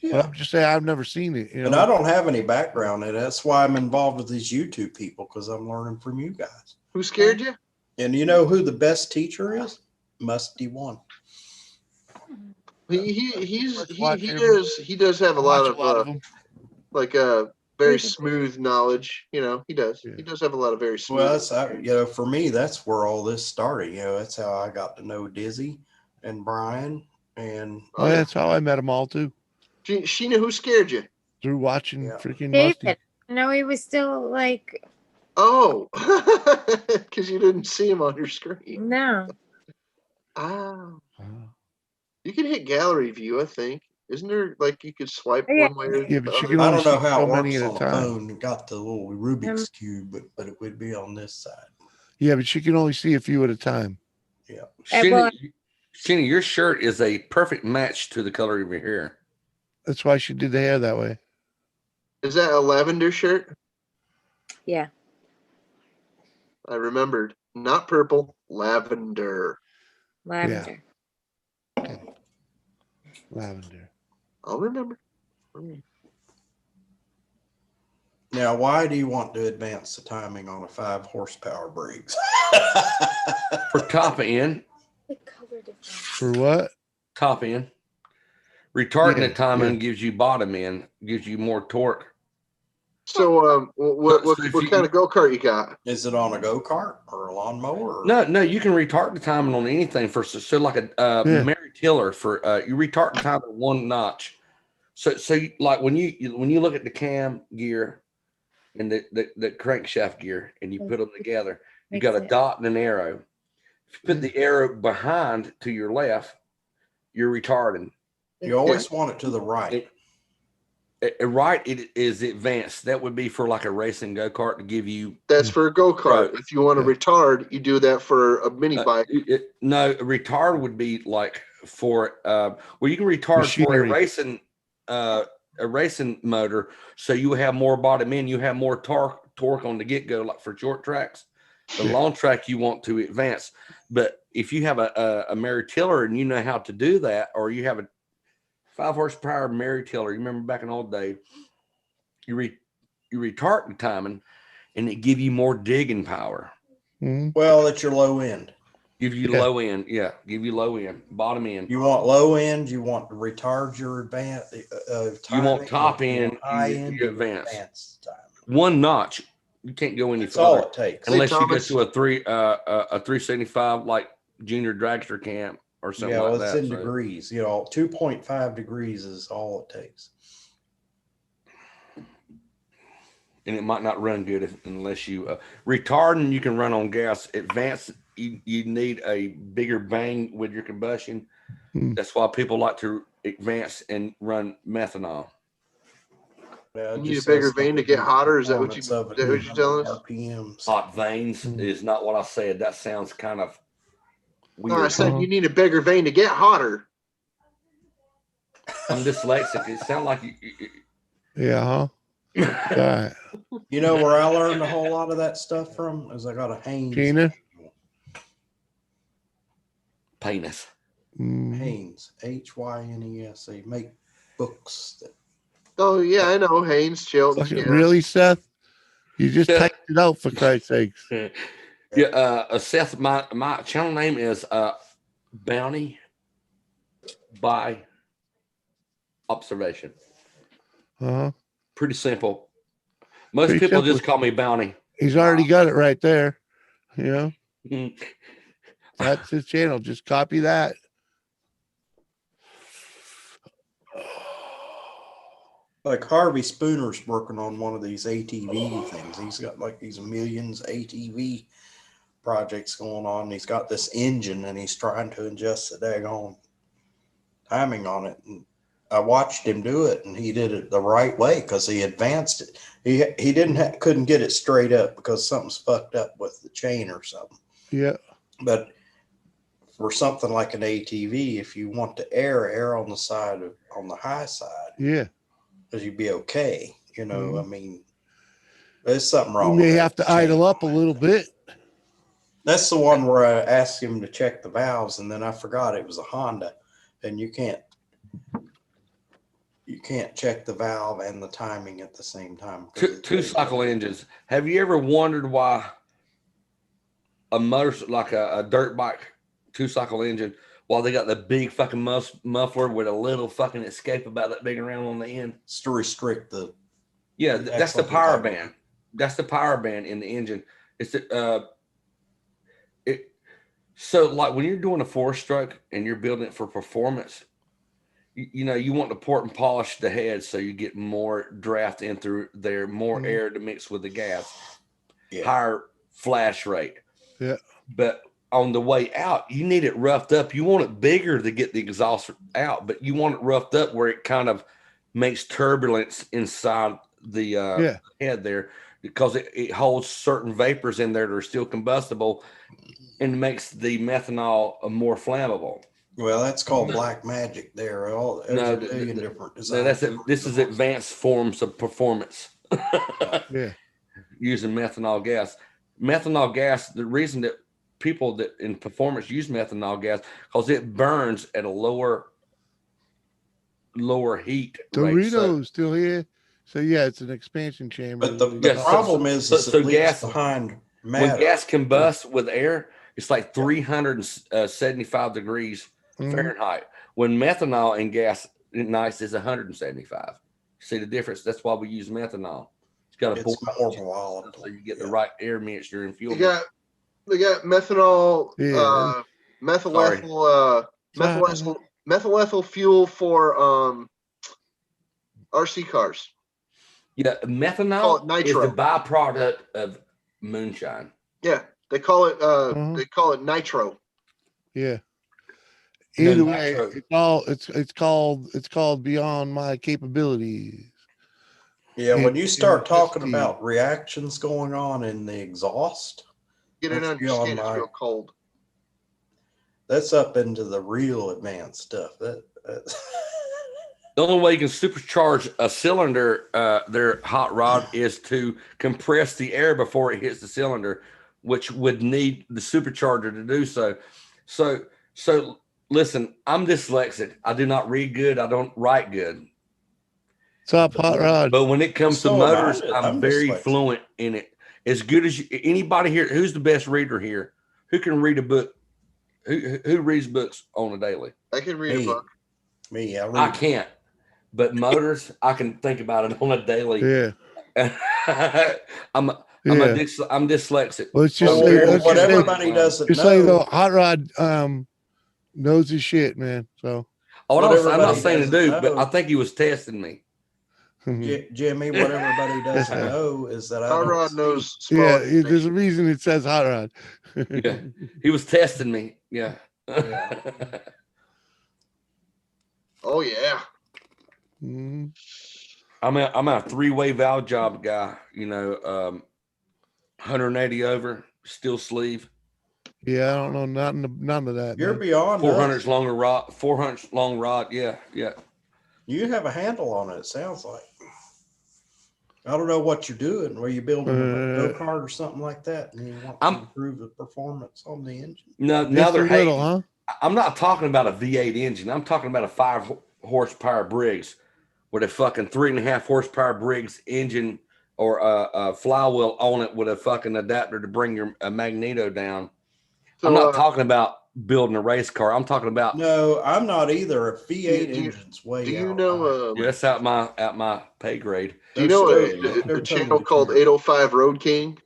But I'm just saying I've never seen it. You And know, I don't have any background in it. That's why I'm involved with these YouTube people, because I'm learning from you guys. Who scared you? And you know who the best teacher is? Musty One. He does have a lot of them. like very smooth knowledge. You know, he does. Yeah. He does have a lot of very smooth. Well, for me, that's where all this started. That's how I got to know Dizzy and Brian. And Oh, yeah, that's how I met them all too. Sheena, who scared you? Through watching freaking David. Musty. No, he was still like. Oh, because you didn't see him on your screen. No. Ah. You can hit gallery view, I think. Isn't there like you could swipe Oh, yeah. one way or Yeah, but the you other? can I only don't know see how so it many works at a on a time. phone. You got the little Rubik's Cube, but it would be on this side. Yeah, but you can only see a few at a time. Yeah. Sheena, your shirt is a perfect match to the color of your hair. That's why she did the hair that way. Is that a lavender shirt? Yeah. I remembered. Not purple, lavender. Lavender. Lavender. I'll remember. Now, why do you want to advance the timing on a 5 horsepower brakes? For top end. For what? Top end. Retarding the timing yeah. gives you bottom end, gives you more torque. So, what kind of go-kart you got? Is it on a go-kart or a lawnmower? No, you can retard the timing on anything for so like a Mary Tiller for you retard the timing 1 notch. So like when you look at the cam gear and the crankshaft gear and you put them together, you got a dot and an arrow. If you put the arrow behind to your left, you're retarding. You always want it to the right. Right, it is advanced. That would be for like a racing go-kart to give you. That's for a go-kart. Right. If you want to retard, you do that for a mini bike. No, retard would be like for well, you can retard Machinery. for a racing motor, so you have more bottom end, you have more torque on the get-go, like for short tracks. The long track you want to advance. But if you have a Mary Tiller and you know how to do that, or you have a 5 horsepower Mary Tiller, you remember back in the old day, you retard the timing and it give you more digging power. Well, at your low end. Give you low end, give you low end, bottom end. You want low end, you want to retard your advance. You want top end, high end, you advance. 1 notch. You can't go any That's further. all it takes. Unless you go to a 375 like junior dragster camp or something like that. It's in degrees. 2.5 degrees is all it takes. And it might not run good unless you retarding. You can run on gas. Advanced, you need a bigger bang with your combustion. That's why people like to advance and run methanol. You need a bigger vein to get hotter. Is that what you're telling us? RPMs. Hot veins is not what I said. That sounds kind of weird. No, I said you need a bigger vein to get hotter. I'm dyslexic. It sounds like you. Yeah, huh? You know where I learned a whole lot of that stuff from? Is I got a Haynes. Penis. Haynes. Hynes. They make books that. Oh yeah, I know Haynes Chilton. Really, Seth? You just typed it out for Christ's sakes. Seth, my channel name is Bounty by Observation. Pretty simple. Most Pretty people simple. just call me Bounty. He's already got it right there. That's his channel. Just copy that. Like Harvey Spooner's working on one of these ATV things. He's got like these millions ATV projects going on. He's got this engine and he's trying to adjust the daggone timing on it. And I watched him do it, and he did it the right way because he advanced it. He couldn't get it straight up because something's fucked up with the chain or something. Yeah. But for something like an ATV, if you want to err on the high side. Yeah. Because you'd be okay. I mean, there's something wrong. You may have to idle up a little bit. That's the one where I asked him to check the valves, and then I forgot it was a Honda, and you can't check the valve and the timing at the same time. Two cycle engines. Have you ever wondered why a motor like a dirt bike 2-cycle engine, while they got the big fucking muffler with a little fucking escape about that big around on the end? It's to restrict the. Yeah, that's the power band. That's the power band in the engine. It's so like when you're doing a 4-stroke and you're building it for performance, you want to port and polish the head so you get more draft in through there, more air to mix with the gas, higher flash rate. Yeah. But on the way out, you need it roughed up. You want it bigger to get the exhaust out, but you want it roughed up where it kind of makes turbulence inside the head there, because it holds certain vapors in there that are still combustible and makes the methanol more flammable. Well, that's called black magic there. Different designs. This is advanced forms of performance. Yeah. Using methanol gas. Methanol gas, the reason that people that in performance use methanol gas, because it burns at a lower lower heat rate. Doritos still here. So yeah, it's an expansion chamber. But the Yes, problem is it leaves gas behind when matter. gas combusts with air, it's like 375 degrees Fahrenheit. When methanol and gas ignites is 175. See the difference? That's why we use methanol. It's got a It's more volatile, so you get the right air mixture and fuel. They got methanol, Yeah. methylethyl fuel for RC cars. Yeah, methanol is the byproduct of moonshine. Yeah, they call it nitro. Yeah. No, Either way, nitro. it's called beyond my capabilities. Yeah, when you start talking about reactions going on in the exhaust, Get it on your skin, it's real cold. That's up into the real advanced stuff. The only way you can supercharge a cylinder, their hot rod, is to compress the air before it hits the cylinder, which would need the supercharger to do so. So listen, I'm dyslexic. I do not read good. I don't write good. What's up, Hot Rod? But when it comes to So motors, am I. I'm very dyslexic. fluent in it. As good as anybody here. Who's the best reader here? Who can read a book? Who reads books on a daily? I can read a book. Me, I can't. But motors, I can think about it on a daily. Yeah. I'm dyslexic. Let's just Well, say what everybody doesn't just say know. though, Hot Rod knows his shit, man. So I'm not everybody saying to do, doesn't but know- I think he was testing me. Jimmy, what everybody doesn't know is that Hot Rod knows. yeah, there's a reason it says Hot Rod. Yeah, he was testing me. Yeah. Oh yeah. Mm-hmm. I'm a 3-way valve job guy. 180 over, steel sleeve. Yeah, I don't know none of that. You're man. beyond 400 us. longer rod. 400 long rod. Yeah. You have a handle on it. It sounds like. I don't know what you're doing. Were you building a go-kart or something like that, and you want to improve the performance on the engine? No, Just they're a little, huh? I'm not talking about a V8 engine. I'm talking about a 5 horsepower Briggs, with a fucking 3.5 horsepower Briggs engine or a flywheel on it with a fucking adapter to bring your magneto down. So, I'm not talking about building a race car. I'm talking about No, I'm not either. A V8 engine's way Do you out. know? that's out my pay grade. Do you know a channel called 805 Road King?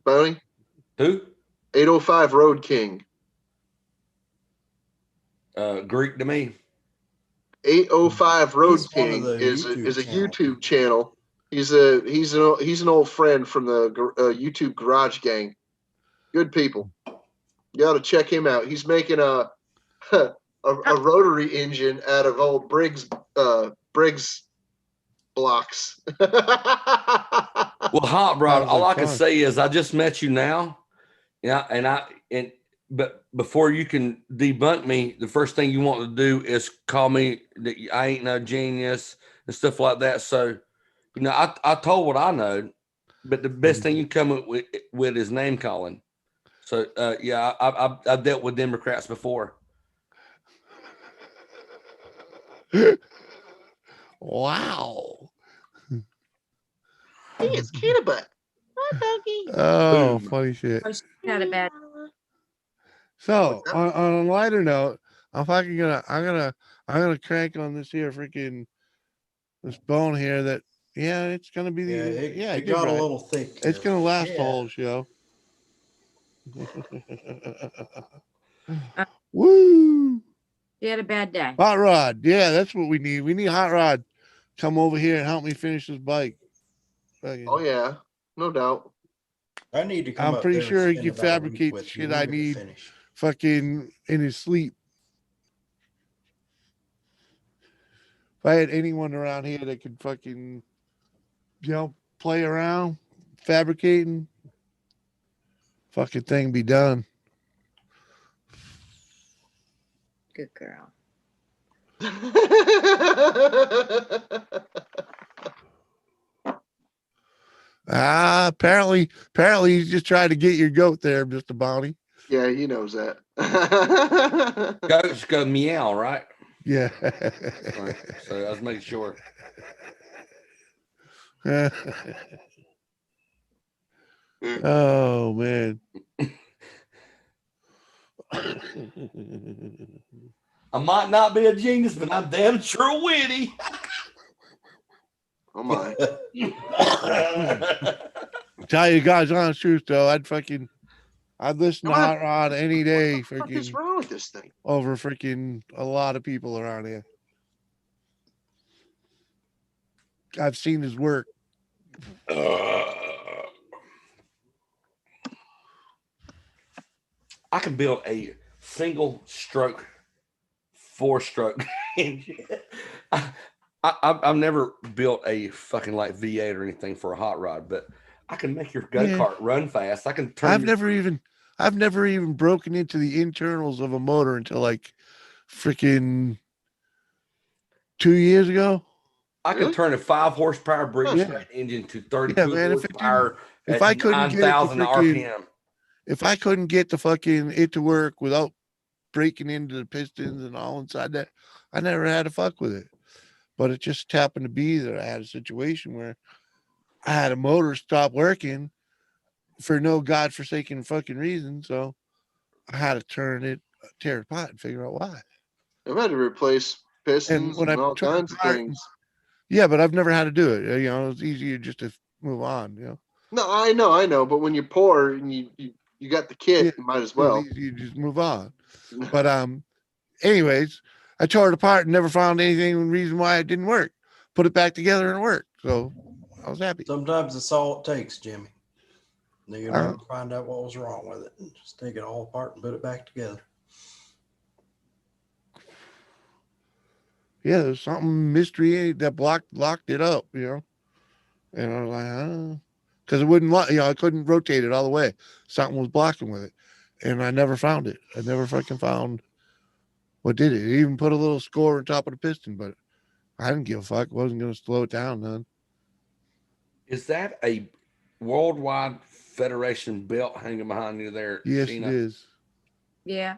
Bonnie? Who? 805 Road King. Greek to me. 805 Road He's one of King the is YouTube a YouTube channel. He's an old friend from the YouTube Garage Gang. Good people. You got to check him out. He's making a rotary engine out of old Briggs blocks. Well, Hot Rod, Sounds all like I can fun. say is I just met you now. Yeah, but before you can debunk me, the first thing you want to do is call me that I ain't no genius and stuff like that. So, I told what I know, but the best thing you come up with is name calling. So, yeah, I've dealt with Democrats before. Wow. Hey, it's Kitty Butt. Hi, doggy. Oh, funny shit. Not a bad. So on a lighter note, I'm gonna crank on this here freaking this bone here that it's gonna be it got a little thick. It's there. gonna last the Yeah. whole show. Woo! You had a bad day. Hot Rod, yeah, that's what we need. We need Hot Rod come over here and help me finish this bike. Oh yeah, no doubt. I need to come I'm up pretty there and sure he spend can about a week fabricate the with you. shit We're I gonna need finish. fucking in his sleep. If I had anyone around here that could fucking, play around, fabricating, fucking thing be done. Good girl. Apparently he's just trying to get your goat there, Mr. Bounty. Yeah, he knows that. Goats go meow, right? Yeah. Right. So I was making sure. Oh man. I might not be a genius, but I'm damn sure witty. Oh my. Tell you guys honest truth though, I'd listen to Hot Rod any day, What is freaking wrong with this thing? over freaking a lot of people around here. I've seen his work. I can build a single stroke, 4-stroke engine. I've never built a fucking like V8 or anything for a hot rod, but I can make your go-kart run fast. I can turn. I've never even broken into the internals of a motor until like freaking 2 years ago. I can turn a 5 horsepower British engine to 32 horsepower if at I couldn't get it to 9,000 RPM. If I couldn't get the fucking it to work without breaking into the pistons and all inside that, I never had to fuck with it. But it just happened to be that I had a situation where I had a motor stop working for no godforsaken fucking reason. So I had to tear it apart and figure out why. I've had to replace pistons and all kinds of things. Yeah, but I've never had to do it. You know, it's easier just to move on, you know. No, I know. But when you're poor and you got the kit, you might as well. You just move on. But anyways, I tore it apart and never found anything reason why it didn't work. Put it back together and it worked. So I was happy. Sometimes it's all it takes, Jimmy. Then you never find out what was wrong with it. Just take it all apart and put it back together. Yeah, there's something mystery that locked it up, you know. And I was like, because it wouldn't, I couldn't rotate it all the way. Something was blocking with it, and I never found it. I never fucking found what did it. It even put a little score on top of the piston, but I didn't give a fuck. I wasn't going to slow it down none. Is that a worldwide federation belt hanging behind you there? Yes, Sheena? it is. Yeah.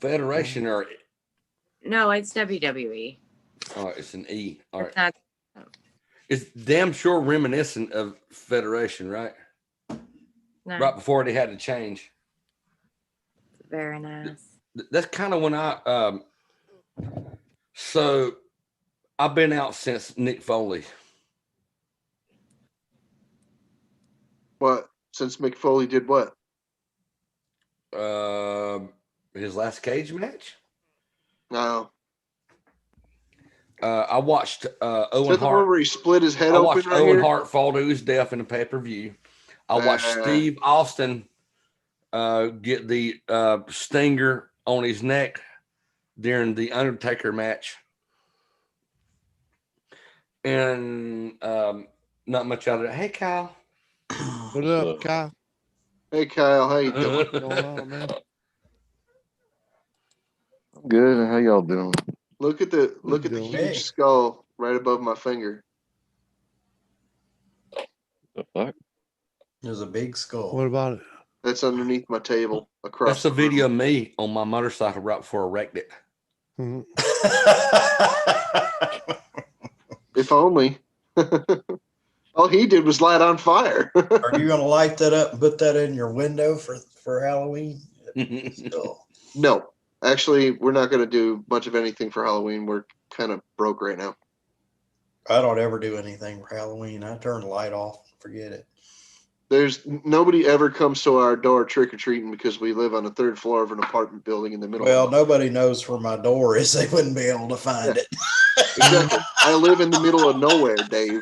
Federation or No, it's WWE. oh, it's an E. All right. It's not. It's damn sure reminiscent of Federation, right? No. Right before they had to change. Very nice. That's kind of when I so I've been out since Nick Foley. What? Since Mick Foley did what? His last cage match? No. I watched Owen Hart where he split his head I open. watched right Owen here? Hart fall to his death in a pay-per-view. I watched Steve Austin get the stinger on his neck during the Undertaker match. And not much out of it. Hey, Kyle. What up, Kyle? Hey, Kyle. How you doing? What's going on, man? Good. How y'all doing? Look at the huge skull right above my finger. The fuck? There's a big skull. What about it? That's underneath my table across. That's a video of me on my motorcycle right before I wrecked it. Mm-hmm. If only. All he did was light on fire. Are you gonna light that up and put that in your window for Halloween? No, actually, we're not going to do much of anything for Halloween. We're kind of broke right now. I don't ever do anything for Halloween. I turn the light off. Forget it. There's nobody ever comes to our door trick or treating because we live on the third floor of an apartment building in the middle. Well, nobody knows where my door is. They wouldn't be able to find it. Exactly. I live in the middle of nowhere, Dave.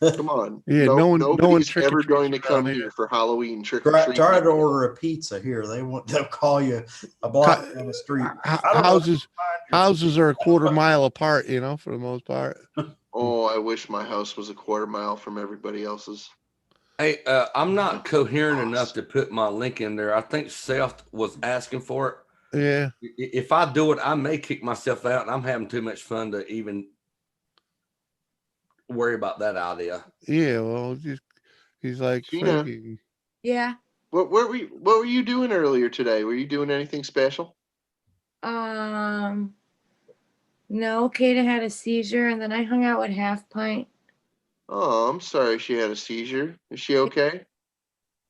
Come on. Yeah, nobody's ever going to come here for Halloween trick or treating. Try to order a pizza here. They'll call you a block down the street. Houses are a quarter mile apart, you know, for the most part. Oh, I wish my house was a quarter mile from everybody else's. Hey, I'm not coherent enough to put my link in there. I think Seth was asking for it. Yeah. If I do it, I may kick myself out, and I'm having too much fun to even worry about that idea. Yeah, well, just He's like, Gina. freaking. Yeah. What were you doing earlier today? Were you doing anything special? No, Kata had a seizure, and then I hung out with Half Pint. Oh, I'm sorry she had a seizure. Is she okay?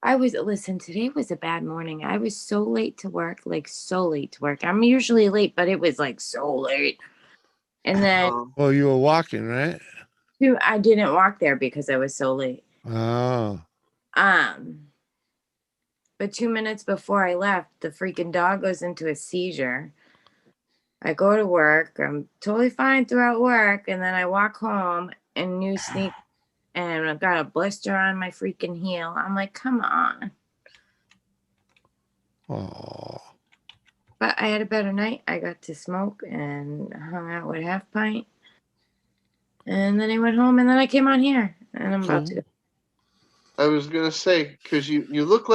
Listen, today was a bad morning. I was so late to work, like so late to work. I'm usually late, but it was like so late. And then Well, you were walking, right? I didn't walk there because I was so late. Oh. But 2 minutes before I left, the freaking dog goes into a seizure. I go to work. I'm totally fine throughout work. And then I walk home in new sneakers and I've got a blister on my freaking heel. I'm like, come on. Oh. But I had a better night. I got to smoke and hung out with Half Pint. And then I went home and then I came on here and I'm about to go. I was gonna say, because you look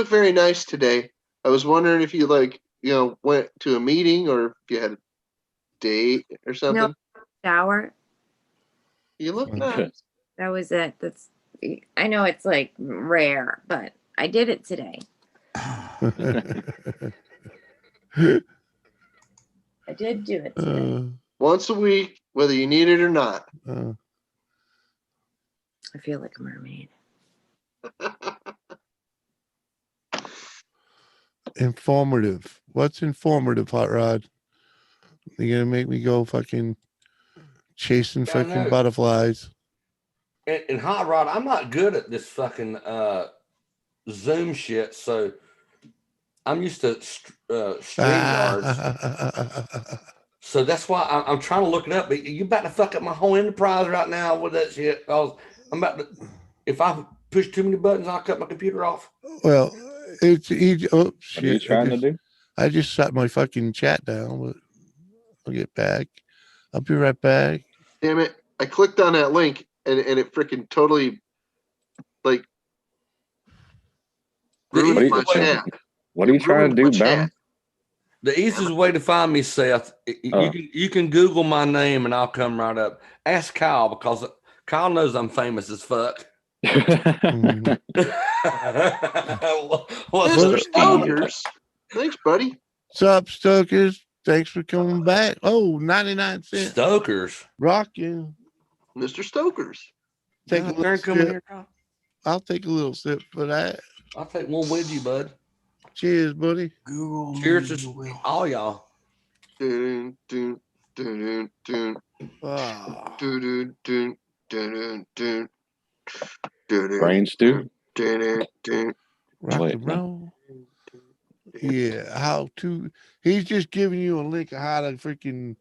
very nice today. I was wondering if you went to a meeting or if you had a date or something. No, shower. You look nice. That was it. I know it's like rare, but I did it today. I did do it today. Once a week, whether you need it or not. I feel like a mermaid. Informative. What's informative, Hot Rod? You're gonna make me go fucking chasing fucking butterflies. And Hot Rod, I'm not good at this fucking Zoom shit, so I'm used to StreamYards. So that's why I'm trying to look it up. But you about to fuck up my whole enterprise right now with that shit. I'm about to. If I push too many buttons, I'll cut my computer off. Well, shit. What are you trying to do? I just shut my fucking chat down, but I'll get back. I'll be right back. Damn it. I clicked on that link and it freaking totally ruined my chat. What are you trying to do, Ben? The easiest way to find me, Seth, you can Google my name and I'll come right up. Ask Kyle because Kyle knows I'm famous as fuck. Mr. Stokers. Thanks, buddy. What's up, Stokers? Thanks for coming back. Oh, 99 cents. Stokers. Rocking. Mr. Stokers. Take a little sip. I'll take a little sip for that. I'll take one with you, bud. Cheers, buddy. Google. Cheers to all y'all. Dun, dun, dun, dun, Ah. dun, dun, dun, dun, dun, Brain stew. Rock and roll. Yeah, how to. He's just giving you a link of how to freaking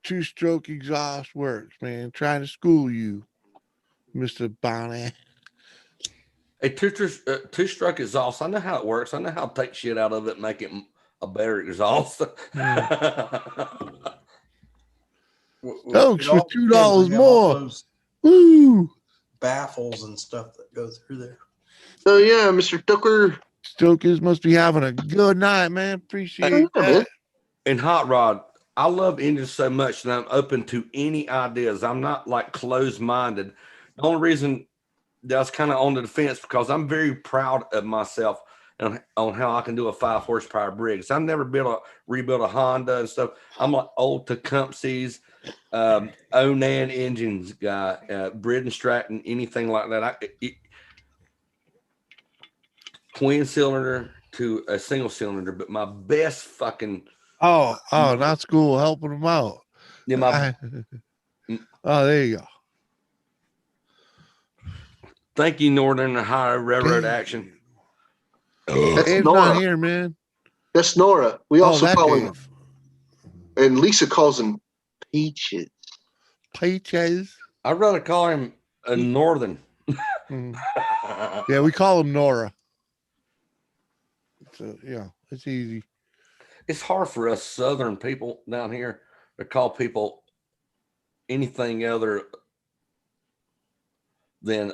two-stroke exhaust works, man. Trying to school you, Mr. Bonnie. A two-stroke exhaust. I know how it works. I know how to take shit out of it and make it a better exhaust. Stokes for $2 more. Woo! Baffles and stuff that go through there. So yeah, Mr. Stoker. Stokers must be having a good night, man. Appreciate that. And Hot Rod, I love engines so much that I'm open to any ideas. I'm not like closed-minded. The only reason that I was kind of on the defense because I'm very proud of myself on how I can do a 5-horsepower Briggs. I've never rebuilt a Honda and stuff. I'm like old Tecumseh's, Onan engines guy, Bridden Stratton, anything like that. Twin cylinder to a single cylinder, but my best fucking not school helping them out. Yeah, there you go. Thank you, Northern Ohio Railroad Action. That's Dave's Nora. not here, man. That's Nora. We also that call Dave. him, and Lisa calls him Peaches. Peaches. I'd rather call him a Northern. Yeah, we call him Nora. So yeah, it's easy. It's hard for us Southern people down here to call people anything other than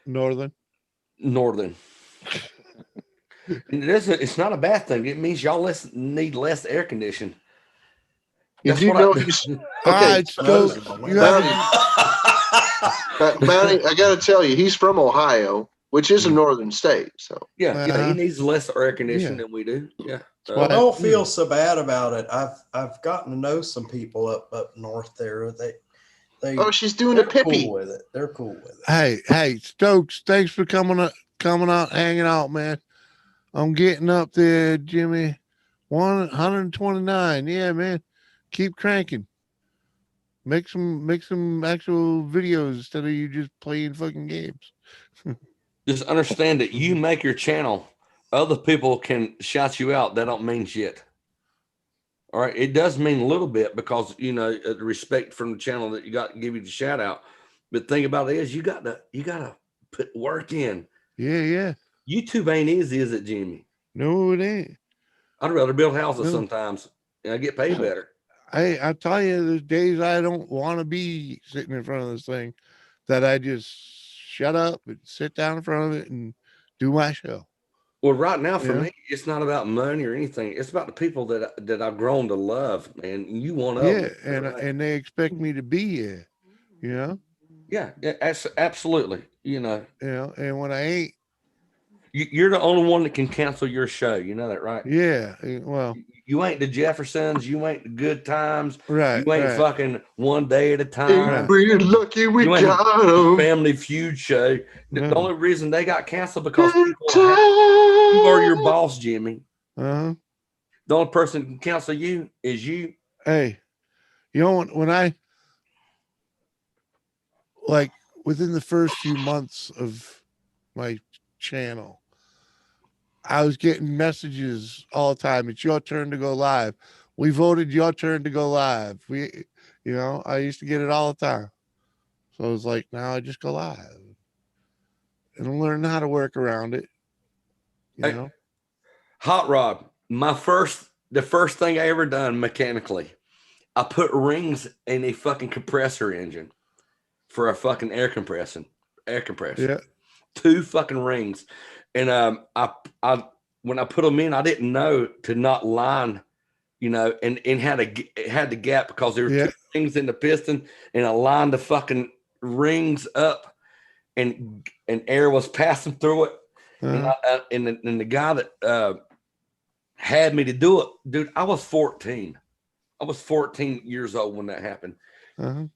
Northern. It's not a bad thing. It means y'all need less air conditioning. Did you know he's All right, Stoke, you have But I got to tell you, he's from Ohio, which is a northern state. So yeah, he needs less air conditioning than we do. Yeah. Well, don't feel so bad about it. I've gotten to know some people up north there. Oh, she's doing a they're pippy. cool with it. They're cool with it. Hey, Stokes, thanks for coming out, hanging out, man. I'm getting up there, Jimmy. 129. Yeah, man. Keep cranking. Make some actual videos instead of you just playing fucking games. Just understand that you make your channel. Other people can shout you out. That don't mean shit. All right. It does mean a little bit because, you know, the respect from the channel that you got to give you the shout out. But the thing about it is you got to put work in. Yeah. YouTube ain't easy, is it, Jimmy? No, it ain't. I'd rather build houses sometimes and I get paid better. I tell you, there's days I don't want to be sitting in front of this thing, that I just shut up and sit down in front of it and do my show. Well, right now for me, it's not about money or anything. It's about the people that I've grown to love, man. And you want to, and they expect me to be here, you know. Yeah, absolutely. You know, and when I ain't, you're the only one that can cancel your show. You know that, right? Yeah. Well, you ain't the Jeffersons. You ain't the Good Times. Right. You ain't fucking One Day at a Time. We're lucky we you ain't got 'em. Family Feud show. The only reason they got canceled because you are your boss, Jimmy. Uh-huh. The only person that can cancel you is you. Hey, you know, when I, like, within the first few months of my channel, I was getting messages all the time. It's your turn to go live. We voted your turn to go live. I used to get it all the time. So I was like, now I just go live and learn how to work around it. You know, Hot Rod, the first thing I ever done mechanically, I put rings in a fucking compressor engine for a fucking air compressor. Yeah. 2 fucking rings. And I when I put them in, I didn't know to not line, and had the gap because there were 2 rings in the piston, and I lined the fucking rings up, and air was passing through it. And the guy that had me to do it, dude, I was 14. I was 14 years old when that happened.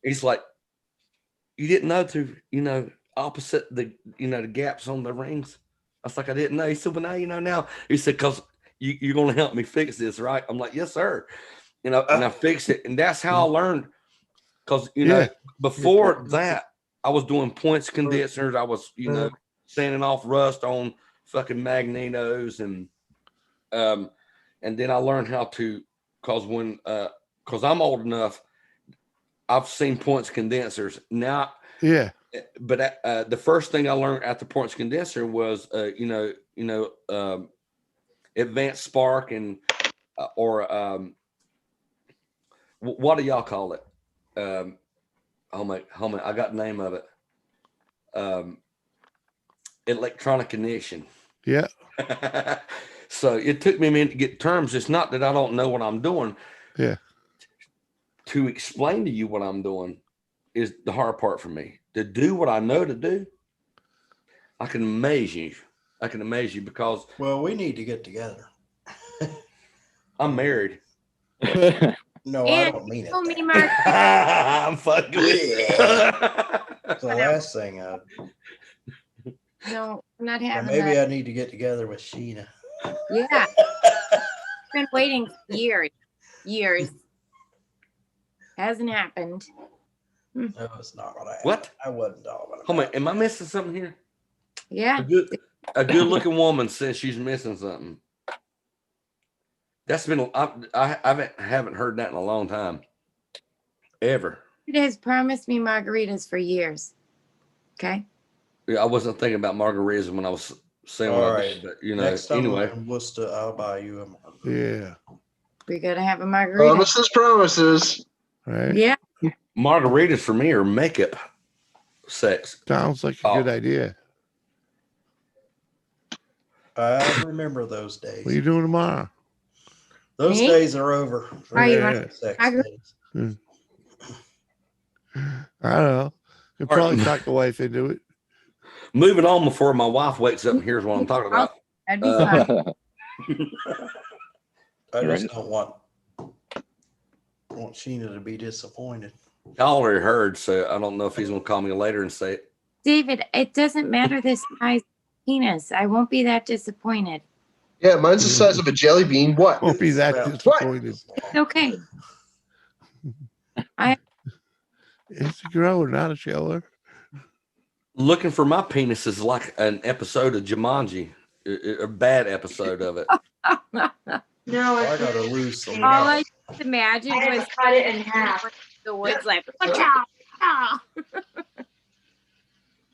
He's like, you didn't know to, opposite the gaps on the rings. I was like, I didn't know. He said, well, now you know now. He said, because you're going to help me fix this, right? I'm like, yes, sir. And I fixed it. And that's how I learned. Because, before that, I was doing points condensers. I was, sanding off rust on fucking magnetos. And then I learned how to, because I'm old enough, I've seen points condensers. Now, but the first thing I learned at the points condenser was, advanced spark and or what do y'all call it? Hold on, I got the name of it. Electronic ignition. Yeah. So it took me a minute to get terms. It's not that I don't know what I'm doing. Yeah. To explain to you what I'm doing is the hard part for me. To do what I know to do, I can amaze you. Because we need to get together. I'm married. No, I don't mean it. I'm fucking with you. It's the last thing No, I'm not having maybe that. I need to get together with Sheena. Yeah. Been waiting years. Hasn't happened. No, it's not what I had. What? I wasn't talking about. Hold on, am I missing something here? Yeah. A good looking woman says she's missing something. That's been I haven't heard that in a long time. Ever. It has promised me margaritas for years. Okay. Yeah, I wasn't thinking about margaritas when I was saying what I did, but Next time anyway. I'm in Worcester, I'll buy you a margarita. Yeah. We gotta have a margarita. Promises. Right. Yeah. Margaritas for me are makeup sex. Sounds like a good idea. I remember those days. What are you doing tomorrow? Those days are over. Are you Sex days. I don't know. Could All right. probably talk the wife into it. Moving on before my wife wakes up and hears what I'm talking about. That'd be fun. I just Right. don't want Sheena to be disappointed. I already heard, so I don't know if he's gonna call me later and say it. David, it doesn't matter the size of penis. I won't be that disappointed. Yeah, mine's the size of a jelly bean. What? Won't be that Well, disappointed. It's okay. It's a grower, not a sheller. Looking for my penis is like an episode of Jumanji, a bad episode of it. No, I gotta lose some. All I just imagined I had was to cut it in half. the woods like, "Ka-chow, ka."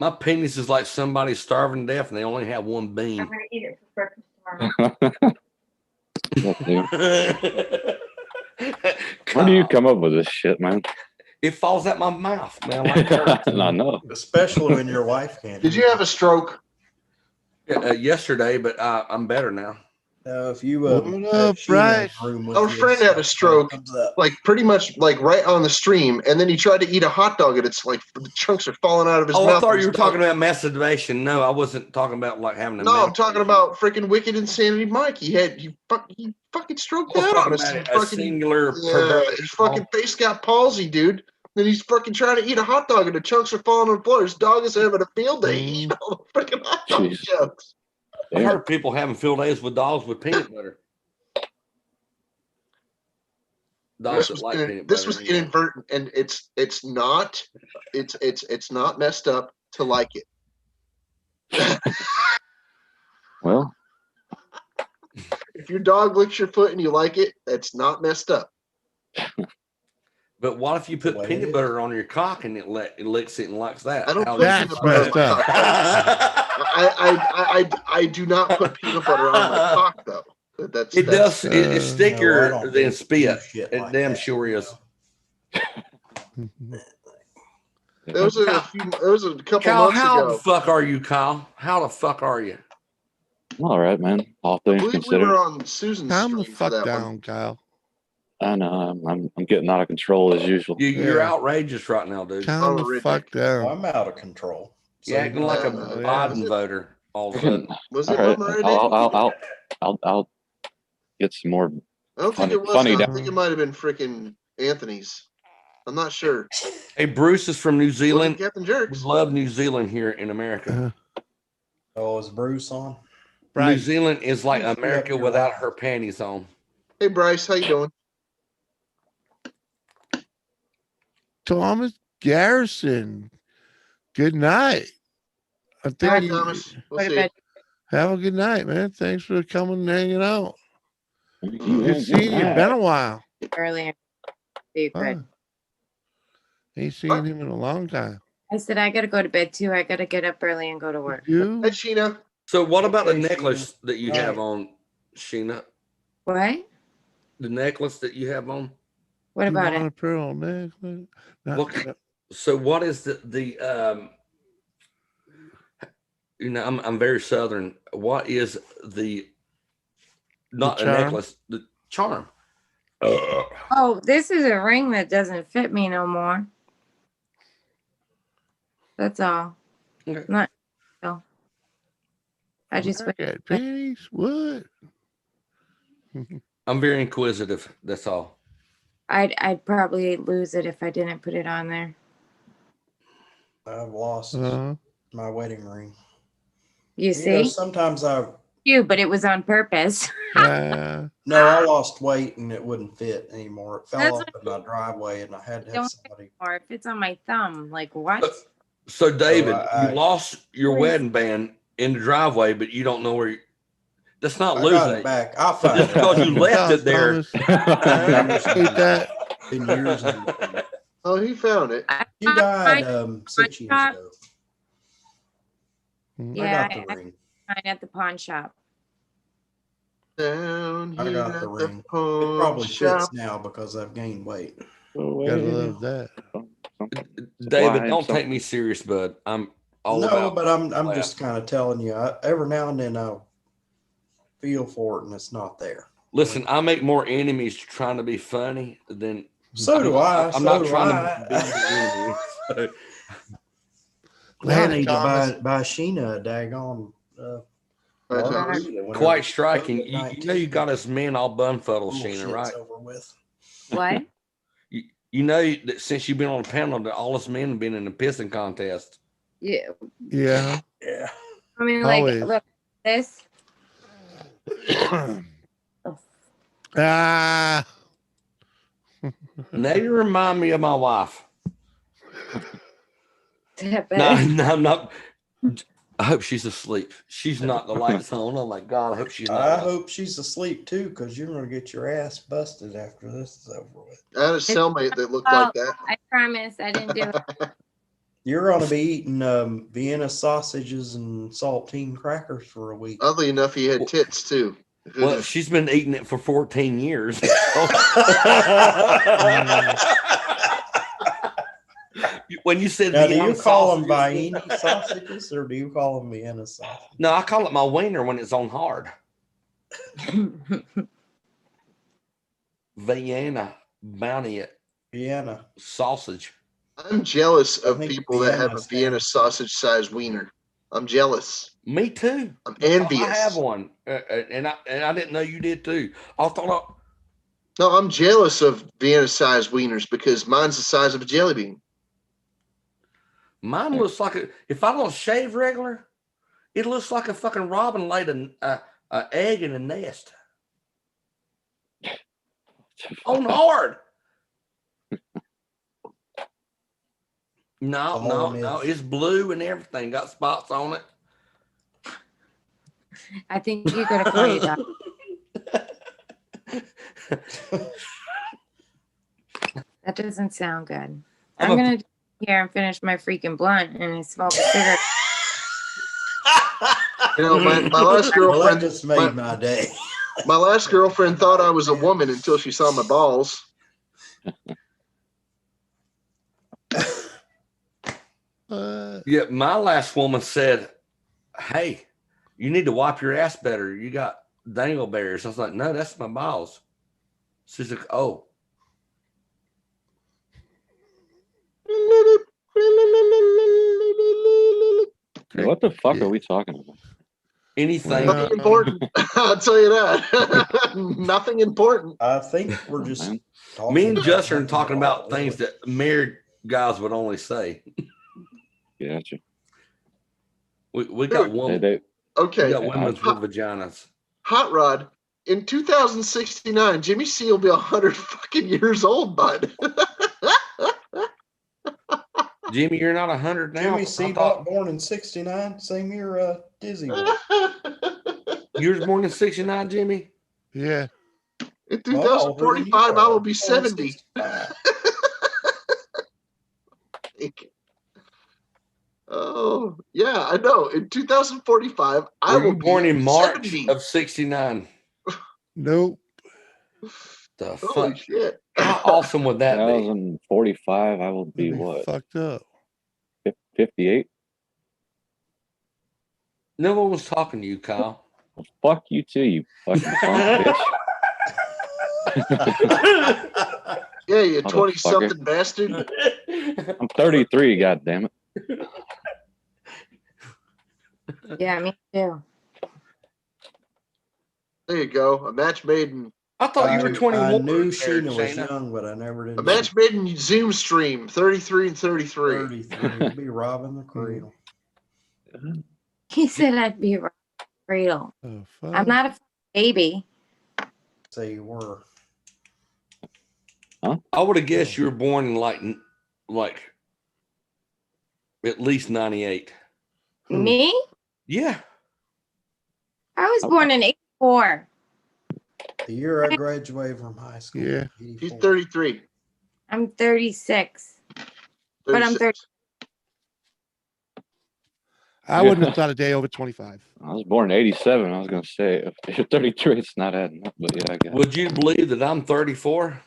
My penis is like somebody starving to death and they only have one bean. I'm gonna eat it for breakfast tomorrow. Where do you come up with this shit, man? It falls out my mouth, man. Like I know. Especially when your wife can't. Did you have a stroke? yesterday, but I'm better now. If you What have up, Sheena Bryce? in the room with Our you, friend had a stroke, comes up. like pretty much like right on the stream, and then he tried to eat a hot dog, and it's like the chunks are falling out of his Oh, mouth. I thought and you were stuff. talking about masturbation. No, I wasn't talking about like having a. No, I'm talking about freaking Wicked Insanity Mike. He fucking stroked I was out talking on us. about and a fucking, singular yeah, perverted his fucking face got palsy, dude. Then he's fucking trying to eat a hot dog, and the chunks are falling on the floor. His dog is having a field day eating all the freaking hot dog Jeez. chunks. I heard people having field days with dogs with peanut butter. Dogs that like peanut This butter. was inadvertent, and it's not messed up to like it. Well, If your dog licks your foot and you like it, that's not messed up. But what if you put What peanut is? butter on your cock and it licks it and likes that? I don't How put is peanut it? butter on messed my up. cock. I do not put peanut butter on my cock though. That's It does. It's No, I stickier don't than do spit. shit It like damn that, sure you is. Those are those are a couple Kyle, months how the ago. fuck are you, Kyle? How the fuck are you? I'm all right, man. All I things believe we considered. were on Susan's Calm the stream for fuck that down, one. Kyle. I know. I'm getting out of control as usual. You're Yeah. outrageous right now, dude. Calm the Ridiculous. fuck down. I'm out of control. You're acting like a Yeah. Biden voter all of a sudden. Was All it right. Mama Reddick? I'll get some more. I don't think Funny- it was. funny him. I down. think it might have been freaking Anthony's. I'm not sure. Hey, Bruce is from New Wasn't Zealand. Captain We Jerks. love New Zealand here in America. Oh, is Bruce on? New Right. Zealand is like Bruce, America you're without right. her panties on. Hey Bryce, how you doing? Thomas Garrison. Good night. I think Hi you- Thomas. We'll Go to see. bed have a good night, man. Thanks for coming and hanging out. Good Good seeing you. night. Been a while. earlier. So you could. Huh. Ain't seen him in a long time. I said I gotta go to bed too. I gotta get up early and go to work. You? Hey Sheena. So, what about the Okay, necklace that you All have right. on, Sheena? What? The necklace that you have on? What about You want it? a pearl necklace? Not- What- So, what is the you know, I'm very Southern. What is the not a charm? necklace, the charm? Oh, this is a ring that doesn't fit me no more. That's all. Okay. Not. No. I just. Okay, pennies. What? I'm very inquisitive. That's all. I'd probably lose it if I didn't put it on there. I've lost Uh, my wedding ring. You You see? know, sometimes But it was on purpose. I lost weight and it wouldn't fit anymore. It fell That's off in my driveway and I had to have Don't somebody. or if it's on my thumb, like what? So, David, I- you lost your wedding band in the driveway, but you don't know where you. That's not I losing got it it. back. I'll find Just it. because you left it there. Thomas. Hate that. Been years and Oh, he found it. She died 6 years shop. ago. Yeah, I got the ring. mine at the pawn shop. Down I here got at the ring. It pawn probably shop. fits now because I've gained weight. Gotta love that. David, don't take me serious, bud. I'm all No, about. but I'm laugh. just kind of telling you. Every now and then I'll feel for it and it's not there. Listen, I make more enemies trying to be funny than. So do I. I'm So not do trying I. to be an enemy. I need to buy Sheena a daggone margarita whenever Quite striking. You know COVID-19 you got us men all bumfuddled, Sheena, bullshit's right? over with. What? You know that since you've been on the panel, that all us men have been in the pissing contest. Yeah. Yeah. Yeah. I mean, like, Always. look, this. Ah. Now you remind me of my wife. No, I'm not. I hope she's asleep. She's not. The lights on. Oh my God! I hope she's not. I hope she's asleep too, because you're gonna get your ass busted after this is over with. I had a cellmate that looked like that. I promise I didn't do it. You're gonna be eating Vienna sausages and saltine crackers for a week. Oddly enough, he had tits too. Well, she's been eating it for 14 years. When you said now, do Vienna you call them sausages- Vienna sausages or do you call them Vienna sausages? No, I call it my wiener when it's on hard. Vienna sausage. I'm jealous of think people that have a Vienna's Vienna sausage sized wiener. I'm jealous. Me too. I'm envious. I have one, and I didn't know you did too. I thought. No, I'm jealous of Vienna sized wieners because mine's the size of a jelly bean. Mine looks like if I don't shave regular, it looks like a fucking robin laid an egg in a nest. On hard. No, it's blue and everything. Got spots on it. I think you could have played that. That doesn't sound good. I'm gonna sit here and finish my freaking blunt and smoke a cigarette. You know, my last girlfriend just made my day. My last girlfriend thought I was a woman until she saw my balls. Yeah, my last woman said, "Hey, you need to wipe your ass better. You got dangleberries." I was like, "No, that's my balls." She's like, "Oh." What the fuck are we talking about? Anything Nothing important. I'll tell you that. Nothing important. I think we're just me and Justin are talking about things that married guys would only say. Gotcha. We got women. Okay. We got women's with vaginas. Hot Rod, in 2069, Jimmy C will be 100 fucking years old, bud. Jimmy, you're not 100 now. Jimmy C. born in 69, same year Dizzy was. You was born in 69, Jimmy? Yeah. In 2045, I will be 70. Oh, yeah, I know. In 2045, I Were will you born be in March 70. of 69? Nope. The Holy fuck? shit. How awesome would that be? 2045, I will be what? Fucked up. 58? No one was talking to you, Kyle. Well, fuck you too, you fucking punk bitch. Yeah, you 20-something bastard. I'm 33, goddammit. Yeah, me too. There you go. A match made in. I thought you were 21. I knew Sheena was young, but I never did. A match made in Zoom stream, 33 and 33. 33. Be robbing the cradle. He said I'd be right. Cradle. Oh, I'm not a baby. Say you were. Huh? I would have guessed you were born in like at least 98. Me? Yeah. I was born in 84. The year I graduated from high school. Yeah. He's 33. I'm 36. But I'm 30. I wouldn't have thought a day over 25. I was born in 87. I was going to say, if you're 33, it's not adding up, but yeah, I guess. Would you believe that I'm 34?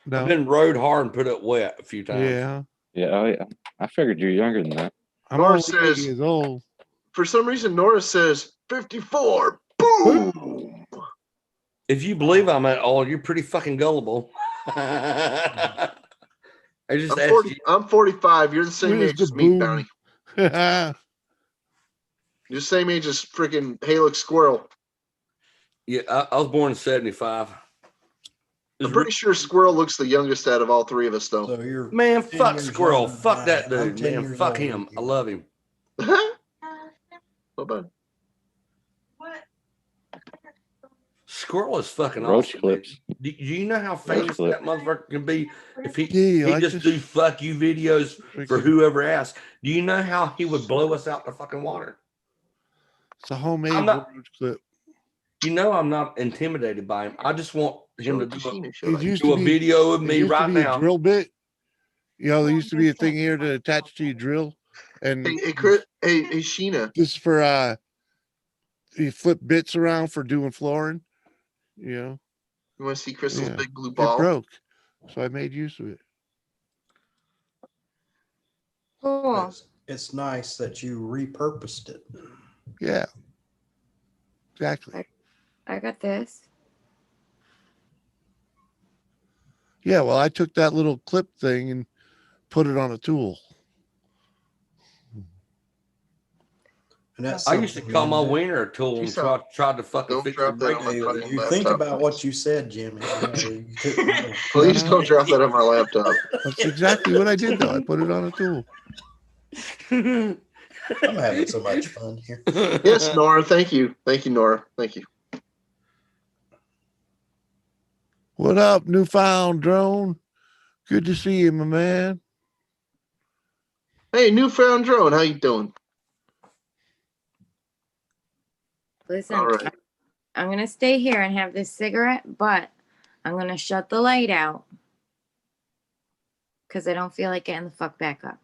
No. I've been rode hard and put up wet a few times. Yeah. Yeah, oh, yeah. I figured you're younger than that. I'm Nora only 8 says, years old. for some reason, Nora says 54. Boom. If you believe I'm at all, you're pretty fucking gullible. I just asked you. I'm 45. You're the same Where's age the as me, boom? Bounty. You're the same age as freaking Halix Squirrel. Yeah, I was born in 75. I'm pretty sure Squirrel looks the youngest out of all three of us, though. So you're Man, 10 fuck years Squirrel. younger than Fuck I that am. I'm dude, 10 man. years Fuck older him. than I you. love him. Not bad. Squirrel is fucking Roach awesome. clips. Do you know how famous clip. that motherfucker can be if he Yeah, he like just this do fuck you videos for freaking- whoever asks? Do you know how he would blow us out the fucking water? It's a homemade I'm not- roach clip. You know I'm not intimidated by him. I just want him to It used do to a be video of it me used to right be a now. drill bit. You know, there used to be a thing here to attach to your drill, and Hey, Chris, hey, Sheena. this for you flip bits around for doing flooring. You know, You want to see Crystal's Yeah. big blue it ball? broke, so I made use of it. Cool. It's nice that you repurposed it. Yeah, exactly. I got this. Yeah, well, I took that little clip thing and put it on a tool. And that's I used to something, call my Linda. wiener a tool and tried to fucking Don't fix drop the that brake. on my fucking You think laptop. about what you said, Jimmy. You know, you took- Please don't drop that on my laptop. That's exactly what I did, though. I put it on a tool. I'm having so much fun here. Yes, Nora. Thank you. Thank you, Nora. Thank you. What up, newfound drone? Good to see you, my man. Hey, newfound drone. How you doing? Listen, All right. I'm gonna stay here and have this cigarette, but I'm gonna shut the light out because I don't feel like getting the fuck back up.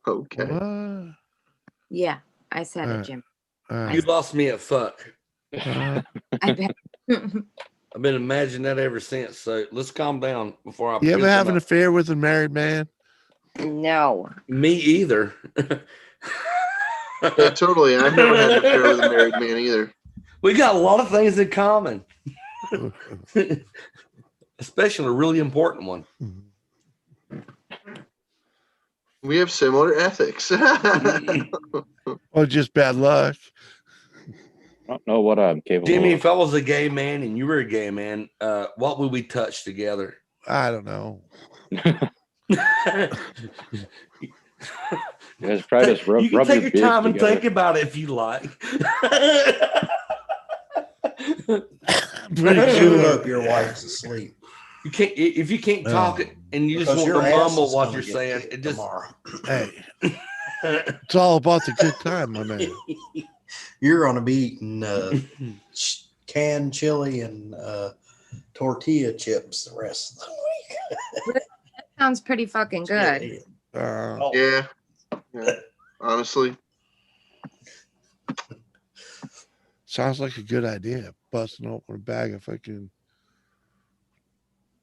Okay. What? Yeah, I said it, Alright. Jim. You lost me at fuck. I bet. I've been imagining that ever since. So let's calm down before I. You ever piss have him an off. affair with a married man? No. Me either. Yeah, totally. I've never had an affair with a married man either. We got a lot of things in common, especially a really important one. We have similar ethics. Or just bad luck? I don't know what I'm capable Jimmy, of. if I was a gay man and you were a gay man, what would we touch together? I don't know. You guys try to rub, You can rub take your your time and beards together. think about it if you like. Pretty You sure. hope your wife's asleep. You can't if you can't talk it and you just Because want to your ass mumble is what gonna you're get saying. kicked It just tomorrow. Hey, it's all about the good time, my man. You're gonna be eating canned chili and tortilla chips the rest of the week. That sounds pretty fucking good. Yeah. Honestly. Sounds like a good idea. Busting open a bag of fucking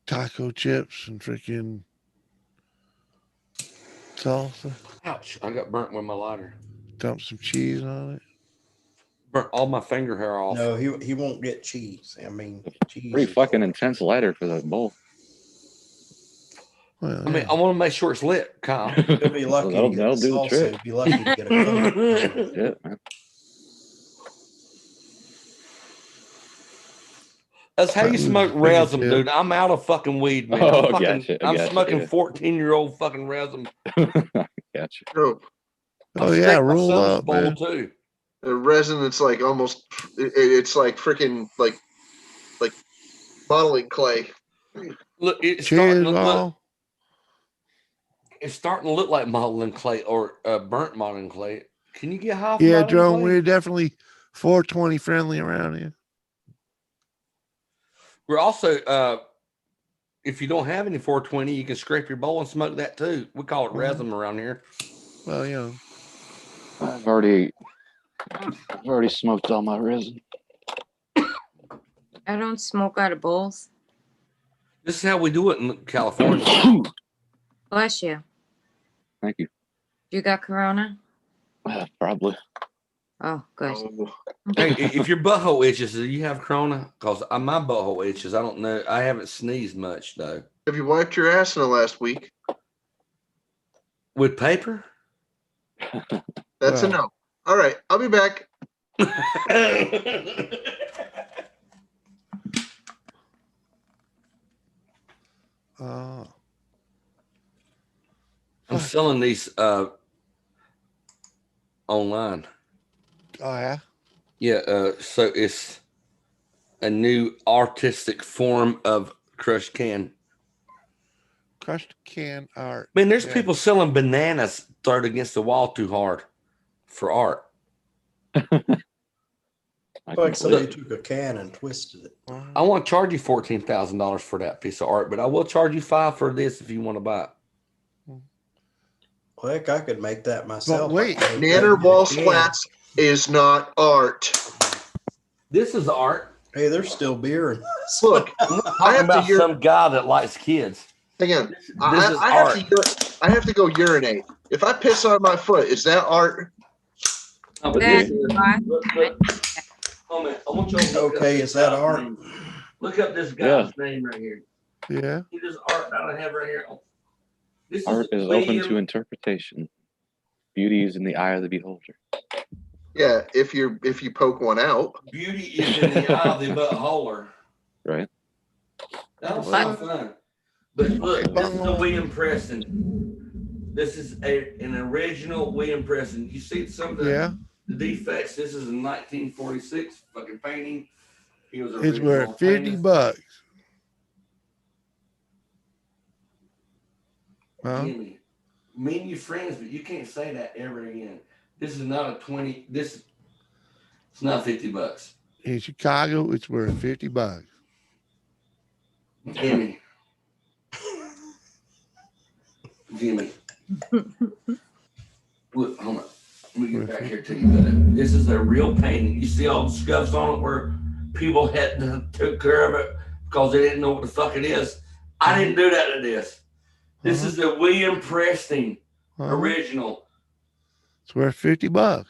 taco chips and freaking salsa. ouch! I got burnt with my lighter. Dump some cheese on it. Burnt all my finger hair off. No, he won't get cheese. I mean, cheese. Pretty fucking intense lighter for that bowl. Well, I mean, I want to make sure it's lit, Kyle. You'll be lucky That'll- to get that'll the do the salsa. trick. You'll be lucky to get a Coke. Yeah, man. That's how you That was smoke pretty resin, good. dude. I'm out of fucking weed, man. Oh, I'm, fucking, gotcha, I'm gotcha, smoking yeah. 14-year-old fucking resin. Gotcha. Oh, Oh yeah, roll up, bowl man. too. the resin that's like almost it's like freaking like modeling clay. Look, it's starting Cheers, to look. all. It's starting to look like modeling clay or burnt modeling clay. Can you get high? from Yeah, modeling drone. clay? We're definitely 420 friendly around here. We're also, if you don't have any 420, you can scrape your bowl and smoke that too. We call it resin around here. Well, you know, I've already smoked all my resin. I don't smoke out of bowls. This is how we do it in California. Bless you. Thank you. You got corona? Probably. Oh, good. Hey, if your butthole itches, do you have corona? Because my butthole itches. I don't know. I haven't sneezed much though. Have you wiped your ass in the last week? With paper? That's a no. All right, I'll be back. I'm selling these online. Oh yeah. Yeah. So it's a new artistic form of crushed can. Crushed can art. Man, there's Yeah. people selling bananas thrown against the wall too hard for art. Like somebody took a can and twisted it. I want to charge you $14,000 for that piece of art, but I will charge you $5,000 for this if you want to buy it. Well, heck, I could make that myself. But wait, Nanner wall splats is not art. This is art. Hey, there's still beer in this. Look, I'm not talking about some guy that likes kids. Again, This is I have to go urinate. If I piss on my foot, is that art? No, but this is, look. Oh, man, I want you to look Okay, up is that guy's art? name. Look up this guy's name right here. Yeah. See this art that I have right here. This Art is open to interpretation. Beauty is in the eye of the beholder. Yeah, if you poke one out. Beauty is in the eye of the buttholer. Right. That was fun. But look, this is a William Preston. This is an original William Preston. You see some of the defects. This is a 1946 fucking painting. He was It's worth $50. Huh? Me and you friends, but you can't say that ever again. This is not a 20. It's not $50. In Chicago, it's worth $50. Jimmy. Look, hold on. Let me get back here to you. This is a real painting. You see all the scuffs on it where people took care of it because they didn't know what the fuck it is. I didn't do that to this. This is the William Preston original. It's worth $50.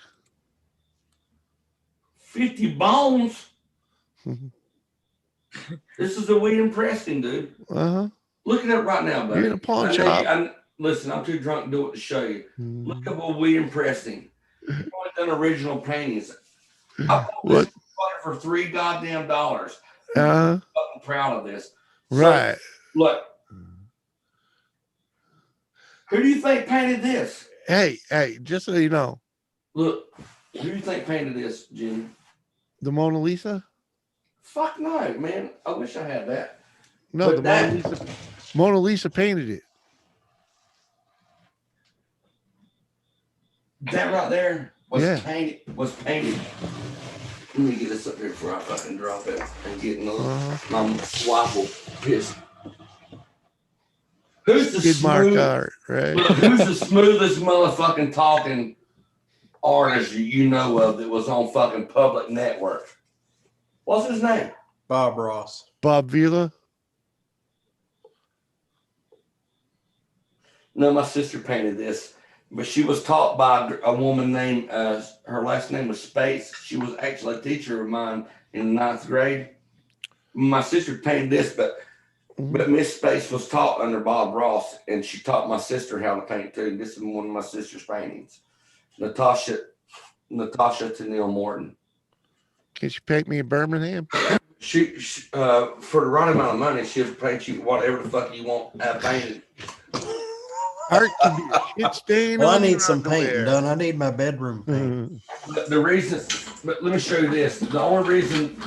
50 bones. This is the William Preston, dude. Look it up right now, buddy. You're in a pawn shop. Listen, I'm too drunk to do it to show you. Look up a William Preston. He's only done original paintings. I bought this for $3 goddamn dollars. I'm fucking proud of this. Right. So, look. Who do you think painted this? Hey, just so you know. Look, who do you think painted this, Jimmy? The Mona Lisa? Fuck no, man. I wish I had that. No, But the Mona Lisa painted it. That right there was Yeah. painted. Let me get this up here before I fucking drop it and get my wife will piss. Who's the Skid mark smooth, art, right? Look, who's the smoothest motherfucking talking artist you know of that was on fucking public network? What's his name? Bob Ross. Bob Vila? No, my sister painted this, but she was taught by a woman named, her last name was Space. She was actually a teacher of mine in the 9th grade. My sister painted this, but Miss Space was taught under Bob Ross, and she taught my sister how to paint too. This is one of my sister's paintings. Natasha Tennille Morton. Can she paint me in Birmingham? She for the right amount of money, she'll paint you whatever the fuck you want painted. Art can be a shit stain. Well, I on need the some painting underwear. done. I need my bedroom paint. The reason, but let me show you this. The only reason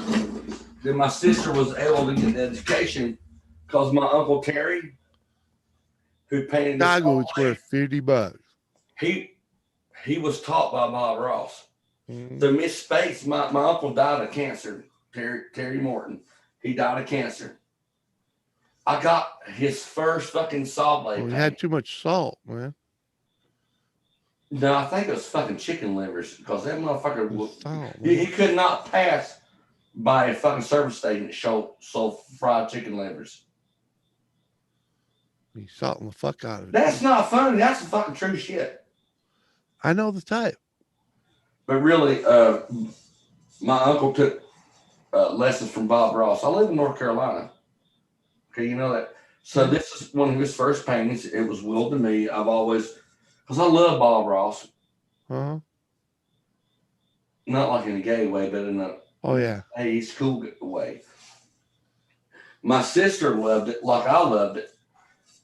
that my sister was able to get the education because my Uncle Terry, who painted this Chicago, all it's worth $50. he was taught by Bob Ross. So Miss Space, my uncle died of cancer, Terry Morton. He died of cancer. I got his first fucking saw blade. Well, he had too much salt, man. No, I think it was fucking chicken livers because that motherfucker, he could not pass by a fucking service station that sold fried chicken livers. He's salting the fuck out of it. That's not funny. That's the fucking true shit. I know the type. But really, my uncle took lessons from Bob Ross. I live in North Carolina. Okay, you know that. So this is one of his first paintings. It was willed to me. I've always, because I love Bob Ross. Uh-huh. Not like in a gay way, but in a Oh yeah. hey, he's cool way. My sister loved it like I loved it.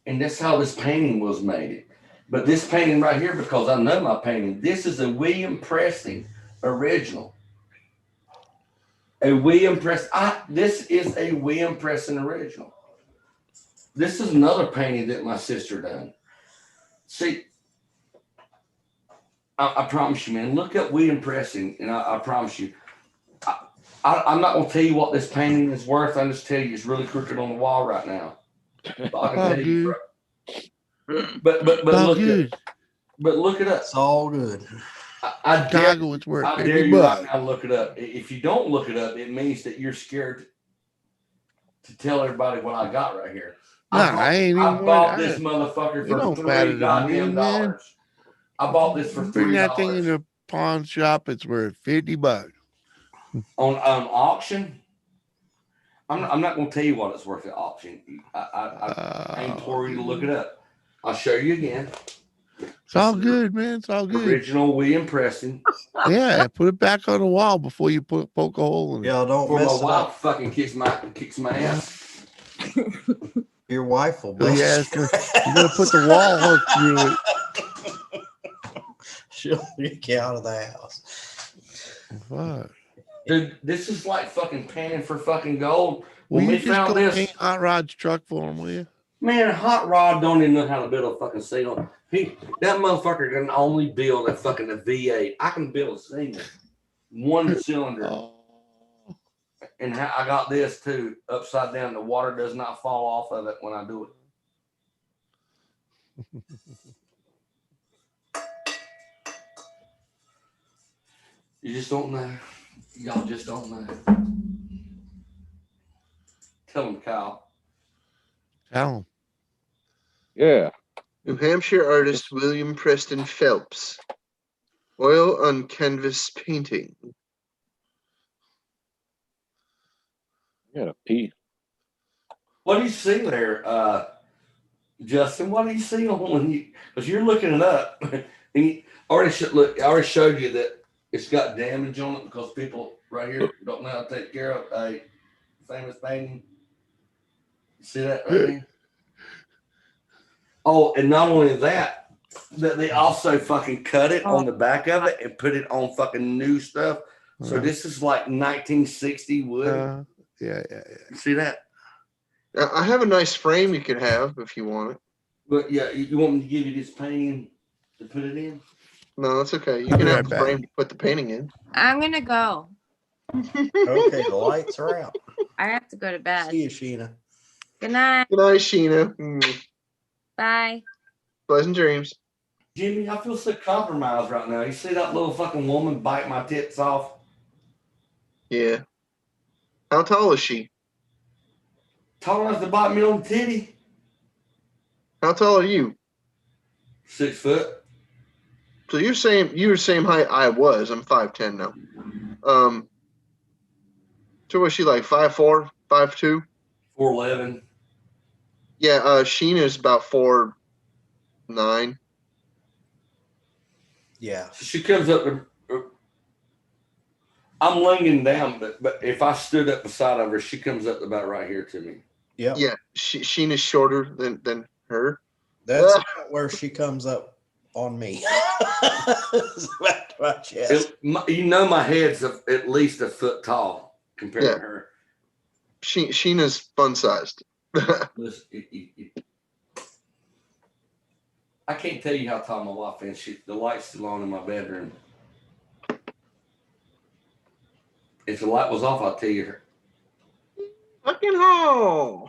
And that's how this painting was made. But this painting right here, because I know my painting, this is a William Preston original. A William Preston. This is a William Preston original. This is another painting that my sister done. See, I promise you, man, look up William Preston, and I promise you, I'm not going to tell you what this painting is worth. I'm just telling you it's really crooked on the wall right now. But I can tell you, but look at, but look it up. It's all good. I Chicago, it's worth dare 50 you right bucks. now to look it up. If you don't look it up, it means that you're scared to tell everybody what I got right here. I bought this motherfucker for $3 goddamn dollars. I bought this for Bring that thing $3 in a pawn shop. It's worth 50 bucks. on auction. I'm not going to tell you what it's worth at auction. I implore you to look it up. I'll show you again. It's all good, man. It's all good. Original William Preston. Yeah, put it back on the wall before you poke a hole in it. Y'all don't Before mess my it wife up. fucking kicks my ass. Your wife will Oh, bust yeah, your you're gonna put the wall hook through it. She'll kick you out of the house. Fuck. Dude, this is like fucking panning for fucking gold. Will When you we just found go this, paint Hot Rod's truck for him, will you? man, Hot Rod don't even know how to build a fucking single. That motherfucker can only build a fucking a V8. I can build a single, one cylinder. Oh. And I got this too, upside down. The water does not fall off of it when I do it. You just don't know. Y'all just don't know. Tell him, Kyle. Tell him. Yeah. New Hampshire artist William Preston Phelps. Oil on canvas painting. I gotta pee. What do you see there, Justin? What do you see on when you? Because you're looking it up, and you already I already showed you that it's got damage on it because people right here don't know how to take care of a famous painting. You see that right there? Oh, and not only that they also fucking cut it on the back of it and put it on fucking new stuff. So this is like 1960 wood. Yeah. You see that? I have a nice frame you can have if you want it. But yeah, you want me to give you this painting to put it in? No, that's okay. You can have the frame to put the painting in. I'm gonna go. Okay, the lights are out. I have to go to bed. See you, Sheena. Good night. Good night, Sheena. Mm. Bye. Pleasant dreams. Jimmy, I feel so compromised right now. You see that little fucking woman bite my tits off? Yeah. How tall is she? Tall enough to bite me on the titty. How tall are you? 6 foot. So you're the same height I was. I'm 5'10" now. So was she like 5'4", 5'2"? 4'11". Yeah, Sheena's about 4'9". Yeah. So she comes up to, I'm laying down, but if I stood up beside of her, she comes up about right here to me. Yep. Yeah, Sheena's shorter than her. That's where she comes up on me. My chest. You know my head's at least a foot tall compared to her. Sheena's fun sized. Listen, I can't tell you how tall my wife is. The light's still on in my bedroom. If the light was off, I'll tell you her. Fucking hell.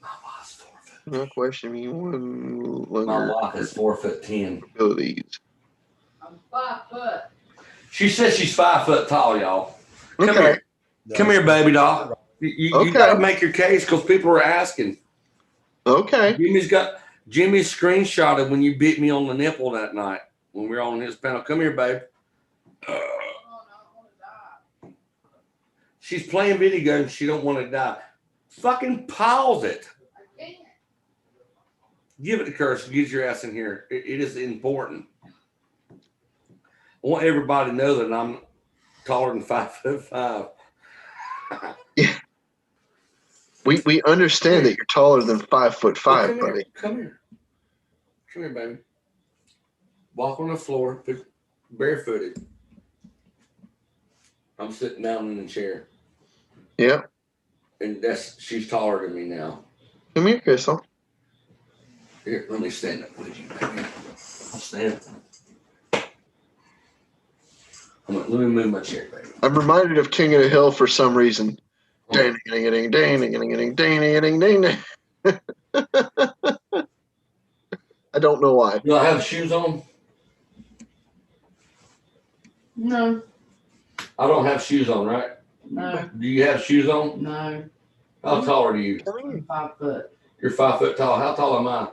My wife's 4 foot. No question me one. My wife is 4'10". Abilities. I'm 5 foot. She says she's 5 foot tall, y'all. Come Okay. here. Come here, baby doll. You gotta make your case because people are asking. Okay. Jimmy's screenshotted when you bit me on the nipple that night when we were on his panel. Come here, babe. She's playing video games. She don't want to die. Fucking pause it. Give it to Curse. Get your ass in here. It is important. want everybody to know that I'm taller than 5'5". Yeah. We understand that you're taller than 5'5", Come buddy. here. Come here, baby. Walk on the floor, barefooted. I'm sitting down in the chair. Yeah. And she's taller than me now. Come here, Crystal. Here, let me stand up with you, baby. I'll stand. Let me move my chair, baby. I'm reminded of King of the Hill for some reason. Dang, dang, dang, dang, dang, dang, dang, dang, dang. I don't know why. Do I have shoes on? No, I don't have shoes on, right? no, Do you have shoes on? no. How tall are you? I'm 5 foot. You're 5 foot tall. How tall am I?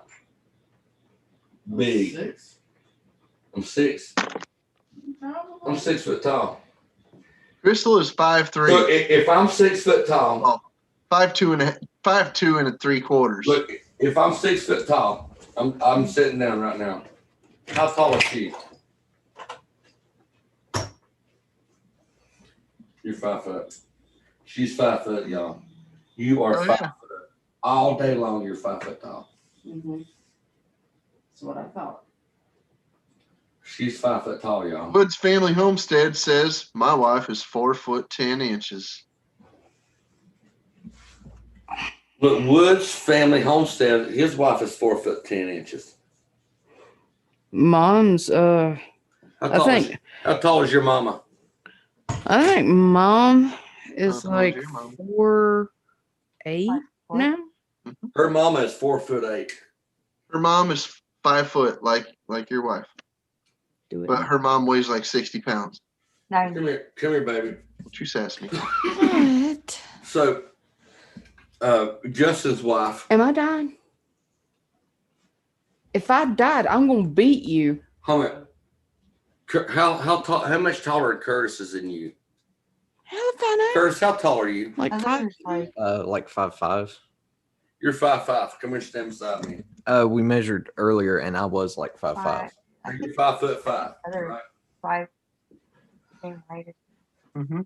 Big. 6. I'm 6. I'm 6 foot tall. Crystal is 5'3". So if I'm 6 foot tall, oh, 5'2" and 3/4. Look, if I'm 6 foot tall, I'm sitting down right now. How tall is she? You're 5 foot. She's 5 foot, y'all. You are 5 foot. All day long, you're 5 foot tall. Mm-hmm. That's what I thought. She's 5 foot tall, y'all. Woods Family Homestead says my wife is 4'10". Look, Woods Family Homestead, his wife is 4'10". Mom's How tall is your mama? I think mom is How tall is like your mama? 4'8" now. Her mama is 4'8". Her mom is 5 foot, like your wife. Do it. But her mom weighs like 60 pounds. Come here, baby. What you sassed me? What? So, Justin's wife. Am I dying? If I died, I'm gonna beat you. How much taller than Curtis is than you? How the I know? Curtis, how tall are you? Like 5. Like 5'5". You're 5'5". Come here, stand beside me. We measured earlier, and I was like 5'5". You're 5'5". Right? 5. Mm-hmm.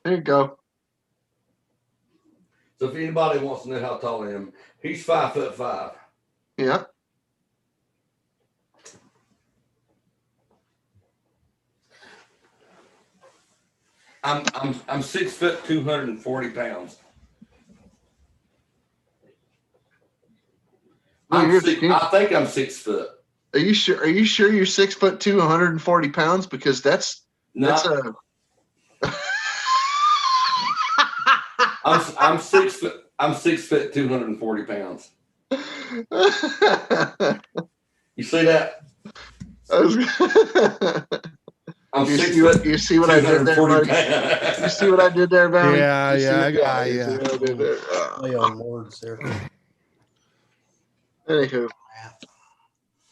There you go. So if anybody wants to know how tall I am, he's 5'5". Yeah. I'm 6 foot 240 pounds. I think I'm 6 foot. Are you sure? Are you sure you're 6'2", 140 pounds? Because that's a. I'm 6 foot. I'm 6 foot 240 pounds. You see that? You see what I did there, buddy? You see what I did there, Valley? Yeah, I got you. See what I did there? Play on words there. Anywho,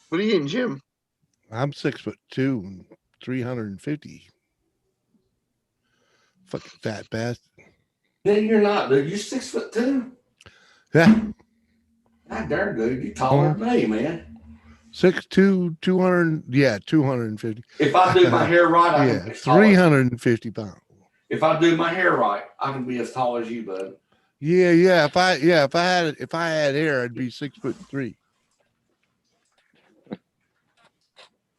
what are you eating, Jim? I'm 6'2" and 350. Fucking fat bastard. No, you're not, dude. You're 6'2". Yeah. God darn, dude. You're taller than me, man. 6'2", 200. Yeah, 250. If I do my hair right, I can be as tall as you. 350 pounds. If I do my hair right, I can be as tall as you, bud. Yeah. If I had hair, I'd be 6'3".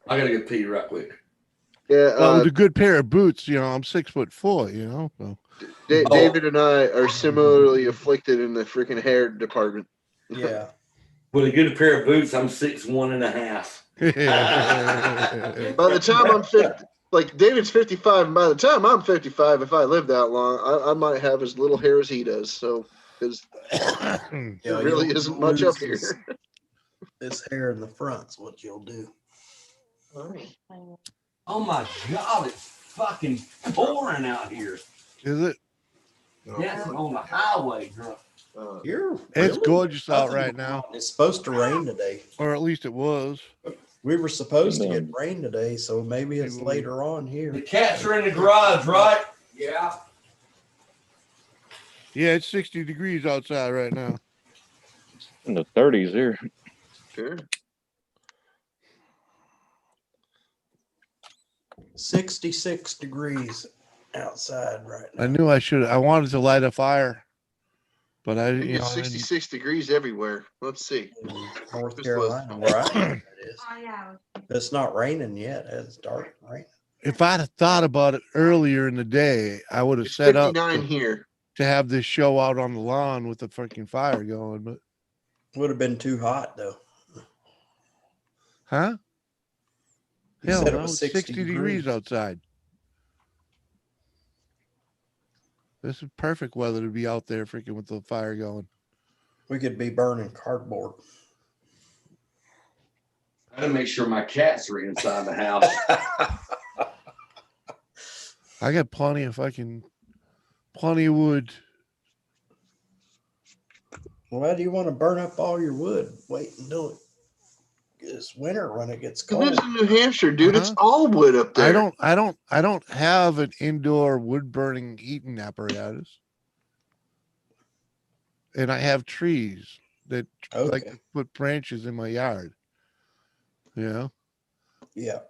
I gotta get pee right quick. Yeah. Well, with a good pair of boots, I'm 6'4". So. David and I are similarly afflicted in the freaking hair department. Yeah. With a good pair of boots, I'm 6'1.5". By the time I'm 50, like David's 55, and by the time I'm 55, if I live that long, I might have as little hair as he does. So, because there really isn't much up here. This hair in the front's what you'll do. Oh my God, it's fucking pouring out here. Is it? Yes, on the highway, bro. It's gorgeous out right now. It's supposed to rain today. Or at least it was. We were supposed to get rain today, so maybe it's later on here. The cats are in the garage, right? Yeah. Yeah, it's 60 degrees outside right now. In the 30s here. Sure. 66 degrees outside right now. I knew I wanted to light a fire, but I think it's 66 degrees everywhere. Let's see. North Just Carolina, where I am, it is. Oh yeah. It's not raining yet. It's dark and raining. if I'd have thought about it earlier in the day, I would have It's set up 59 here. to have this show out on the lawn with the freaking fire going, but Would have been too hot though. huh? You Hell said it no, was it's 60 60 degrees outside. This is perfect weather to be out there freaking with the fire going. We could be burning cardboard. I gotta make sure my cats are inside the house. I got plenty of wood. Why do you want to burn up all your wood? Wait until it's winter when it gets He cold. lives in New Hampshire, dude. It's all wood up there. I don't have an indoor wood burning heating apparatus. And I have trees that like to put branches in my yard. You know? Yeah.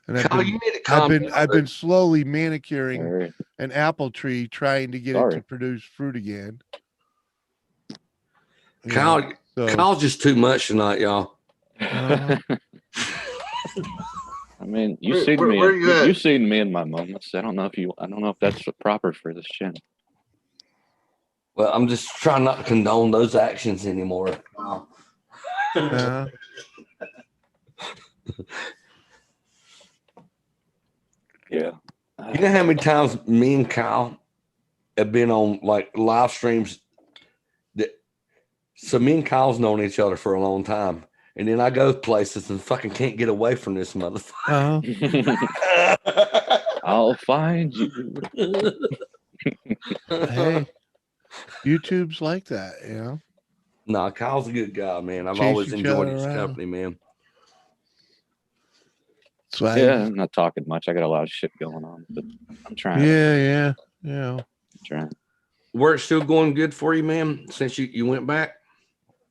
And Kyle, you need to calm I've down. been slowly manicuring an apple tree, trying to get it to produce fruit again. You Kyle, know, so- Kyle's just too much tonight, y'all. I mean, you've Where- seen where- me. where you at? You've seen me in my moments. I don't know if that's proper for this channel. Well, I'm just trying not to condone those actions anymore. Yeah. You know how many times me and Kyle have been on like live streams so me and Kyle's known each other for a long time. And then I go places and fucking can't get away from this motherfucker. I'll find you. Hey, YouTube's like that, you know. Nah, Kyle's a good guy, man. I've Chase always each enjoyed other his around. company, man. So Yeah, I'm not talking much. I got a lot of shit going on, but I'm trying. Yeah. I'm trying. Work's still going good for you, man, since you went back?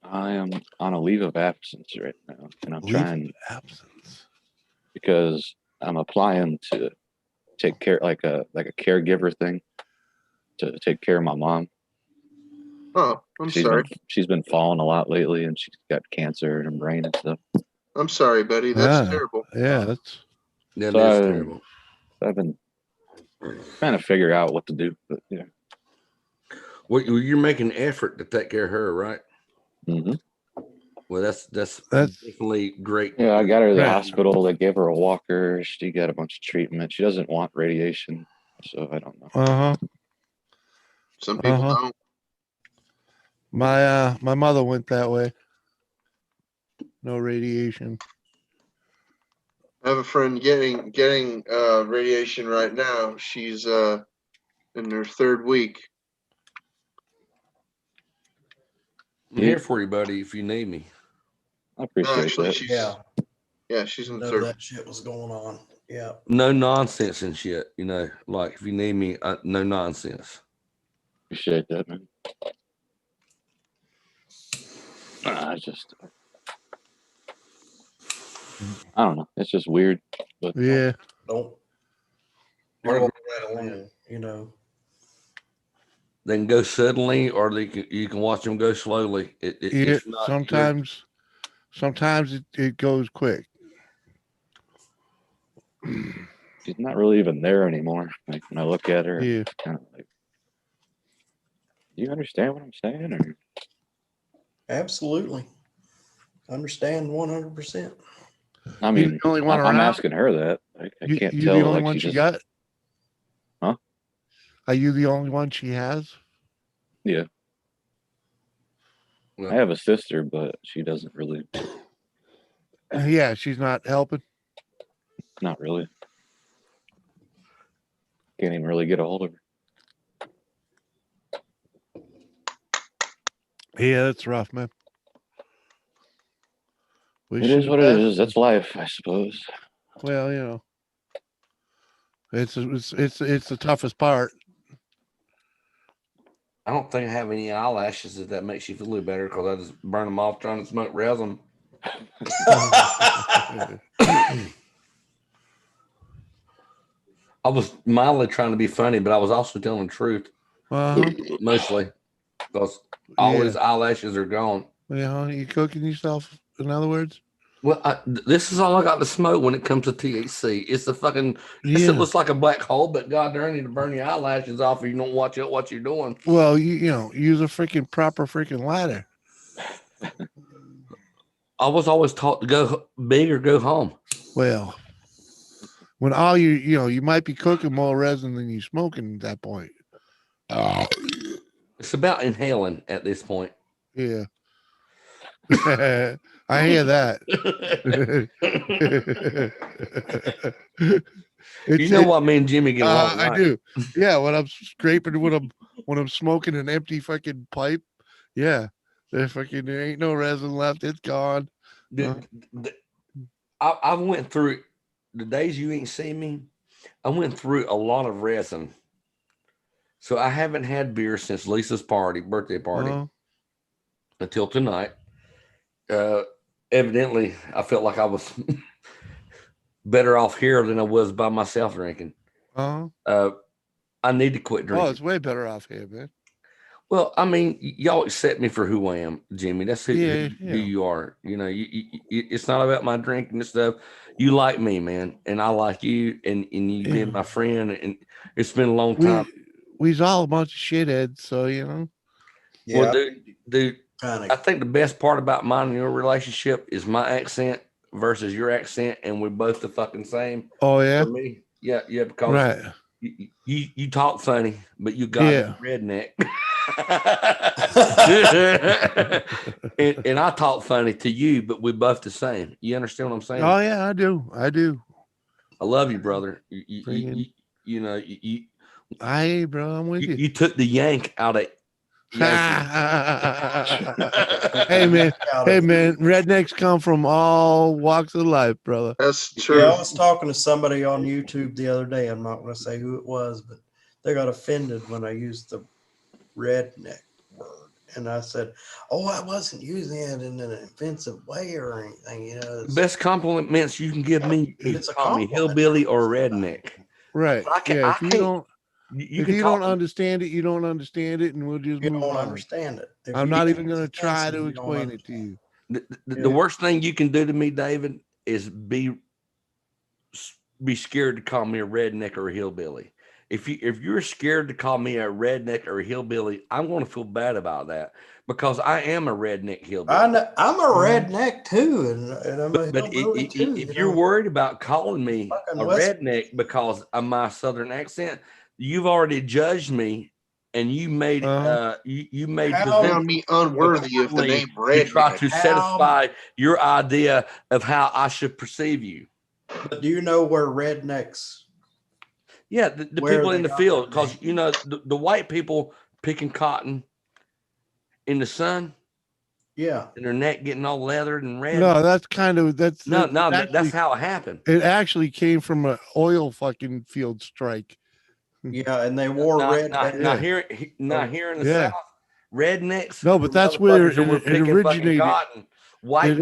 I am on a leave of absence right now, and I'm Leave of trying absence because I'm applying to take care like a caregiver thing to take care of my mom. Oh, I'm sorry. She's been falling a lot lately, and she's got cancer in her brain and stuff. I'm sorry, buddy. That's Yeah. terrible. Yeah, that's that So is terrible. I've been trying to figure out what to do, but yeah. Well, you're making an effort to take care of her, right? Mm-hmm. Well, that's definitely great. Yeah, I got her to the Yeah. hospital. They gave her a walker. She got a bunch of treatment. She doesn't want radiation, so I don't know. Some people don't. My mother went that way. No radiation. I have a friend getting radiation right now. She's in her third week. I'm here for you, buddy, if you need me. I appreciate Actually, that. she's she's in the Know third. that shit was going on. Yeah. No nonsense and shit. You know, like if you need me, no nonsense. Appreciate that, man. I just, I don't know. It's just weird. But Yeah. Don't roll right along, you know. They can go suddenly, or you can watch them go slowly. It's not sometimes it goes quick. she's not really even there anymore. Like when I look at her, Yeah. it's kind of like, do you understand what I'm saying? Or Absolutely. Understand 100%. I mean, the only one I'm around? asking her that. I can't You tell. the only Like one she she just, got? Huh? Are you the only one she has? Yeah. I have a sister, but she doesn't really. Yeah, she's not helping. Not really. Can't even really get a hold of her. Yeah, that's rough, man. It is what it is. That's life, I suppose. Well, you know, it's the toughest part. I don't think I have any eyelashes if that makes you feel a little better because I just burn them off trying to smoke resin. I was mildly trying to be funny, but I was also telling the truth. Mostly. Because all his eyelashes are gone. Yeah, you cooking yourself, in other words? Well, this is all I got to smoke when it comes to THC. It's the fucking, Yeah. it looks like a black hole, but God darn you to burn your eyelashes off if you don't watch what you're doing. Well, you know, use a freaking proper freaking lighter. I was always taught to go big or go home. Well, when all you know, you might be cooking more resin than you smoking at that point. It's about inhaling at this point. Yeah. I hear that. You know what me and Jimmy get along, I right? do. Yeah, when I'm scraping, when I'm smoking an empty fucking pipe, yeah, there ain't no resin left. It's gone. I went through the days you ain't seen me. I went through a lot of resin, so I haven't had beer since Lisa's birthday party, until tonight. Evidently, I felt like I was better off here than I was by myself drinking. I need to quit drinking. Oh, it's way better off here, man. Well, I mean, y'all accept me for who I am, Jimmy. That's who you are. You know, it's not about my drinking and stuff. You like me, man, and I like you, and you've been my friend, and it's been a long time. We's all a bunch of shitheads, so you know. Yeah. Well, dude, I think the best part about mine and your relationship is my accent versus your accent, and we're both the fucking same. Oh yeah. For me, yeah, because you talk funny, but you got a redneck. and I talk funny to you, but we're both the same. You understand what I'm saying? Oh yeah, I do. I love you, brother. You know, Hey, bro, I'm with you. You took the yank out of. Hey man, rednecks come from all walks of life, brother. That's true. Yeah, I was talking to somebody on YouTube the other day. I'm not going to say who it was, but they got offended when I used the redneck word, and I said, "Oh, I wasn't using it in an offensive way or anything." You know, best compliments you can give me is call me hillbilly or redneck. Right? If you don't. You if you don't understand it, you don't understand it, and we'll just move on. Understand it. I'm not even going to try to explain it to you. The worst thing you can do to me, David, is be scared to call me a redneck or a hillbilly. If you're scared to call me a redneck or a hillbilly, I'm going to feel bad about that because I am a redneck hillbilly. I'm a redneck too, and I'm a hillbilly too. If you're worried about calling me a redneck because of my southern accent, you've already judged me, and you made you found me unworthy of the name redneck. You try to satisfy your idea of how I should perceive you. But do you know where rednecks? Yeah, the people in the field, because you know the white people picking cotton in the sun. Yeah, and their neck getting all leathered and red. No, that's that's how it happened. It actually came from an oil fucking field strike. Yeah, and they wore red. Not here in the South, rednecks. No, but that's where it originated. Cotton. White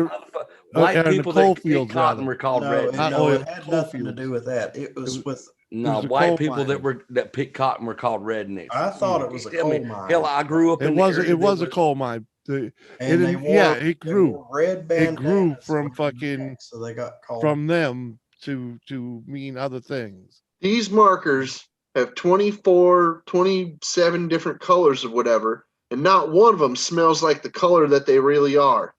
people that pick cotton were called rednecks. No, it had nothing to do with that. It was with white people that pick cotton were called rednecks. I thought it was a coal mine. Hell, I grew up. It was a coal mine. It grew. It grew from fucking. So they got called from them to mean other things. These markers have 24, 27 different colors of whatever, and not one of them smells like the color that they really are.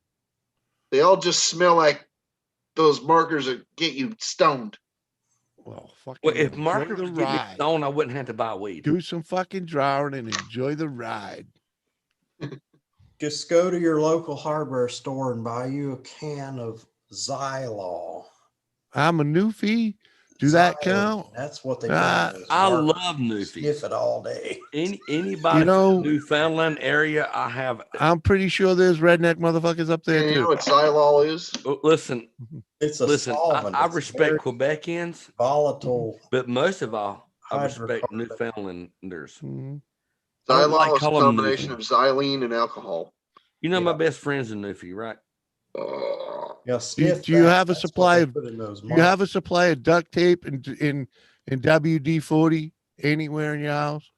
They all just smell like those markers that get you stoned. Well, if markers would get me stoned, I wouldn't have to buy weed. Do some fucking drawing and enjoy the ride. Just go to your local hardware store and buy you a can of Xylol. I'm a newfie. Do that count? That's what they I love Newfies. Sniff it all day. Anybody from the Newfoundland area, I have. I'm pretty sure there's redneck motherfuckers up there too. You know what Xylol is? Listen, it's a solvent. I respect Quebecians, volatile, but most of all, I respect Newfoundlanders. Mm-hmm. Xylol is a combination of xylene and alcohol. You know my best friend's a Newfie, right? Yeah, Do sniff you that. have a That's what supply they of put in those do you have mics. a supply of duct tape in WD-40 anywhere in your house?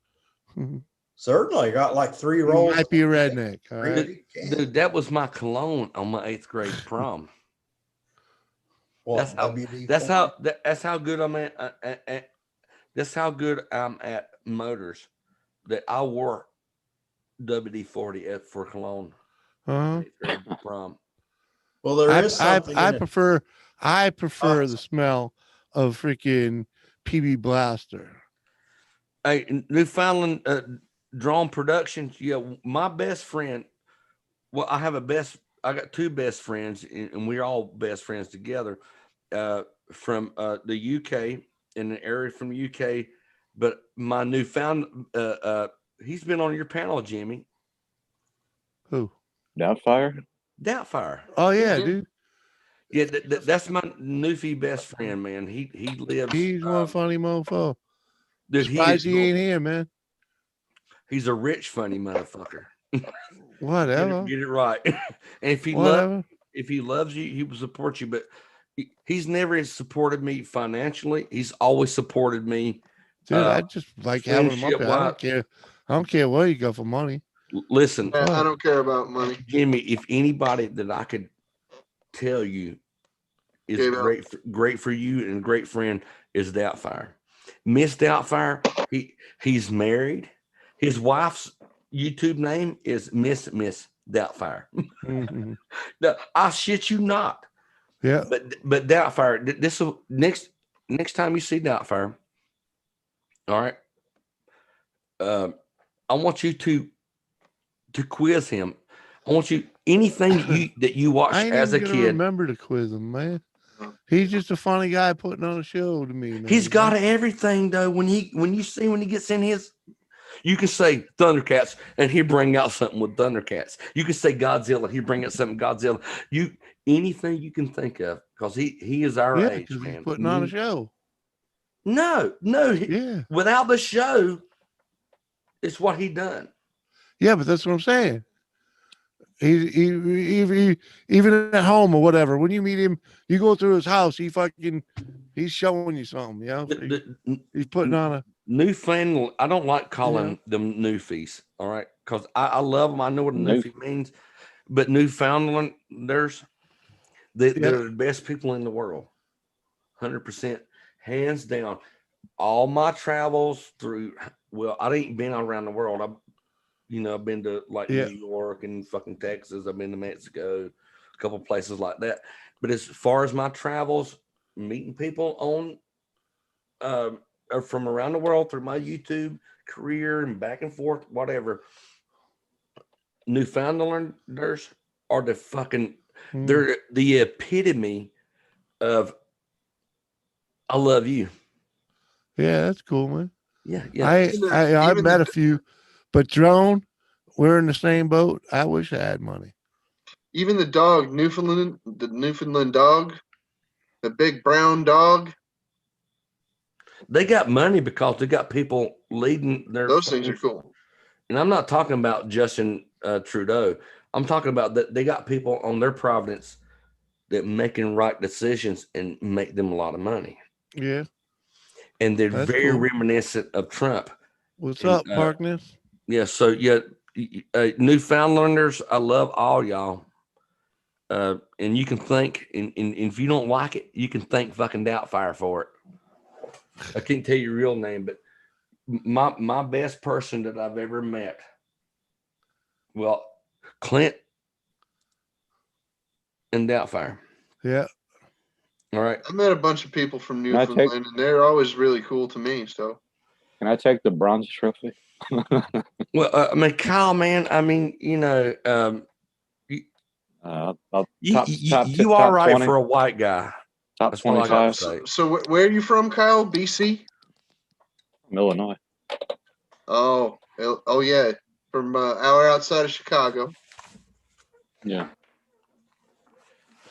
Certainly, got like 3 You rolls. might be a redneck. All Three right. big cans. Dude, that was my cologne on my 8th grade prom. What, That's how good I'm at. That's how good I'm at motors that I wore WD-40 for cologne. Uh-huh. 8th grade prom. Well, there is something I in it. prefer the smell of freaking PB Blaster. Hey, Newfoundland Drone Productions. Yeah, my best friend. Well, I got 2 best friends, and we're all best friends together from the UK, in an area from the UK. But my newfound, he's been on your panel, Jimmy. Who? Doubtfire? Doubtfire. Oh yeah, dude. Yeah, that's my newfie best friend, man. He lives. He's one funny mofo. Dude, Surprised he ain't here, man. He's a rich, funny motherfucker. Whatever. Get it right. And if he loves you, he will support you. But he's never supported me financially. He's always supported me. Dude, I just like having him up there. I don't care where you go for money. Listen, I don't care about money. Jimmy, if anybody that I could tell you is great for you and great friend is Doubtfire. Miss Doubtfire, he's married. His wife's YouTube name is Miss Doubtfire. Mm-hmm. No, I shit you not. Yeah. But Doubtfire, this will next time you see Doubtfire, all right. I want you to quiz him. I want you anything that you watched I ain't as a even gonna kid. remember to quiz him, man. He's just a funny guy putting on a show to me, man. He's got everything though. When he gets in his, you can say Thundercats and he bring out something with Thundercats. You can say Godzilla, he bring out something Godzilla. Anything you can think of, because he is our age, man. He's putting on a show. No, without the show, it's what he done. Yeah, but that's what I'm saying. He even at home or whatever. When you meet him, you go through his house. He's showing you something. You know, he's putting on a Newfoundland. I don't like calling them newfies. All right, because I love them. I know what a newfie means, but Newfoundlanders, they're the best people in the world, 100%, hands down. All my travels through. Well, I ain't been around the world. I've been to New York and fucking Texas. I've been to Mexico, a couple places like that. But as far as my travels, meeting people on from around the world through my YouTube career and back and forth, whatever, Newfoundlanders are the fucking, they're the epitome of I love you. Yeah, that's cool, man. Yeah. I've met a few, but Drone, we're in the same boat. I wish I had money. Even the dog, the Newfoundland dog, the big brown dog. They got money because they got people leading their. Those things are cool. And I'm not talking about Justin Trudeau. I'm talking about that they got people on their providence that making right decisions and make them a lot of money. Yeah. And they're That's very cool. reminiscent of Trump. What's up, Parkness? Yeah. So Newfoundlanders, I love all y'all. And you can thank, and if you don't like it, you can thank fucking Doubtfire for it. I can't tell your real name, but my best person that I've ever met. Well, Clint and Doubtfire. Yeah. All right. I met a bunch of people from Newfoundland, and they're always really cool to me. So, can I take the bronze trophy? Well, I mean, Kyle, man. I mean, you are right 20. for a white guy. Top That's all I got to 25. say. So where are you from, Kyle? BC? From Illinois. Oh yeah, from hour outside of Chicago. Yeah.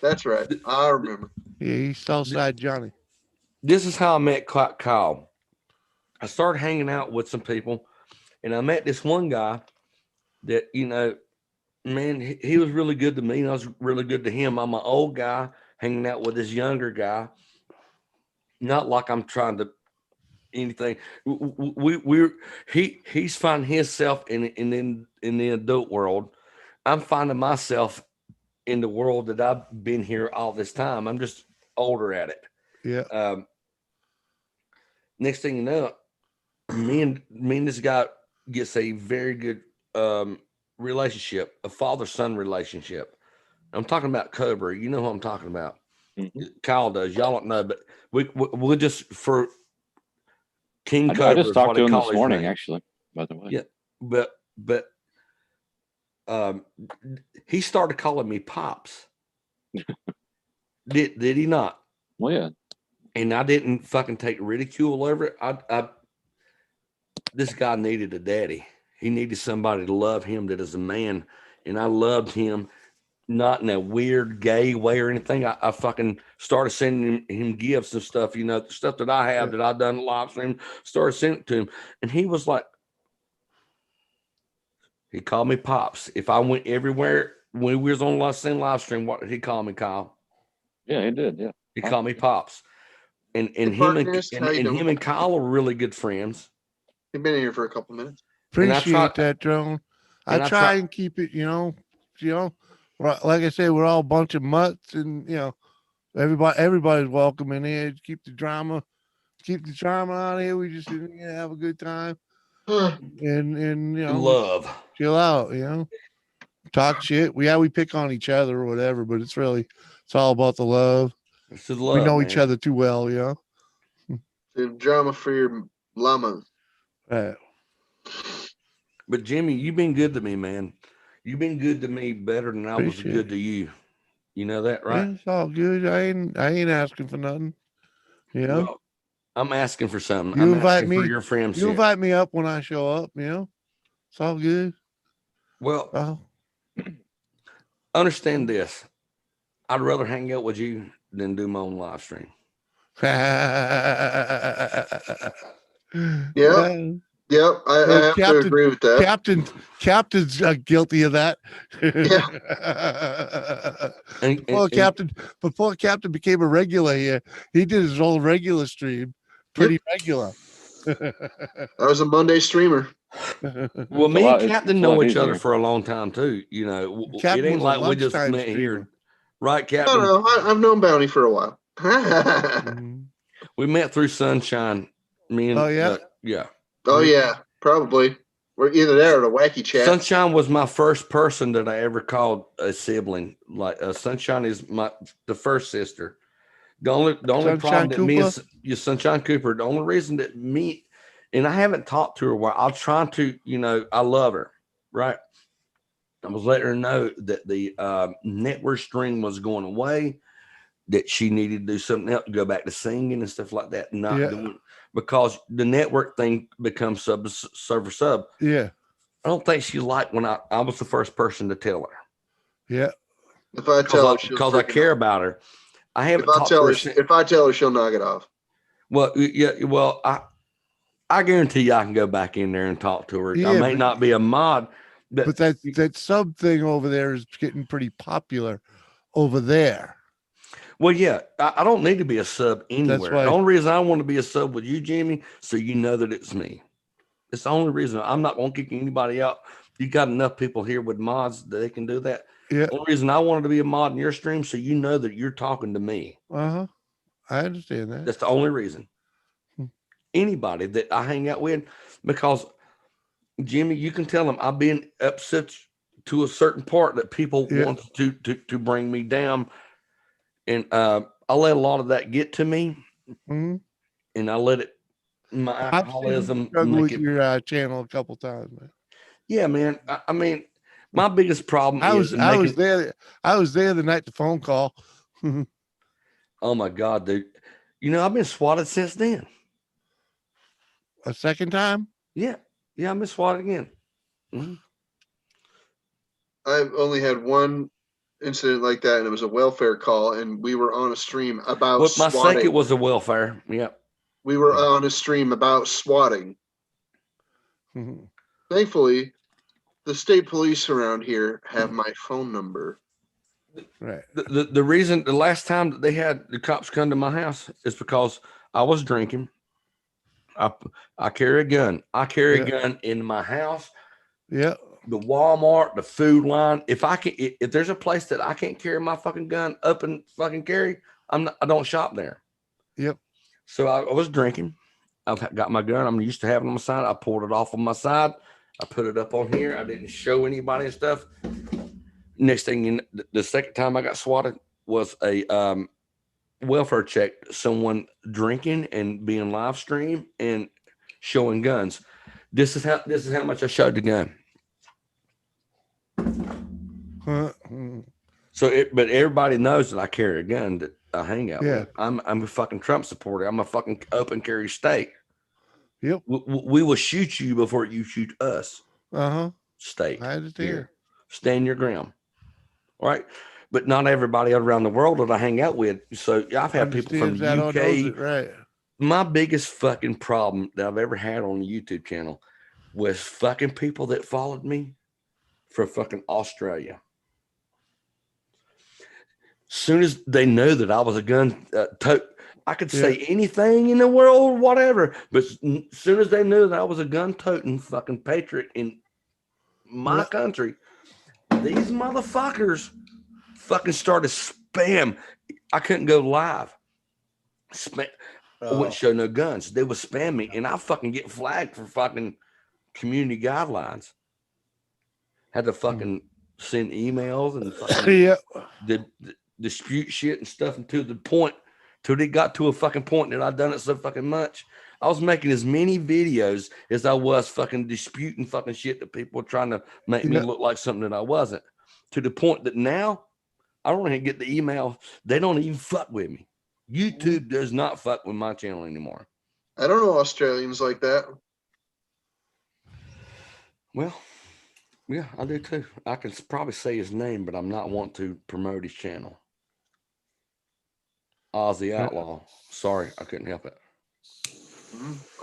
That's right. I remember. Yeah, he's Southside Johnny. This is how I met Kyle. I started hanging out with some people, and I met this one guy that, Man, he was really good to me, and I was really good to him. I'm an old guy hanging out with this younger guy. Not like I'm trying to anything. He's finding himself in the adult world. I'm finding myself in the world that I've been here all this time. I'm just older at it. Yeah. Next thing you know, me and this guy gets a very good relationship, a father-son relationship. I'm talking about Cobra. You know who I'm talking about. Kyle does. Y'all don't know, but we'll just for King Cobra. I just talked to him this morning, actually. By the way. Yeah, but he started calling me Pops. Did he not? Well, yeah. And I didn't fucking take ridicule over it. This guy needed a daddy. He needed somebody to love him that is a man. And I loved him, not in a weird gay way or anything. I fucking started sending him gifts and stuff, the stuff that I have that I've done live stream, started sending it to him. And he was like, he called me Pops. If I went everywhere when we was on live stream, what did he call me, Kyle? Yeah, he did. Yeah. He called me Pops. And him and Kyle are really good friends. You've been here for a couple minutes. Appreciate that, Drone. I try and keep it, like I say, we're all a bunch of mutts, and everybody's welcome in here. Keep the drama out here. We just have a good time, and love, chill out, talk shit. We pick on each other or whatever, but it's all about the love. It's the love. We know man. each other too well, The drama for your llamas. Right. But Jimmy, you've been good to me, man. You've been good to me better than I was good to you. You know that, right? Yeah, it's all good. I ain't asking for nothing. Well, I'm asking for something. You I'm invite asking me for your friendship. You invite me up when I show up. It's all good. Well, understand this. I'd rather hang out with you than do my own live stream. Yep, I have to agree with that. Captain's guilty of that. Before Captain became a regular here, he did his own regular stream, pretty regular. I was a Monday streamer. Well, me and Captain know each other for a long time too. It ain't like we just met here, right, Captain? No, I've known Bounty for a while. We met through Sunshine. Me and yeah. Oh yeah, probably. We're either there or the wacky chat. Sunshine was my first person that I ever called a sibling. Like Sunshine is the first sister. The only problem that me and Sunshine Cooper. The only reason that me and I haven't talked to her a while. I'm trying to, I love her, right? I was letting her know that the network stream was going away, that she needed to do something else, go back to singing and stuff like that. Not doing because the network thing becomes server sub. Yeah. I don't think she liked when I was the first person to tell her. Yeah. If I tell her, because I care about her. I haven't talked to her. If I tell her, she'll knock it off. Well, yeah. Well, I guarantee you I can go back in there and talk to her. I may not be a mod, but that sub thing over there is getting pretty popular over there. Well, yeah, I don't need to be a sub anywhere. The only reason I want to be a sub with you, Jimmy, so you know that it's me. It's the only reason. I'm not going to kick anybody out. You got enough people here with mods that they can do that. Yeah. The only reason I wanted to be a mod in your stream, so you know that you're talking to me. I understand that. That's the only reason. Anybody that I hang out with, because Jimmy, you can tell them I've been upset to a certain part that people want to bring me down. And I let a lot of that get to me, and I let it. My alcoholism make it. Your channel a couple times, man. Yeah, man. I mean, my biggest problem. I was there. I was there the night the phone call. Oh my God, dude! I've been swatted since then. A second time? Yeah, I've been swatted again. Mm-hmm. I've only had one incident like that, and it was a welfare call, and we were on a stream about my swatting. second was a welfare. Yeah, we were on a stream about swatting. Thankfully, the state police around here have my phone number. Right. The reason the last time that they had the cops come to my house is because I was drinking. I carry a gun. I carry a gun in my house. Yeah. The Walmart, the food line. If there's a place that I can't carry my fucking gun up and fucking carry, I don't shop there. Yep. So I was drinking. I've got my gun. I'm used to having it on my side. I pulled it off on my side. I put it up on here. I didn't show anybody and stuff. Next thing you know, the second time I got swatted was a welfare check. Someone drinking and being live streamed and showing guns. This is how much I showed the gun. So, but everybody knows that I carry a gun that I hang out with. I'm a fucking Trump supporter. I'm a fucking open carry state. Yep. We will shoot you before you shoot us. State. I understand. Stand your ground. All right. But not everybody around the world that I hang out with. So I've had people from the UK. Right. My biggest fucking problem that I've ever had on the YouTube channel was fucking people that followed me from fucking Australia. Soon as they know that I was a gun I could say anything in the world, whatever. But as soon as they knew that I was a gun-toting fucking patriot in my country, these motherfuckers fucking started spam. I couldn't go live. I wouldn't show no guns. They would spam me, and I fucking get flagged for fucking community guidelines. Had to fucking send emails and fucking dispute shit and stuff until the point, till they got to a fucking point that I'd done it so fucking much. I was making as many videos as I was fucking disputing fucking shit that people were trying to make me look like something that I wasn't. To the point that now I don't even get the email. They don't even fuck with me. YouTube does not fuck with my channel anymore. I don't know Australians like that. Well, yeah, I do too. I can probably say his name, but I'm not want to promote his channel. Ozzy Outlaw. Sorry, I couldn't help it.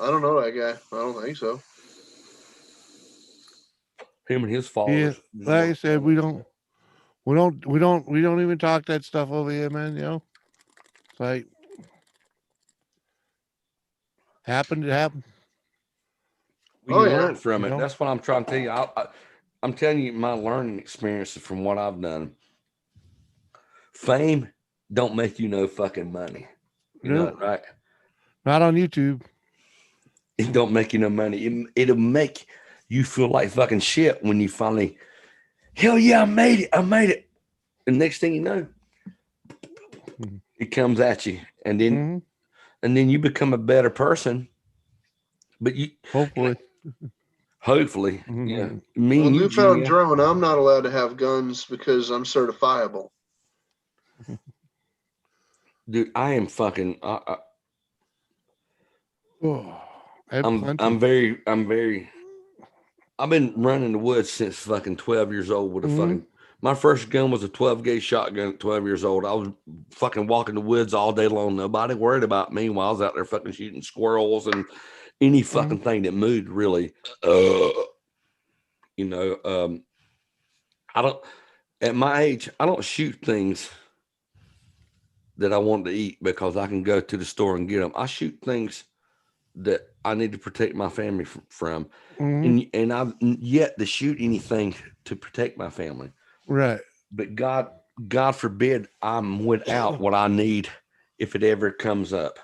I don't know that guy. I don't think so. Him and his followers. Yeah, like I said, we don't even talk that stuff over here, man. You know, it's like happened. It happened. You learn from it. That's what I'm trying to tell you. I'm telling you my learning experiences from what I've done. Fame don't make you no fucking money. You know that, right? Not on YouTube. It don't make you no money. It'll make you feel like fucking shit when you finally, hell yeah, I made it. I made it. And next thing you know, it comes at you. And then you become a better person. But you hopefully, yeah. Me and you, Newfound drone. I'm not allowed to have guns because I'm certifiable. Dude, I am fucking. I'm very. I've been running the woods since fucking 12 years old with a fucking. My first gun was a 12-gauge shotgun at 12 years old. I was fucking walking the woods all day long. Nobody worried about me while I was out there fucking shooting squirrels and any fucking thing that moved, really. You know, I don't. At my age, I don't shoot things that I want to eat because I can go to the store and get them. I shoot things that I need to protect my family from. And I've yet to shoot anything to protect my family. Right. But God forbid I'm without what I need if it ever comes up.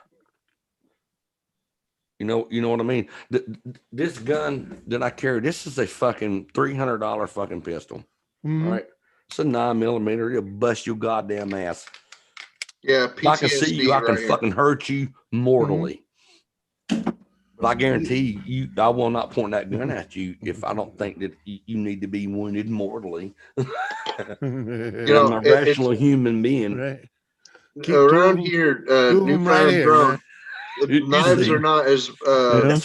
You know what I mean? This gun that I carry, this is a fucking $300 fucking pistol. All right. It's a 9mm. It'll bust your goddamn ass. Yeah, PTSD, I can see you. I can fucking hurt you mortally. But I guarantee you, I will not point that gun at you if I don't think that you need to be wounded mortally. I'm a rational human being. Right. Around here, Newfound drone, the knives are not as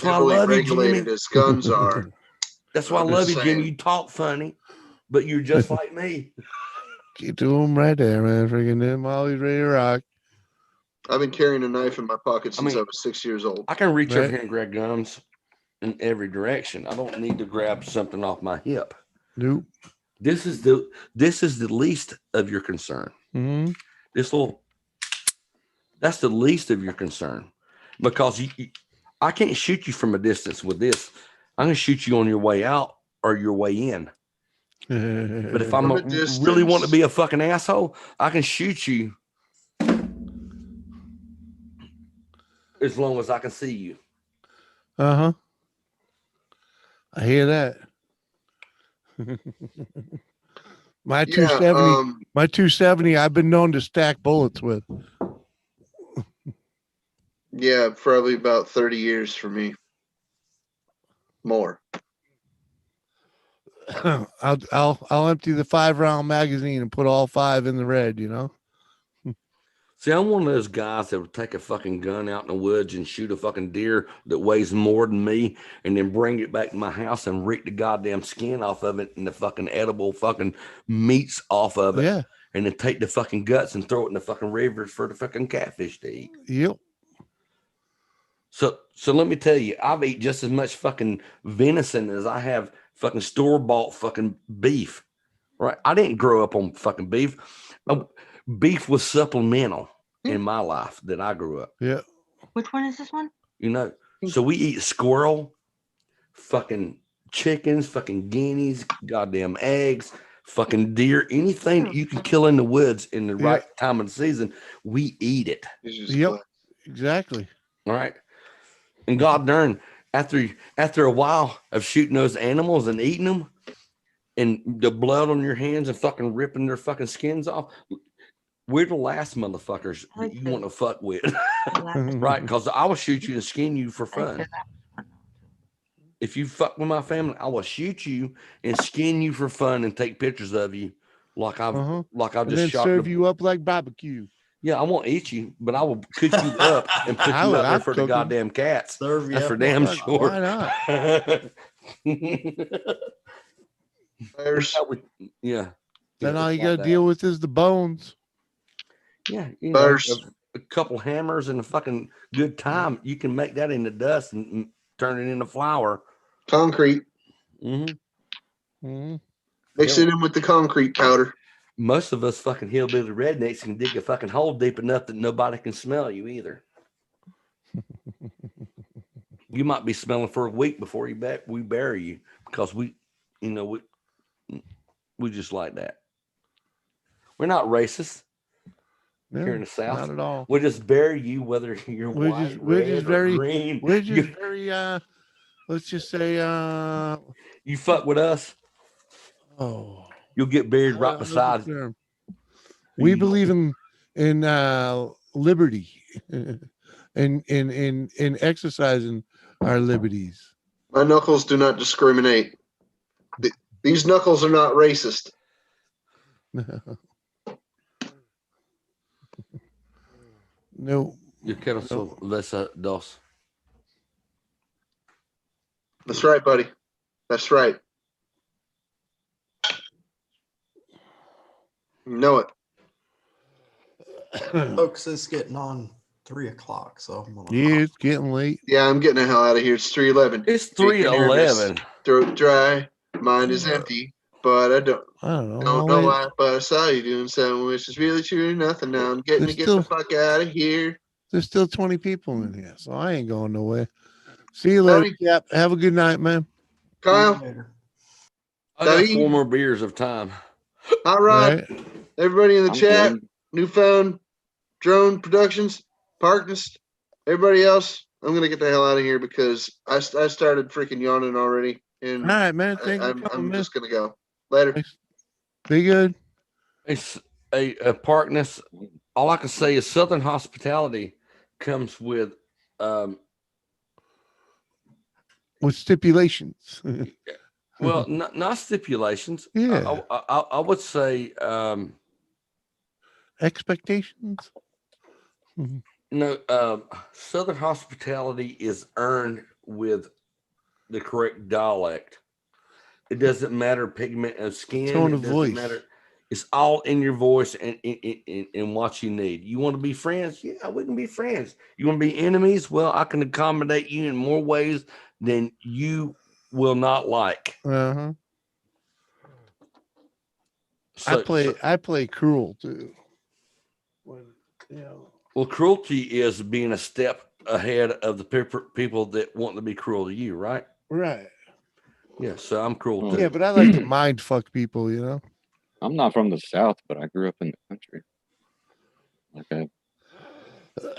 heavily regulated as guns are. That's why I love you, Jimmy. You talk funny, but you're just like me. Get to him right there, man. Freaking them, always ready to rock. I've been carrying a knife in my pocket since I was 6 years old. I can reach over here and grab guns in every direction. I don't need to grab something off my hip. Nope. This is the least of your concern. Mm-hmm. That's the least of your concern, because I can't shoot you from a distance with this. I'm gonna shoot you on your way out or your way in. But if I'm really want to be a fucking asshole, I can shoot you as long as I can see you. Uh-huh. I hear that. My 270, my 270, I've been known to stack bullets with. Yeah, probably about 30 years for me. More. I'll empty the 5-round magazine and put all 5 in the red, you know. See, I'm one of those guys that would take a fucking gun out in the woods and shoot a fucking deer that weighs more than me, and then bring it back to my house and rip the goddamn skin off of it and the fucking edible fucking meats off of it. Yeah. And then take the fucking guts and throw it in the fucking rivers for the fucking catfish to eat. Yep. So let me tell you, I've eaten just as much fucking venison as I have fucking store-bought fucking beef. Right? I didn't grow up on fucking beef. Beef was supplemental in my life that I grew up. Yeah. Which one is this one? You know, so we eat squirrel, fucking chickens, fucking guineas, goddamn eggs, fucking deer, anything that you can kill in the woods in the right time of the season, we eat it. Yep. Exactly. All right. And god darn, after a while of shooting those animals and eating them, and the blood on your hands and fucking ripping their fucking skins off, we're the last motherfuckers that you want to fuck with. Right? Because I will shoot you and skin you for fun. If you fuck with my family, I will shoot you and skin you for fun and take pictures of you like I've and just then shot serve you up like barbecue. Yeah, I won't eat you, but I will cook you up and put you out there for the goddamn cats. Serve you That's for up damn like- sure. Why not? Yeah. Then all you like got to that. deal with is the bones. Yeah, you know, a couple hammers and a fucking good time, you can make that into dust and turn it into flour. Concrete. Mm-hmm. Mix it in with the concrete powder. Most of us fucking hillbilly rednecks can dig a fucking hole deep enough that nobody can smell you either. You might be smelling for a week before we bury you, because we just like that. We're not racist here in the South. Not at all. We'll just bury you whether you're white, red, or green. We're just very let's just say you fuck with us. Oh, you'll get buried right beside. We believe in liberty and in exercising our liberties. My knuckles do not discriminate. These knuckles are not racist. No. Yo quiero cerveza dos. That's right, buddy. That's right. You know it. Folks, it's getting on 3 o'clock, so I'm gonna Yeah, it's getting late. Yeah, I'm getting the hell out of here. It's 3:11. It's 3:11. Throat dry, mind is empty, but I don't know why. But I saw you doing something which is really true or nothing. Now I'm getting to get the fuck out of here. There's still 20 people in here, so I ain't going nowhere. See you later. Yep. Have a good night, man. Kyle. I got 4 more beers of time. All right. Everybody in the I'm chat, good. Newfound Drone Productions, Parkness, everybody else, I'm gonna get the hell out of here because I started freaking yawning already. And all right, man. Thank you. I'm just gonna go. Later. Be good. It's a Parkness. All I can say is Southern hospitality comes with stipulations. well, not stipulations. Yeah. I would say expectations. No, Southern hospitality is earned with the correct dialect. It doesn't matter pigment of skin. Tone it of doesn't voice. matter. It's all in your voice and what you need. You want to be friends? Yeah, we can be friends. You want to be enemies? Well, I can accommodate you in more ways than you will not like. Uh-huh. I play cruel too. When, well, cruelty is being a step ahead of the people that want to be cruel to you, right? Right. Yeah, so I'm cruel too. Yeah, but I like to mind fuck people, I'm not from the South, but I grew up in the country. Okay.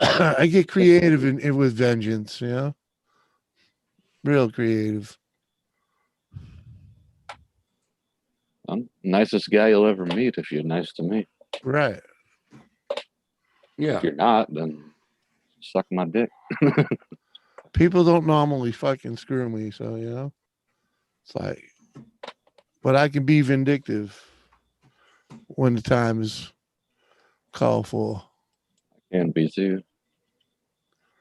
I get creative with vengeance, real creative. I'm the nicest guy you'll ever meet if you're nice to me. Right. Yeah. If you're not, then suck my dick. People don't normally fucking screw me, so it's like, but I can be vindictive when the time is called for. Can be too.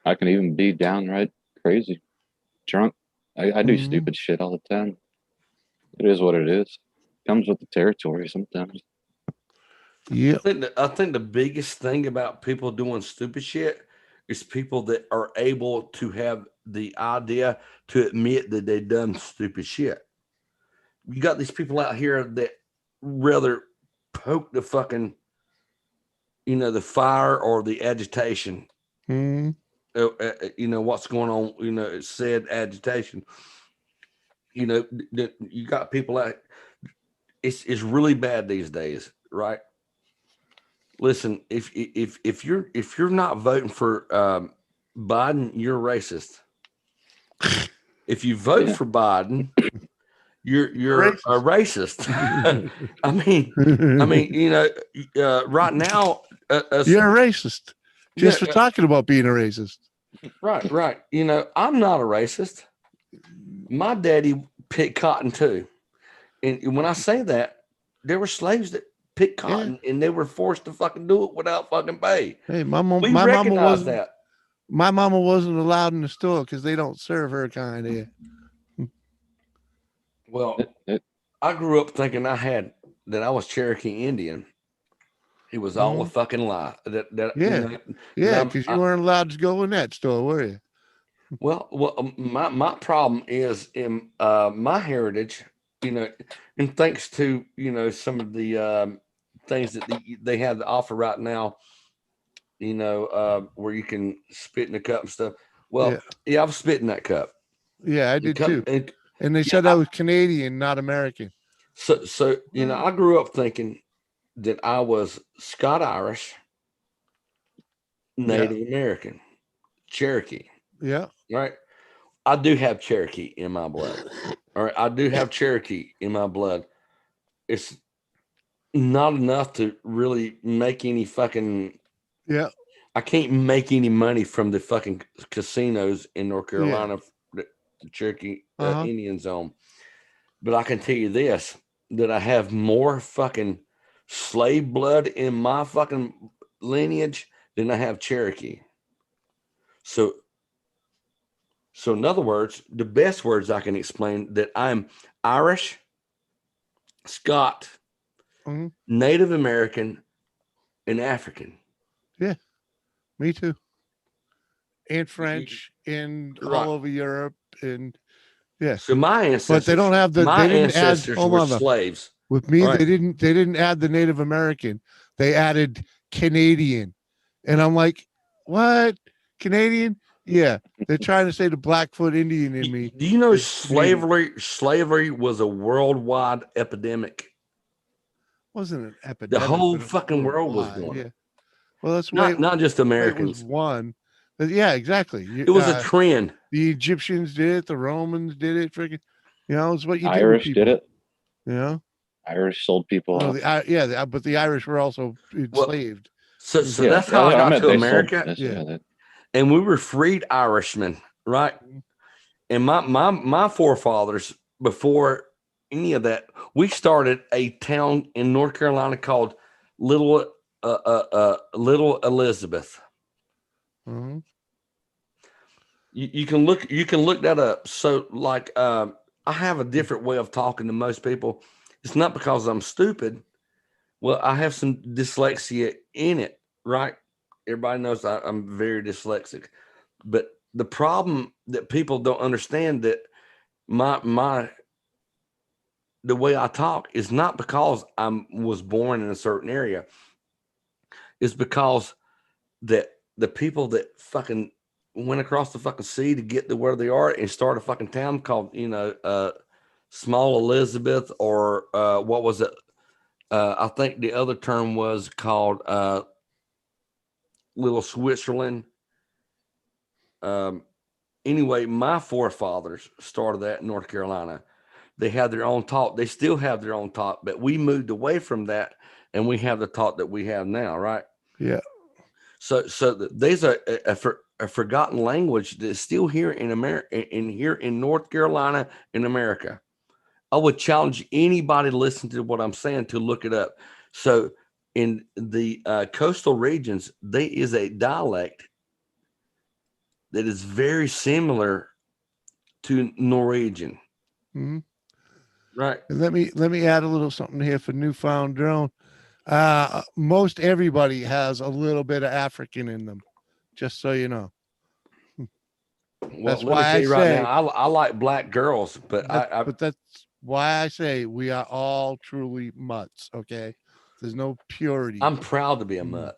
I can even be downright crazy, drunk. I do stupid shit all the time. It is what it is. Comes with the territory sometimes. Yeah. I think the biggest thing about people doing stupid shit is people that are able to have the idea to admit that they've done stupid shit. You got these people out here that rather poke the fucking, the fire or the agitation. What's going on, it's said agitation. You got people out. It's really bad these days, right? Listen, if you're not voting for Biden, you're racist. If you vote for Biden, you're a racist. I mean, right now, you're a racist just for talking about being a racist. Right. I'm not a racist. My daddy picked cotton too, and when I say that, there were slaves that picked cotton and they were forced to fucking do it without fucking pay. Hey, my mama wasn't allowed in the store because they don't serve her kind there. Well, I grew up thinking I was Cherokee Indian. It was all a fucking lie. Because you weren't allowed to go in that store, were you? Well, my problem is in my heritage, and thanks to some of the things that they have to offer right now, where you can spit in the cup and stuff. Well, yeah, I've spit in that cup. Yeah, I did too. And they said I was Canadian, not American. So I grew up thinking that I was Scott-Irish, Native American, Cherokee. Yeah. Right. I do have Cherokee in my blood. All right. I do have Cherokee in my blood. It's not enough to really make any fucking. Yeah. I can't make any money from the fucking casinos in North Carolina, the Cherokee Indians own. But I can tell you this, that I have more fucking slave blood in my fucking lineage than I have Cherokee. So in other words, the best words I can explain that I'm Irish, Scot, Native American, and African. Yeah, me too. And French and all over Europe and So my ancestors, but they don't have they didn't add slaves. With me, they didn't add the Native American. They added Canadian. And I'm like, what? Canadian? Yeah. They're trying to say the Blackfoot Indian in me. Do you know slavery was a worldwide epidemic? Wasn't an epidemic. The whole fucking world was going. Yeah. Well, that's not just Americans. It was one. But yeah, exactly. It was a trend. The Egyptians did it. The Romans did it. Freaking, it's what you do. Irish did it. Yeah. Irish sold people off. But the Irish were also enslaved. So that's how I got to America. And we were freed Irishmen, right? And my forefathers, before any of that, we started a town in North Carolina called Little Elizabeth. Mm-hmm. You can look that up. So I have a different way of talking to most people. It's not because I'm stupid. Well, I have some dyslexia in it, right? Everybody knows I'm very dyslexic. But the problem that people don't understand that my the way I talk is not because I was born in a certain area. It's because that the people that fucking went across the fucking sea to get to where they are and start a fucking town called, Small Elizabeth, or what was it? I think the other term was called Little Switzerland. Anyway, my forefathers started that in North Carolina. They had their own talk. They still have their own talk, but we moved away from that, and we have the talk that we have now, right? Yeah. So there's a forgotten language that's still here in America, here in North Carolina, in America. I would challenge anybody to listen to what I'm saying to look it up. So in the coastal regions, there is a dialect that is very similar to Norwegian. Mm-hmm. Right. And let me add a little something here for Newfound Drone. Most everybody has a little bit of African in them, just so you know. Well, That's let me why tell I you right say, now, I like black girls, but but that's why I say we are all truly mutts. Okay, there's no purity. I'm proud to be a mutt.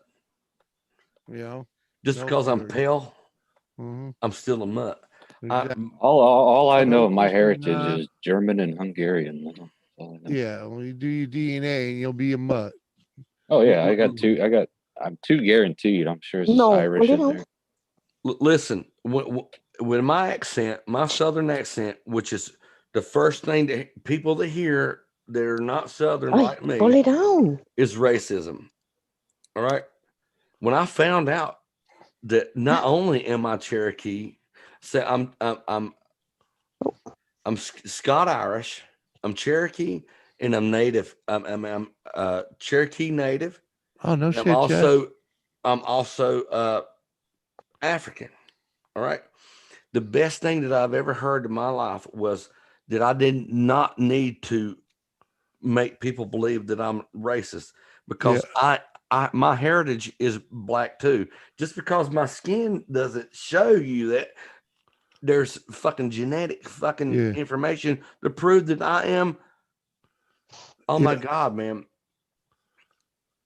You know, just no because purity. I'm pale, Mm-hmm. I'm still a mutt. Exactly. All I know of my Christian, heritage is German and Hungarian. That's all I know. Yeah, well, you do your DNA and you'll be a mutt. Oh yeah, I'm two guaranteed. I'm sure it's Irish in there. Listen, when my accent, my Southern accent, which is the first thing that people that hear that are not Southern like me, pull it down, is racism. All right. When I found out that not only am I Cherokee, say I'm Scott Irish, I'm Cherokee, and I'm Native. I'm Cherokee Native. Oh no shit, I'm also African. All right. The best thing that I've ever heard in my life was that I did not need to make people believe that I'm racist, because my heritage is black too. Just because my skin doesn't show you that, there's fucking genetic fucking information to prove that I am. Oh my God, man.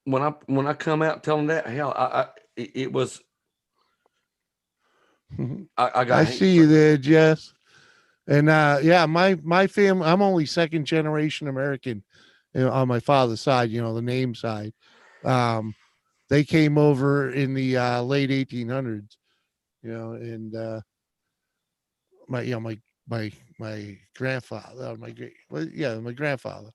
When I come out telling that, hell, it was. I got. I see you there, Jess. And my family, I'm only second generation American, on my father's side, the name side. They came over in the late 1800s, and my grandfather, my grandfather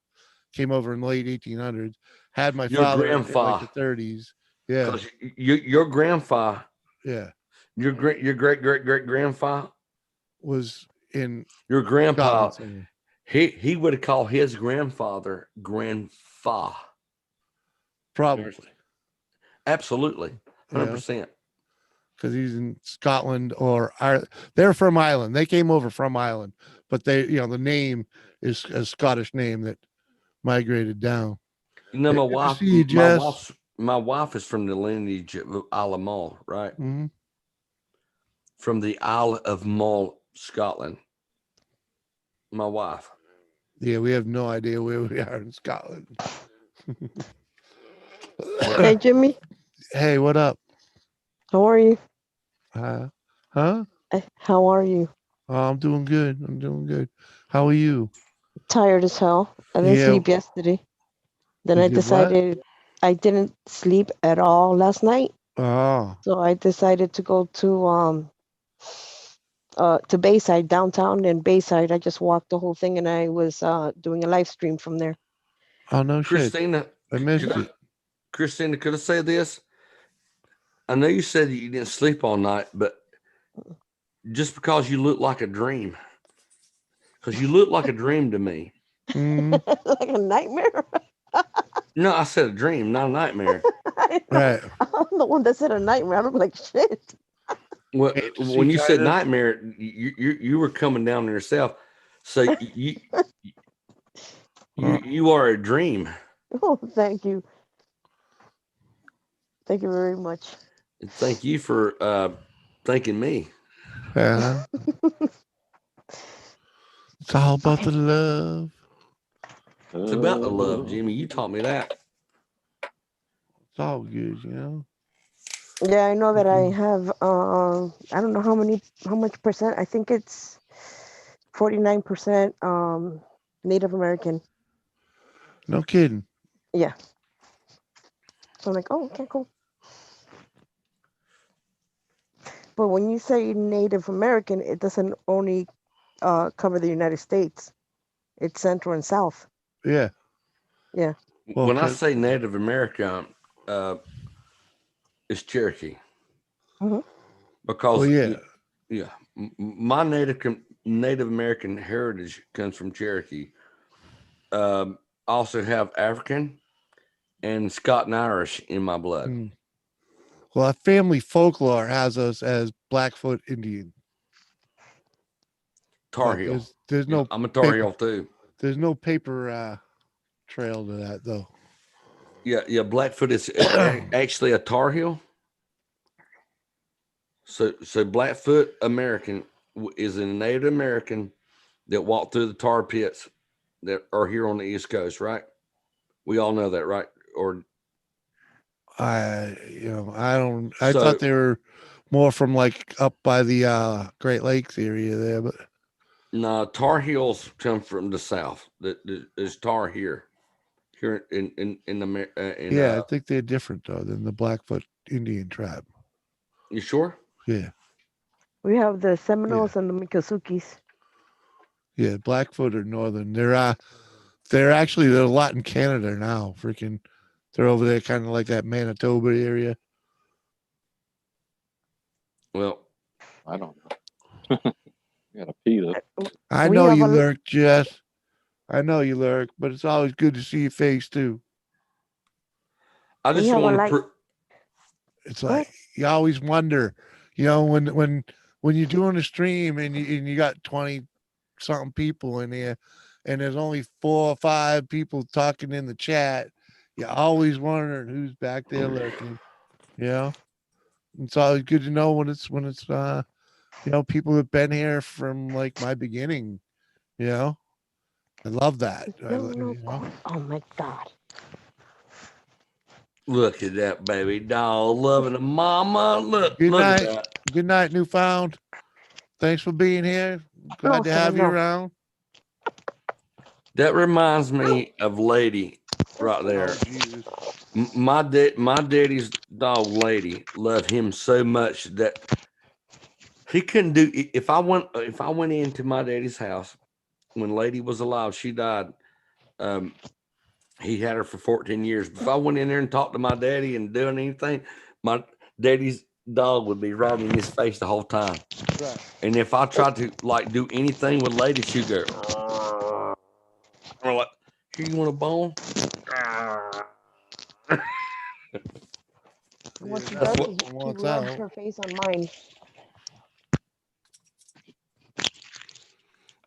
came over in the late 1800s, had my father in like the 30s. Yeah. Because your grandfather. Yeah. Your great grandfather was in your grandpa. Scotland. He would have called his grandfather grandfa. Probably. Absolutely. 100%. Because he's in Scotland or they're from Ireland. They came over from Ireland, but they, the name is a Scottish name that migrated down. My wife is from the lineage of Isle of Mull, right? Mm-hmm. From the Isle of Mull, Scotland. My wife. Yeah, we have no idea where we are in Scotland. Hey, Jimmy. Hey, what up? How are you? Huh? How are you? Oh, I'm doing good. How are you? Tired as hell. I didn't sleep yesterday. Then I decided I didn't sleep at all last night. Oh. So I decided to go to Bayside, downtown, and Bayside. I just walked the whole thing, and I was doing a live stream from there. Oh no, Christina, I missed it. Christina, could I say this? I know you said that you didn't sleep all night, but just because you look like a dream, because you look like a dream to me. Like a nightmare. No, I said a dream, not a nightmare. Right. I'm the one that said a nightmare. I look like shit. Well, when you said nightmare, you were coming down on yourself. So you are a dream. Oh, thank you. Thank you very much. And thank you for thanking me. It's all about the love. It's about the love, Jimmy. You taught me that. It's all good, you know. Yeah, I know that I have. I don't know how much percent. I think it's 49% Native American. No kidding. Yeah. So I'm like, oh, okay, cool. But when you say Native American, it doesn't only cover the United States. It's Central and South. Yeah. Yeah. Well, When I say Native American, it's Cherokee. Mm-hmm. Because well, yeah. My Native American heritage comes from Cherokee. I also have African and Scott and Irish in my blood. Well, our family folklore has us as Blackfoot Indian. Tar Heel. There's no. I'm a Tar Heel too. There's no paper trail to that though. Yeah. Blackfoot is actually a Tar Heel. So Blackfoot American is a Native American that walked through the tar pits that are here on the East Coast, right? We all know that, right? Or I thought they were more from like up by the Great Lakes area there, but no, Tar Heels come from the South. There's tar here in I think they're different though than the Blackfoot Indian tribe. You sure? Yeah. We have the Seminoles and the Miccosukis. Yeah, Blackfoot are northern. They're a lot in Canada now. Freaking, they're over there, kind of like that Manitoba area. Well, I don't know. You gotta pee though. I know you lurk, Jess. I know you lurk, but it's always good to see your face too. I just want to. It's like you always wonder, you know, when you're doing a stream and you got 20 something people in there, and there's only 4 or 5 people talking in the chat. You're always wondering who's back there lurking. You know, it's always good to know when it's you know, people have been here from like my beginning. You know, I love that. You know? Oh my God. Look at that baby doll loving the mama. Look Good night. At that. Good night, Newfound. Thanks for being here. Glad to have you around. That reminds me of Lady right there. My daddy's dog Lady loved him so much that he couldn't do. If I went into my daddy's house when Lady was alive, she died. He had her for 14 years. If I went in there and talked to my daddy and doing anything, my daddy's dog would be right in his face the whole time. Right. And if I tried to like do anything with Lady, she'd go. Or like, here, you want a bone? What she does is she rubs her face on mine.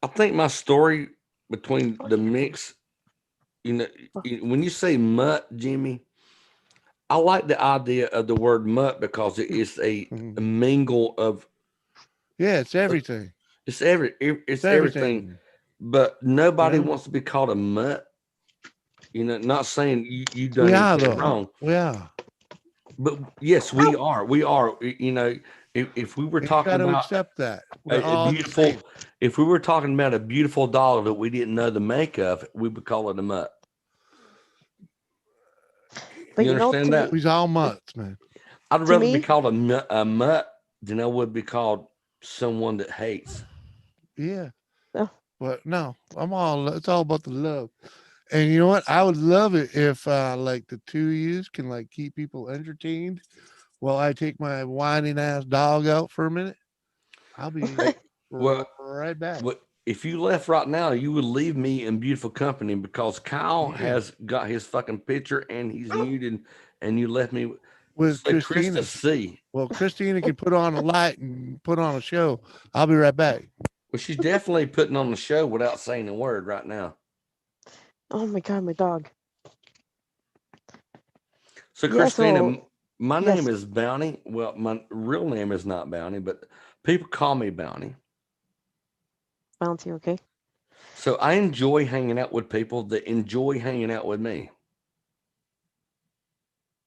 I think my story between the mix, you know, when you say mutt, Jimmy, I like the idea of the word mutt because it is a mingle of. Yeah, it's everything. It's everything. But nobody wants to be called a mutt. You know, not saying you done anything wrong. Yeah. But yes, we are. We are. You know, if we were talking got to about accept that a beautiful, if we were talking about a beautiful dog that we didn't know the make of, we would call it a mutt. But you understand that? We's all mutts, man. I'd rather be called a mutt than I would be called someone that hates. Yeah. But no, it's all about the love. And you know what? I would love it if like the two of you can like keep people entertained while I take my whining ass dog out for a minute. I'll be right back. Well, if you left right now, you would leave me in beautiful company because Kyle has got his fucking picture and he's muted, and you left me with Christina Christina. C. Well, Christina can put on a light and put on a show. I'll be right back. Well, she's definitely putting on the show without saying a word right now. Oh my God, my dog. So, Christina, my name is Bounty. Well, my real name is not Bounty, but people call me Bounty. Bounty, okay. So I enjoy hanging out with people that enjoy hanging out with me.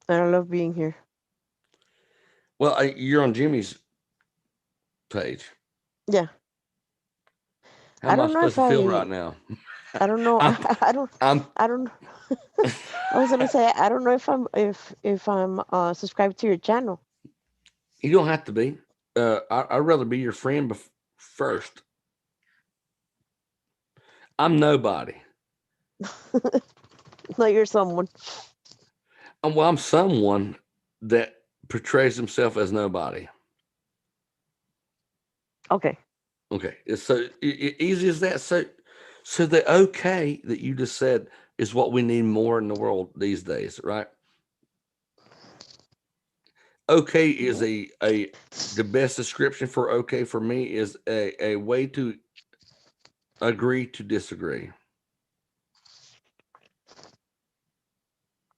And I love being here. Well, you're on Jimmy's page. Yeah. How I am I don't know supposed if to feel right now? I don't know. I'm, I don't. I'm I don't. I was gonna say I don't know if I'm subscribed to your channel. You don't have to be. I'd rather be your friend first. I'm nobody. No, you're someone. Well, I'm someone that portrays himself as nobody. Okay. Okay. It's so easy as that. So the okay that you just said is what we need more in the world these days, right? Okay is the best description for okay for me is a way to agree to disagree.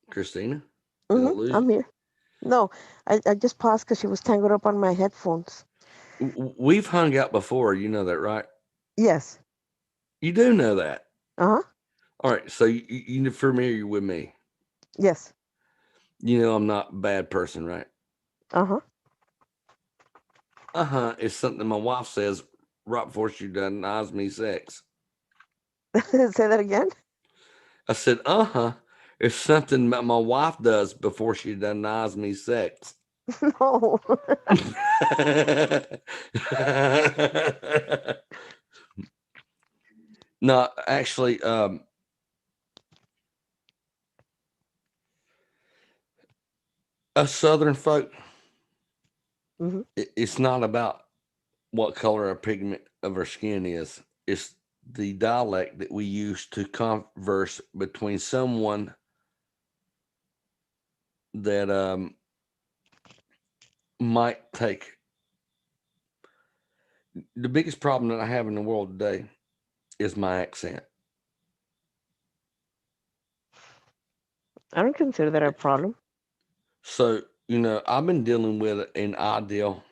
Christina, did I lose I'm you? here. No, I just paused because she was tangled up on my headphones. We've hung out before, you know that, right? Yes. You do know that. Uh-huh. All right, so you're familiar with me. Yes. You know I'm not a bad person, right? Uh-huh. It's something my wife says right before she denies me sex. Say that again. I said, it's something that my wife does before she denies me sex. No. No, actually, us Southern folk, it's not about what color or pigment of our skin is. It's the dialect that we use to converse between someone that might take. The biggest problem that I have in the world today is my accent. I don't consider that a problem. So, I've been dealing with an ideal,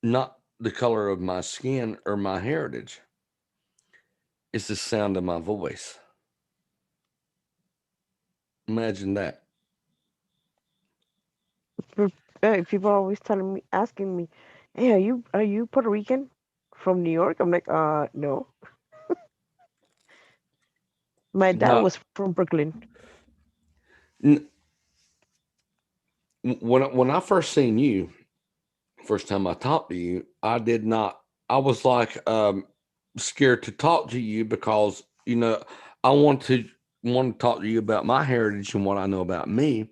not the color of my skin or my heritage. It's the sound of my voice. Imagine that. People are always asking me, "Hey, are you Puerto Rican from New York?" I'm like, no. My dad No, was from Brooklyn. when I first seen you, first time I talked to you, I was like scared to talk to you because I want to talk to you about my heritage and what I know about me,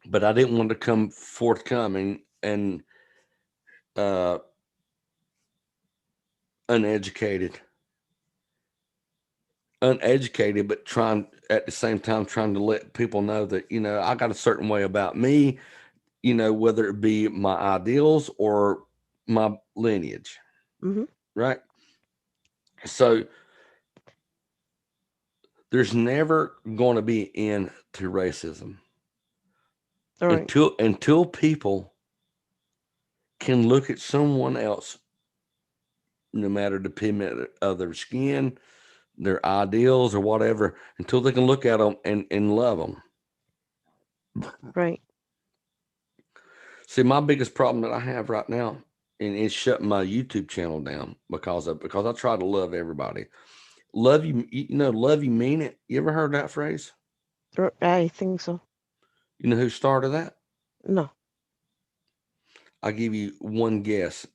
but I didn't want to come forthcoming and uneducated, but trying at the same time trying to let people know that I got a certain way about me, whether it be my ideals or my lineage, right? So there's never going to be an end to racism until people can look at someone else, no matter the pigment of their skin, their ideals or whatever, until they can look at them and love them. Right. See, my biggest problem that I have right now, and it's shutting my YouTube channel down because I try to love everybody. Love you, love you mean it. You ever heard that phrase? I think so. You know who started that? No. I'll give you one guess.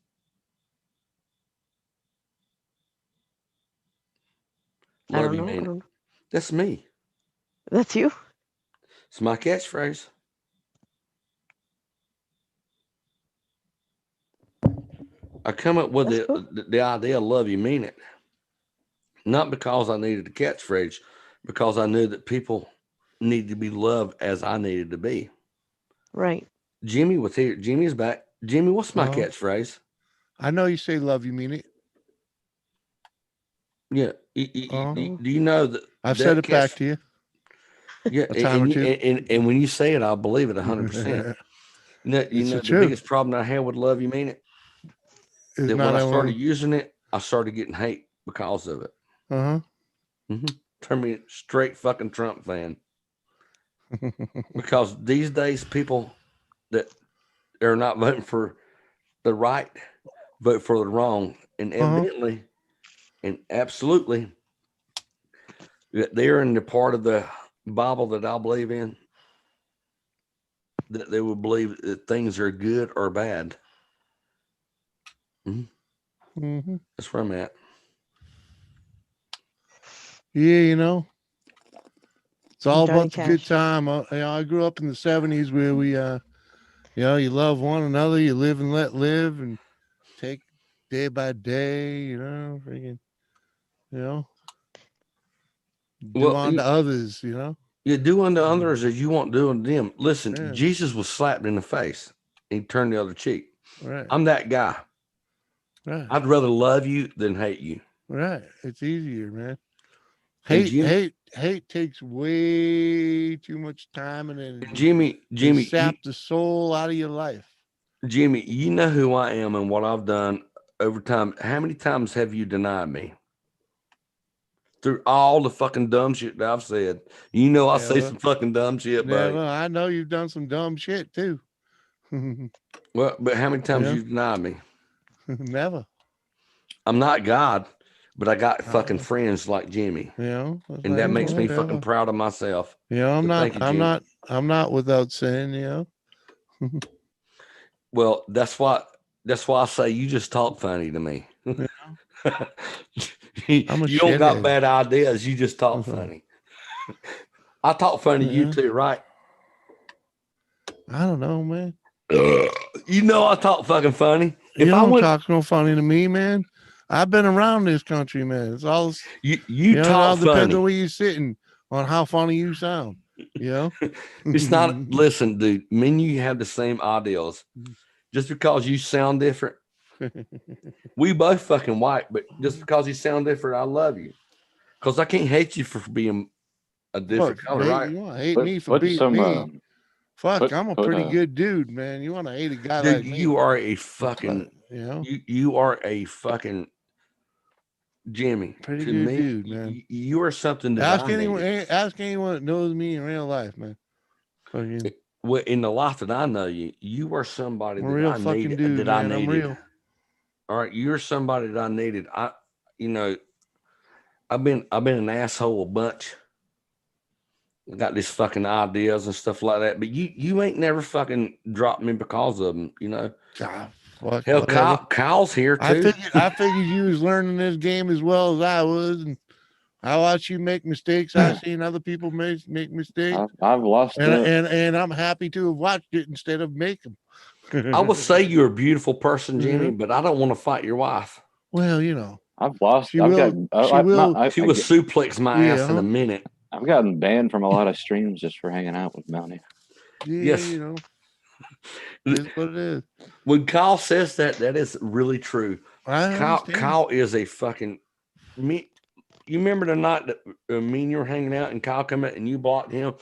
Love you mean it. That's me. That's you? It's my catchphrase. I come up with the idea, love you mean it. Not because I needed a catchphrase, because I knew that people need to be loved as I needed to be. Right. Jimmy was here. Jimmy's back. Jimmy, what's my catchphrase? I know you say love you mean it. Yeah. Do you know that I've said it back to you? Yeah, a time or two. And when you say it, I'll believe it 100%. The biggest problem I had with love you mean it is that when I started using it, I started getting hate because of it. Turn me straight fucking Trump fan. Because these days, people that are not voting for the right vote for the wrong, and evidently, and absolutely, they're in the part of the Bible that I believe in, that they would believe that things are good or bad. That's where I'm at. Yeah, you know, it's all Johnny about the good Cash. time. I grew up in the 70s where we, you know, you love one another, you live and let live, and take day by day, you know, freaking, you know, do unto others, you know. You do unto others as you want to do unto them. Listen, Yeah. Jesus was slapped in the face. He turned the other cheek. Right. I'm that guy. Right. I'd rather love you than hate you. Right. It's easier, man. And Hate takes way too much time and energy. Jimmy, to sap the soul out of your life. Jimmy, you know who I am and what I've done over time. How many times have you denied me? Through all the fucking dumb shit that I've said. You know, I say some fucking dumb shit, Never. buddy. I know you've done some dumb shit too. Well, but how many times you denied me? Never. I'm not God, but I got fucking friends like Jimmy. Yeah, and that makes me fucking proud of myself. Yeah, I'm So not. thank you, I'm Jimmy. not. I'm not without sin. You know. Well, that's why I say you just talk funny to me. I'm a you don't got shithead. bad ideas. You just talk funny. I talk funny to you too, right? I don't know, man. You know I talk fucking funny. You don't talk no funny to me, man. I've been around this country, man. It's all you know, talk it all depends funny. on where you're sitting, on how funny you sound. You know, It's not. Listen, dude. Me and you have the same ideals. Just because you sound different, we both fucking white. But just because you sound different, I love you. Because I can't hate you for being a different color, right? You want to hate me for being me? Fuck, I'm a pretty good dude, man. You want to hate a guy Dude, like me? you are a fucking. You know, you are a fucking Jimmy. pretty To good me, dude, man. you are something that Ask I anyone. needed. Ask anyone that knows me in real life, man. Fucking, Well, in the life that I know you, you are somebody I'm a that real I fucking needed. dude, That I man. I'm needed. real. All right, you're somebody that I needed. You know, I've been an asshole a bunch. I got these fucking ideas and stuff like that, but you ain't never fucking dropped me because of them. You know. Fuck, Hell, whatever. Kyle's here too. I figured you was learning this game as well as I was, and I watched you make mistakes. I've seen other people make mistakes. I've lost and I'm happy to have watched it instead of make them. I would say you're a beautiful person, Jimmy, but I don't want to fight your wife. Well, you know, I've lost. She will suplex my ass in a minute. I've gotten banned from a lot of streams just for hanging out with Melanie. Yeah, Yes. you know, it is what it is. When Kyle says that is really true. Kyle is a fucking me. You remember the night that me and you were hanging out and Kyle came out and you blocked him?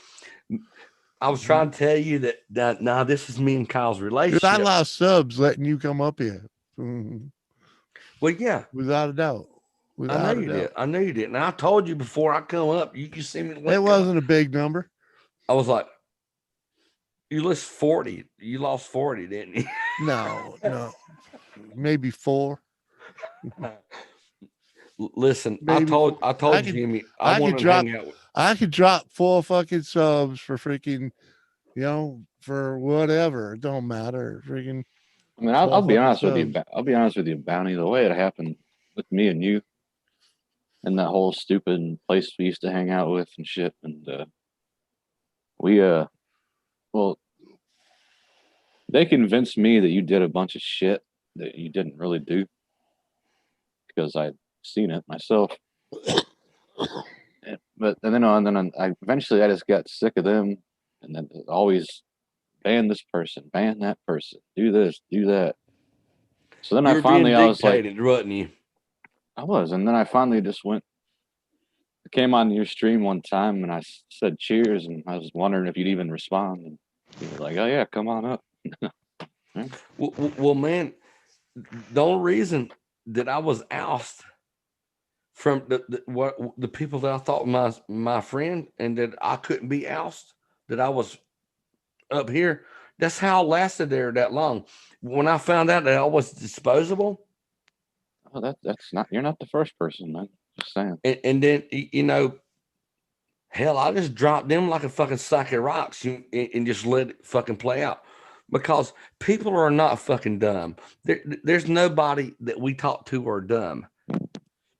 I was trying to tell you that now this is me and Kyle's relationship. I lost subs letting you come up here. Well, yeah, without a doubt. I know you did. I know you did. And I told you before I come up, you can see me. It wasn't a big number. I was like, you lost 40. You lost 40, didn't you? No. Maybe 4. Listen, Maybe. I told Jimmy I wanted to hang out with. I could drop 4 fucking subs for freaking, you know, for whatever. It don't matter. Freaking. I mean, I'll be honest with you. I'll be honest with you, Bounty. The way it happened with me and you, and that whole stupid place we used to hang out with and shit, and well, they convinced me that you did a bunch of shit that you didn't really do because I'd seen it myself. But and then I eventually I just got sick of them, and then always ban this person, ban that person, do this, do that. So then I was like, wasn't you? I was, and then I finally just went. I came on your stream one time and I said cheers, and I was wondering if you'd even respond. And you were like, "Oh yeah, come on up." Well, man, the only reason that I was ousted from the people that I thought my friend, and that I couldn't be ousted, that I was up here. That's how I lasted there that long. When I found out that I was disposable. Oh, that's not. You're not the first person, man. Just saying. And then hell, I just dropped them like a fucking sack of rocks and just let it fucking play out. Because people are not fucking dumb. There's nobody that we talk to are dumb.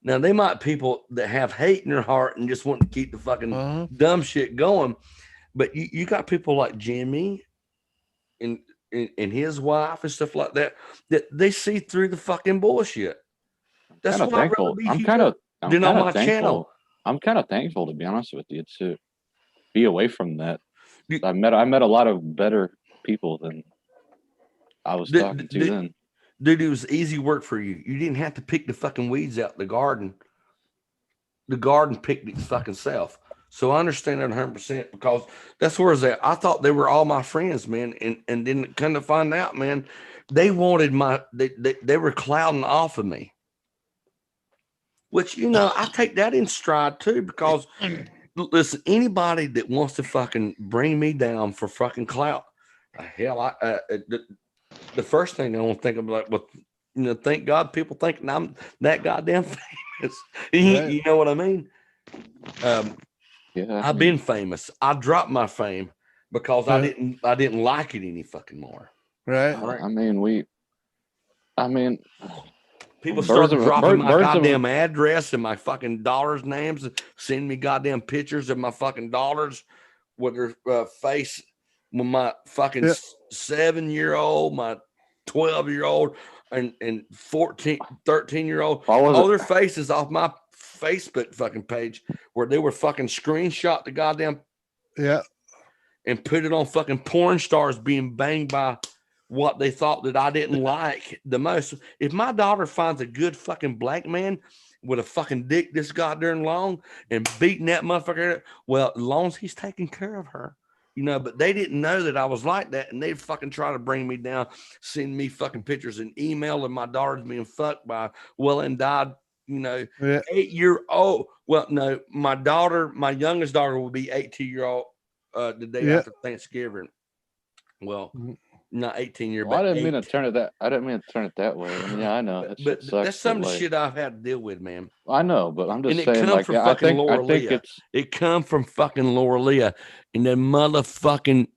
Now they might people that have hate in their heart and just want to keep the fucking dumb shit going. But you got people like Jimmy and his wife and stuff like that they see through the fucking bullshit. That's why I'd rather be than on my channel. I'm kind of thankful, to be honest with you, to be away from that. I met a lot of better people than I was talking to then. Dude, it was easy work for you. You didn't have to pick the fucking weeds out the garden. The garden picked its fucking self. So I understand that 100% because that's where it's at. I thought they were all my friends, man, and then come to find out, man, they wanted they were clouding off of me. Which, I take that in stride too, because listen, anybody that wants to fucking bring me down for fucking clout, hell, the first thing I want to think of, like, well, thank God people think I'm that goddamn famous. You know what I mean? Yeah, I've been famous. I dropped my fame because I didn't like it any fucking more. Right. People started dropping my goddamn address and my fucking daughters' names, sending me goddamn pictures of my fucking daughters with their face, with my fucking 7-year-old, my 12-year-old, and 14, 13-year-old. All their faces off my Facebook fucking page where they were fucking screenshot the goddamn and put it on fucking porn stars being banged by what they thought that I didn't like the most. If my daughter finds a good fucking black man with a fucking dick this goddamn long and beating that motherfucker, well, as long as he's taking care of her, but they didn't know that I was like that, and they'd fucking try to bring me down, send me fucking pictures and email of my daughters being fucked by well-endowed, 8-year-old. Well, no, my youngest daughter will be 18-year-old the day after Thanksgiving. Well, not 18-year, well, but I didn't mean to turn it that way. I mean, yeah, I know. But that's some of the shit I've had to deal with, man. I know, but I'm just saying, it come from fucking Laura Leah. It come from fucking Laura Leah, and then motherfucking.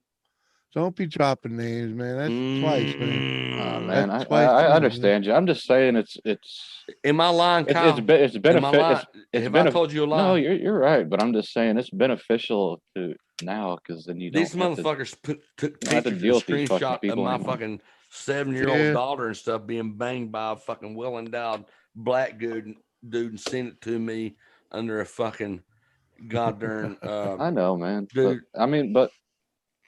Don't be dropping names, man. That's twice, man. Man, I understand you. I'm just saying it's. Am I lying, Kyle? It's beneficial. Have I told you a lie? No, you're right, but I'm just saying it's beneficial to now because then you don't. These motherfuckers took pictures and screenshot of my fucking 7-year-old daughter and stuff being banged by a fucking well-endowed black dude and sent it to me under a fucking goddamn. I know, man. Dude, but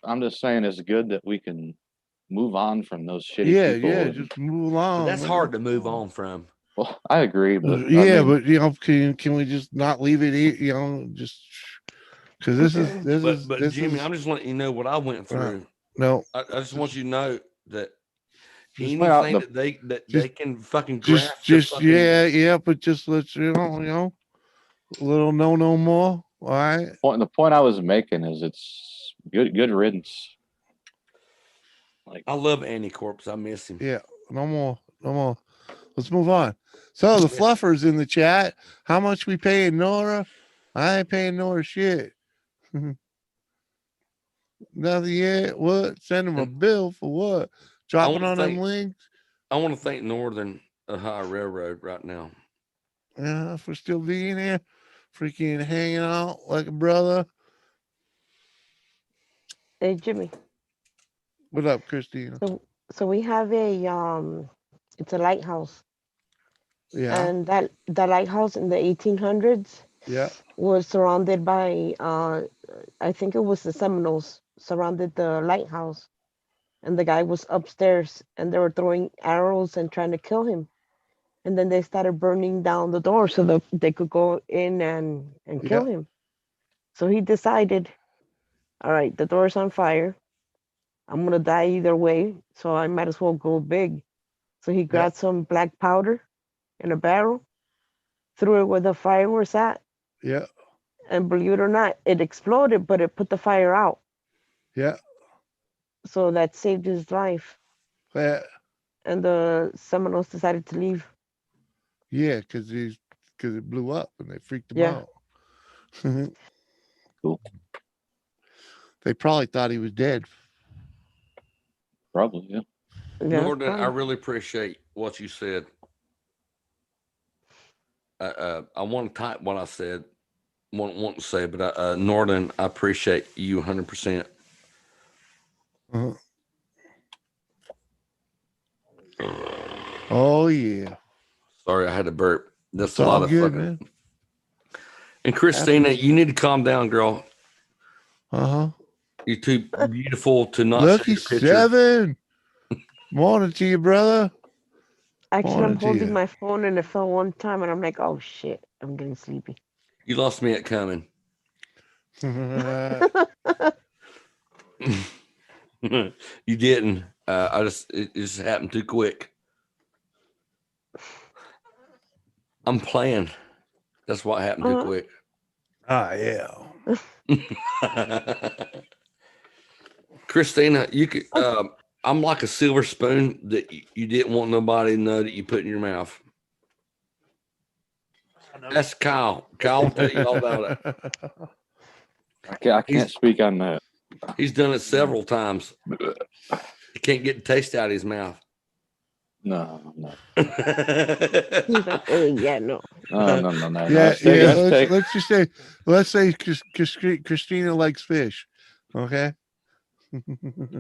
I'm just saying it's good that we can move on from those shitty people. Yeah, just move along. That's hard to move on from. Well, I agree, but but can we just not leave it here? Just because this is. But Jimmy, I'm just letting you know what I went through. No, I just want you to know that anything that they can fucking graft. But just let you know, a little no more. All right. The point I was making is it's good riddance. Like, I love Andy Corpse. I miss him. Yeah, no more. Let's move on. So the fluffers in the chat, how much we paying Nora? I ain't paying Nora shit. Nothing yet. What? Send them a bill for what? Dropping on them links. I want to thank Northern Ohio Railroad right now. Yeah, for still being here, freaking hanging out like a brother. Hey Jimmy. What up, Christina? So we have it's a lighthouse. Yeah. And that lighthouse in the 1800s was surrounded by I think it was the Seminoles surrounded the lighthouse, and the guy was upstairs and they were throwing arrows and trying to kill him, and then they started burning down the door so that they could go in and kill him. So he decided, all right, the door's on fire, I'm gonna die either way, so I might as well go big. So he grabbed some black powder in a barrel, threw it where the fire was at. Yeah. And believe it or not, it exploded, but it put the fire out. Yeah. So that saved his life. Yeah. And the Seminoles decided to leave. Yeah, because it blew up and they freaked him Yeah. out. Cool. They probably thought he was dead. Probably, yeah. Norton, I probably. really appreciate what you said. I want to type what I said, want to say, but Norton, I appreciate you 100%. Uh-huh. Oh yeah. Sorry, I had to burp. That's It's a lot all of good, fucking. man. And Christina, you need to calm down, girl. Uh-huh. You're too beautiful to not Look, see the he's picture. 7. Morning to you, brother. Actually, Morning I'm to you. holding my phone and it fell one time, and I'm like, oh shit, I'm getting sleepy. You lost me at coming. You didn't. It just happened too quick. I'm playing. That's what happened too quick. Ah, yeah. Christina, you could. I'm like a silver spoon that you didn't want nobody to know that you put in your mouth. That's Kyle. Kyle will tell you all about it. I can't speak on that. He's done it several times. He can't get the taste out of his mouth. No, no. He's like, yeah, no. No. Yeah, No, let's just say, Christina likes fish. Okay.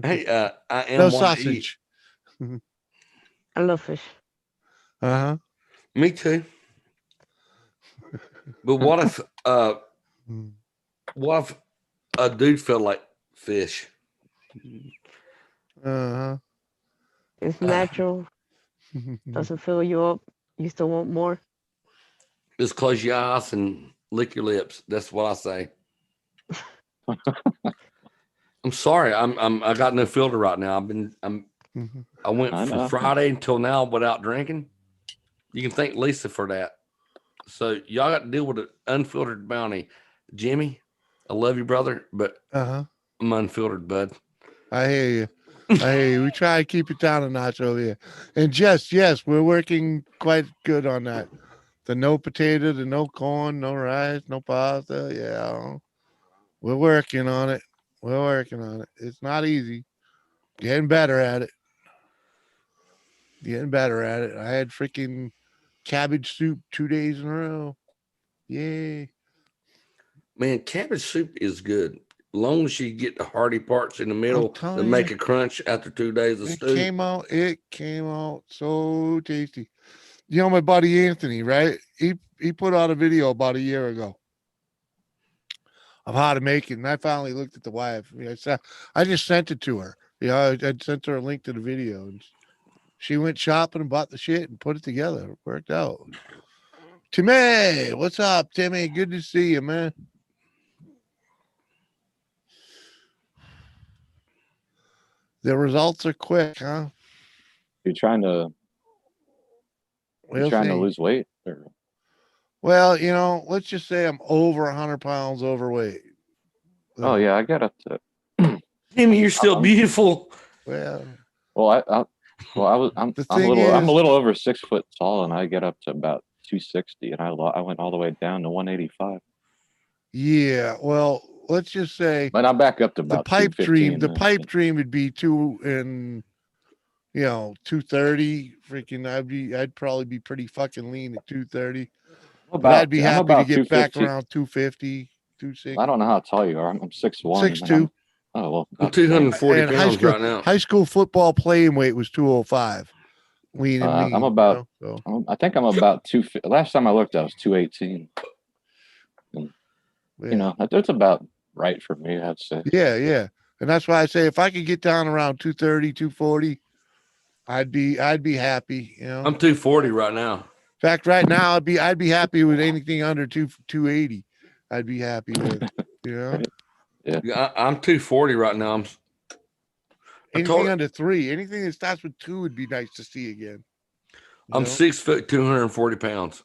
Hey, I am no one to sausage. I love fish. Uh-huh. Me too. But what if a dude felt like fish? Uh-huh. It's natural. Doesn't fill you up. You still want more. Just close your eyes and lick your lips. That's what I say. I'm sorry. I got no filter right now. I went from Friday until now without drinking. You can thank Lisa for that. So y'all got to deal with an unfiltered bounty. Jimmy, I love you, brother, but I'm unfiltered, bud. I hear you. We try to keep it down a notch over here. And yes, we're working quite good on that. The no potato, the no corn, no rice, no pasta. Yeah. We're working on it. It's not easy. Getting better at it. I had freaking cabbage soup 2 days in a row. Yay. Man, cabbage soup is good. As long as you get the hearty parts in the middle that telling make you. a crunch after 2 days of stew. It came out so tasty. You know, my buddy Anthony, right? He put out a video about a year ago of how to make it. And I finally looked at the wife. I just sent it to her. I sent her a link to the video. And she went shopping and bought the shit and put it together. It worked out. Timmy, what's up, Timmy? Good to see you, man. The results are quick, huh? You're trying to lose weight? Or? Well, let's just say I'm over 100 pounds overweight. Oh yeah, I got up to. Timmy, you're still beautiful. Well, I'm a little over 6 foot tall, and I get up to about 260, and I went all the way down to 185. Yeah, well, let's just say. But I'm back up to about the pipe dream. The then. pipe dream would be 230. Freaking, I'd probably be pretty fucking lean at 230. But I'd be happy to get back around 250, 260. I don't know how tall you are. I'm 6'1". 6'2". Oh well, I'm 240 pounds right now. High school football playing weight was 205. Lean and mean. I'm about. I think I'm about 250. Last time I looked, I was 218. And, that's about right for me, I'd say. Yeah. And that's why I say if I could get down around 230, 240, I'd be happy. I'm 240 right now. In fact, right now I'd be happy with anything under 280. I'd be happy with, Yeah, I'm 240 right now. Anything under 3, anything that starts with 2 would be nice to see again. I'm 6 foot, 240 pounds.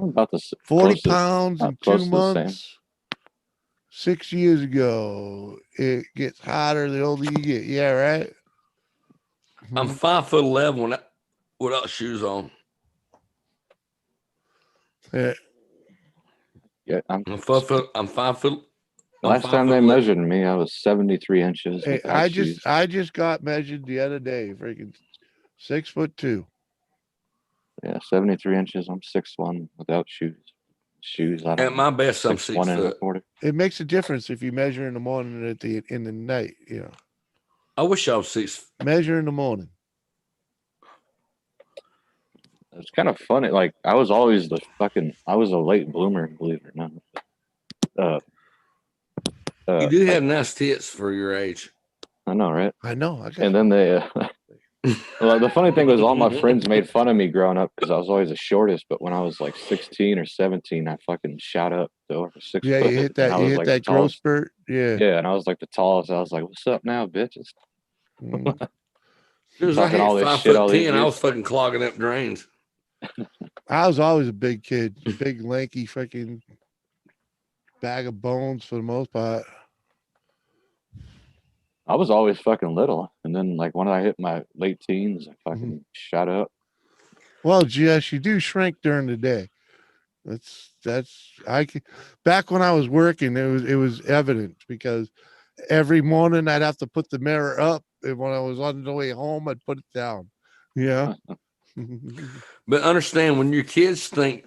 About the 40 close to- pounds in close 2 to the same. months. 6 years ago. It gets hotter the older you get. Yeah, right. I'm 5'11" without shoes on. Yeah. Yeah, I'm 5 foot. I'm 5 foot. Last time they measured me, I was 73 inches Hey, without shoes. I just got measured the other day. Freaking 6'2". Yeah, 73 inches. I'm 6'1" without shoes. Shoes. I don't At know. my best, I'm 6'1" and a 6 foot. quarter. It makes a difference if you measure in the morning and in the night. You know. I wish I was 6. Measure in the morning. It's kind of funny. Like I was always I was a late bloomer, believe it or not. You do like, have nice tits for your age. I know, right? I know. And then they. Well, the funny thing was, all my friends made fun of me growing up because I was always the shortest. But when I was like 16 or 17, I fucking shot up to over 6 Yeah, foot. you hit and that. I You was hit like that the growth tallest. spurt. Yeah. Yeah, and I was like the tallest. I was like, "What's up now, bitches?" As I Talking all hit this shit all these 5'10", I was years. fucking clogging up drains. I was always a big kid, big lanky fucking bag of bones for the most part. I was always fucking little, and then like when I hit my late teens, I fucking shot up. Well, yes, you do shrink during the day. Back when I was working, it was evident because every morning I'd have to put the mirror up, and when I was on the way home, I'd put it down. Yeah. But understand, when your kids think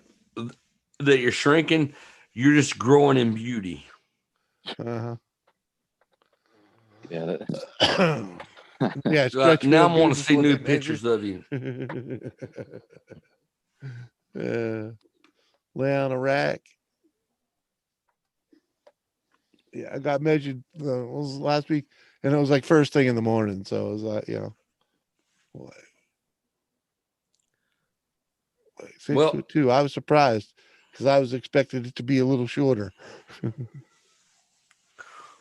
that you're shrinking, you're just growing in beauty. Uh-huh. Yeah. Yeah. So, Stretch now real I'm good wanting to see before new they measure. pictures of you. Lay on a rack. Yeah, I got measured it was last week, and it was like first thing in the morning. So it was like, you know, like 6'2". I was surprised because I was expecting it to be a little shorter.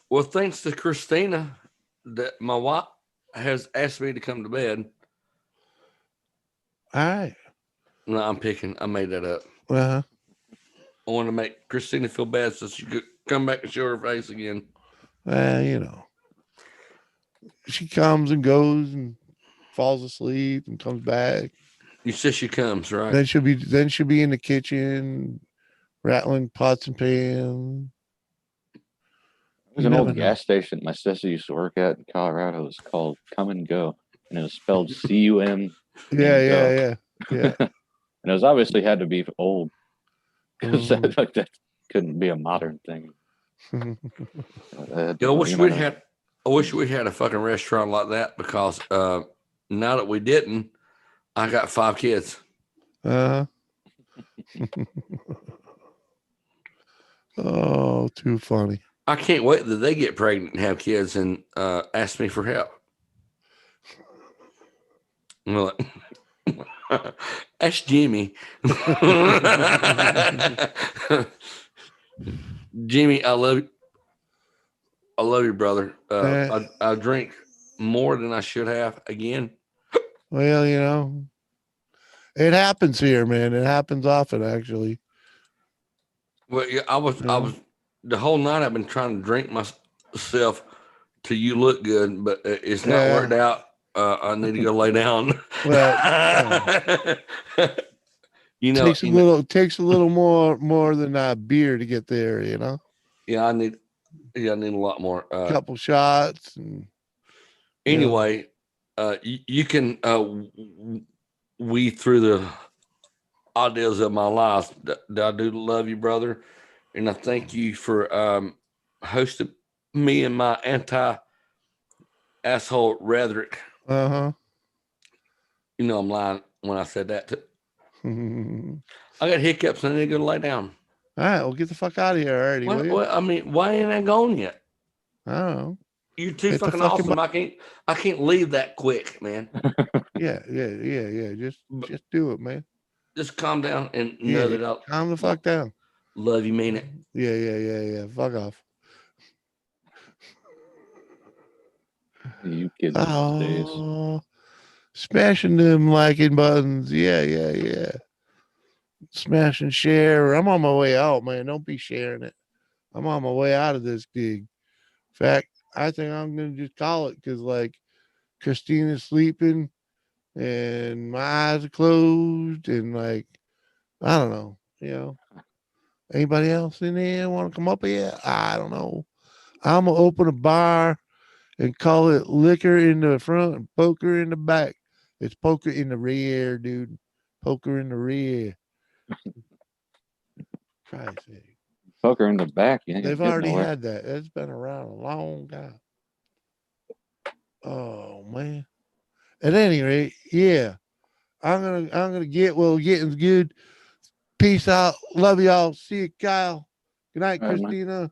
Well, thanks to Christina, that my wife has asked me to come to bed. All right. No, I'm picking. I made that up. Uh-huh. I want to make Christina feel bad so she could come back and show her face again. Well, you know, she comes and goes and falls asleep and comes back. You said she comes, right? Then she'll be in the kitchen rattling pots and pans. There's an old gas station my sister used to work at in Colorado. It's called Come and Go, and it was spelled CUM. Yeah. And it was obviously had to be old because that couldn't be a modern thing. I wish we had a fucking restaurant like that because now that we didn't, I got 5 kids. Oh, too funny. I can't wait that they get pregnant and have kids and ask me for help. Well, ask Jimmy. Jimmy, I love you. I love you, brother. I drink more than I should have again. Well, you know, it happens here, man. It happens often, actually. Well, yeah, I was the whole night I've been trying to drink myself till you look good, but it's not worked out. I need to go lay down. Well, you know, takes a little more than a beer to get there, you know. Yeah, I need a lot more. Couple shots. And, anyway, you can weed through the ideas of my life. I do love you, brother, and I thank you for hosting me and my anti-asshole rhetoric. Uh-huh. You know I'm lying when I said that too. I got hiccups and I need to go lay down. All right, well, get the fuck out of here already. Well, I mean, why ain't I gone yet? I don't know. You're too fucking awesome. I can't leave that quick, man. Yeah. Just do it, man. Just calm down and know that I'll calm the fuck down. Love you, mean it. Yeah. Fuck off. You kids these days. Smashing them liking buttons. Yeah. smash and share. I'm on my way out, man. Don't be sharing it. I'm on my way out of this gig. In fact, I think I'm gonna just call it because like Christina's sleeping and my eyes are closed and like I don't know, Anybody else in there want to come up here? I don't know. I'm gonna open a bar and call it liquor in the front and poker in the back. It's poker in the rear, dude. Poker in the rear. Christ's sake. Poker in the back. You ain't They've gonna get already nowhere. had that. It's been around a long time. Oh man. At any rate, yeah. I'm gonna getting's good. Peace out. Love y'all. See you, Kyle. Good night, All right, man. Christina.